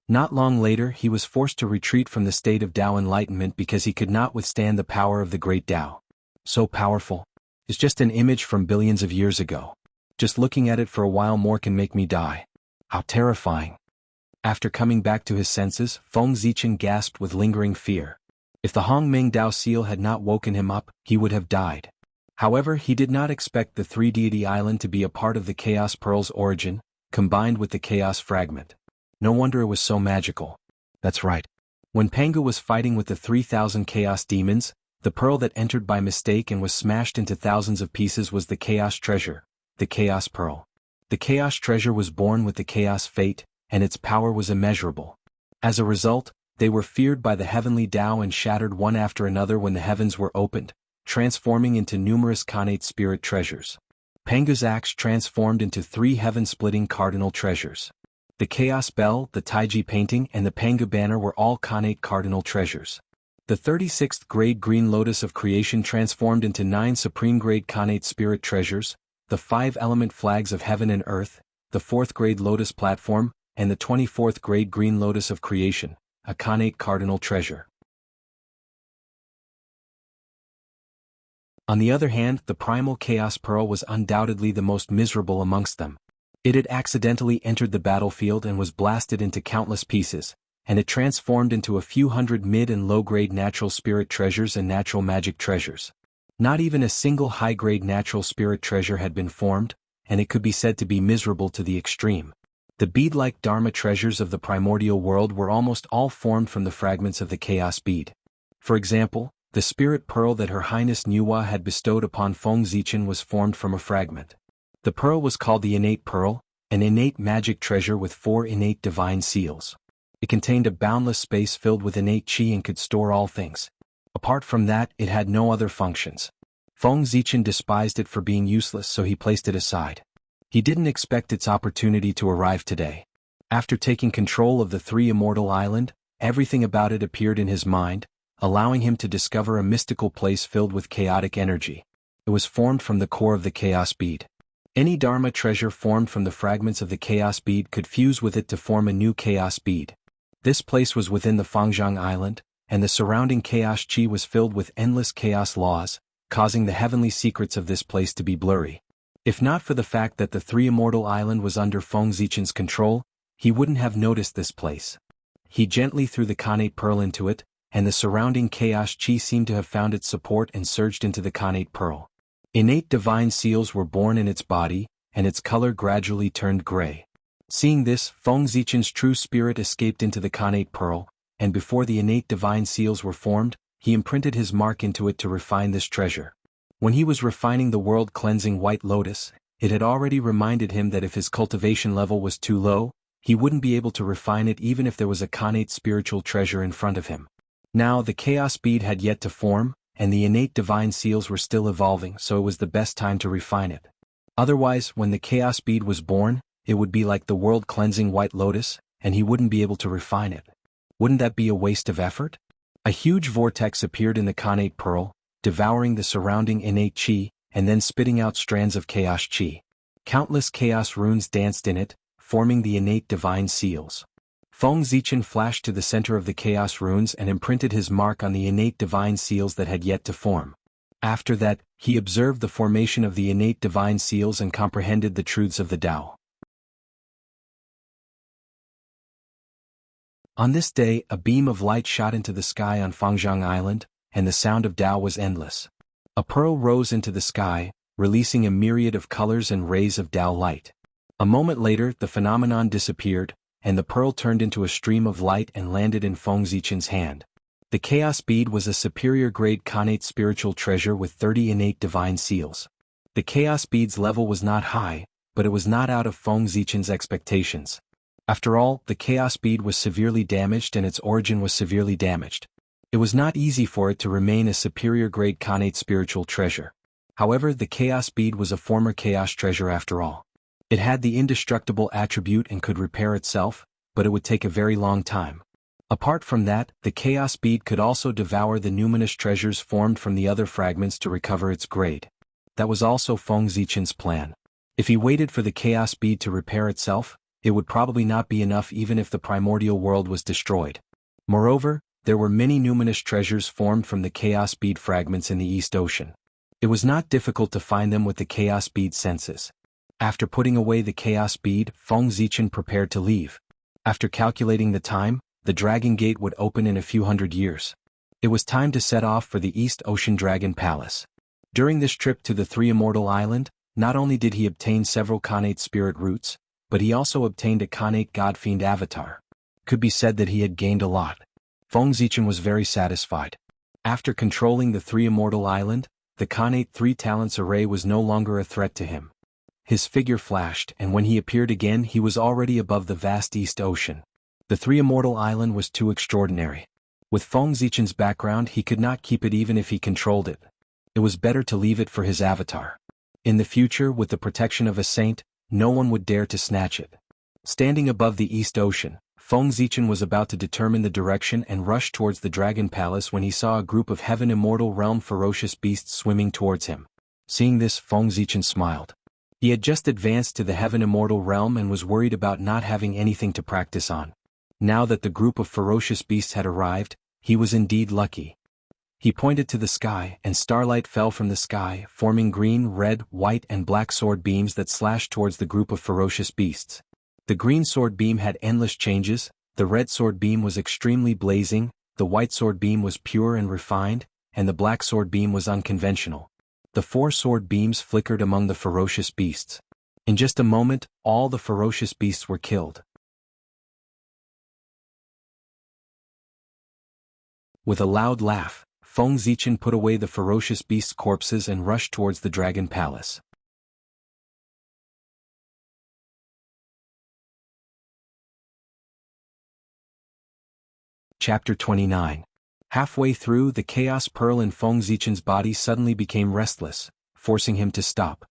Not long later, he was forced to retreat from the state of Tao enlightenment because he could not withstand the power of the great Tao. So powerful. It's just an image from billions of years ago. Just looking at it for a while more can make me die. How terrifying. After coming back to his senses, Feng Zichen gasped with lingering fear. If the Hongmeng Dao seal had not woken him up, he would have died. However, he did not expect the 3-deity island to be a part of the Chaos Pearl's origin, combined with the Chaos Fragment. No wonder it was so magical. That's right. When Pangu was fighting with the 3,000 Chaos Demons, the pearl that entered by mistake and was smashed into thousands of pieces was the Chaos Treasure, the Chaos Pearl. The Chaos Treasure was born with the Chaos Fate, and its power was immeasurable. As a result, they were feared by the heavenly Tao and shattered one after another when the heavens were opened, transforming into numerous connate spirit treasures. Pangu's axe transformed into 3 heaven-splitting cardinal treasures. The Chaos Bell, the Taiji painting, and the Pangu banner were all connate cardinal treasures. The 36th grade green lotus of creation transformed into 9 supreme grade connate spirit treasures, the 5 element flags of heaven and earth, the 4th grade lotus platform, and the 24th grade green lotus of creation, a connate cardinal treasure. On the other hand, the primal Chaos Pearl was undoubtedly the most miserable amongst them. It had accidentally entered the battlefield and was blasted into countless pieces, and it transformed into a few hundred mid- and low-grade natural spirit treasures and natural magic treasures. Not even a single high-grade natural spirit treasure had been formed, and it could be said to be miserable to the extreme. The bead-like Dharma treasures of the primordial world were almost all formed from the fragments of the Chaos Bead. For example, the spirit pearl that Her Highness Nuwa had bestowed upon Feng Zichen was formed from a fragment. The pearl was called the Innate Pearl, an innate magic treasure with 4 innate divine seals. It contained a boundless space filled with innate qi and could store all things. Apart from that, it had no other functions. Feng Zichen despised it for being useless, so he placed it aside. He didn't expect its opportunity to arrive today. After taking control of the 3 Immortal Island, everything about it appeared in his mind, allowing him to discover a mystical place filled with chaotic energy. It was formed from the core of the Chaos Bead. Any Dharma treasure formed from the fragments of the Chaos Bead could fuse with it to form a new Chaos Bead. This place was within the Fangzhang Island, and the surrounding Chaos Qi was filled with endless chaos laws, causing the heavenly secrets of this place to be blurry. If not for the fact that the 3 Immortal Island was under Feng Zichen's control, he wouldn't have noticed this place. He gently threw the connate pearl into it, and the surrounding Chaos Qi seemed to have found its support and surged into the connate pearl. Innate divine seals were born in its body, and its color gradually turned gray. Seeing this, Feng Zichen's true spirit escaped into the connate pearl, and before the innate divine seals were formed, he imprinted his mark into it to refine this treasure. When he was refining the world-cleansing white lotus, It had already reminded him that if his cultivation level was too low, he wouldn't be able to refine it even if there was a connate spiritual treasure in front of him. Now the chaos bead had yet to form, and the innate divine seals were still evolving, so it was the best time to refine it. Otherwise, when the chaos bead was born, it would be like the world-cleansing white lotus, and he wouldn't be able to refine it. Wouldn't that be a waste of effort? A huge vortex appeared in the connate pearl, devouring the surrounding innate chi, and then spitting out strands of chaos chi. Countless chaos runes danced in it, forming the innate divine seals. Feng Zichen flashed to the center of the chaos runes and imprinted his mark on the innate divine seals that had yet to form. After that, he observed the formation of the innate divine seals and comprehended the truths of the Tao. On this day, a beam of light shot into the sky on Fangzhang Island, and the sound of Tao was endless. A pearl rose into the sky, releasing a myriad of colors and rays of Tao light. A moment later, the phenomenon disappeared, and the pearl turned into a stream of light and landed in Feng Zichen's hand. The chaos bead was a superior-grade connate spiritual treasure with 30 innate divine seals. The chaos bead's level was not high, but it was not out of Feng Zichen's expectations. After all, the chaos bead was severely damaged and its origin was severely damaged. It was not easy for it to remain a superior-grade connate spiritual treasure. However, the chaos bead was a former chaos treasure after all. It had the indestructible attribute and could repair itself, but it would take a very long time. Apart from that, the chaos bead could also devour the numinous treasures formed from the other fragments to recover its grade. That was also Feng Zichen's plan. If he waited for the chaos bead to repair itself, it would probably not be enough even if the primordial world was destroyed. Moreover, there were many numinous treasures formed from the chaos bead fragments in the East Ocean. It was not difficult to find them with the chaos bead senses. After putting away the chaos bead, Feng Zichen prepared to leave. After calculating the time, the Dragon Gate would open in a few hundred years. It was time to set off for the East Ocean Dragon Palace. During this trip to the Three Immortal Island, not only did he obtain several connate spirit roots, but he also obtained a connate godfiend avatar. Could be said that he had gained a lot. Feng Zichen was very satisfied. After controlling the Three Immortal Island, the connate three talents array was no longer a threat to him. His figure flashed, and when he appeared again he was already above the vast East Ocean. The Three Immortal Island was too extraordinary. With Feng Zichen's background he could not keep it even if he controlled it. It was better to leave it for his avatar. In the future, with the protection of a saint, no one would dare to snatch it. Standing above the East Ocean, Feng Zichen was about to determine the direction and rush towards the Dragon Palace when he saw a group of Heaven Immortal Realm ferocious beasts swimming towards him. Seeing this, Feng Zichen smiled. He had just advanced to the Heaven Immortal Realm and was worried about not having anything to practice on. Now that the group of ferocious beasts had arrived, he was indeed lucky. He pointed to the sky, and starlight fell from the sky, forming green, red, white, and black sword beams that slashed towards the group of ferocious beasts. The green sword beam had endless changes, the red sword beam was extremely blazing, the white sword beam was pure and refined, and the black sword beam was unconventional. The four sword beams flickered among the ferocious beasts. In just a moment, all the ferocious beasts were killed. With a loud laugh, Feng Zichen put away the ferocious beasts' corpses and rushed towards the Dragon Palace. Chapter 29. Halfway through, the chaos pearl in Feng Zichen's body suddenly became restless, forcing him to stop.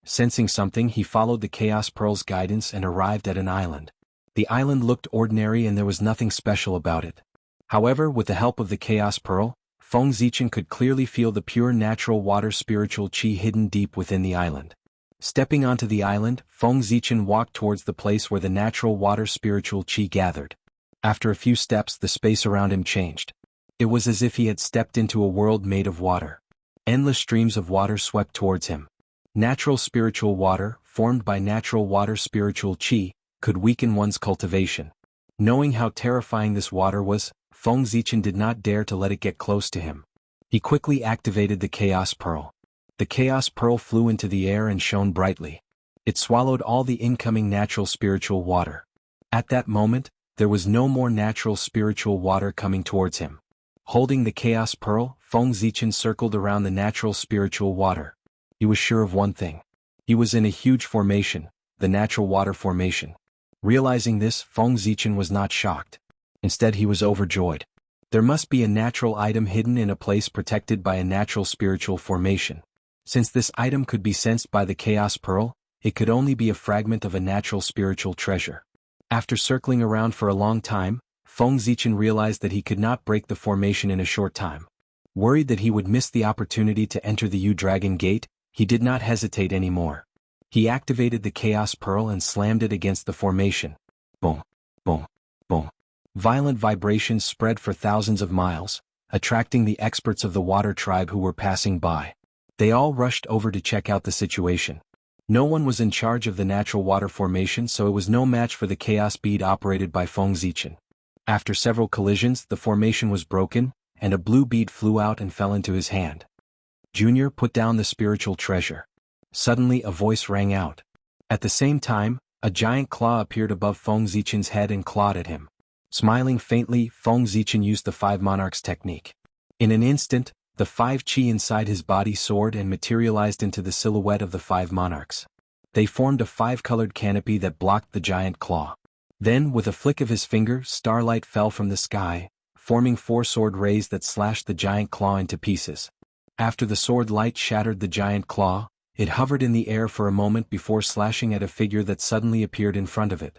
Sensing something, he followed the chaos pearl's guidance and arrived at an island. The island looked ordinary and there was nothing special about it. However, with the help of the chaos pearl, Feng Zichen could clearly feel the pure natural water spiritual qi hidden deep within the island. Stepping onto the island, Feng Zichen walked towards the place where the natural water spiritual qi gathered. After a few steps, the space around him changed. It was as if he had stepped into a world made of water. Endless streams of water swept towards him. Natural spiritual water, formed by natural water spiritual qi, could weaken one's cultivation. Knowing how terrifying this water was, Feng Zichen did not dare to let it get close to him. He quickly activated the Chaos Pearl. The Chaos Pearl flew into the air and shone brightly. It swallowed all the incoming natural spiritual water. At that moment, there was no more natural spiritual water coming towards him. Holding the Chaos Pearl, Feng Zichen circled around the natural spiritual water. He was sure of one thing. He was in a huge formation, the natural water formation. Realizing this, Feng Zichen was not shocked. Instead, he was overjoyed. There must be a natural item hidden in a place protected by a natural spiritual formation. Since this item could be sensed by the Chaos Pearl, it could only be a fragment of a natural spiritual treasure. After circling around for a long time, Feng Zichen realized that he could not break the formation in a short time. Worried that he would miss the opportunity to enter the U-Dragon Gate, he did not hesitate anymore. He activated the Chaos Pearl and slammed it against the formation. Boom, boom, boom. Violent vibrations spread for thousands of miles, attracting the experts of the water tribe who were passing by. They all rushed over to check out the situation. No one was in charge of the natural water formation, so it was no match for the chaos bead operated by Feng Zichen. After several collisions, the formation was broken, and a blue bead flew out and fell into his hand. Junior, put down the spiritual treasure. Suddenly a voice rang out. At the same time, a giant claw appeared above Feng Zichen's head and clawed at him. Smiling faintly, Feng Zichen used the 5 monarchs technique. In an instant, the 5 chi inside his body soared and materialized into the silhouette of the 5 monarchs. They formed a 5-colored canopy that blocked the giant claw. Then, with a flick of his finger, starlight fell from the sky, forming 4 sword rays that slashed the giant claw into pieces. After the sword light shattered the giant claw, it hovered in the air for a moment before slashing at a figure that suddenly appeared in front of it.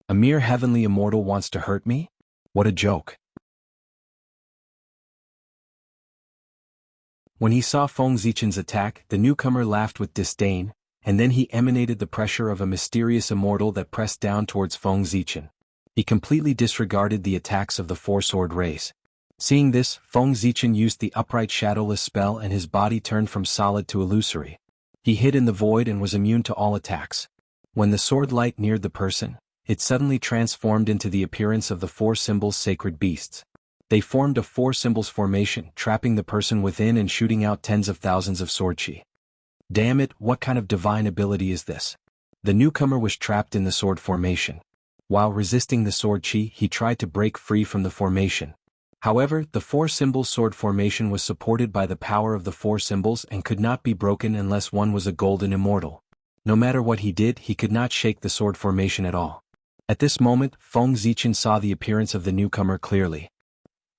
A mere heavenly immortal wants to hurt me? What a joke. When he saw Feng Zichen's attack, the newcomer laughed with disdain, and then he emanated the pressure of a mysterious immortal that pressed down towards Feng Zichen. He completely disregarded the attacks of the 4 sword rays. Seeing this, Feng Zichen used the upright shadowless spell and his body turned from solid to illusory. He hid in the void and was immune to all attacks. When the sword light neared the person, it suddenly transformed into the appearance of the 4 symbols sacred beasts. They formed a 4 symbols formation, trapping the person within and shooting out tens of thousands of sword chi. Damn it, what kind of divine ability is this? The newcomer was trapped in the sword formation. While resisting the sword chi, he tried to break free from the formation. However, the 4 symbols sword formation was supported by the power of the 4 symbols and could not be broken unless one was a golden immortal. No matter what he did, he could not shake the sword formation at all. At this moment, Feng Zichen saw the appearance of the newcomer clearly.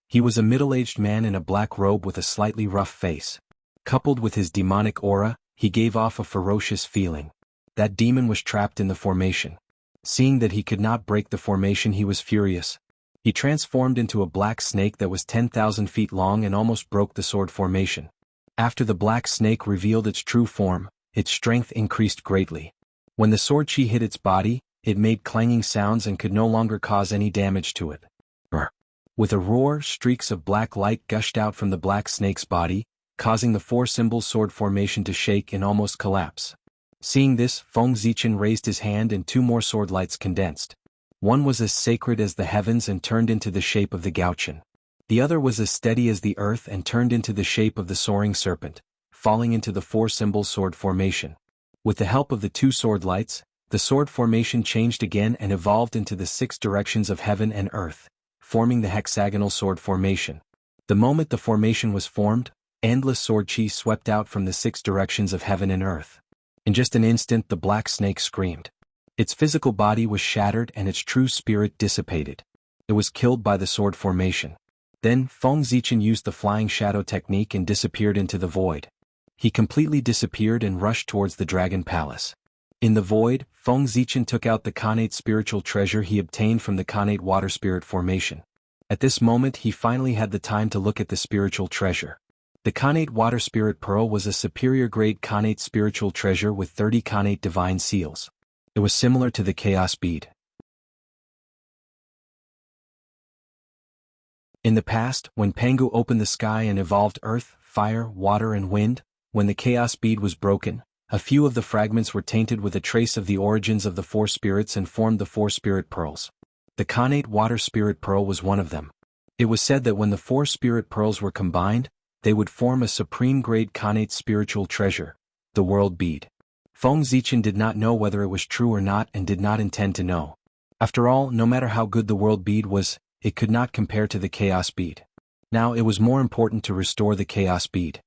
He was a middle-aged man in a black robe with a slightly rough face. Coupled with his demonic aura, he gave off a ferocious feeling. That demon was trapped in the formation. Seeing that he could not break the formation, he was furious. He transformed into a black snake that was 10,000 feet long and almost broke the sword formation. After the black snake revealed its true form, its strength increased greatly. When the sword chi hit its body, it made clanging sounds and could no longer cause any damage to it. Brr. With a roar, streaks of black light gushed out from the black snake's body, causing the 4 symbols sword formation to shake and almost collapse. Seeing this, Feng Zichen raised his hand and 2 more sword lights condensed. One was as sacred as the heavens and turned into the shape of the Gauchen. The other was as steady as the earth and turned into the shape of the soaring serpent, falling into the 4 symbols sword formation. With the help of the 2 sword lights, the sword formation changed again and evolved into the 6 directions of heaven and earth, forming the hexagonal sword formation. The moment the formation was formed, endless sword chi swept out from the 6 directions of heaven and earth. In just an instant, the black snake screamed. Its physical body was shattered and its true spirit dissipated. It was killed by the sword formation. Then, Feng Zichen used the flying shadow technique and disappeared into the void. He completely disappeared and rushed towards the dragon palace. In the void, Feng Zichen took out the Khanate spiritual treasure he obtained from the Khanate water spirit formation. At this moment, he finally had the time to look at the spiritual treasure. The Khanate water spirit pearl was a superior grade Khanate spiritual treasure with 30 Khanate divine seals. It was similar to the chaos bead. In the past, when Pangu opened the sky and evolved earth, fire, water and wind, when the chaos bead was broken, a few of the fragments were tainted with a trace of the origins of the 4 spirits and formed the 4 spirit pearls. The Khanate water spirit pearl was one of them. It was said that when the 4 spirit pearls were combined, they would form a supreme grade Khanate spiritual treasure, the world bead. Feng Zichen did not know whether it was true or not and did not intend to know. After all, no matter how good the world bead was, it could not compare to the chaos bead. Now it was more important to restore the chaos bead.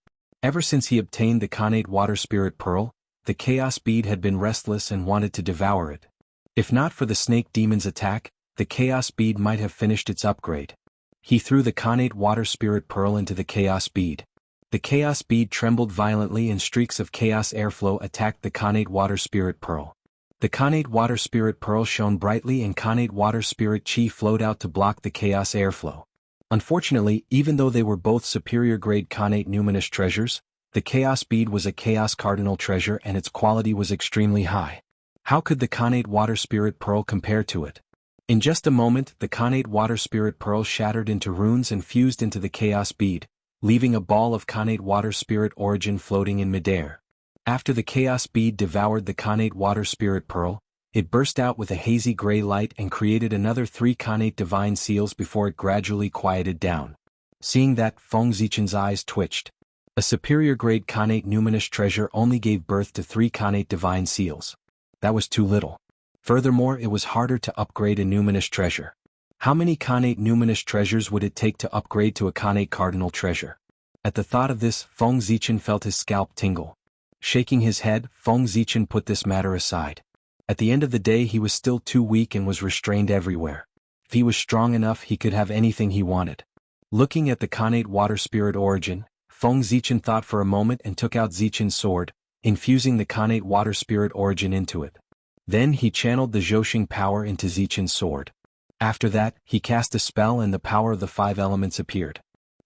Ever since he obtained the Khanate water spirit pearl, the chaos bead had been restless and wanted to devour it. If not for the snake demon's attack, the chaos bead might have finished its upgrade. He threw the Khanate water spirit pearl into the chaos bead. The chaos bead trembled violently and streaks of chaos airflow attacked the Khanate water spirit pearl. The Khanate water spirit pearl shone brightly and Khanate water spirit chi flowed out to block the chaos airflow. Unfortunately, even though they were both superior-grade Khanate numinous treasures, the chaos bead was a chaos cardinal treasure and its quality was extremely high. How could the Khanate water spirit pearl compare to it? In just a moment, the Khanate water spirit pearl shattered into runes and fused into the chaos bead, leaving a ball of Khanate water spirit origin floating in midair. After the chaos bead devoured the Khanate water spirit pearl, it burst out with a hazy gray light and created another 3 Khanate divine seals before it gradually quieted down. Seeing that, Feng Zichen's eyes twitched. A superior-grade Khanate numinous treasure only gave birth to 3 Khanate divine seals. That was too little. Furthermore, it was harder to upgrade a numinous treasure. How many Khanate numinous treasures would it take to upgrade to a Khanate cardinal treasure? At the thought of this, Feng Zichen felt his scalp tingle. Shaking his head, Feng Zichen put this matter aside. At the end of the day he was still too weak and was restrained everywhere. If he was strong enough he could have anything he wanted. Looking at the Khanate water spirit origin, Feng Zichen thought for a moment and took out Zichen's sword, infusing the Khanate water spirit origin into it. Then he channeled the Zhouxing power into Zichen's sword. After that, he cast a spell and the power of the 5 elements appeared.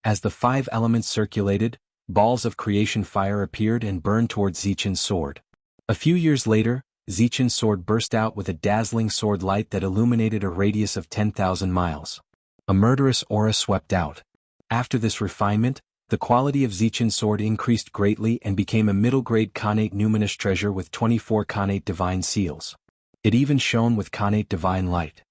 As the 5 elements circulated, balls of creation fire appeared and burned towards Zichen's sword. A few years later, Zichen's sword burst out with a dazzling sword light that illuminated a radius of 10,000 miles. A murderous aura swept out. After this refinement, the quality of Zichen's sword increased greatly and became a middle-grade Khanate numinous treasure with 24 Khanate divine seals. It even shone with Khanate divine light.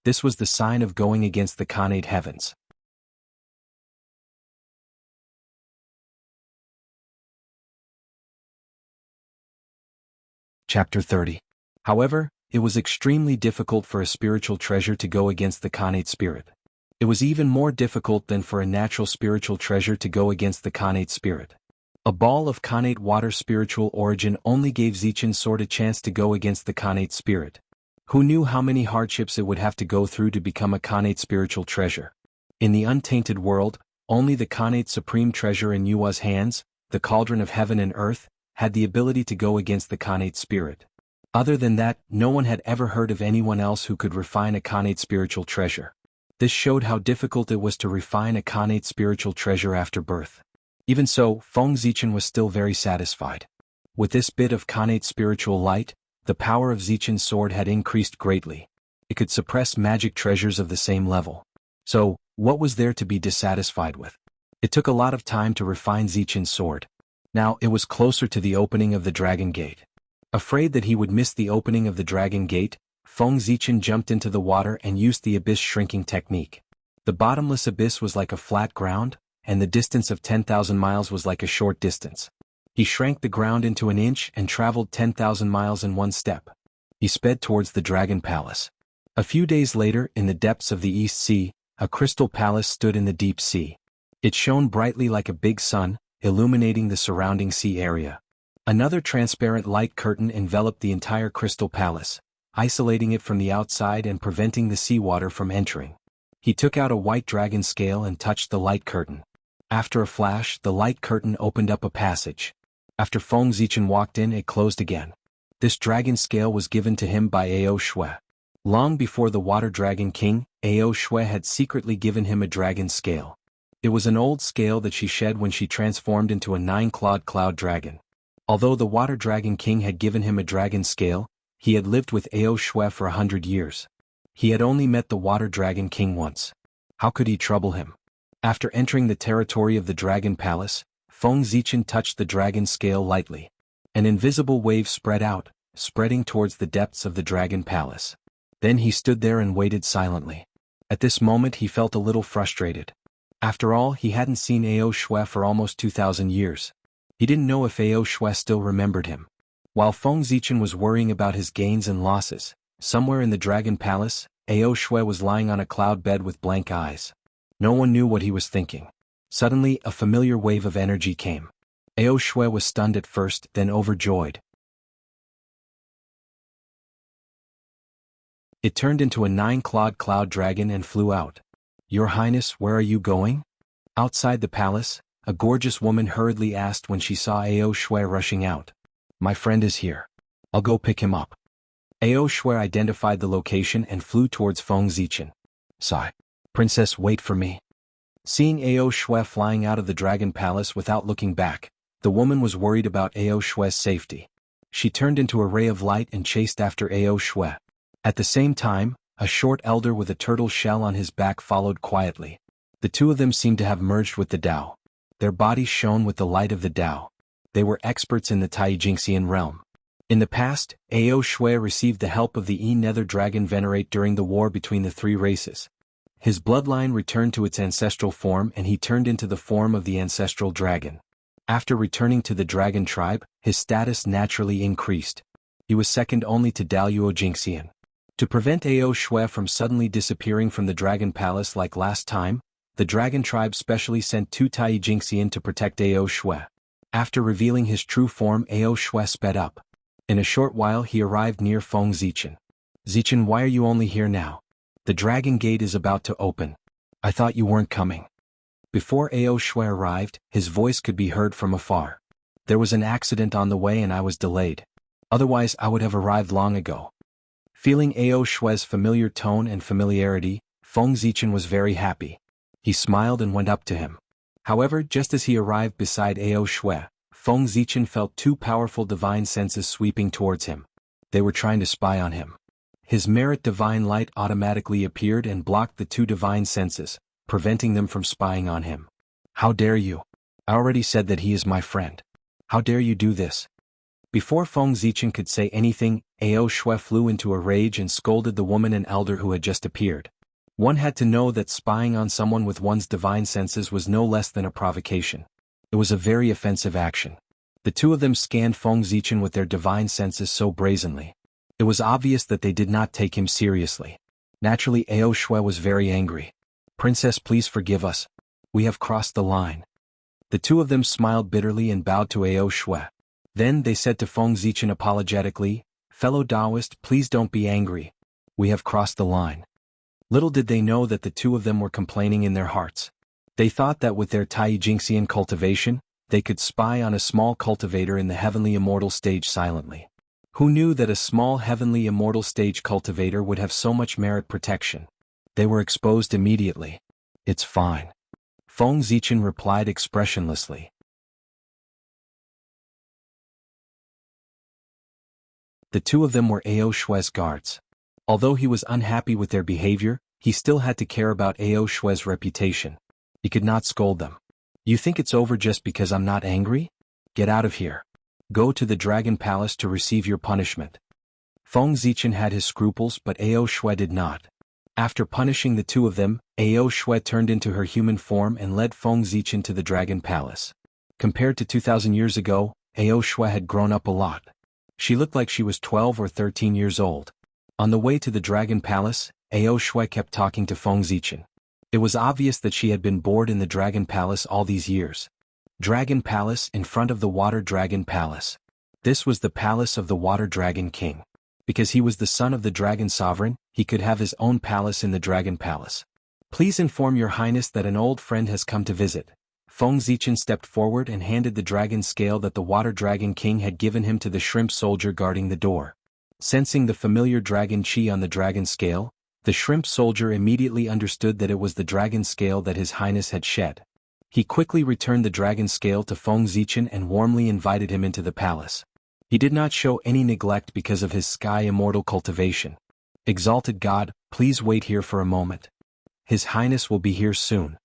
This was the sign of going against the Khanate heavens. Chapter 30. However, it was extremely difficult for a spiritual treasure to go against the Khanate spirit. It was even more difficult than for a natural spiritual treasure to go against the Khanate spirit. A ball of Khanate water spiritual origin only gave Zichen's sword a chance to go against the Khanate spirit. Who knew how many hardships it would have to go through to become a Khanate spiritual treasure? In the untainted world, only the Khanate supreme treasure in Yua's hands, the cauldron of heaven and earth, had the ability to go against the Khanate spirit. Other than that, no one had ever heard of anyone else who could refine a Khanate spiritual treasure. This showed how difficult it was to refine a Khanate spiritual treasure after birth. Even so, Feng Zichen was still very satisfied. With this bit of Khanate spiritual light, the power of Zichen's sword had increased greatly. It could suppress magic treasures of the same level. So, what was there to be dissatisfied with? It took a lot of time to refine Zichen's sword. Now it was closer to the opening of the Dragon Gate. Afraid that he would miss the opening of the Dragon Gate, Feng Zichen jumped into the water and used the abyss shrinking technique. The bottomless abyss was like a flat ground, and the distance of 10,000 miles was like a short distance. He shrank the ground into an inch and traveled 10,000 miles in one step. He sped towards the Dragon Palace. A few days later, in the depths of the East Sea, a crystal palace stood in the deep sea. It shone brightly like a big sun, illuminating the surrounding sea area. Another transparent light curtain enveloped the entire crystal palace, isolating it from the outside and preventing the seawater from entering. He took out a white dragon scale and touched the light curtain. After a flash, the light curtain opened up a passage. After Feng Zichen walked in, it closed again. This dragon scale was given to him by Ao Shui. Long before the Water Dragon King, Ao Shui had secretly given him a dragon scale. It was an old scale that she shed when she transformed into a 9-clawed cloud dragon. Although the Water Dragon King had given him a dragon scale, he had lived with Ao Shui for 100 years. He had only met the Water Dragon King once. How could he trouble him? After entering the territory of the Dragon Palace, Feng Zichen touched the dragon scale lightly. An invisible wave spread out, spreading towards the depths of the Dragon Palace. Then he stood there and waited silently. At this moment he felt a little frustrated. After all, he hadn't seen Ao Shui for almost 2,000 years. He didn't know if Ao Shui still remembered him. While Feng Zichen was worrying about his gains and losses, somewhere in the Dragon Palace, Ao Shui was lying on a cloud bed with blank eyes. No one knew what he was thinking. Suddenly, a familiar wave of energy came. Ao Shui was stunned at first, then overjoyed. It turned into a 9-clawed cloud dragon and flew out. "Your Highness, where are you going?" Outside the palace, a gorgeous woman hurriedly asked when she saw Ao Shui rushing out. "My friend is here. I'll go pick him up." Ao Shui identified the location and flew towards Feng Zichen. "Sigh. Princess, wait for me." Seeing Ao Shui flying out of the dragon palace without looking back, the woman was worried about Ao Shui's safety. She turned into a ray of light and chased after Ao Shui. At the same time, a short elder with a turtle shell on his back followed quietly. The two of them seemed to have merged with the Tao. Their bodies shone with the light of the Tao. They were experts in the Taijingxian realm. In the past, Ao Shui received the help of the Nether Dragon Venerate during the war between the three races. His bloodline returned to its ancestral form and he turned into the form of the ancestral dragon. After returning to the dragon tribe, his status naturally increased. He was second only to Daluo Jingxian. To prevent Ao Shui from suddenly disappearing from the dragon palace like last time, the dragon tribe specially sent 2 Taijingxian to protect Ao Shui. After revealing his true form, Ao Shui sped up. In a short while he arrived near Feng Zichen. "Zichen, why are you only here now? The dragon gate is about to open. I thought you weren't coming." Before Ao Shui arrived, his voice could be heard from afar. "There was an accident on the way and I was delayed. Otherwise I would have arrived long ago." Feeling Ao Shui's familiar tone and familiarity, Feng Zichen was very happy. He smiled and went up to him. However, just as he arrived beside Ao Shui, Feng Zichen felt 2 powerful divine senses sweeping towards him. They were trying to spy on him. His merit divine light automatically appeared and blocked the 2 divine senses, preventing them from spying on him. "How dare you? I already said that he is my friend. How dare you do this?" Before Feng Zichen could say anything, Ao Shui flew into a rage and scolded the woman and elder who had just appeared. One had to know that spying on someone with one's divine senses was no less than a provocation. It was a very offensive action. The two of them scanned Feng Zichen with their divine senses so brazenly. It was obvious that they did not take him seriously. Naturally, Ao Shui was very angry. "Princess, please forgive us. We have crossed the line." The two of them smiled bitterly and bowed to Ao Shui. Then they said to Feng Zichen apologetically, "Fellow Taoist, please don't be angry. We have crossed the line." Little did they know that the two of them were complaining in their hearts. They thought that with their Taijingxian cultivation, they could spy on a small cultivator in the heavenly immortal stage silently. Who knew that a small heavenly immortal stage cultivator would have so much merit protection? They were exposed immediately. "It's fine." Feng Zichen replied expressionlessly. The two of them were Ao Shui's guards. Although he was unhappy with their behavior, he still had to care about Ao Shui's reputation. He could not scold them. "You think it's over just because I'm not angry? Get out of here. Go to the Dragon Palace to receive your punishment." Feng Zichen had his scruples but Ao Shui did not. After punishing the two of them, Ao Shui turned into her human form and led Feng Zichen to the Dragon Palace. Compared to 2,000 years ago, Ao Shui had grown up a lot. She looked like she was 12 or 13 years old. On the way to the Dragon Palace, Ao Shui kept talking to Feng Zichen. It was obvious that she had been bored in the Dragon Palace all these years. Dragon Palace in front of the Water Dragon Palace. This was the palace of the Water Dragon King. Because he was the son of the Dragon Sovereign, he could have his own palace in the Dragon Palace. "Please inform your highness that an old friend has come to visit." Feng Zichen stepped forward and handed the dragon scale that the Water Dragon King had given him to the shrimp soldier guarding the door. Sensing the familiar dragon chi on the dragon scale, the shrimp soldier immediately understood that it was the dragon scale that his highness had shed. He quickly returned the dragon scale to Feng Zichen and warmly invited him into the palace. He did not show any neglect because of his sky immortal cultivation. "Exalted God, please wait here for a moment. His highness will be here soon."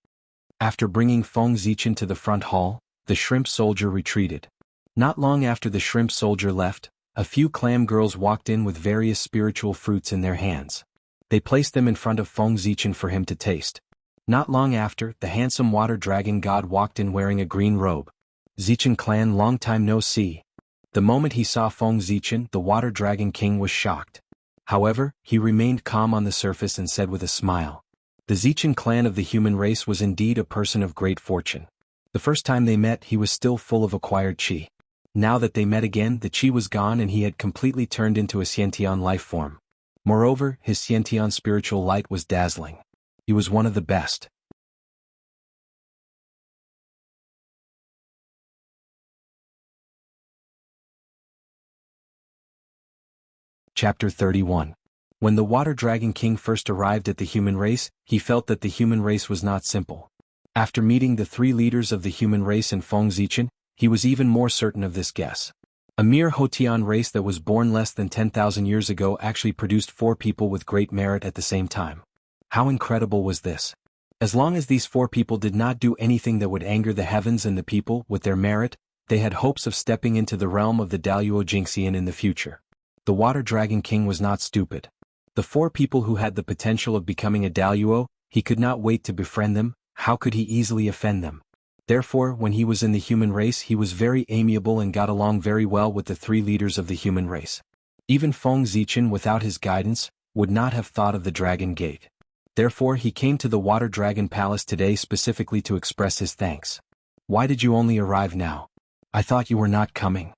After bringing Feng Zichen to the front hall, the shrimp soldier retreated. Not long after the shrimp soldier left, a few clam girls walked in with various spiritual fruits in their hands. They placed them in front of Feng Zichen for him to taste. Not long after, the handsome water dragon god walked in wearing a green robe. "Zichen clan, long time no see." The moment he saw Feng Zichen, the water dragon king was shocked. However, he remained calm on the surface and said with a smile, The Zichen clan of the human race was indeed a person of great fortune. The first time they met he was still full of acquired chi. Now that they met again the chi was gone and he had completely turned into a Xiantian life form. Moreover, his Xiantian spiritual light was dazzling. He was one of the best. Chapter 31. When the Water Dragon King first arrived at the human race, he felt that the human race was not simple. After meeting the 3 leaders of the human race in Fengzichen, he was even more certain of this guess. A mere Hotian race that was born less than 10,000 years ago actually produced 4 people with great merit at the same time. How incredible was this? As long as these 4 people did not do anything that would anger the heavens and the people with their merit, they had hopes of stepping into the realm of the Daluo Jingxian in the future. The Water Dragon King was not stupid. The 4 people who had the potential of becoming a Daluo, he could not wait to befriend them. How could he easily offend them? Therefore, when he was in the human race he was very amiable and got along very well with the 3 leaders of the human race. Even Feng Zichen without his guidance, would not have thought of the Dragon Gate. Therefore he came to the Water Dragon Palace today specifically to express his thanks. Why did you only arrive now? I thought you were not coming.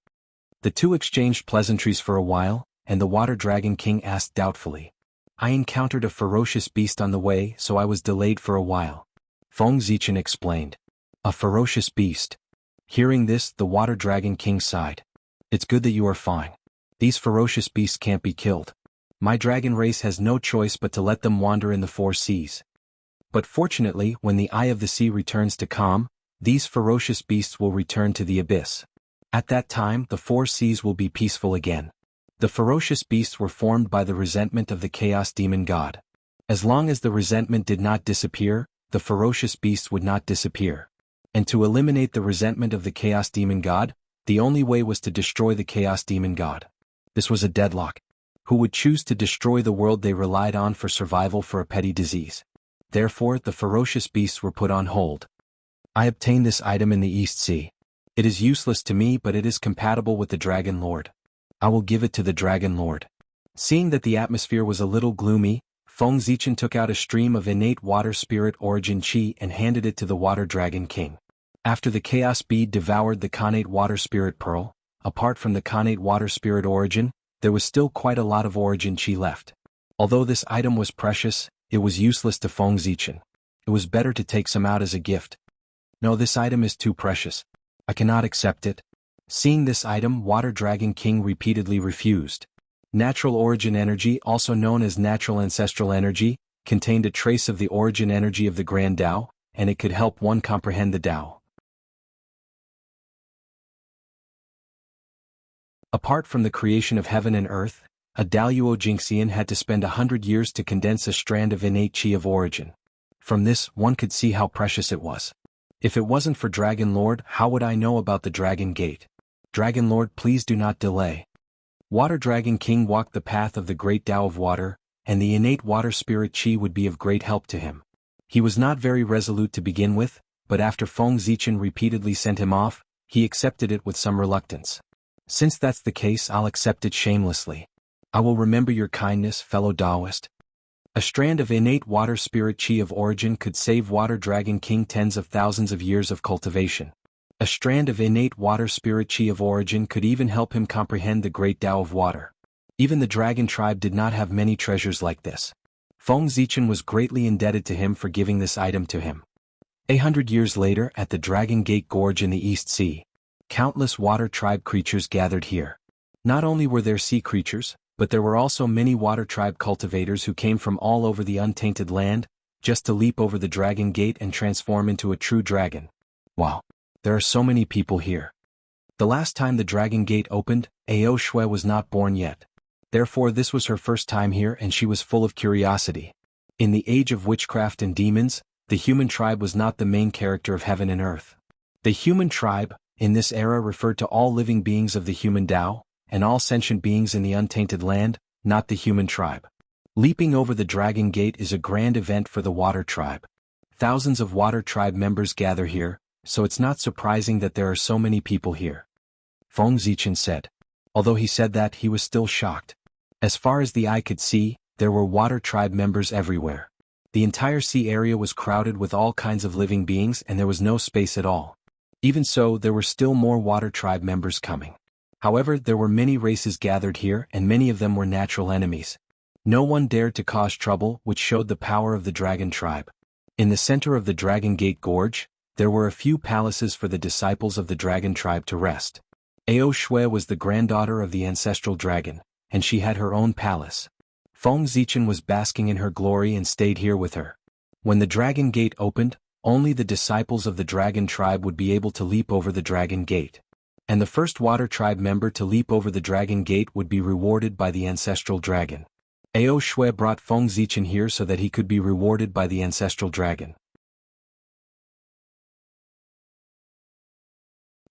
The 2 exchanged pleasantries for a while, and the Water Dragon King asked doubtfully. I encountered a ferocious beast on the way, so I was delayed for a while. Feng Zichen explained. A ferocious beast. Hearing this, the Water Dragon King sighed. It's good that you are fine. These ferocious beasts can't be killed. My dragon race has no choice but to let them wander in the 4 seas. But fortunately, when the eye of the sea returns to calm, these ferocious beasts will return to the abyss. At that time, the 4 seas will be peaceful again. The ferocious beasts were formed by the resentment of the Chaos Demon God. As long as the resentment did not disappear, the ferocious beasts would not disappear. And to eliminate the resentment of the Chaos Demon God, the only way was to destroy the Chaos Demon God. This was a deadlock. Who would choose to destroy the world they relied on for survival for a petty disease? Therefore, the ferocious beasts were put on hold. I obtained this item in the East Sea. It is useless to me but it is compatible with the Dragon Lord. I will give it to the Dragon Lord. Seeing that the atmosphere was a little gloomy, Feng Zichen took out a stream of innate water spirit origin chi and handed it to the Water Dragon King. After the Chaos Bead devoured the Connate Water Spirit Pearl, apart from the Connate Water Spirit origin, there was still quite a lot of origin chi left. Although this item was precious, it was useless to Feng Zichen. It was better to take some out as a gift. No, this item is too precious. I cannot accept it. Seeing this item, Water Dragon King repeatedly refused. Natural origin energy, also known as natural ancestral energy, contained a trace of the origin energy of the Grand Tao, and it could help one comprehend the Tao. Apart from the creation of heaven and earth, a Daluo Jingxian had to spend 100 years to condense a strand of innate chi of origin. From this, one could see how precious it was. If it wasn't for Dragon Lord, how would I know about the Dragon Gate? Dragon Lord, please do not delay. Water Dragon King walked the path of the great Tao of water, and the innate water spirit chi would be of great help to him. He was not very resolute to begin with, but after Feng Zichen repeatedly sent him off, he accepted it with some reluctance. Since that's the case, I'll accept it shamelessly. I will remember your kindness, fellow Taoist. A strand of innate water spirit chi of origin could save Water Dragon King tens of thousands of years of cultivation. A strand of innate water spirit chi of origin could even help him comprehend the great Tao of water. Even the dragon tribe did not have many treasures like this. Feng Zichen was greatly indebted to him for giving this item to him. 100 years later, at the Dragon Gate Gorge in the East Sea, countless water tribe creatures gathered here. Not only were there sea creatures, but there were also many water tribe cultivators who came from all over the untainted land, just to leap over the Dragon Gate and transform into a true dragon. Wow! There are so many people here. The last time the Dragon Gate opened, Ao Shui was not born yet. Therefore this was her first time here and she was full of curiosity. In the age of witchcraft and demons, the human tribe was not the main character of heaven and earth. The human tribe, in this era referred to all living beings of the human Tao, and all sentient beings in the untainted land, not the human tribe. Leaping over the Dragon Gate is a grand event for the Water Tribe. Thousands of Water Tribe members gather here, so it's not surprising that there are so many people here. Feng Zichen said. Although he said that, he was still shocked. As far as the eye could see, there were Water Tribe members everywhere. The entire sea area was crowded with all kinds of living beings and there was no space at all. Even so, there were still more water tribe members coming. However, there were many races gathered here and many of them were natural enemies. No one dared to cause trouble, which showed the power of the dragon tribe. In the center of the Dragon Gate Gorge, there were a few palaces for the disciples of the dragon tribe to rest. Ao Shui was the granddaughter of the ancestral dragon, and she had her own palace. Feng Zichen was basking in her glory and stayed here with her. When the Dragon Gate opened, only the disciples of the Dragon Tribe would be able to leap over the Dragon Gate. And the first Water Tribe member to leap over the Dragon Gate would be rewarded by the Ancestral Dragon. Ao Shui brought Feng Zichen here so that he could be rewarded by the Ancestral Dragon.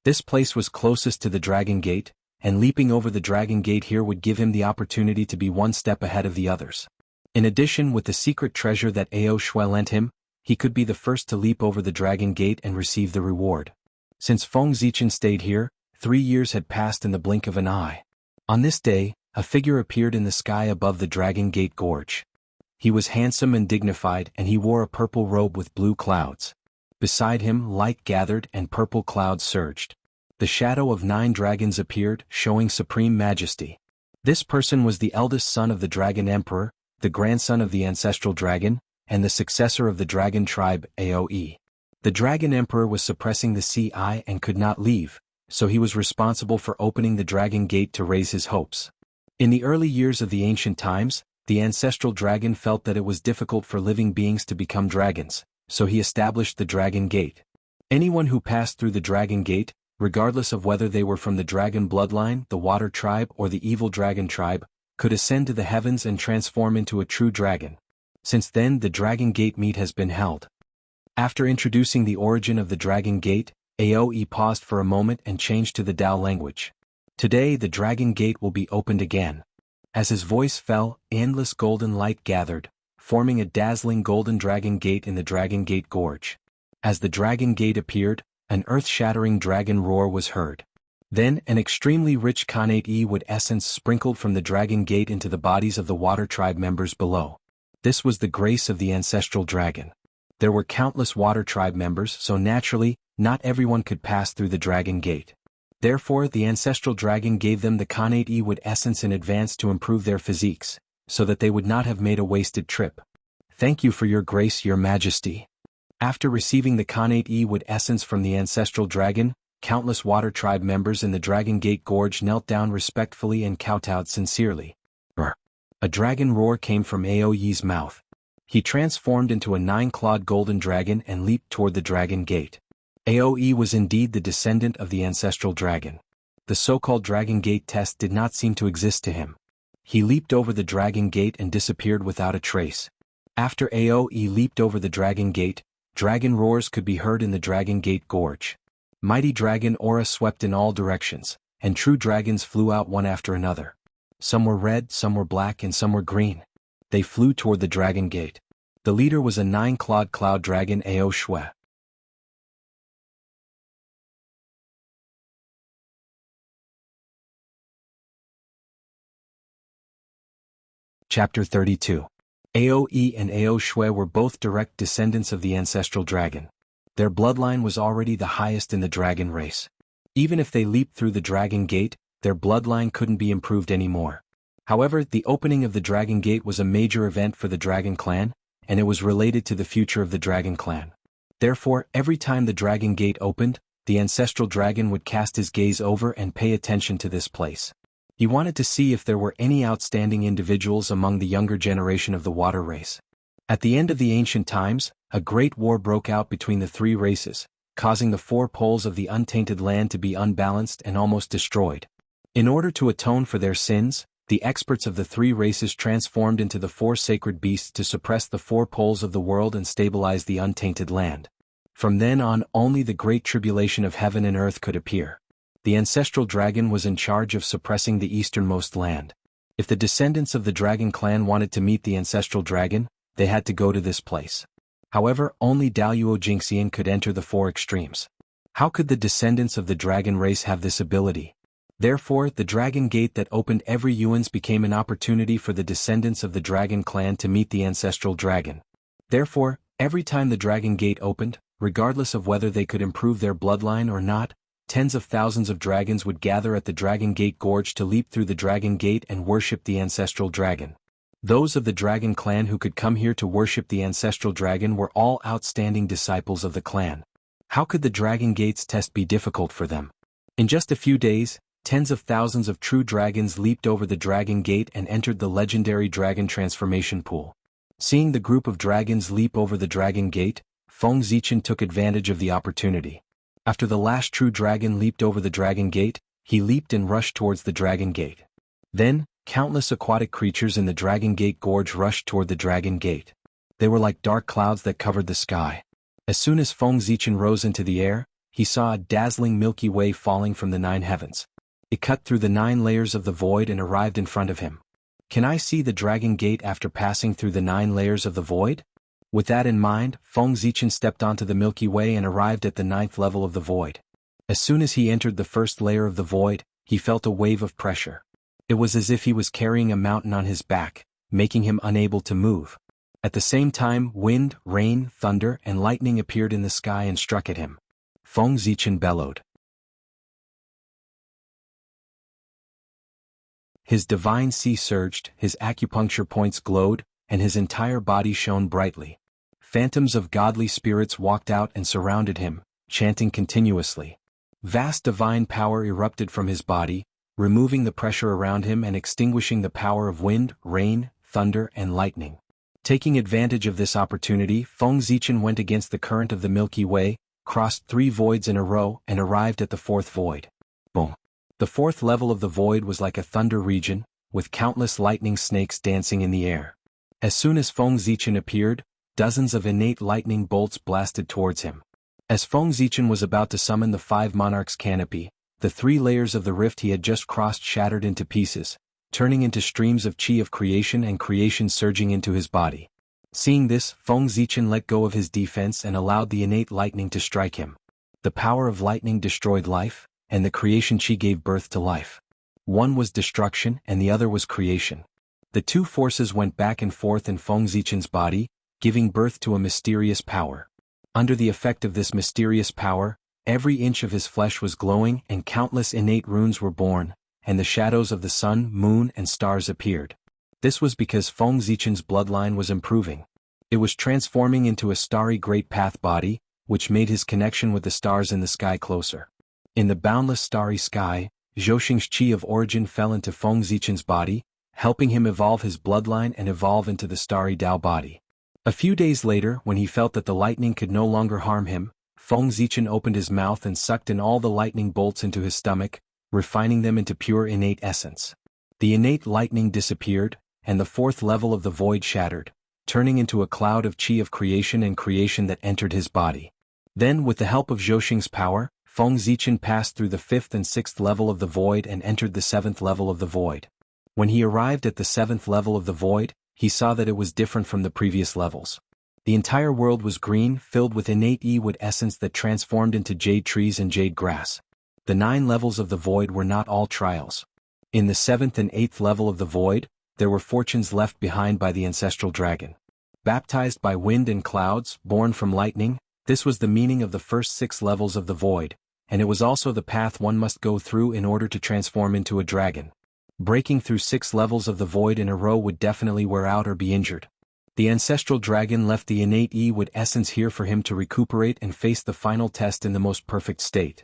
This place was closest to the Dragon Gate, and leaping over the Dragon Gate here would give him the opportunity to be one step ahead of the others. In addition, with the secret treasure that Ao Shui lent him, he could be the first to leap over the Dragon Gate and receive the reward. Since Feng Zichen stayed here, 3 years had passed in the blink of an eye. On this day, a figure appeared in the sky above the Dragon Gate Gorge. He was handsome and dignified and he wore a purple robe with blue clouds. Beside him, light gathered and purple clouds surged. The shadow of 9 dragons appeared, showing supreme majesty. This person was the eldest son of the Dragon Emperor, the grandson of the ancestral dragon, and the successor of the dragon tribe, Aoe. The Dragon Emperor was suppressing the Ci and could not leave, so he was responsible for opening the Dragon Gate to raise his hopes. In the early years of the ancient times, the ancestral dragon felt that it was difficult for living beings to become dragons, so he established the Dragon Gate. Anyone who passed through the Dragon Gate, regardless of whether they were from the dragon bloodline, the water tribe, or the evil dragon tribe, could ascend to the heavens and transform into a true dragon. Since then, the Dragon Gate meet has been held. After introducing the origin of the Dragon Gate, Aoe paused for a moment and changed to the Dao language. Today the Dragon Gate will be opened again. As his voice fell, endless golden light gathered, forming a dazzling golden Dragon Gate in the Dragon Gate Gorge. As the Dragon Gate appeared, an earth-shattering dragon roar was heard. Then an extremely rich Khanate wood essence sprinkled from the Dragon Gate into the bodies of the Water Tribe members below. This was the grace of the ancestral dragon. There were countless Water Tribe members, so naturally, not everyone could pass through the Dragon Gate. Therefore, the ancestral dragon gave them the Khanate wood essence in advance to improve their physiques, so that they would not have made a wasted trip. Thank you for your grace, your majesty. After receiving the Khanate wood essence from the ancestral dragon, countless Water Tribe members in the Dragon Gate Gorge knelt down respectfully and kowtowed sincerely. A dragon roar came from Aoye's mouth. He transformed into a 9-clawed golden dragon and leaped toward the Dragon Gate. Aoe was indeed the descendant of the ancestral dragon. The so-called Dragon Gate test did not seem to exist to him. He leaped over the Dragon Gate and disappeared without a trace. After Aoe leaped over the Dragon Gate, dragon roars could be heard in the Dragon Gate Gorge. Mighty dragon aura swept in all directions, and true dragons flew out one after another. Some were red, some were black, and some were green. They flew toward the Dragon Gate. The leader was a 9-clawed cloud dragon, Ao Shui. Chapter 32. Aoe and Ao Shui were both direct descendants of the ancestral dragon. Their bloodline was already the highest in the dragon race. Even if they leaped through the Dragon Gate, their bloodline couldn't be improved anymore. However, the opening of the Dragon Gate was a major event for the Dragon Clan, and it was related to the future of the Dragon Clan. Therefore, every time the Dragon Gate opened, the ancestral dragon would cast his gaze over and pay attention to this place. He wanted to see if there were any outstanding individuals among the younger generation of the water race. At the end of the ancient times, a great war broke out between the 3 races, causing the 4 poles of the untainted land to be unbalanced and almost destroyed. In order to atone for their sins, the experts of the 3 races transformed into the 4 sacred beasts to suppress the 4 poles of the world and stabilize the untainted land. From then on, only the great tribulation of heaven and earth could appear. The ancestral dragon was in charge of suppressing the easternmost land. If the descendants of the Dragon Clan wanted to meet the ancestral dragon, they had to go to this place. However, only Daluo Jinxian could enter the 4 extremes. How could the descendants of the dragon race have this ability? Therefore, the Dragon Gate that opened every Yuan's became an opportunity for the descendants of the Dragon Clan to meet the ancestral dragon. Therefore, every time the dragon gate opened, regardless of whether they could improve their bloodline or not, tens of thousands of dragons would gather at the Dragon Gate Gorge to leap through the Dragon Gate and worship the ancestral dragon. Those of the dragon clan who could come here to worship the ancestral dragon were all outstanding disciples of the clan. How could the Dragon Gate's test be difficult for them? In just a few days, tens of thousands of true dragons leaped over the Dragon Gate and entered the legendary Dragon Transformation Pool. Seeing the group of dragons leap over the Dragon Gate, Feng Zichen took advantage of the opportunity. After the last true dragon leaped over the Dragon Gate, he leaped and rushed towards the Dragon Gate. Then, countless aquatic creatures in the Dragon Gate Gorge rushed toward the Dragon Gate. They were like dark clouds that covered the sky. As soon as Feng Zichen rose into the air, he saw a dazzling Milky Way falling from the 9 heavens. It cut through the 9 layers of the void and arrived in front of him. Can I see the Dragon Gate after passing through the 9 layers of the void? With that in mind, Feng Zichen stepped onto the Milky Way and arrived at the 9th level of the void. As soon as he entered the first layer of the void, he felt a wave of pressure. It was as if he was carrying a mountain on his back, making him unable to move. At the same time, wind, rain, thunder, and lightning appeared in the sky and struck at him. Feng Zichen bellowed. His divine sea surged, his acupuncture points glowed, and his entire body shone brightly. Phantoms of godly spirits walked out and surrounded him, chanting continuously. Vast divine power erupted from his body, removing the pressure around him and extinguishing the power of wind, rain, thunder, and lightning. Taking advantage of this opportunity, Feng Zichen went against the current of the Milky Way, crossed 3 voids in a row, and arrived at the 4th void. Boom! The 4th level of the void was like a thunder region, with countless lightning snakes dancing in the air. As soon as Feng Zichen appeared, dozens of innate lightning bolts blasted towards him. As Feng Zichen was about to summon the 5 monarchs' canopy, the 3 layers of the rift he had just crossed shattered into pieces, turning into streams of chi of creation and creation surging into his body. Seeing this, Feng Zichen let go of his defense and allowed the innate lightning to strike him. The power of lightning destroyed life, and the creation chi gave birth to life. One was destruction and the other was creation. The 2 forces went back and forth in Feng Zichen's body, giving birth to a mysterious power. Under the effect of this mysterious power, every inch of his flesh was glowing and countless innate runes were born, and the shadows of the sun, moon, and stars appeared. This was because Feng Zichen's bloodline was improving. It was transforming into a starry great path body, which made his connection with the stars in the sky closer. In the boundless starry sky, Zhouxing's chi of origin fell into Feng Zichen's body, helping him evolve his bloodline and evolve into the starry Tao body. A few days later, when he felt that the lightning could no longer harm him, Feng Zichen opened his mouth and sucked in all the lightning bolts into his stomach, refining them into pure innate essence. The innate lightning disappeared, and the 4th level of the void shattered, turning into a cloud of chi of creation and creation that entered his body. Then, with the help of Zhouxing's power, Feng Zichen passed through the 5th and 6th level of the void and entered the 7th level of the void. When he arrived at the 7th level of the void, he saw that it was different from the previous levels. The entire world was green, filled with innate wood essence that transformed into jade trees and jade grass. The 9 levels of the void were not all trials. In the 7th and 8th level of the void, there were fortunes left behind by the ancestral dragon. Baptized by wind and clouds, born from lightning, this was the meaning of the first 6 levels of the void, and it was also the path one must go through in order to transform into a dragon. Breaking through 6 levels of the void in a row would definitely wear out or be injured. The ancestral dragon left the innate wood essence here for him to recuperate and face the final test in the most perfect state.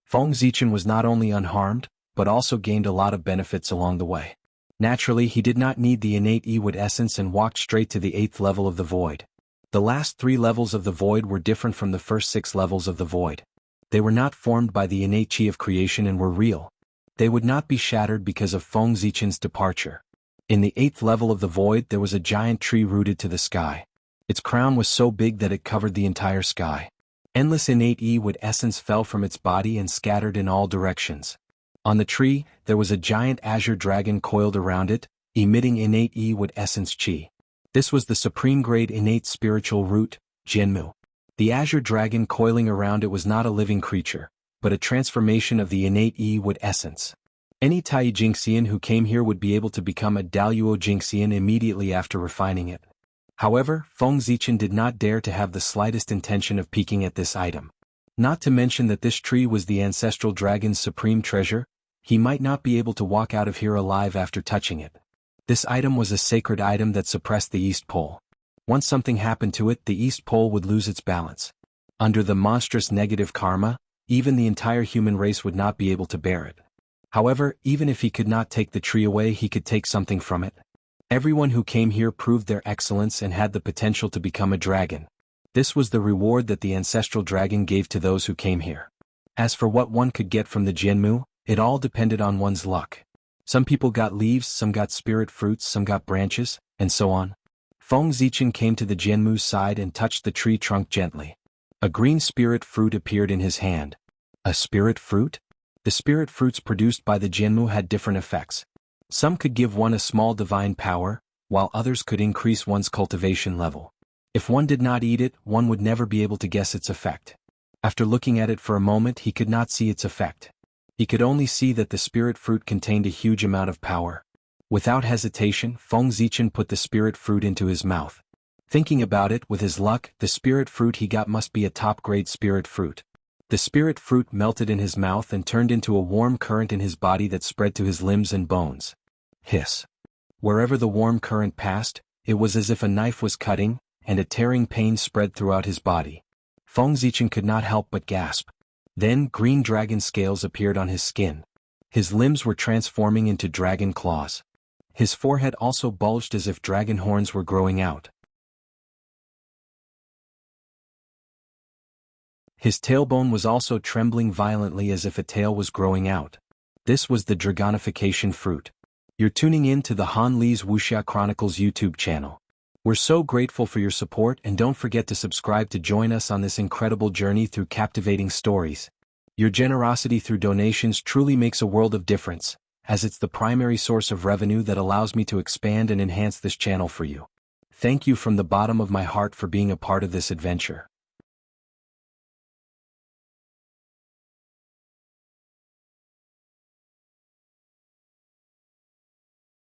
Feng Zichen was not only unharmed, but also gained a lot of benefits along the way. Naturally, he did not need the innate wood essence and walked straight to the 8th level of the void. The last 3 levels of the void were different from the first 6 levels of the void. They were not formed by the innate chi of creation and were real. They would not be shattered because of Feng Zichen's departure. In the 8th level of the void there was a giant tree rooted to the sky. Its crown was so big that it covered the entire sky. Endless innate wood essence fell from its body and scattered in all directions. On the tree, there was a giant azure dragon coiled around it, emitting innate wood essence chi. This was the supreme grade innate spiritual root, Jianmu. The azure dragon coiling around it was not a living creature, but a transformation of the innate wood essence. Any Tai Jingxian who came here would be able to become a Daluo Jingxian immediately after refining it. However, Feng Zichen did not dare to have the slightest intention of peeking at this item. Not to mention that this tree was the ancestral dragon's supreme treasure, he might not be able to walk out of here alive after touching it. This item was a sacred item that suppressed the East Pole. Once something happened to it, the East Pole would lose its balance. Under the monstrous negative karma, even the entire human race would not be able to bear it. However, even if he could not take the tree away, he could take something from it. Everyone who came here proved their excellence and had the potential to become a dragon. This was the reward that the ancestral dragon gave to those who came here. As for what one could get from the Jianmu, it all depended on one's luck. Some people got leaves, some got spirit fruits, some got branches, and so on. Feng Zichen came to the Jianmu's side and touched the tree trunk gently. A green spirit fruit appeared in his hand. A spirit fruit? The spirit fruits produced by the Jianmu had different effects. Some could give one a small divine power, while others could increase one's cultivation level. If one did not eat it, one would never be able to guess its effect. After looking at it for a moment, he could not see its effect. He could only see that the spirit fruit contained a huge amount of power. Without hesitation, Feng Zichen put the spirit fruit into his mouth. Thinking about it, with his luck, the spirit fruit he got must be a top-grade spirit fruit. The spirit fruit melted in his mouth and turned into a warm current in his body that spread to his limbs and bones. Hiss. Wherever the warm current passed, it was as if a knife was cutting, and a tearing pain spread throughout his body. Feng Zichen could not help but gasp. Then green dragon scales appeared on his skin. His limbs were transforming into dragon claws. His forehead also bulged as if dragon horns were growing out. His tailbone was also trembling violently as if a tail was growing out. This was the dragonification fruit. You're tuning in to the Han Li's Wuxia Chronicles YouTube channel. We're so grateful for your support, and don't forget to subscribe to join us on this incredible journey through captivating stories. Your generosity through donations truly makes a world of difference, as it's the primary source of revenue that allows me to expand and enhance this channel for you. Thank you from the bottom of my heart for being a part of this adventure.